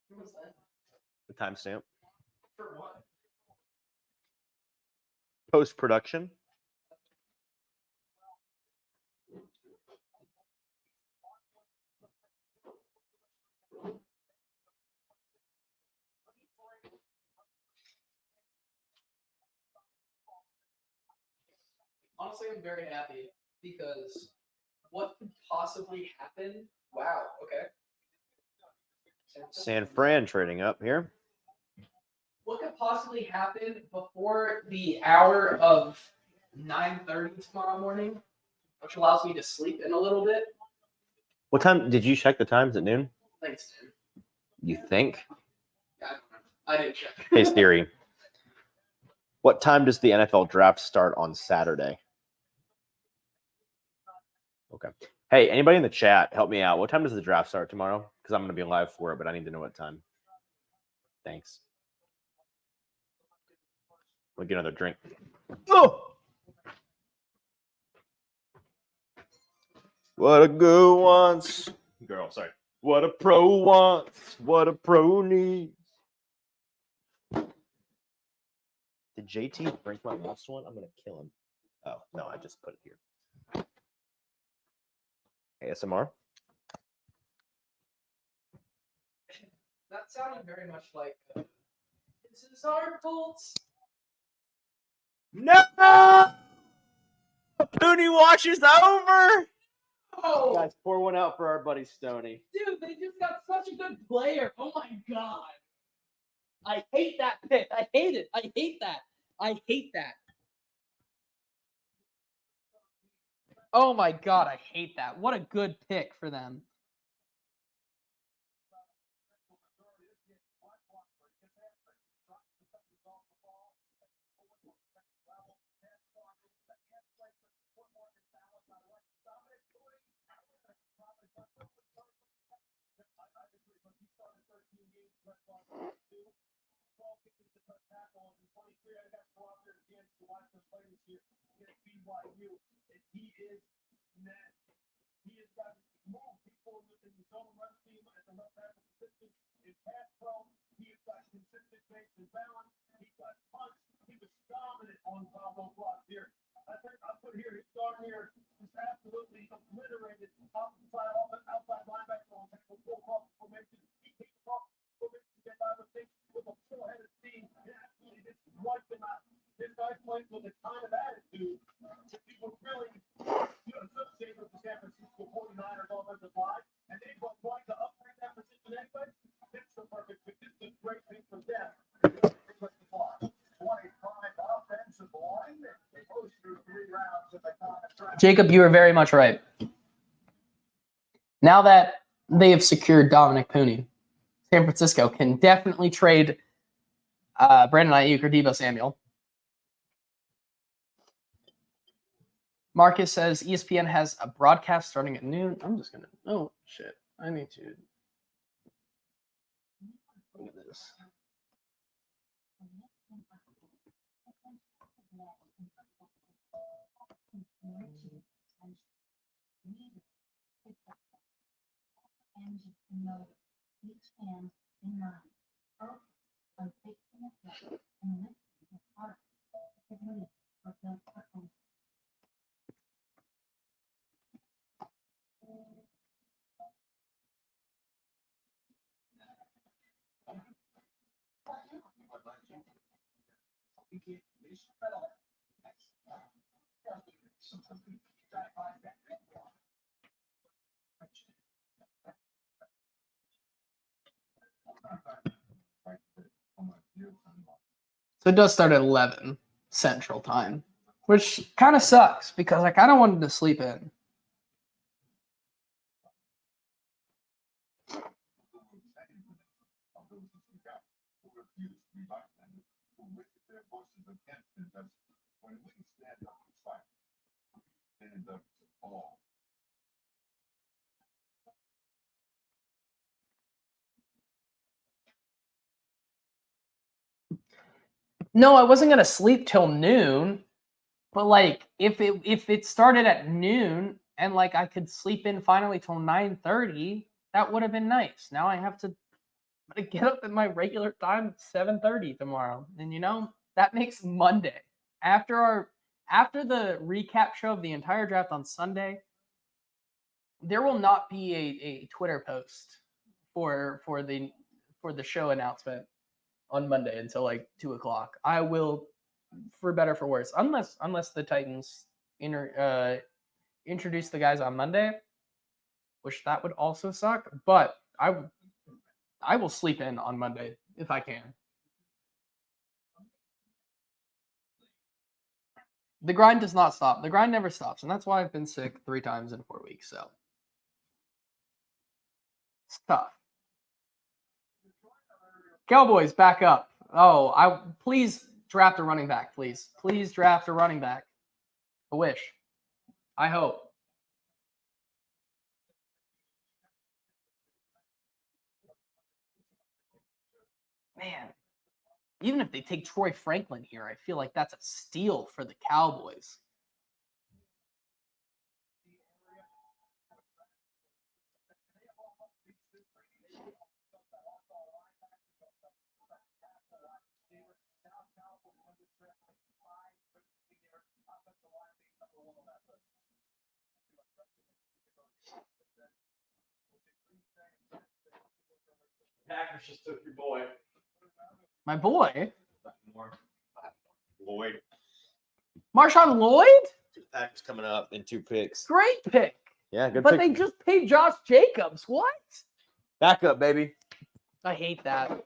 What was that? The timestamp. For what? Post-production. Honestly, I'm very happy because what could possibly happen? Wow, okay. San Fran trading up here. What could possibly happen before the hour of 9:30 tomorrow morning, which allows me to sleep in a little bit? What time did you check the times at noon? Thanks, Tim. You think? I didn't check. Hey, Theory. What time does the NFL draft start on Saturday? Okay. Hey, anybody in the chat, help me out. What time does the draft start tomorrow? Because I'm going to be live for it, but I need to know what time. Thanks. We'll get another drink. Oh! What a girl wants. Girl, sorry. What a pro wants. What a pro needs. Did JT drink my last one? I'm going to kill him. Oh, no, I just put it here. ASMR. That sounded very much like this is our Colts. No! Poonie Wash is over! Oh, Guys, pour one out for our buddy Stoney. dude, they just got such a good player. Oh my god. I hate that pick. I hate it. I hate that. I hate that. Oh my god, I hate that. What a good pick for them. Jacob, you were very much right. Now that they have secured Dominic Pooney, San Francisco can definitely trade Brandon Ayuk or Deebo Samuel. Marcus says ESPN has a broadcast starting at noon. I'm just gonna. Oh shit! I need to look at this. So it does start at 11 Central Time, which kind of sucks because I kind of wanted to sleep in. No, I wasn't gonna sleep till noon, but like if it started at noon and like I could sleep in finally till 9:30, that would have been nice. Now I have to get up at my regular time at 7:30 tomorrow, and you know that makes Monday after the recap show of the entire draft on Sunday. There will not be a Twitter post for the show announcement on Monday until like 2:00. I will, for better or for worse, unless the Titans introduce the guys on Monday, which that would also suck. But I will sleep in on Monday if I can. The grind does not stop. The grind never stops, and that's why I've been sick 3 times in 4 weeks. So it's tough. Cowboys back up. Oh, please draft a running back, please. Please draft a running back. I wish. I hope. Man, even if they take Troy Franklin here, I feel like that's a steal for the Cowboys. Packers just took your boy. My boy? Lloyd. Marshawn Lloyd? Packers coming up in 2 picks. Great pick. Yeah, good But pick. they just paid Josh Jacobs. What? Back up, baby. I hate that.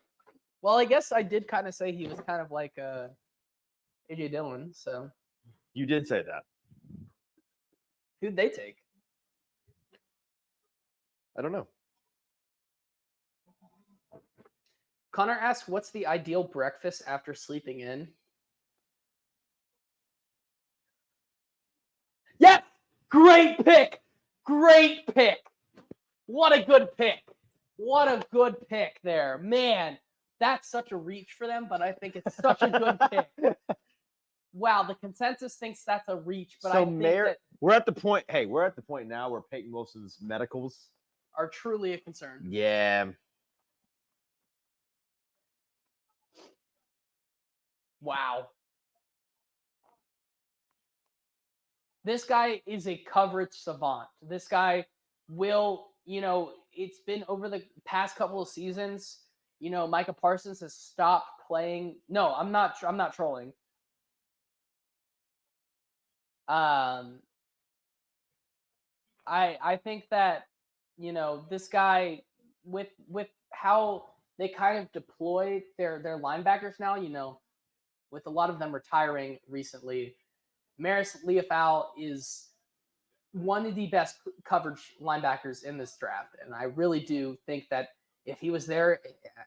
Well, I guess I did kind of say he was kind of like AJ Dillon. So You did say that. who'd they take? I don't know. Connor asks, "What's the ideal breakfast after sleeping in?" Yes, great pick. Great pick. What a good pick. What a good pick there, man. That's such a reach for them, but I think it's such a good pick. Wow, the consensus thinks that's a reach, but I think that we're at the point. Hey, we're at the point now where Peyton Wilson's medicals are truly a concern. Yeah. Wow. This guy is a coverage savant. This guy will, it's been over the past couple of seasons, Micah Parsons has stopped playing. No, I'm not trolling. I think that, this guy with how they kind of deploy their linebackers now, with a lot of them retiring recently, Maris Leofau is one of the best coverage linebackers in this draft. And I really do think that if he was there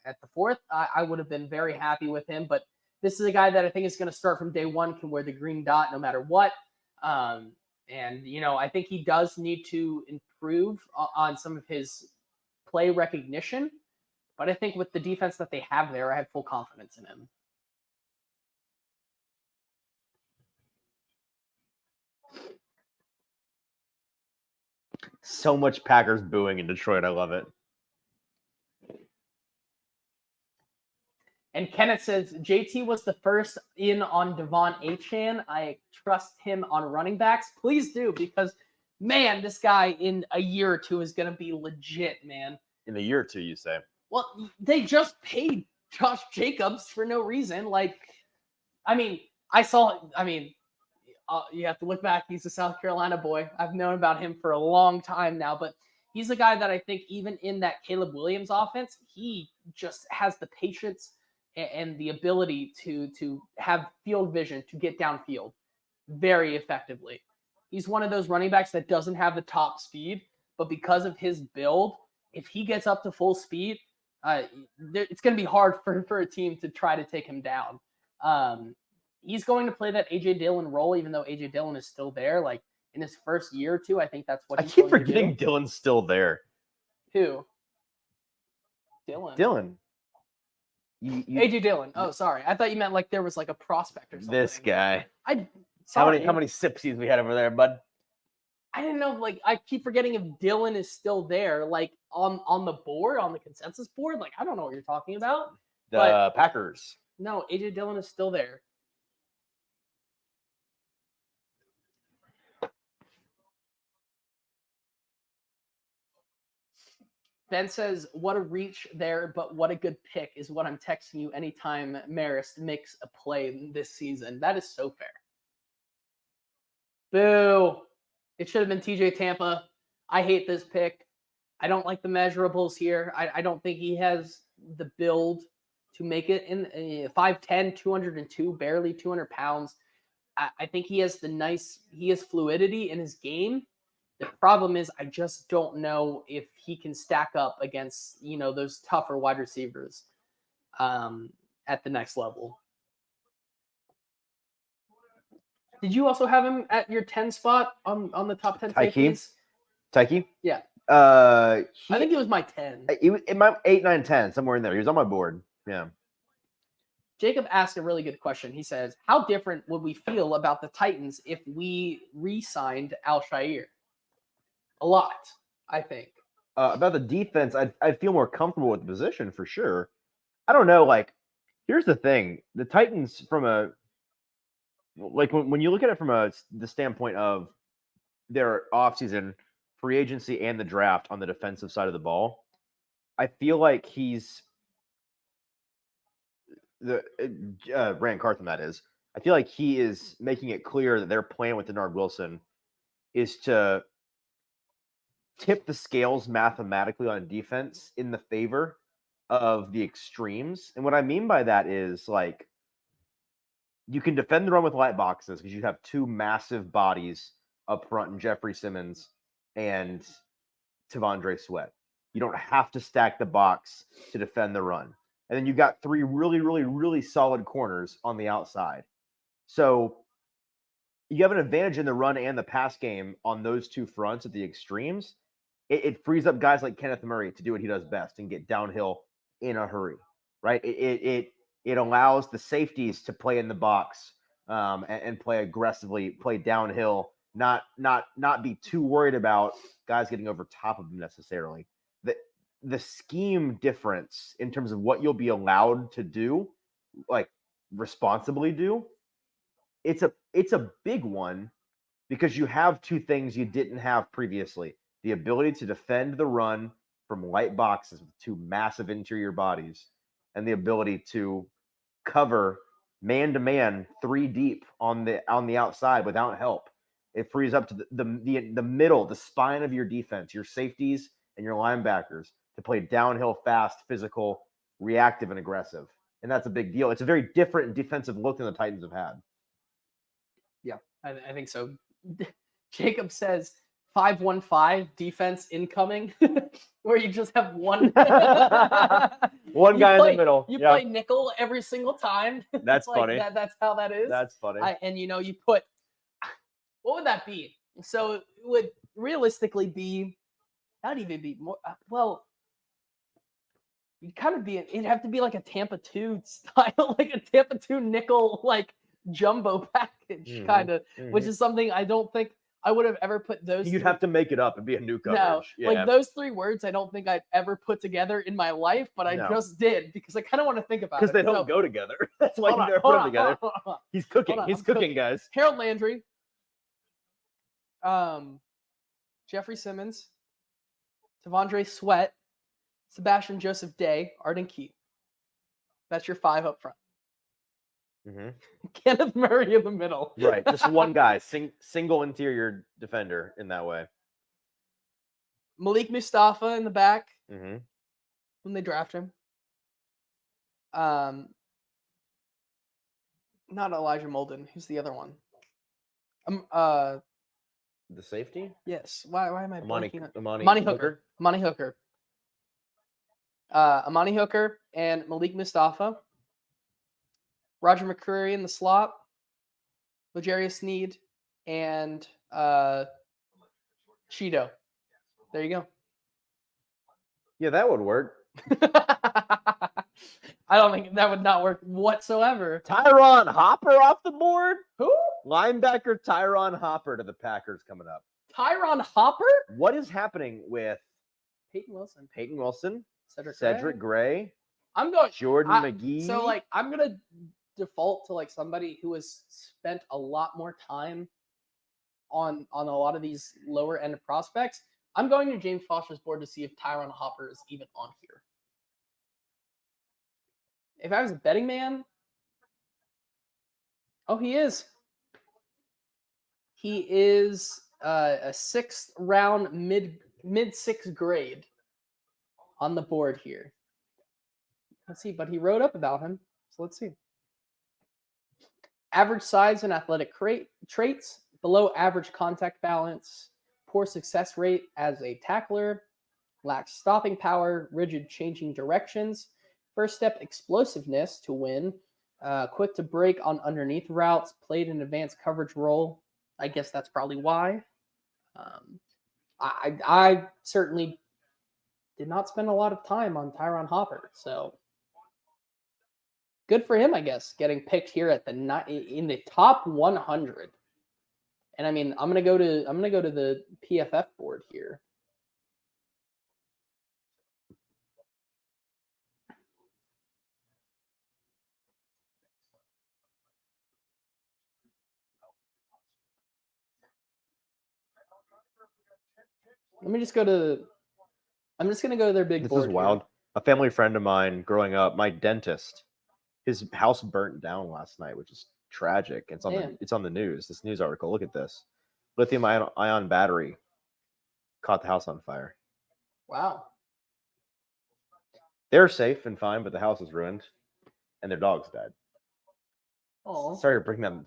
at the 4th, I would have been very happy with him. But this is a guy that I think is going to start from day one, can wear the green dot no matter what. And, I think he does need to improve on some of his play recognition. But I think with the defense that they have there, I have full confidence in him. So much Packers booing in Detroit. I love it. And Kenneth says, JT was the first in on Devon Achane. I trust him on running backs. Please do, because, man, this guy in a year or two is going to be legit, man. In a year or two, you say? Well, they just paid Josh Jacobs for no reason. You have to look back. He's a South Carolina boy. I've known about him for a long time now, but he's a guy that I think even in that Caleb Williams offense, he just has the patience and the ability to have field vision to get downfield very effectively. He's one of those running backs that doesn't have the top speed, but because of his build, if he gets up to full speed, it's going to be hard for a team to try to take him down. He's going to play that A.J. Dillon role, even though A.J. Dillon is still there. Like, in his first year or two, I think that's what I he's keep going to forgetting do. Dillon's still there. Who? Dillon. A.J. Dillon. Oh, sorry. I thought you meant like there was like a prospect or something. This guy. How many sipsies we had over there, bud? I didn't know. Like, I keep forgetting if Dillon is still there, like on the board, on the consensus board. Like, I don't know what you're talking about. The Packers. No, A.J. Dillon is still there. Ben says, what a reach there, but what a good pick is what I'm texting you anytime Maris makes a play this season. That is so fair. Boo. It should have been TJ Tampa. I hate this pick. I don't like the measurables here. I don't think he has the build to make it in 5'10", 202, barely 200 pounds. I think he has fluidity in his game. The problem is I just don't know if he can stack up against, those tougher wide receivers at the next level. Did you also have him at your 10 spot on the top 10 safeties? Tyke? Yeah. I think it was my 10. It might 8, 9, 10, somewhere in there. He was on my board. Yeah. Jacob asked a really good question. He says, how different would we feel about the Titans if we re-signed Al-Shaair? A lot, I think. About the defense, I'd feel more comfortable with the position for sure. I don't know. Like, here's the thing: the Titans, when you look at it from the standpoint of their offseason, free agency, and the draft on the defensive side of the ball, I feel like Rand Carthon. That is, I feel like he is making it clear that their plan with Denard Wilson is to tip the scales mathematically on defense in the favor of the extremes. And what I mean by that is like you can defend the run with light boxes because you have two massive bodies up front in Jeffrey Simmons and Tavondre Sweat. You don't have to stack the box to defend the run. And then you got three really, really, really solid corners on the outside. So you have an advantage in the run and the pass game on those two fronts at the extremes. It frees up guys like Kenneth Murray to do what he does best and get downhill in a hurry, right? It allows the safeties to play in the box and play aggressively, play downhill, not be too worried about guys getting over top of them necessarily. The scheme difference in terms of what you'll be allowed to do, like responsibly do, it's a big one because you have two things you didn't have previously: the ability to defend the run from light boxes with two massive interior bodies, and the ability to cover man-to-man 3 deep on the outside without help. It frees up to the middle, the spine of your defense, your safeties and your linebackers to play downhill, fast, physical, reactive, and aggressive. And that's a big deal. It's a very different defensive look than the Titans have had. Yeah, I think so. Jacob says 5-1-5 defense incoming, where you just have one one guy in the middle. You play nickel every single time. That's like funny. That's how that is. That's funny. And you put, what would that be? So it would realistically be, not even be more. Well, you'd kind of be. It'd have to be like a Tampa 2 style, like a Tampa 2 nickel, like jumbo package kind of, which is something I don't think I would have ever put those. You'd have to make it up and be a new coverage. No, like those 3 words, I don't think I'd ever put together in my life, but I just did because I kind of want to think about it. Because they don't go together. That's why you never put them together. He's cooking. He's cooking, guys. Harold Landry, Jeffrey Simmons, Tavondre Sweat, Sebastian Joseph Day, Arden Key. That's your 5 up front. Kenneth Murray in the middle. Right. Just one guy, single interior defender in that way. Malik Mustafa in the back when they draft him. Not Elijah Molden. Who's the other one? The safety? Yes. Why am I blanking? Amani Hooker. Amani Hooker. Amani Hooker and Malik Mustafa. Roger McCreary in the slot, L'Jarius Sneed, and Cheeto. There you go. Yeah, that would work. I don't think that would not work whatsoever. Tyron Hopper off the board? Who? Linebacker Tyron Hopper to the Packers coming up. Tyron Hopper? What is happening with Peyton Wilson, Cedric Gray, I'm going Jordan McGee. So like I'm gonna default to like somebody who has spent a lot more time on a lot of these lower end prospects. I'm going to James Foster's board to see if Tyron Hopper is even on here. If I was a betting man, he is. He is a 6th round mid 6th grade on the board here. Let's see, but he wrote up about him, so let's see. Average size and athletic traits, below average contact balance, poor success rate as a tackler, lacks stopping power, rigid changing directions, first step explosiveness to win, quick to break on underneath routes, played an advanced coverage role. I guess that's probably why. I certainly did not spend a lot of time on Tyron Hopper, so good for him, I guess, getting picked here at in the top 100. And I mean, I'm gonna go to the PFF board here. I'm just gonna go to their big board. This is wild. Here. A family friend of mine growing up, my dentist, his house burnt down last night, which is tragic. It's on the news. This news article. Look at this. Lithium ion battery caught the house on fire. Wow. They're safe and fine, but the house is ruined, and their dogs died. Oh. Started to bring down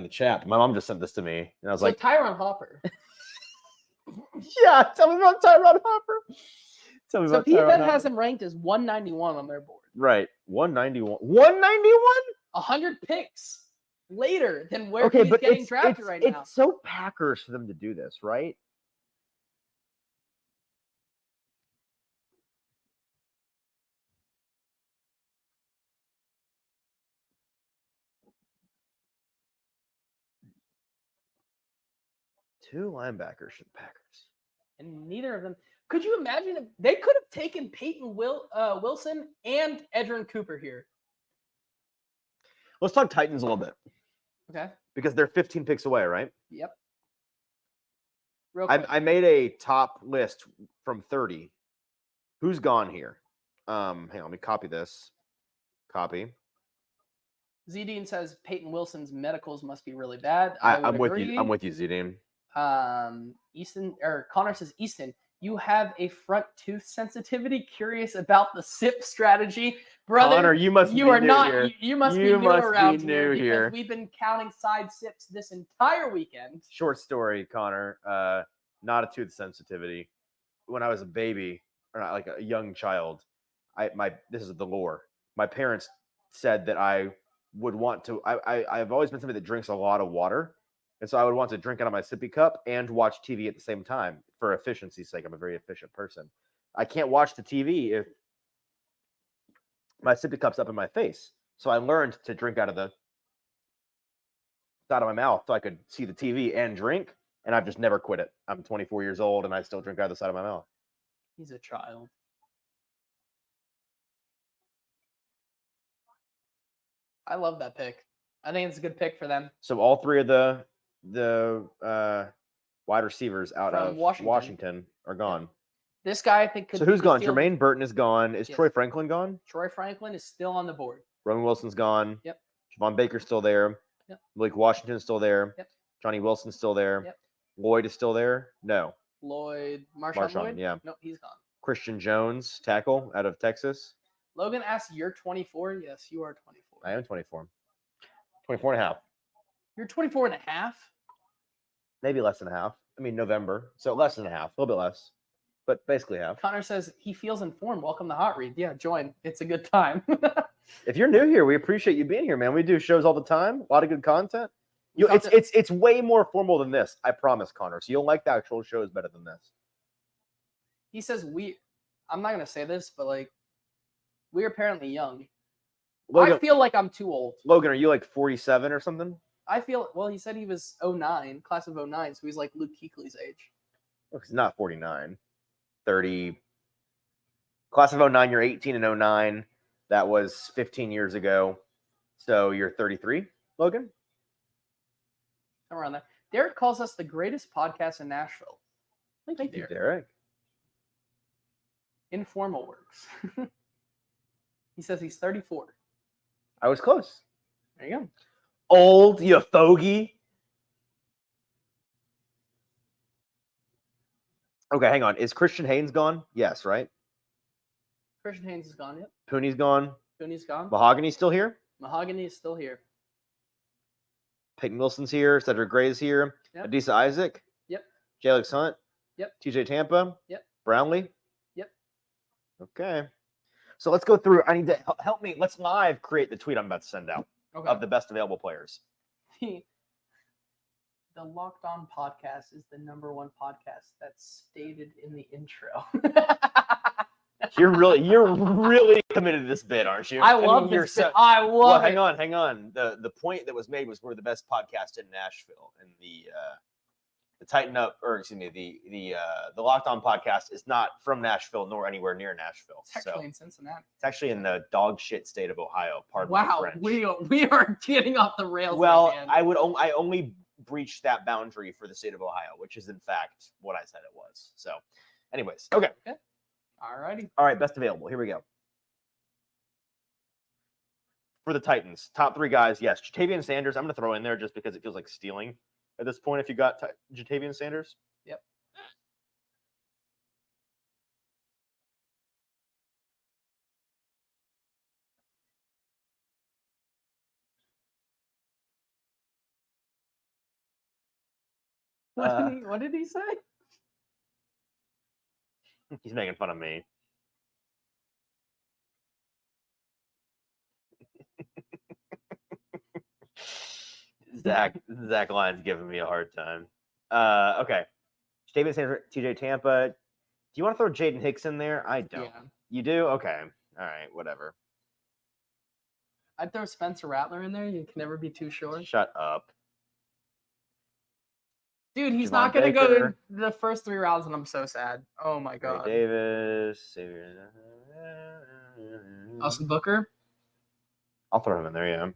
the chat. My mom just sent this to me, and I was So like, Tyron Hopper. "Yeah, tell me about Tyron Hopper." Tell me So about Tyron PFF Hopper. has him ranked as 191 on their board. Right, 191. 191. 100 picks later than where Okay, he's but getting drafted right now. It's so Packers for them to do this, right? Two linebackers for the Packers. And neither of them. Could you imagine if they could have taken Peyton Wilson and Edgerrin Cooper here? Let's talk Titans a little bit Okay. because they're 15 picks away, right? Yep. Real quick. I made a top list from 30. Who's gone here? Hang on, let me copy this. Copy. Z-Dean says Peyton Wilson's medicals must be really bad. I'm with agree. you. I'm with you, Zidane. Connor says, Easton, you have a front tooth sensitivity. Curious about the SIP strategy, brother. Connor, you must be are new not. here. You must be You new must be around new here here. because we've been counting side sips this entire weekend. Short story, Connor. Not a tooth sensitivity. When I was a baby, or not like a young child, this is the lore. My parents said that I would want to. I've always been somebody that drinks a lot of water, and so I would want to drink out of my sippy cup and watch TV at the same time for efficiency's sake. I'm a very efficient person. I can't watch the TV if my sippy cup's up in my face. So I learned to drink out of the side of my mouth so I could see the TV and drink, and I've just never quit it. I'm 24 years old, and I still drink out of the side of my mouth. He's a child. I love that pick. I think it's a good pick for them. So all three of the wide receivers out From of Washington. are gone. This guy, I think, could So be who's the gone? steal- Jermaine Burton is gone. Is Yes. Troy Franklin gone? Troy Franklin is still on the board. Roman Wilson's gone. Yep. Javon Baker's still there. Yep. Malik Washington's still there. Yep. Johnny Wilson's still there. Yep. Lloyd is still there. No. Marshawn Lloyd? yeah. No, he's gone. Christian Jones, tackle out of Texas. Logan asks, you're 24? Yes, you are 24. I am 24. 24 and a half. You're 24 and a half? Maybe less than a half. I mean, November. So less than a half. A little bit less. But basically half. Connor says he feels informed. Welcome to Hot Read. Yeah, join. It's a good time. If you're new here, we appreciate you being here, man. We do shows all the time. A lot of good content. It's way more formal than this. I promise, Connor. So you'll like the actual shows better than this. He says I'm not going to say this, but like, we're apparently young. Logan, I feel like I'm too old. Logan, are you like 47 or something? Well, he said he was 09, class of 09, so he's like Luke Kuechly's age. Well, he's not 49. 30. Class of 09, you're 18 and 09. That was 15 years ago. So you're 33, Logan? Somewhere around there. Derek calls us the greatest podcast in Nashville. Thank you, Derek. Derek. Informal works. He says he's 34. I was close. There you go. Old, you fogey. Okay, hang on. Is Christian Haynes gone? Yes, right? Christian Haynes is gone. Yep. Pooney's gone. Cooney's gone. Mahogany's still here. Mahogany is still here. Peyton Wilson's here. Cedric Gray's here. Yep. Adisa Isaac. Yep. Jalix Hunt. Yep. TJ Tampa. Yep. Brownlee. Yep. Okay. So let's go through. I need to help me. Let's live create the tweet I'm about to send out of the best available players. The Locked On podcast is the #1 podcast that's stated in the intro. You're really committed to this bid, aren't you? I love this bit. I love well, it. hang on. The point that was made was we're the best podcast in Nashville, and the Tighten Up, or excuse me, the Locked On podcast is not from Nashville nor anywhere near Nashville. It's actually in Cincinnati. It's actually in the dog shit state of Ohio. Pardon wow, my French. we are getting off the rails. Well, again. I only breached that boundary for the state of Ohio, which is in fact what I said it was. So, anyways, okay. Alrighty. All right, best available. Here we go. For the Titans, top 3 guys, yes. Jatavian Sanders, I'm going to throw in there just because it feels like stealing at this point if you got Jatavian Sanders. Yep. What did he say? He's making fun of me. Zach Lyon's giving me a hard time. Okay. David Sanders, TJ Tampa. Do you want to throw Jaden Hicks in there? I don't. Yeah. You do? Okay. All right. Whatever. I'd throw Spencer Rattler in there. You can never be too sure. Shut up. Dude, he's Javon not going to go in Baker. the first 3 rounds, and I'm so sad. Oh, my Ray God. Davis. Austin Booker. I'll throw him in there, yeah.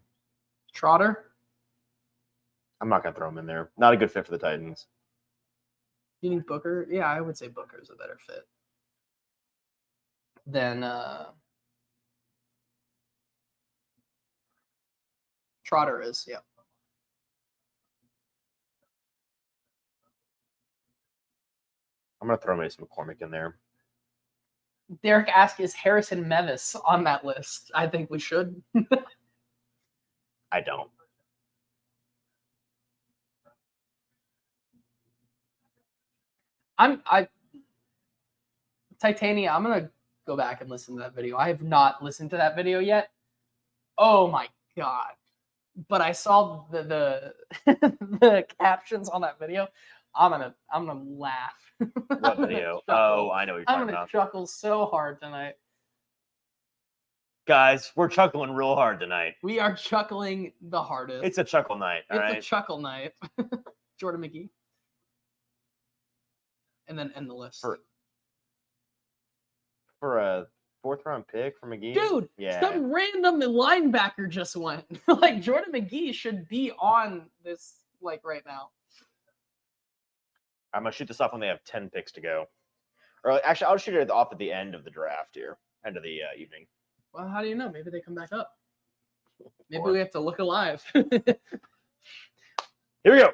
Trotter. I'm not going to throw him in there. Not a good fit for the Titans. You need Booker? Yeah, I would say Booker's a better fit than Trotter is, yeah. I'm going to throw Mason McCormick in there. Derek asked, is Harrison Mevis on that list? I think we should. I don't. Titania, I'm gonna go back and listen to that video. I have not listened to that video yet. Oh my God. But I saw the the captions on that video. I'm gonna laugh. What video? Oh, I know what you're I'm talking gonna about. chuckle so hard tonight. Guys, we're chuckling real hard tonight. We are chuckling the hardest. It's a chuckle night, all It's right? a chuckle night. Jordan McGee. And then end the list. For a 4th-round pick from McGee? Dude, Yeah. some random linebacker just went. Like, Jordan McGee should be on this, like, right now. I'm going to shoot this off when they have 10 picks to go. Or actually, I'll shoot it off at the end of the draft here. End of the evening. Well, how do you know? Maybe they come back up. Maybe Or- we have to look alive. Here we go.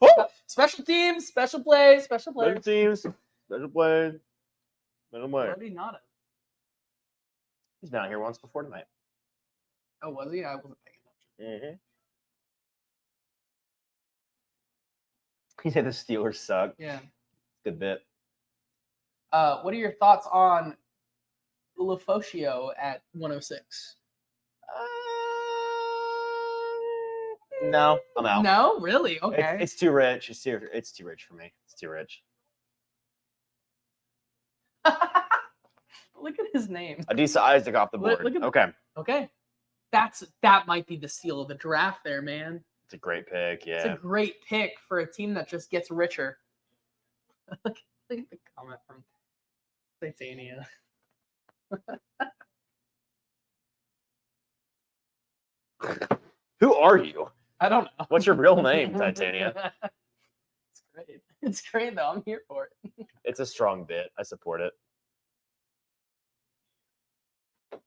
Oh! Special teams, special plays, special Special players. teams. Special play. Special play. Where did he not have? He's been out here once before tonight. Oh, was he? I wasn't paying attention. Mm-hmm. He said the Steelers suck. Yeah. Good bit. What are your thoughts on Lefosio at 106? No, I'm out. No, really? Okay. It's too rich. It's too rich for me. It's too rich. Look at his name. Adisa Isaac off the Look- board. look at Okay. Okay. that might be the steal of the draft there, man. It's a great pick. It's a Yeah. great pick for a team that just gets richer. Look at the comment from Titania. Who are you? I don't know. What's your real name, Titania? It's great. It's great though. I'm here for it. It's a strong bit. I support it. Do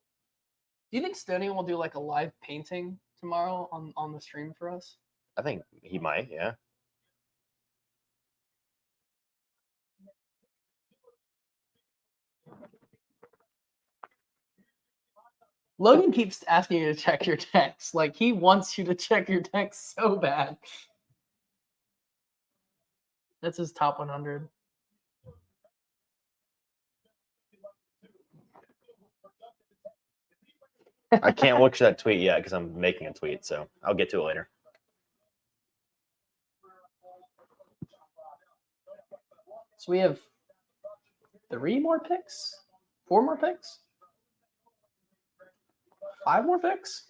you think Stoney will do like a live painting tomorrow on the stream for us? I think he might. Yeah. Logan keeps asking you to check your text. Like he wants you to check your text so bad. That's his top 100. I can't look at that tweet yet because I'm making a tweet, so I'll get to it later. So we have 3 more picks? 4 more picks? 5 more picks?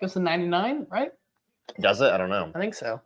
Goes to 99, right? Does it? I don't know. I think so.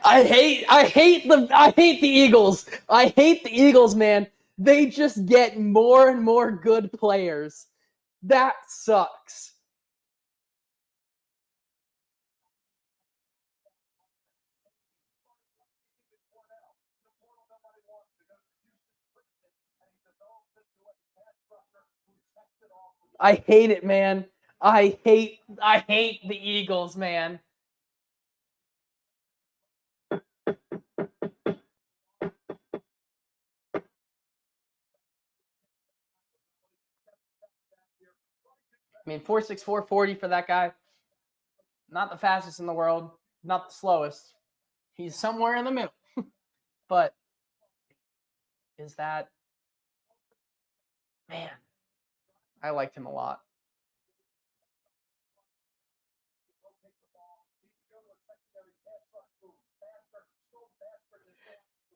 I hate the Eagles. I hate the Eagles, man. They just get more and more good players. That sucks. I hate it, man. I hate the Eagles, man. I mean, 4.64 40 for that guy. Not the fastest in the world, not the slowest. He's somewhere in the middle. But is that, man, I liked him a lot.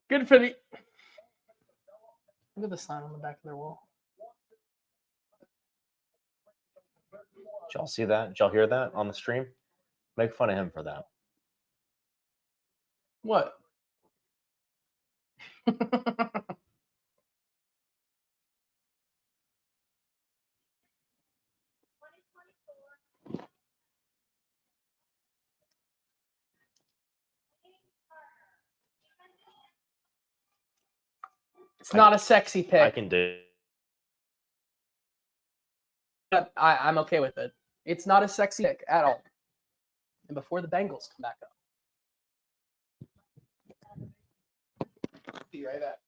Good for the. Look at the sign on the back of their wall. Did y'all see that? Did y'all hear that on the stream? Make fun of him for that. What? It's not a sexy pick. I can do. But I'm okay with it. It's not a sexy pick at all. And before the Bengals come back up. Be right back.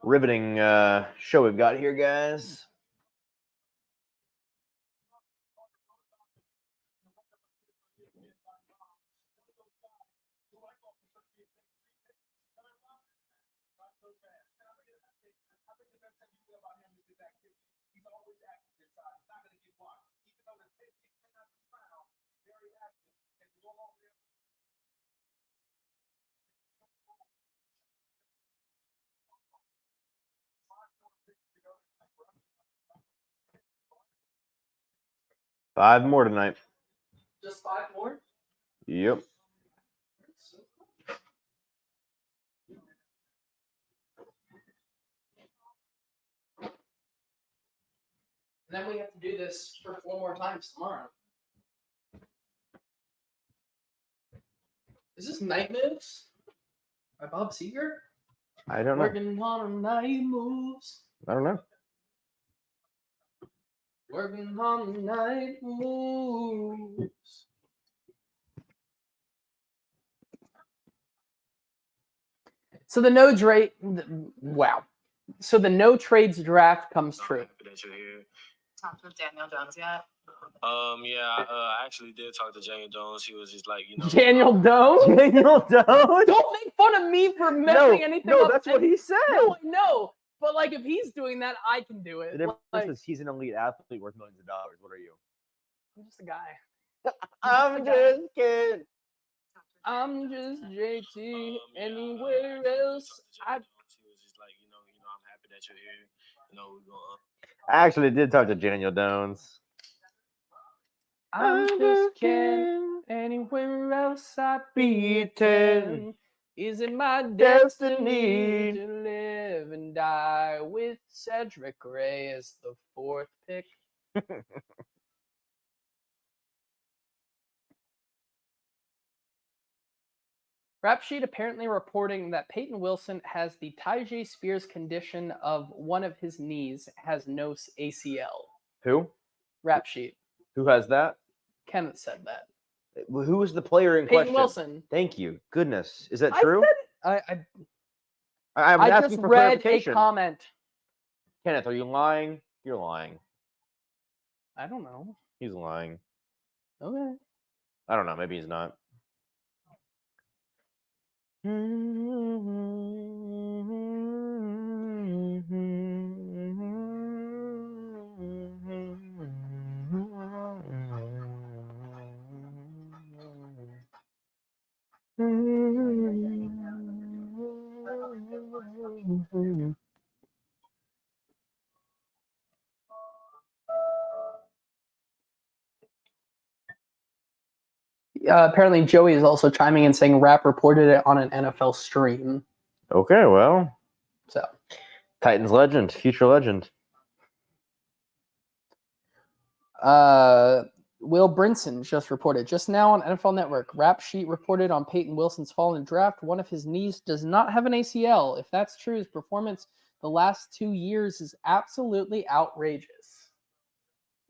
Riveting show we've got here, guys. Five more tonight. Just 5 more? Yep. And then we have to do this for 4 more times tomorrow. Is this Night Moves by Bob Seger? I don't know. Working on night moves. I don't know. Working on night moves. So the no trade, wow. So the no trades draft comes true. That you're here. Talked with Daniel Jones yet? Yeah, I actually did talk to Daniel Jones. He was just like, Daniel Doe? Daniel Doe? Don't make fun of me for messing anything no, up. that's what he said. No, I know. But like, if he's doing that, I can do it. The difference Like, is he's an elite athlete worth millions of dollars. What are you? I'm just a guy. I'm just kidding. I'm just JT. Yeah, Anywhere I else, talked to Daniel Jones. He was just like, I'm happy that you're here. We're going. I actually did talk to Daniel Jones. I'm just kidding. Anywhere else I'd be 10. Is it my destiny to live and die with Cedric Gray as the 4th pick? Rap Sheet apparently reporting that Peyton Wilson has the Tyjae Spears condition of one of his knees has no ACL. Who? Rap Sheet. Who has that? Kenneth said that. Who was the player in Peyton question? Wilson. Thank you. Goodness. Is that true? I'm I'm asking just for read a clarification. comment. Kenneth, are you lying? You're lying. I don't know. He's lying. Okay. I don't know. Maybe he's not. Apparently, Joey is also chiming in saying Rap reported it on an NFL stream. Okay, well, So, Titans legend, future legend. Will Brinson just reported just now on NFL Network. Rap Sheet reported on Peyton Wilson's fall in the draft. One of his knees does not have an ACL. If that's true, his performance the last 2 years is absolutely outrageous.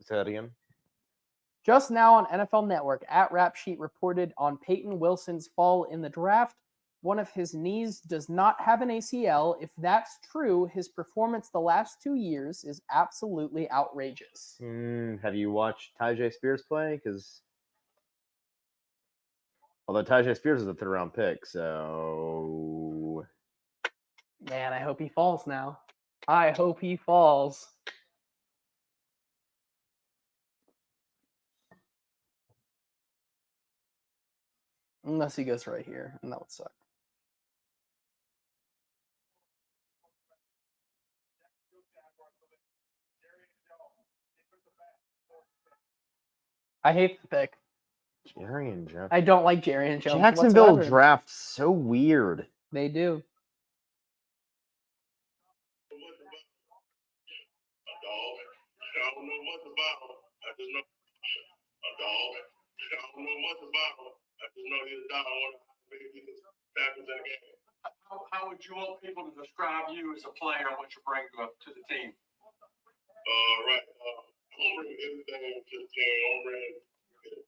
Say that again. Just now on NFL Network, at Rap Sheet reported on Peyton Wilson's fall in the draft. One of his knees does not have an ACL. If that's true, his performance the last 2 years is absolutely outrageous. Have you watched Tyjae Spears play? Because although Tyjae Spears is a third-round pick, so Man, I hope he falls now. I hope he falls. Unless he goes right here, and that would suck. I hate the pick. Jerry and Jeff. I don't like Jerry and Jones Jacksonville whatsoever. draft so weird. They do. I don't know much about him. I just know a dog. I don't know much about him. I just know he's a dog. I want to be the tackles in the game. How would you want people to describe you as a player and what you bring to the team? Right. I'm gonna bring everything to the team. I'm bring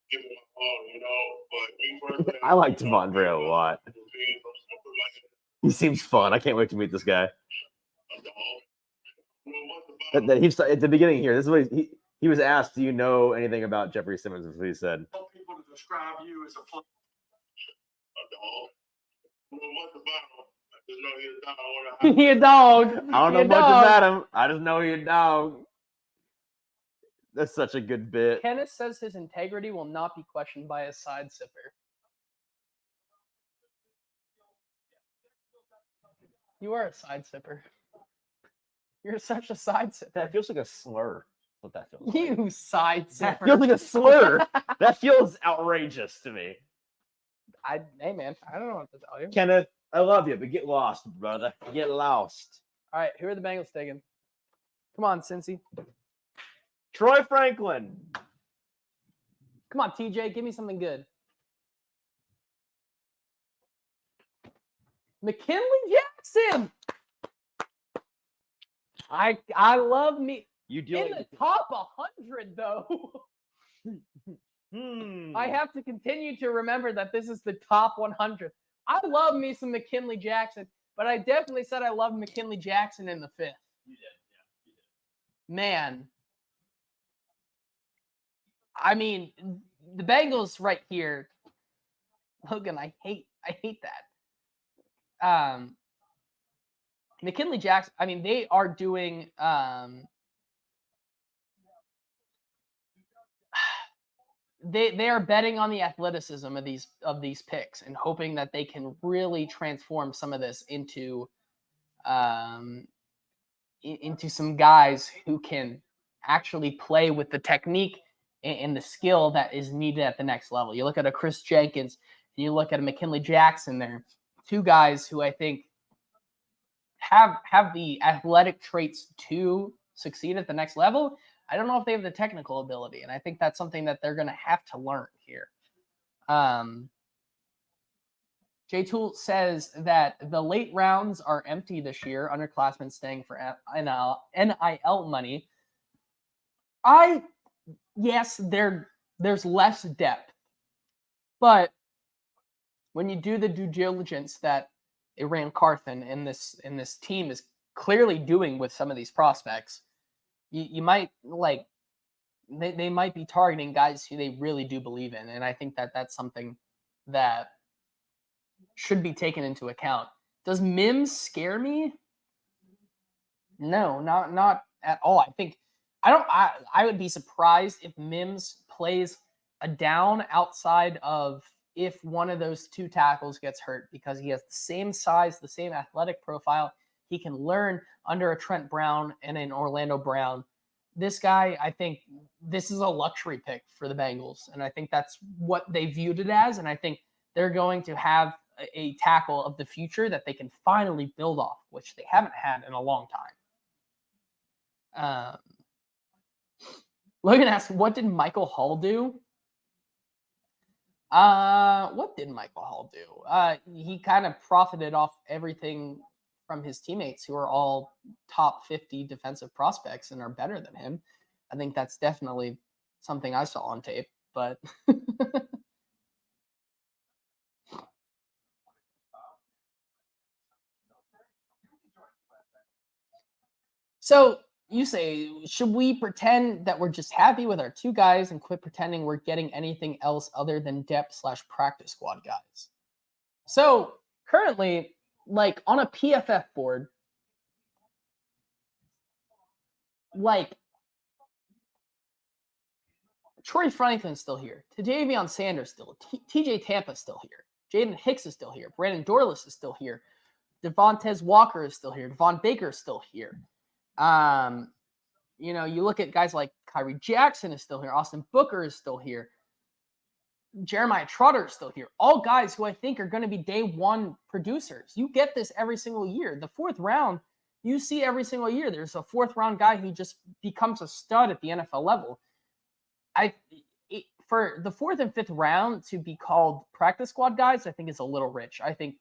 give him my all, you know. But me personally, I like Devondre a lot. He seems fun. I can't wait to meet this guy. At the beginning here, this is what he was asked, do you know anything about Jeffrey Simmons? Is what he said. How people to describe you as a player? A dog. I don't know much about him. I just know he's a dog. He a dog. I don't know much about him. I just know he's a dog. That's such a good bit. Kenneth says his integrity will not be questioned by a side sipper. You are a side sipper. You're such a side sipper. That feels like a slur. That's what that feels like. You side That sipper. feels like a slur. That feels outrageous to me. Hey, man, I don't know what to tell you. Kenneth, I love you, but get lost, brother. Get lost. All right, who are the Bengals taking? Come on, Cincy. Troy Franklin. Come on, TJ, give me something good. McKinley Jackson. I love me You in dealing the top 100 though. I have to continue to remember that this is the top 100. I love me some McKinley Jackson, but I definitely said I love McKinley Jackson in the 5th. You did, yeah. You did. Man. I mean, the Bengals right here. Logan, I hate that. McKinley Jackson, I mean, they are doing they are betting on the athleticism of these picks and hoping that they can really transform some of this into some guys who can actually play with the technique and the skill that is needed at the next level. You look at a Chris Jenkins and you look at a McKinley Jackson there, two guys who I think have the athletic traits to succeed at the next level. I don't know if they have the technical ability, and I think that's something that they're going to have to learn here. J-Tool says that the late rounds are empty this year, underclassmen staying for NIL money. Yes, there's less depth, but when you do the due diligence that Iran Carthen and this team is clearly doing with some of these prospects, you might they might be targeting guys who they really do believe in, and I think that that's something that should be taken into account. Does Mims scare me? No, not at all. I would be surprised if Mims plays a down outside of if one of those two tackles gets hurt because he has the same size, the same athletic profile. He can learn under a Trent Brown and an Orlando Brown. This guy, I think this is a luxury pick for the Bengals. And I think that's what they viewed it as. And I think they're going to have a tackle of the future that they can finally build off, which they haven't had in a long time. Logan asks, what did Michael Hall do? What did Michael Hall do? He kind of profited off everything from his teammates who are all top 50 defensive prospects and are better than him. I think that's definitely something I saw on tape, but so you say, should we pretend that we're just happy with our two guys and quit pretending we're getting anything else other than depth/practice squad guys? So currently, like on a PFF board, like Troy Franklin's still here, Jadavion Sanders still, TJ Tampa's still here, Jaden Hicks is still here, Brandon Dorlus is still here, Devontae Walker is still here, Devon Baker is still here. You know, you look at guys like Kyrie Jackson is still here, Austin Booker is still here, Jeremiah Trotter is still here. All guys who I think are going to be day one producers. You get this every single year. The fourth round, you see every single year. There's a fourth round guy who just becomes a stud at the NFL level. For the fourth and fifth round to be called practice squad guys, I think is a little rich. I think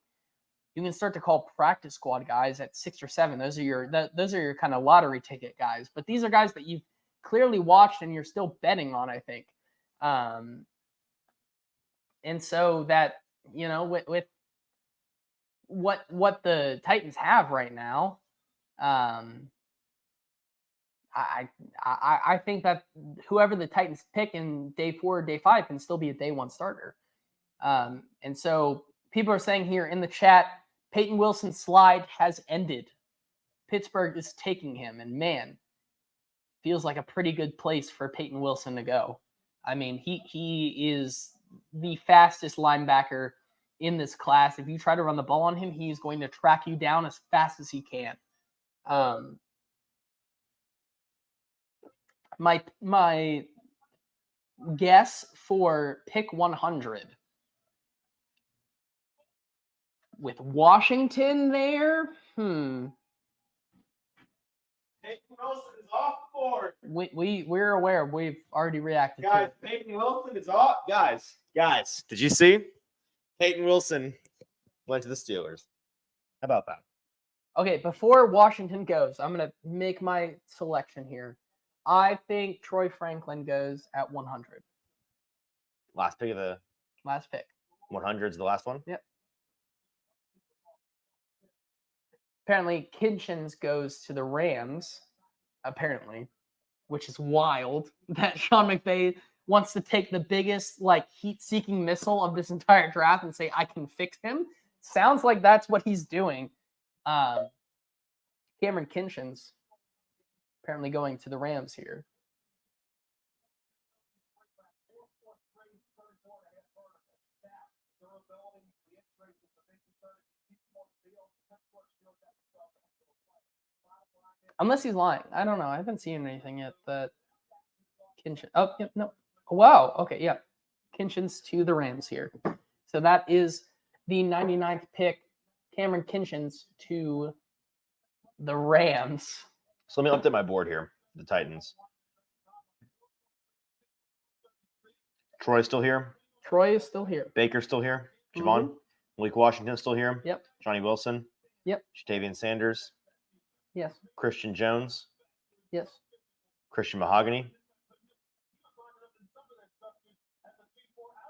you can start to call practice squad guys at 6 or 7. Those are your kind of lottery ticket guys. But these are guys that you've clearly watched and you're still betting on, I think. And so that, you know, with what the Titans have right now, I think that whoever the Titans pick in day 4 or day 5 can still be a day 1 starter. And so people are saying here in the chat, Peyton Wilson's slide has ended. Pittsburgh is taking him, and man, feels like a pretty good place for Peyton Wilson to go. I mean, he is the fastest linebacker in this class. If you try to run the ball on him, he's going to track you down as fast as he can. My guess for pick 100 with Washington there, Peyton Wilson is off the board. We're aware. We've already reacted Guys, to it. Peyton Wilson is off. Guys, did you see? Peyton Wilson went to the Steelers. How about that? Okay, before Washington goes, I'm going to make my selection here. I think Troy Franklin goes at 100. Last pick of the Last pick. 100 is the last one? Yep. Apparently, Kitchens goes to the Rams, apparently, which is wild that Sean McVay wants to take the biggest, like, heat-seeking missile of this entire draft and say, I can fix him. Sounds like that's what he's doing. Cameron Kitchens apparently going to the Rams here. Unless he's lying. I don't know. I haven't seen anything yet that Kitchens. Oh, yep, no. Wow. Okay, yeah. Kitchens to the Rams here. So that is the 99th pick. Cameron Kitchens to the Rams. So let me update my board here. The Titans. Troy's still here. Troy is still here. Baker's still here. Javon. Malik Washington's still here. Yep. Johnny Wilson. Yep. Jatavian Sanders. Yes. Christian Jones. Yes. Christian Mahogany.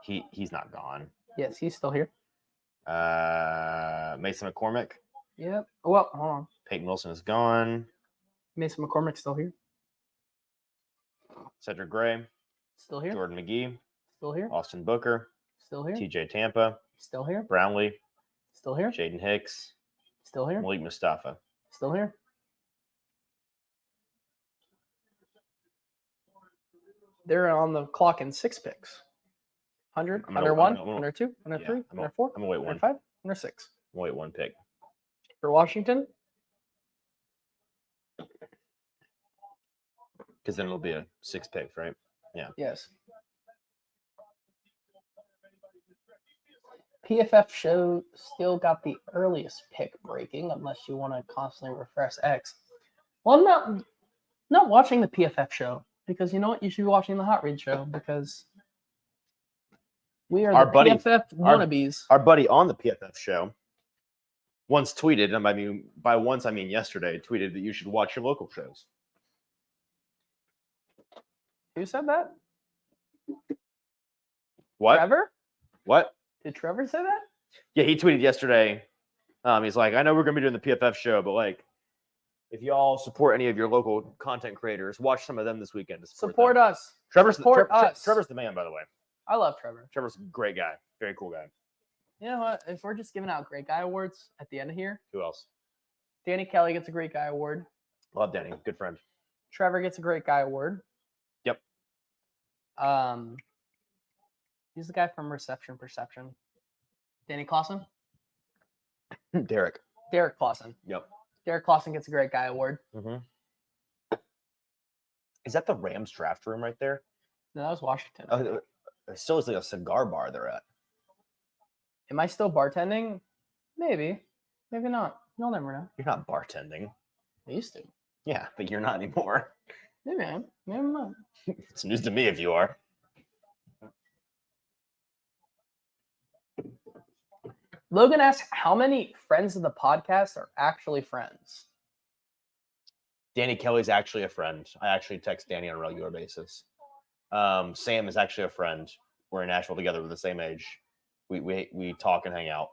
He's not gone. Yes, he's still here. Mason McCormick. Yep. Well, hold on. Peyton Wilson is gone. Mason McCormick's still here. Cedric Gray. Still here. Jordan McGee. Still here. Austin Booker. Still here. TJ Tampa. Still here. Brownlee. Still here. Jaden Hicks. Still here. Malik Mustafa. Still here. They're on the clock in 6 picks. 100, I'm gonna- under I'm 1, gonna- under 2, under yeah, 3, I'm under gonna- 4, I'm gonna wait under one. 5, under 6. Wait, one pick. For Washington, Because then it'll be a 6 picks, right? yes. PFF show still got the earliest pick breaking, unless you want to constantly refresh X. Well, I'm not watching the PFF show because you know what? You should be watching the Hot Read show because we are Our the buddy- PFF our- wannabes. Our buddy on the PFF show once tweeted, and by once I mean yesterday, tweeted that you should watch your local shows. Who said that? What? Trevor? What? Did Trevor say that? Yeah, he tweeted yesterday. He's like, I know we're gonna be doing the PFF show, but like, if y'all support any of your local content creators, watch some of them this weekend to Support them. us. Trevor's Support us. Trevor's the man, by the way. I love Trevor. Trevor's a great guy, very cool guy. You know what? If we're just giving out great guy awards at the end of here, Who else? Danny Kelly gets a great guy award. Love Danny, good friend. Trevor gets a great guy award. Yep. He's the guy from Reception Perception. Danny Clausen? Derek. Derek Clausen. Yep. Derek Clausen gets a great guy award. Mm-hmm. Is that the Rams draft room right there? No, that was Washington. Oh, there still is like a cigar bar they're at. Am I still bartending? Maybe. Maybe not. You'll never know. You're not bartending. I used to. Yeah, but you're not anymore. Maybe I am. Maybe I'm not. It's news to me if you are. Logan asks, how many friends of the podcast are actually friends? Danny Kelly's actually a friend. I actually text Danny on a regular basis. Sam is actually a friend. We're in Nashville together. We're the same age. We talk and hang out.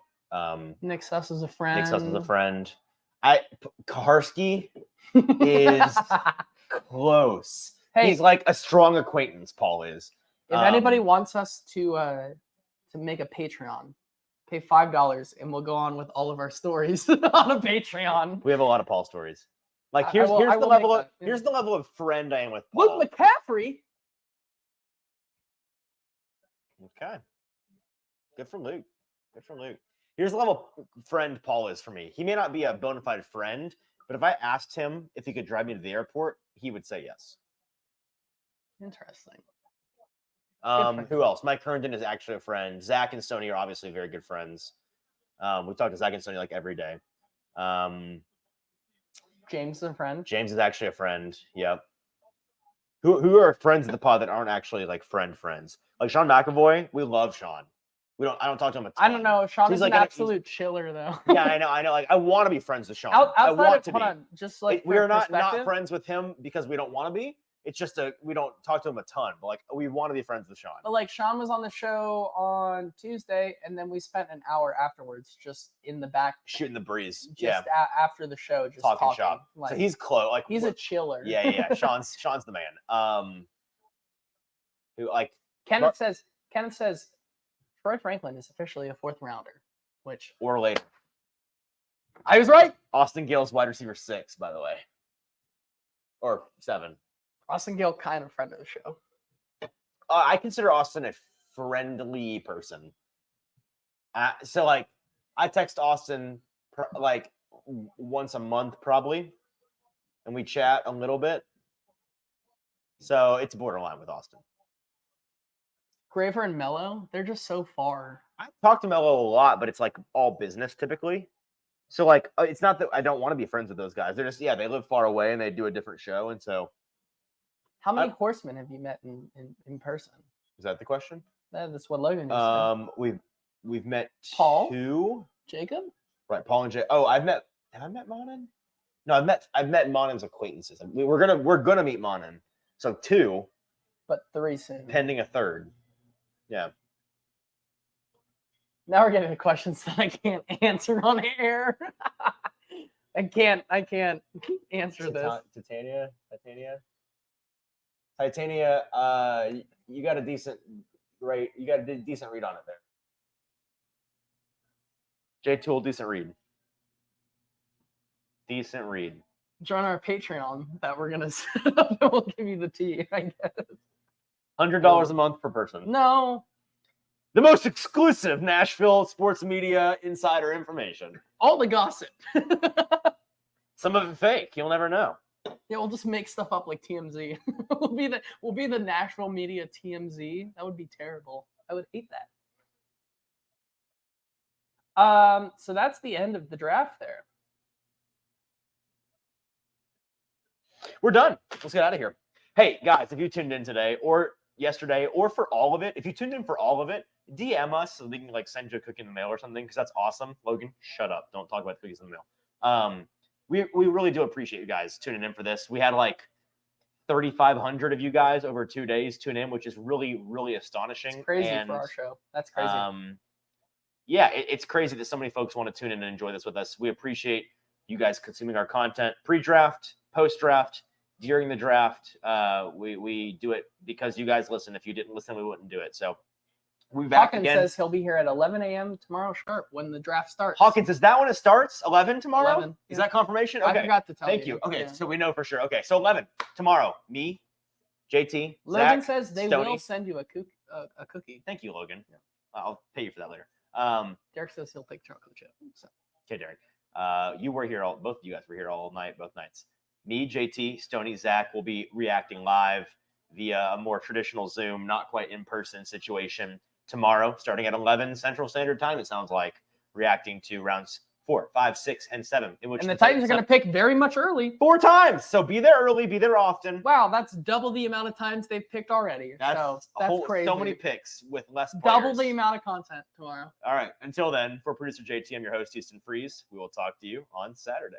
Nick Suss is a friend. Nick Suss is a friend. Kaharski is close. Hey, He's like a strong acquaintance, Paul is. if anybody wants us to make a Patreon, pay $5 and we'll go on with all of our stories on a Patreon. We have a lot of Paul stories. Like I here's will the make level of that, yeah. here's the level of friend I am with Paul. Luke McCaffrey. Okay. Good for Luke. Good for Luke. Here's the level of friend Paul is for me. He may not be a bona fide friend, but if I asked him if he could drive me to the airport, he would say yes. Interesting. Who else? Mike Herndon is actually a friend. Zach and Sony are obviously very good friends. We talk to Zach and Sony like every day. James is a friend. James is actually a friend. Yep. Who are friends of the pod that aren't actually like friends? Like Sean McAvoy, we love Sean. I don't talk to him a ton. I don't know. Sean He's is like an an- absolute chiller, though. Yeah, I know. Like I want to be friends with Sean. I Outside want of, to hold be. on, just like We for are not perspective, friends with him because we don't want to be. It's just we don't talk to him a ton, but like we want to be friends with Sean. But like Sean was on the show on Tuesday, and then we spent an hour afterwards just in the back, Shooting the breeze. just Yeah. after the show, just Talking talking. shop. Like, So he's close. Like he's a chiller. yeah. Sean's the man. Who like Kenneth says Troy Franklin is officially a 4th rounder, which or later. I was right. Austin Gale's wide receiver 6, by the way. Or 7. Austin Gale, kind of friend of the show. I consider Austin a friendly person. So like I text Austin like once a month probably, and we chat a little bit. So it's borderline with Austin. Graver and Mello, they're just so far. I talk to Melo a lot, but it's like all business typically. So like it's not that I don't want to be friends with those guys. They're just they live far away and they do a different show, and so. How many horsemen have you met in person? Is that the question? That's what Logan just said. We've met Paul? 2. Jacob? Right, Paul and Jay. Oh, have I met Monin? No, I've met Monin's acquaintances. We're gonna meet Monin. So 2, But 3 soon. pending a 3rd. Yeah. Now we're getting to questions that I can't answer on air. I can't answer this. Titania, you got a decent rate. You got a decent read on it there. J-Tool, decent read. Decent read. Join our Patreon that we're gonna set up and we'll give you the tea, I guess. $100 a month per person. No. The most exclusive Nashville sports media insider information. All the gossip. Some of it fake. You'll never know. Yeah, we'll just make stuff up like TMZ. we'll be the Nashville media TMZ. That would be terrible. I would hate that. So that's the end of the draft there. We're done. Let's get out of here. Hey, guys, if you tuned in today or yesterday or for all of it, if you tuned in for all of it, DM us so we can like send you a cookie in the mail or something because that's awesome. Logan, shut up. Don't talk about cookies in the mail. We really do appreciate you guys tuning in for this. We had like 3,500 of you guys over 2 days tune in, which is really, really astonishing. It's crazy for our show. That's crazy. Yeah, it's crazy that so many folks want to tune in and enjoy this with us. We appreciate you guys consuming our content pre-draft, post-draft, during the draft. We do it because you guys listen. If you didn't listen, we wouldn't do it. So we'll be back Hawkins again. says he'll be here at 11 a.m. tomorrow sharp when the draft starts. Hawkins, is that when it starts? 11 tomorrow? 11, Is yeah. that confirmation? Okay. I forgot to tell you. Thank you. Okay, Yeah. so we know for sure. Okay, so 11 tomorrow. Me, JT, Logan Zach, says they Stoney. will send you a cookie. Thank you, Logan. I'll pay you for that later. Derek says he'll take chocolate chip. So. Okay, Derek. You were here both of you guys were here all night, both nights. Me, JT, Stoney, Zach will be reacting live via a more traditional Zoom, not quite in-person situation tomorrow, starting at 11 Central Standard Time. It sounds like reacting to rounds 4, 5, 6, and 7. In which And the Titans are going to pick very much early. 4 times. So be there early, be there often. Wow, that's double the amount of times they've picked already. That's crazy. So many picks with less players. Double the amount of content tomorrow. All right. Until then, for producer JT, I'm your host, Easton Freeze. We will talk to you on Saturday.